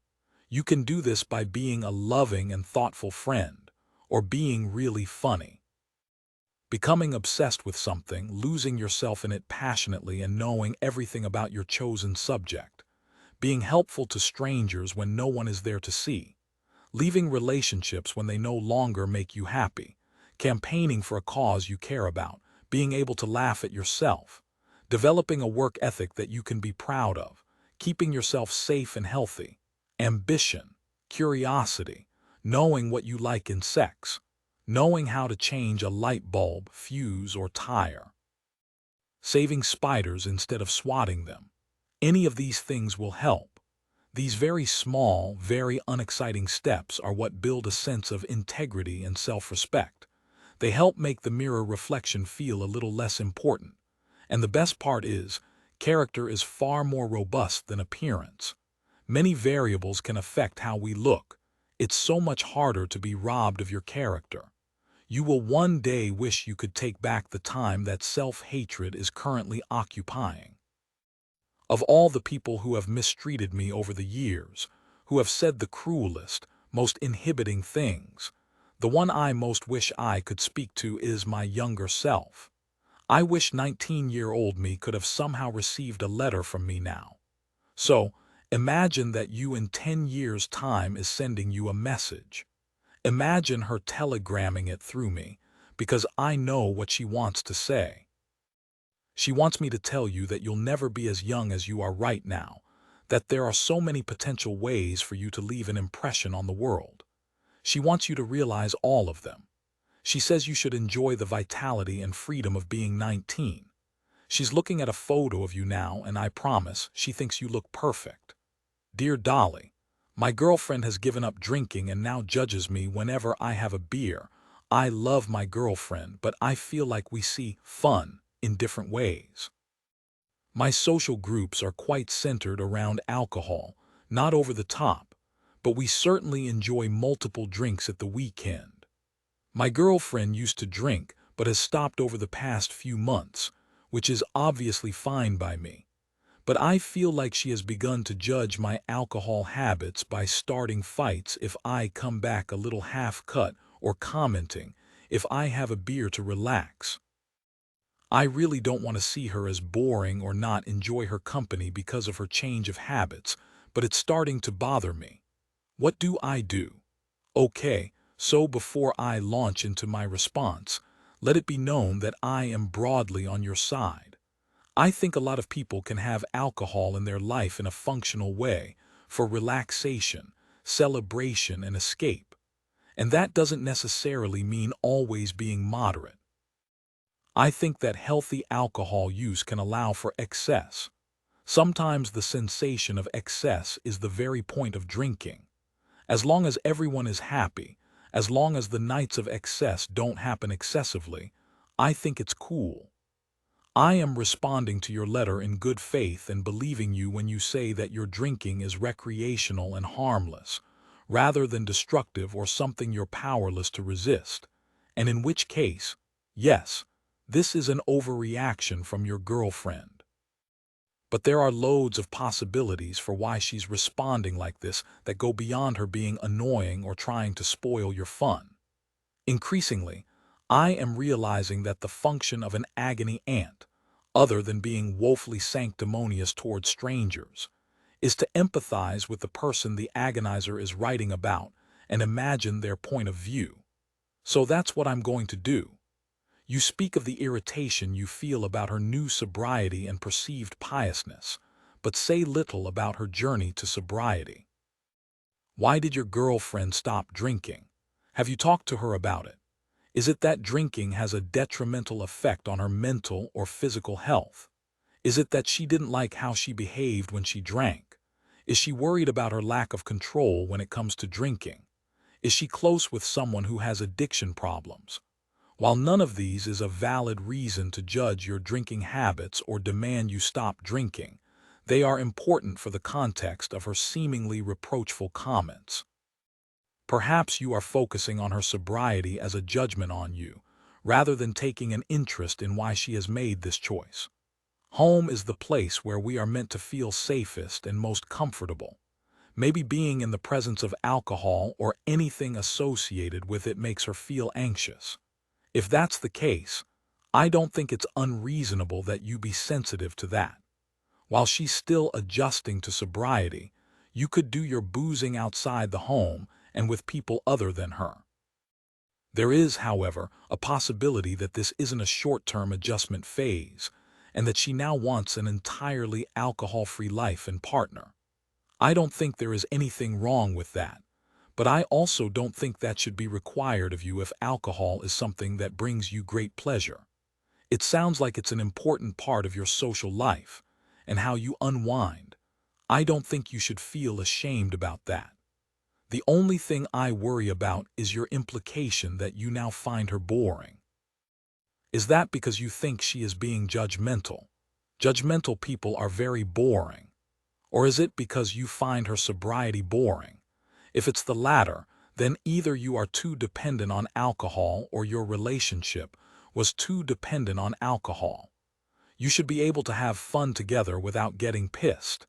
You can do this by being a loving and thoughtful friend, or being really funny. Becoming obsessed with something, losing yourself in it passionately and knowing everything about your chosen subject. Being helpful to strangers when no one is there to see. Leaving relationships when they no longer make you happy. Campaigning for a cause you care about. Being being able to laugh at yourself, developing a work ethic that you can be proud of, keeping yourself safe and healthy, ambition, curiosity, knowing what you like in sex, knowing how to change a light bulb, fuse, or tire, saving spiders instead of swatting them. Any of these things will help. These very small, very unexciting steps are what build a sense of integrity and self-respect. They help make the mirror reflection feel a little less important. And the best part is, character is far more robust than appearance. Many variables can affect how we look. It's so much harder to be robbed of your character. You will one day wish you could take back the time that self-hatred is currently occupying. Of all the people who have mistreated me over the years, who have said the cruelest, most inhibiting things, the one I most wish I could speak to is my younger self. I wish 19-year-old me could have somehow received a letter from me now. So, imagine that you in 10 years' time is sending you a message. Imagine her telegramming it through me, because I know what she wants to say. She wants me to tell you that you'll never be as young as you are right now, that there are so many potential ways for you to leave an impression on the world. She wants you to realize all of them. She says you should enjoy the vitality and freedom of being 19. She's looking at a photo of you now, and I promise she thinks you look perfect. Dear Dolly, my girlfriend has given up drinking and now judges me whenever I have a beer. I love my girlfriend, but I feel like we see fun in different ways. My social groups are quite centered around alcohol, not over the top, but we certainly enjoy multiple drinks at the weekend. My girlfriend used to drink, but has stopped over the past few months, which is obviously fine by me. But I feel like she has begun to judge my alcohol habits by starting fights if I come back a little half-cut or commenting if I have a beer to relax. I really don't want to see her as boring or not enjoy her company because of her change of habits, but it's starting to bother me. What do I do? Okay, so before I launch into my response, let it be known that I am broadly on your side. I think a lot of people can have alcohol in their life in a functional way, for relaxation, celebration, and escape. And that doesn't necessarily mean always being moderate. I think that healthy alcohol use can allow for excess. Sometimes the sensation of excess is the very point of drinking. As long as everyone is happy, as long as the nights of excess don't happen excessively, I think it's cool. I am responding to your letter in good faith and believing you when you say that your drinking is recreational and harmless, rather than destructive or something you're powerless to resist. And in which case, yes, this is an overreaction from your girlfriend. But there are loads of possibilities for why she's responding like this that go beyond her being annoying or trying to spoil your fun. Increasingly, I am realizing that the function of an agony aunt, other than being woefully sanctimonious towards strangers, is to empathize with the person the agonizer is writing about and imagine their point of view. So that's what I'm going to do. You speak of the irritation you feel about her new sobriety and perceived piousness, but say little about her journey to sobriety. Why did your girlfriend stop drinking? Have you talked to her about it? Is it that drinking has a detrimental effect on her mental or physical health? Is it that she didn't like how she behaved when she drank? Is she worried about her lack of control when it comes to drinking? Is she close with someone who has addiction problems? While none of these is a valid reason to judge your drinking habits or demand you stop drinking, they are important for the context of her seemingly reproachful comments. Perhaps you are focusing on her sobriety as a judgment on you, rather than taking an interest in why she has made this choice. Home is the place where we are meant to feel safest and most comfortable. Maybe being in the presence of alcohol or anything associated with it makes her feel anxious. If that's the case, I don't think it's unreasonable that you be sensitive to that. While she's still adjusting to sobriety, you could do your boozing outside the home and with people other than her. There is, however, a possibility that this isn't a short-term adjustment phase, and that she now wants an entirely alcohol-free life and partner. I don't think there is anything wrong with that, but I also don't think that should be required of you if alcohol is something that brings you great pleasure. It sounds like it's an important part of your social life and how you unwind. I don't think you should feel ashamed about that. The only thing I worry about is your implication that you now find her boring. Is that because you think she is being judgmental? Judgmental people are very boring. Or is it because you find her sobriety boring? If it's the latter, then either you are too dependent on alcohol or your relationship was too dependent on alcohol. You should be able to have fun together without getting pissed.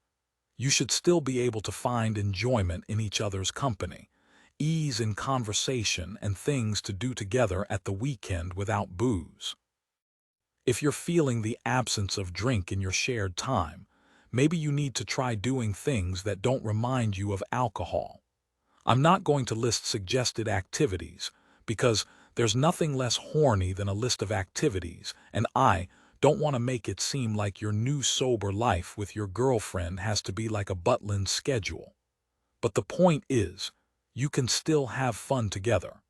You should still be able to find enjoyment in each other's company, ease in conversation, and things to do together at the weekend without booze. If you're feeling the absence of drink in your shared time, maybe you need to try doing things that don't remind you of alcohol. I'm not going to list suggested activities, because there's nothing less horny than a list of activities, and I don't want to make it seem like your new sober life with your girlfriend has to be like a Butlin's schedule. But the point is, you can still have fun together.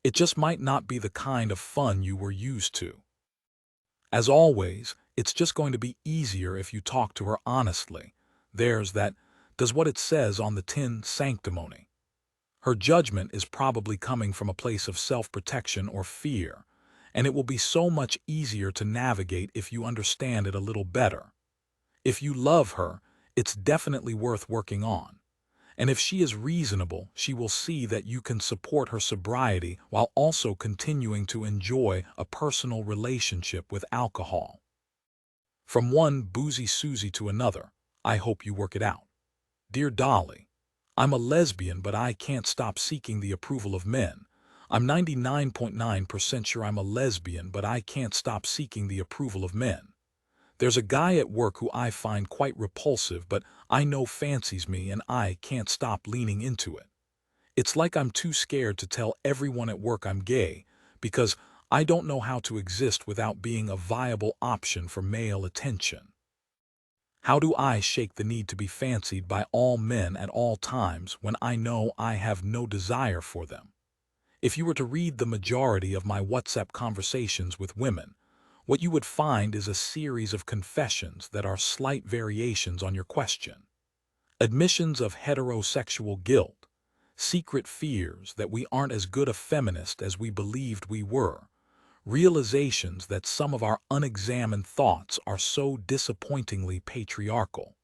It just might not be the kind of fun you were used to. As always, it's just going to be easier if you talk to her honestly. There's that, does what it says on the tin sanctimony. Her judgment is probably coming from a place of self-protection or fear, and it will be so much easier to navigate if you understand it a little better. If you love her, it's definitely worth working on. And if she is reasonable, she will see that you can support her sobriety while also continuing to enjoy a personal relationship with alcohol. From one boozy Susie to another, I hope you work it out. Dear Dolly, I'm a lesbian, but I can't stop seeking the approval of men. I'm 99.9% sure I'm a lesbian, but I can't stop seeking the approval of men. There's a guy at work who I find quite repulsive, but I know fancies me, and I can't stop leaning into it. It's like I'm too scared to tell everyone at work I'm gay, because I don't know how to exist without being a viable option for male attention. How do I shake the need to be fancied by all men at all times when I know I have no desire for them? If you were to read the majority of my WhatsApp conversations with women, what you would find is a series of confessions that are slight variations on your question. Admissions of heterosexual guilt, secret fears that we aren't as good a feminist as we believed we were, realizations that some of our unexamined thoughts are so disappointingly patriarchal.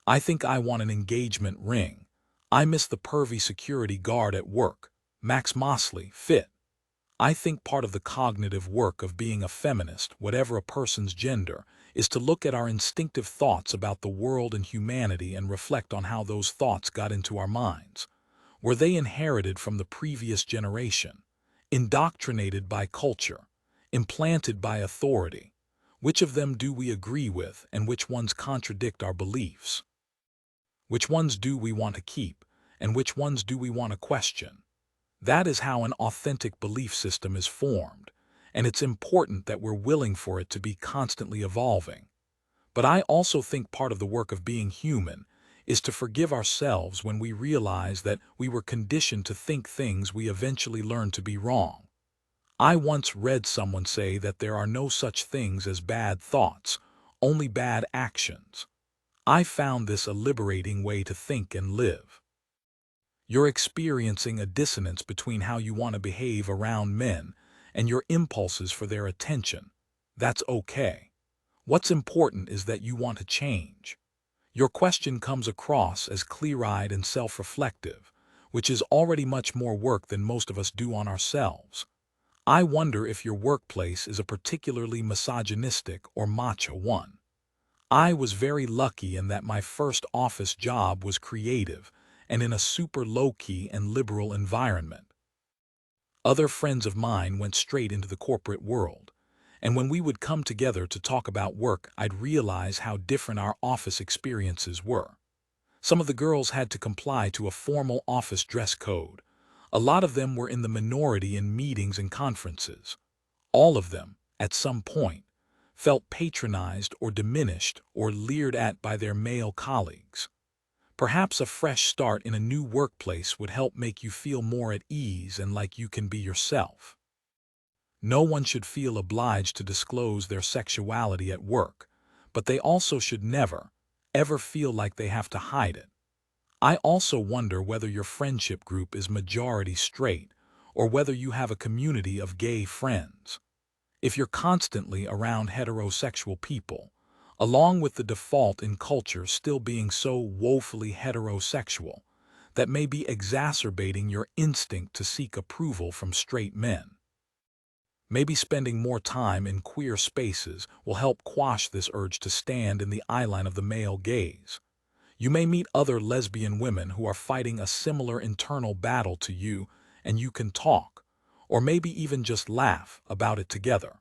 I think I want an engagement ring. I miss the pervy security guard at work. Max Mosley, fit. I think part of the cognitive work of being a feminist, whatever a person's gender, is to look at our instinctive thoughts about the world and humanity and reflect on how those thoughts got into our minds. Were they inherited from the previous generation? Indoctrinated by culture? Implanted by authority? Which of them do we agree with, and which ones contradict our beliefs? Which ones do we want to keep, and which ones do we want to question? That is how an authentic belief system is formed, and it's important that we're willing for it to be constantly evolving. But I also think part of the work of being human is to forgive ourselves when we realize that we were conditioned to think things we eventually learned to be wrong. I once read someone say that there are no such things as bad thoughts, only bad actions. I found this a liberating way to think and live. You're experiencing a dissonance between how you want to behave around men and your impulses for their attention. That's okay. What's important is that you want to change. Your question comes across as clear-eyed and self-reflective, which is already much more work than most of us do on ourselves. I wonder if your workplace is a particularly misogynistic or macho one. I was very lucky in that my first office job was creative and in a super low-key and liberal environment. Other friends of mine went straight into the corporate world, and when we would come together to talk about work, I'd realize how different our office experiences were. Some of the girls had to comply to a formal office dress code. A lot of them were in the minority in meetings and conferences. All of them, at some point, felt patronized or diminished or leered at by their male colleagues. Perhaps a fresh start in a new workplace would help make you feel more at ease and like you can be yourself. No one should feel obliged to disclose their sexuality at work, but they also should never, ever feel like they have to hide it. I also wonder whether your friendship group is majority straight or whether you have a community of gay friends. If you're constantly around heterosexual people, along with the default in culture still being so woefully heterosexual, that may be exacerbating your instinct to seek approval from straight men. Maybe spending more time in queer spaces will help quash this urge to stand in the eyeline of the male gaze. You may meet other lesbian women who are fighting a similar internal battle to you, and you can talk, or maybe even just laugh about it together.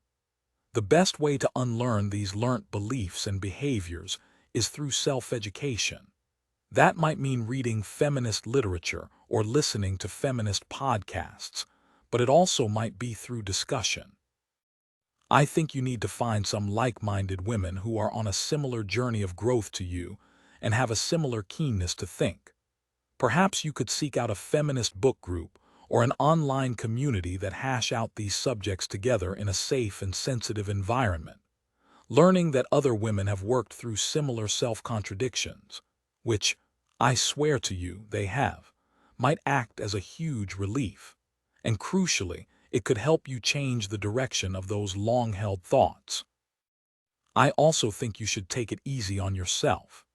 The best way to unlearn these learnt beliefs and behaviors is through self-education. That might mean reading feminist literature or listening to feminist podcasts, but it also might be through discussion. I think you need to find some like-minded women who are on a similar journey of growth to you and have a similar keenness to think. Perhaps you could seek out a feminist book group or an online community that hash out these subjects together in a safe and sensitive environment. Learning that other women have worked through similar self-contradictions, which, I swear to you, they have, might act as a huge relief. And crucially, it could help you change the direction of those long-held thoughts. I also think you should take it easy on yourself.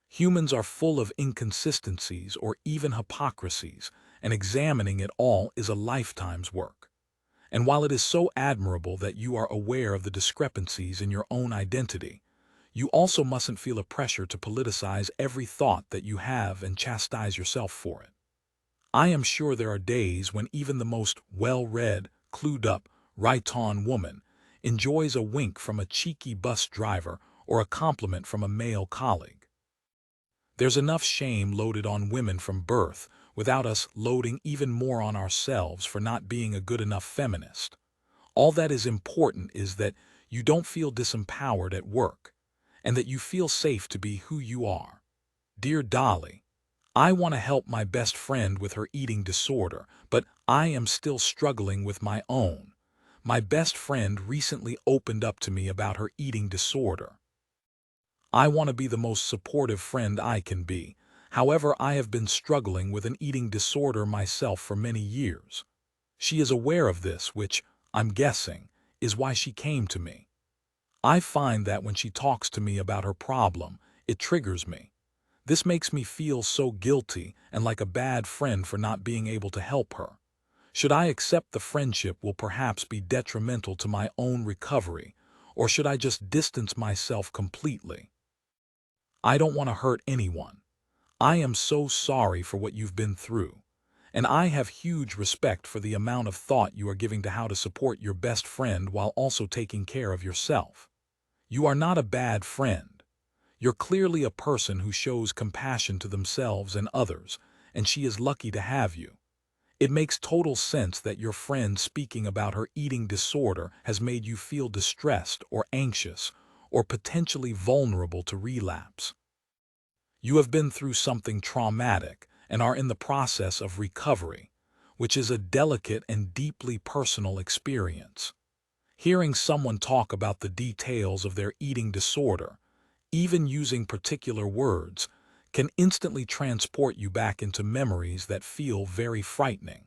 Humans are full of inconsistencies or even hypocrisies, and examining it all is a lifetime's work. And while it is so admirable that you are aware of the discrepancies in your own identity, you also mustn't feel a pressure to politicize every thought that you have and chastise yourself for it. I am sure there are days when even the most well-read, clued-up, right-on woman enjoys a wink from a cheeky bus driver or a compliment from a male colleague. There's enough shame loaded on women from birth without us loading even more on ourselves for not being a good enough feminist. All that is important is that you don't feel disempowered at work, and that you feel safe to be who you are. Dear Dolly, I want to help my best friend with her eating disorder, but I am still struggling with my own. My best friend recently opened up to me about her eating disorder. I want to be the most supportive friend I can be. However, I have been struggling with an eating disorder myself for many years. She is aware of this, which, I'm guessing, is why she came to me. I find that when she talks to me about her problem, it triggers me. This makes me feel so guilty and like a bad friend for not being able to help her. Should I accept the friendship will perhaps be detrimental to my own recovery, or should I just distance myself completely? I don't want to hurt anyone. I am so sorry for what you've been through, and I have huge respect for the amount of thought you are giving to how to support your best friend while also taking care of yourself. You are not a bad friend. You're clearly a person who shows compassion to themselves and others, and she is lucky to have you. It makes total sense that your friend speaking about her eating disorder has made you feel distressed or anxious or potentially vulnerable to relapse. You have been through something traumatic and are in the process of recovery, which is a delicate and deeply personal experience. Hearing someone talk about the details of their eating disorder, even using particular words, can instantly transport you back into memories that feel very frightening.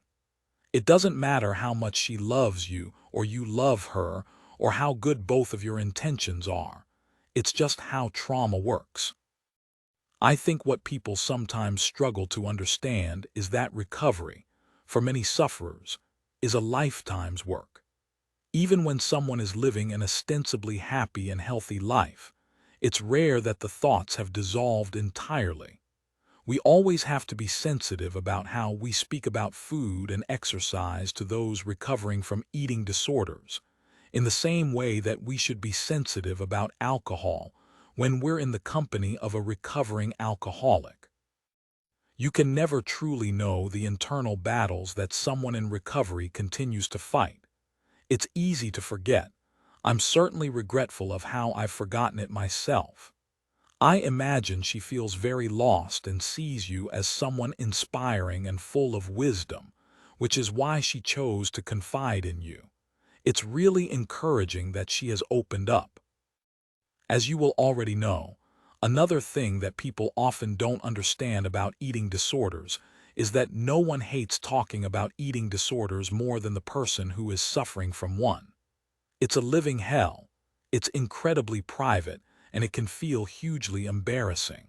It doesn't matter how much she loves you or you love her or how good both of your intentions are. It's just how trauma works. I think what people sometimes struggle to understand is that recovery, for many sufferers, is a lifetime's work. Even when someone is living an ostensibly happy and healthy life, it's rare that the thoughts have dissolved entirely. We always have to be sensitive about how we speak about food and exercise to those recovering from eating disorders, in the same way that we should be sensitive about alcohol when we're in the company of a recovering alcoholic. You can never truly know the internal battles that someone in recovery continues to fight. It's easy to forget. I'm certainly regretful of how I've forgotten it myself. I imagine she feels very lost and sees you as someone inspiring and full of wisdom, which is why she chose to confide in you. It's really encouraging that she has opened up. As you will already know, another thing that people often don't understand about eating disorders is that no one hates talking about eating disorders more than the person who is suffering from one. It's a living hell. It's incredibly private, and it can feel hugely embarrassing.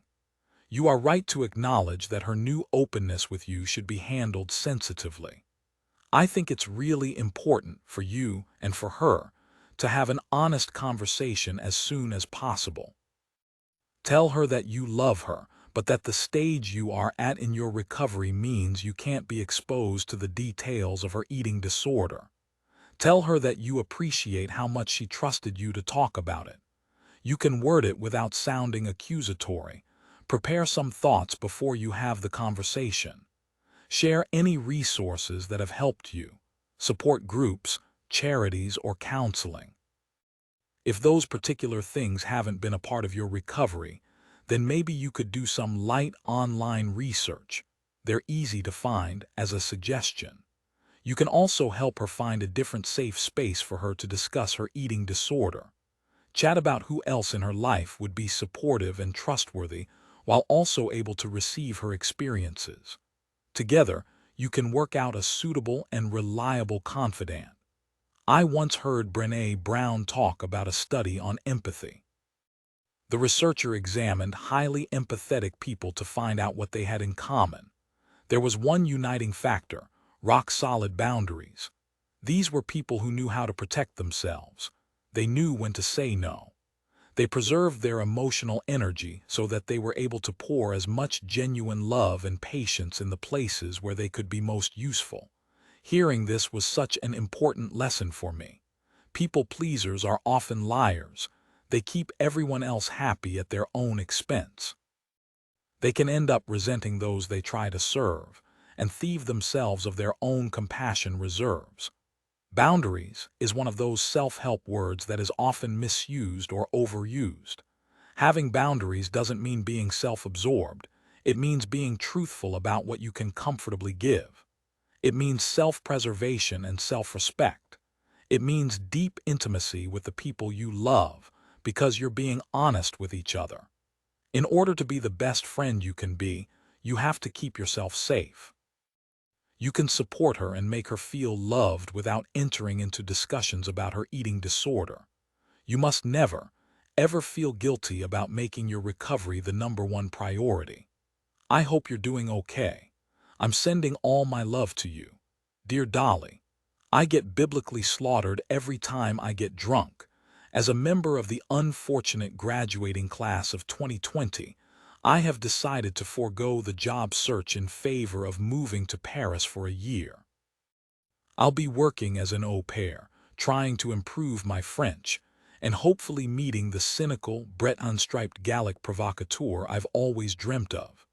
You are right to acknowledge that her new openness with you should be handled sensitively. I think it's really important for you and for her to have an honest conversation as soon as possible. Tell her that you love her, but that the stage you are at in your recovery means you can't be exposed to the details of her eating disorder. Tell her that you appreciate how much she trusted you to talk about it. You can word it without sounding accusatory. Prepare some thoughts before you have the conversation. Share any resources that have helped you, support groups, charities, or counseling. If those particular things haven't been a part of your recovery, then maybe you could do some light online research. They're easy to find as a suggestion. You can also help her find a different safe space for her to discuss her eating disorder. Chat about who else in her life would be supportive and trustworthy while also able to receive her experiences. Together, you can work out a suitable and reliable confidant. I once heard Brené Brown talk about a study on empathy. The researcher examined highly empathetic people to find out what they had in common. There was one uniting factor: rock-solid boundaries. These were people who knew how to protect themselves. They knew when to say no. They preserved their emotional energy so that they were able to pour as much genuine love and patience in the places where they could be most useful. Hearing this was such an important lesson for me. People pleasers are often liars. They keep everyone else happy at their own expense. They can end up resenting those they try to serve and thieve themselves of their own compassion reserves. Boundaries is one of those self-help words that is often misused or overused. Having boundaries doesn't mean being self-absorbed. It means being truthful about what you can comfortably give. It means self-preservation and self-respect. It means deep intimacy with the people you love because you're being honest with each other. In order to be the best friend you can be, you have to keep yourself safe. You can support her and make her feel loved without entering into discussions about her eating disorder. You must never, ever feel guilty about making your recovery the #1 priority. I hope you're doing okay. I'm sending all my love to you. Dear Dolly, I get biblically slaughtered every time I get drunk. As a member of the unfortunate graduating class of 2020, I have decided to forego the job search in favor of moving to Paris for a year. I'll be working as an au pair, trying to improve my French, and hopefully meeting the cynical, Breton-striped Gallic provocateur I've always dreamt of.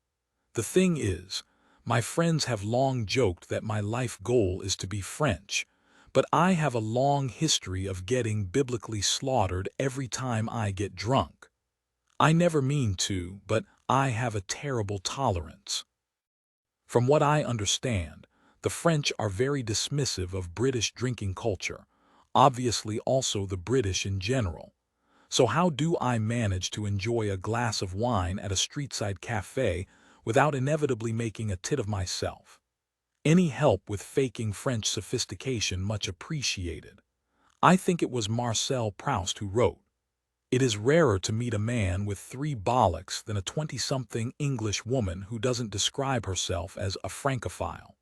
The thing is, my friends have long joked that my life goal is to be French, but I have a long history of getting biblically slaughtered every time I get drunk. I never mean to, but I have a terrible tolerance. From what I understand, the French are very dismissive of British drinking culture, obviously also the British in general. So how do I manage to enjoy a glass of wine at a streetside cafe without inevitably making a tit of myself? Any help with faking French sophistication much appreciated. I think it was Marcel Proust who wrote, "It is rarer to meet a man with 3 bollocks than a 20-something English woman who doesn't describe herself as a Francophile."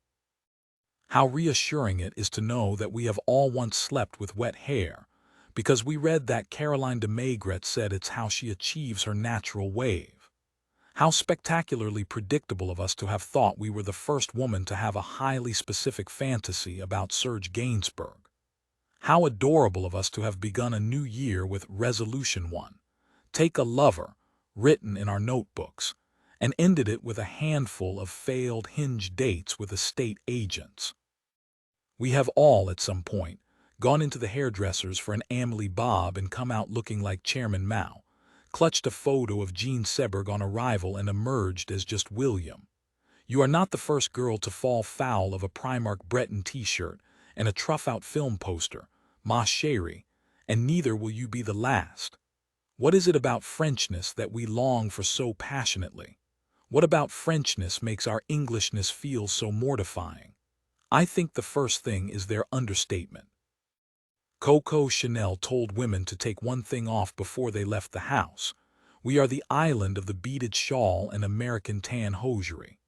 How reassuring it is to know that we have all once slept with wet hair, because we read that Caroline de Maigret said it's how she achieves her natural wave. How spectacularly predictable of us to have thought we were the first woman to have a highly specific fantasy about Serge Gainsbourg. How adorable of us to have begun a new year with Resolution 1, Take a Lover, written in our notebooks, and ended it with a handful of failed Hinge dates with estate agents. We have all, at some point, gone into the hairdresser's for an Amelie Bob and come out looking like Chairman Mao, clutched a photo of Gene Seberg on arrival and emerged as just William. You are not the first girl to fall foul of a Primark Breton t-shirt and a Truff-out film poster, ma chérie, and neither will you be the last. What is it about Frenchness that we long for so passionately? What about Frenchness makes our Englishness feel so mortifying? I think the first thing is their understatement. Coco Chanel told women to take one thing off before they left the house. We are the island of the beaded shawl and American tan hosiery.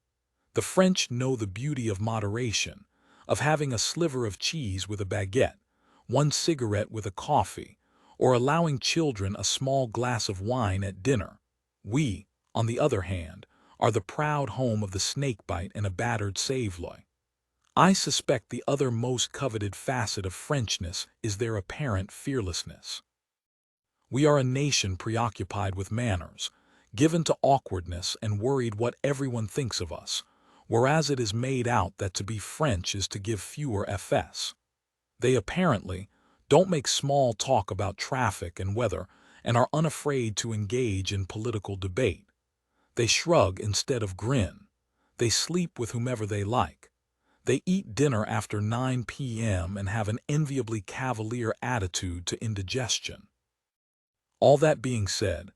The French know the beauty of moderation, of having a sliver of cheese with a baguette, one cigarette with a coffee, or allowing children a small glass of wine at dinner. We, on the other hand, are the proud home of the snakebite and a battered saveloy. I suspect the other most coveted facet of Frenchness is their apparent fearlessness. We are a nation preoccupied with manners, given to awkwardness and worried what everyone thinks of us, whereas it is made out that to be French is to give fewer Fs. They apparently don't make small talk about traffic and weather and are unafraid to engage in political debate. They shrug instead of grin. They sleep with whomever they like. They eat dinner after 9 p.m. and have an enviably cavalier attitude to indigestion. All that being said,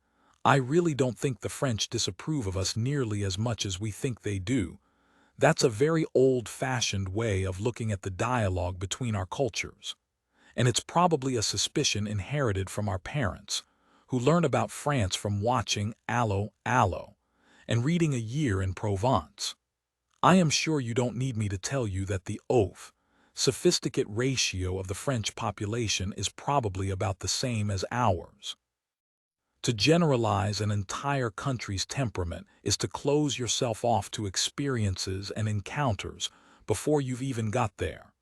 I really don't think the French disapprove of us nearly as much as we think they do. That's a very old-fashioned way of looking at the dialogue between our cultures. And it's probably a suspicion inherited from our parents, who learn about France from watching Allo, Allo, and reading A Year in Provence. I am sure you don't need me to tell you that the sophisticate ratio of the French population is probably about the same as ours. To generalize an entire country's temperament is to close yourself off to experiences and encounters before you've even got there.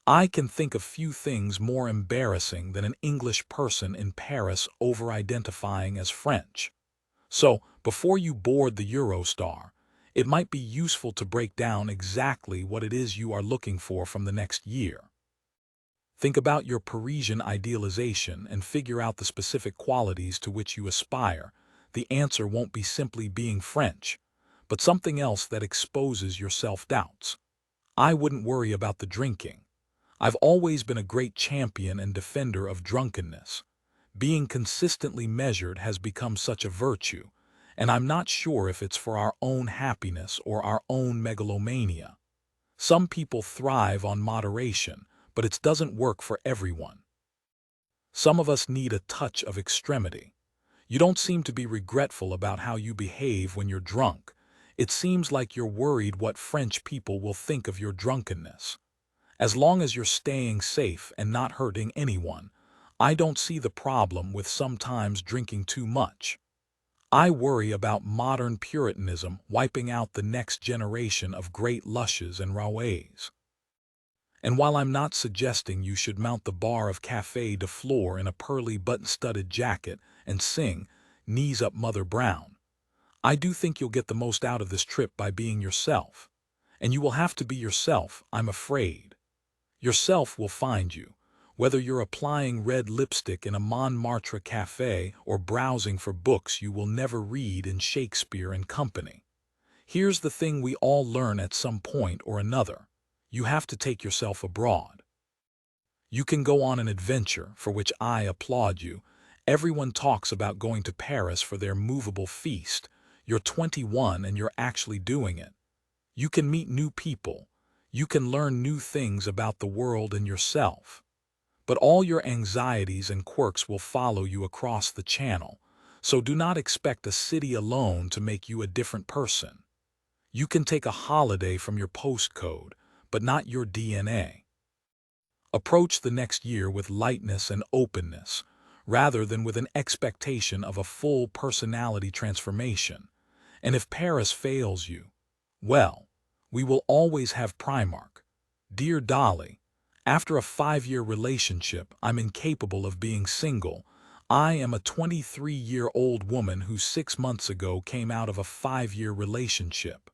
I can think of few things more embarrassing than an English person in Paris over-identifying as French. So, before you board the Eurostar, it might be useful to break down exactly what it is you are looking for from the next year. Think about your Parisian idealization and figure out the specific qualities to which you aspire. The answer won't be simply being French, but something else that exposes your self-doubts. I wouldn't worry about the drinking. I've always been a great champion and defender of drunkenness. Being consistently measured has become such a virtue, and I'm not sure if it's for our own happiness or our own megalomania. Some people thrive on moderation, but it doesn't work for everyone. Some of us need a touch of extremity. You don't seem to be regretful about how you behave when you're drunk. It seems like you're worried what French people will think of your drunkenness. As long as you're staying safe and not hurting anyone, I don't see the problem with sometimes drinking too much. I worry about modern Puritanism wiping out the next generation of great lushes and roués. And while I'm not suggesting you should mount the bar of Café de Flore in a pearly button-studded jacket and sing Knees Up Mother Brown, I do think you'll get the most out of this trip by being yourself. And you will have to be yourself, I'm afraid. Yourself will find you, whether you're applying red lipstick in a Montmartre cafe or browsing for books you will never read in Shakespeare and Company. Here's the thing we all learn at some point or another. You have to take yourself abroad. You can go on an adventure, for which I applaud you. Everyone talks about going to Paris for their movable feast. You're 21 and you're actually doing it. You can meet new people. You can learn new things about the world and yourself. But all your anxieties and quirks will follow you across the channel, so do not expect a city alone to make you a different person. You can take a holiday from your postcode, but not your DNA. Approach the next year with lightness and openness, rather than with an expectation of a full personality transformation. And if Paris fails you, well, we will always have Primark. Dear Dolly, after a 5-year relationship, I'm incapable of being single. I am a 23-year-old woman who 6 months ago came out of a 5-year relationship.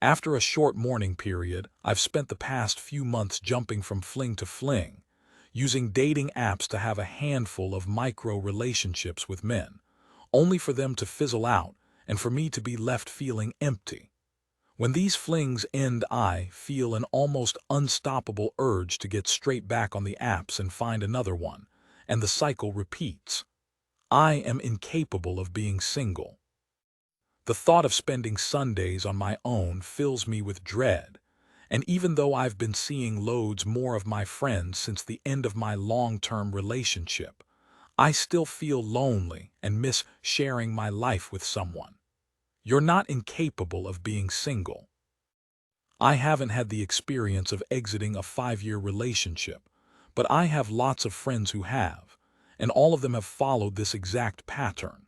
After a short mourning period, I've spent the past few months jumping from fling to fling, using dating apps to have a handful of micro-relationships with men, only for them to fizzle out and for me to be left feeling empty. When these flings end, I feel an almost unstoppable urge to get straight back on the apps and find another one, and the cycle repeats. I am incapable of being single. The thought of spending Sundays on my own fills me with dread, and even though I've been seeing loads more of my friends since the end of my long-term relationship, I still feel lonely and miss sharing my life with someone. You're not incapable of being single. I haven't had the experience of exiting a 5-year relationship, but I have lots of friends who have, and all of them have followed this exact pattern.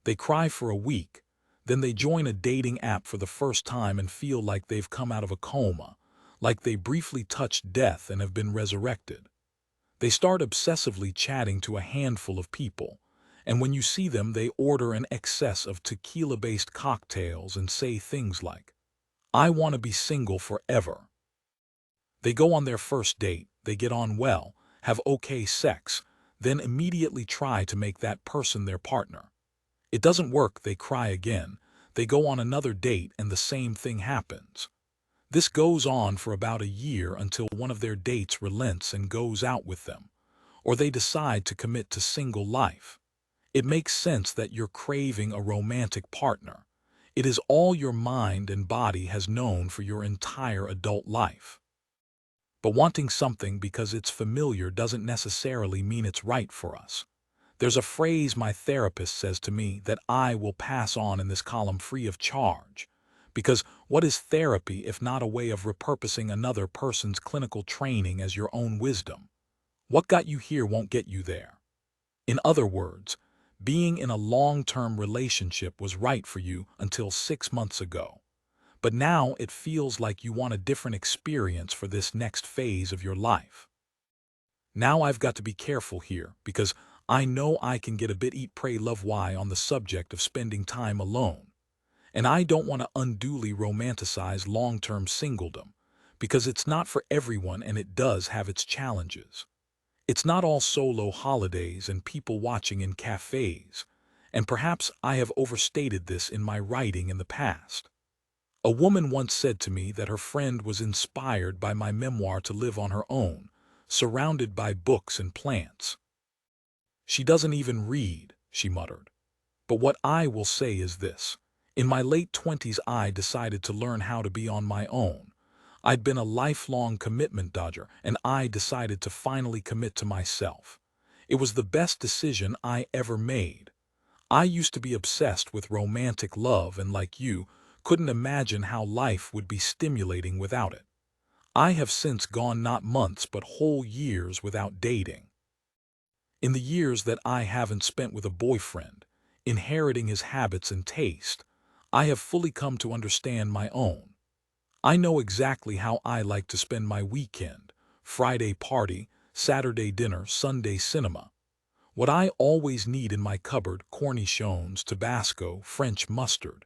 They cry for a week, then they join a dating app for the first time and feel like they've come out of a coma, like they briefly touched death and have been resurrected. They start obsessively chatting to a handful of people, and when you see them, they order an excess of tequila-based cocktails and say things like, "I want to be single forever." They go on their first date, they get on well, have okay sex, then immediately try to make that person their partner. It doesn't work, they cry again. They go on another date and the same thing happens. This goes on for about a year until one of their dates relents and goes out with them, or they decide to commit to single life. It makes sense that you're craving a romantic partner. It is all your mind and body has known for your entire adult life. But wanting something because it's familiar doesn't necessarily mean it's right for us. There's a phrase my therapist says to me that I will pass on in this column free of charge. Because what is therapy if not a way of repurposing another person's clinical training as your own wisdom? What got you here won't get you there. In other words, being in a long-term relationship was right for you until 6 months ago. But now it feels like you want a different experience for this next phase of your life. Now I've got to be careful here because I know I can get a bit eat, pray, love why on the subject of spending time alone. And I don't want to unduly romanticize long-term singledom because it's not for everyone and it does have its challenges. It's not all solo holidays and people watching in cafes, and perhaps I have overstated this in my writing in the past. A woman once said to me that her friend was inspired by my memoir to live on her own, surrounded by books and plants. "She doesn't even read," she muttered. But what I will say is this. In my late 20s, I decided to learn how to be on my own. I'd been a lifelong commitment dodger, and I decided to finally commit to myself. It was the best decision I ever made. I used to be obsessed with romantic love and, like you, couldn't imagine how life would be stimulating without it. I have since gone not months but whole years without dating. In the years that I haven't spent with a boyfriend, inheriting his habits and taste, I have fully come to understand my own. I know exactly how I like to spend my weekend: Friday party, Saturday dinner, Sunday cinema. What I always need in my cupboard: cornichons, Tabasco, French mustard.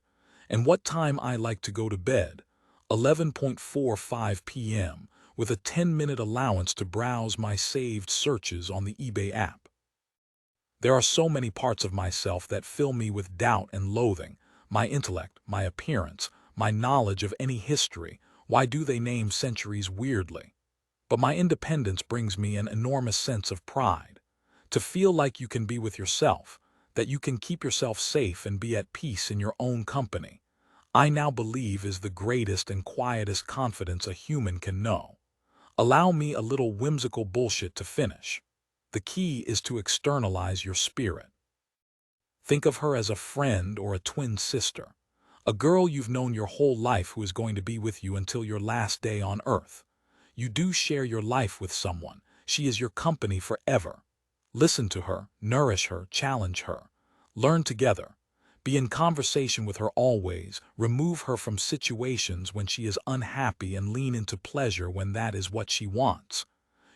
And what time I like to go to bed: 11:45 p.m., with a 10-minute allowance to browse my saved searches on the eBay app. There are so many parts of myself that fill me with doubt and loathing: my intellect, my appearance, my knowledge of any history. Why do they name centuries weirdly? But my independence brings me an enormous sense of pride. To feel like you can be with yourself, that you can keep yourself safe and be at peace in your own company, I now believe is the greatest and quietest confidence a human can know. Allow me a little whimsical bullshit to finish. The key is to externalize your spirit. Think of her as a friend or a twin sister, a girl you've known your whole life who is going to be with you until your last day on earth. You do share your life with someone. She is your company forever. Listen to her, nourish her, challenge her. Learn together. Be in conversation with her always. Remove her from situations when she is unhappy and lean into pleasure when that is what she wants.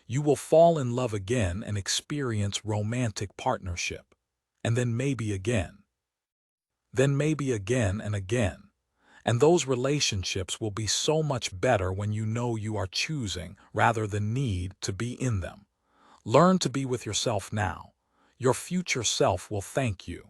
You will fall in love again and experience romantic partnership. And then maybe again. Then maybe again and again. And those relationships will be so much better when you know you are choosing rather than need to be in them. Learn to be with yourself now. Your future self will thank you.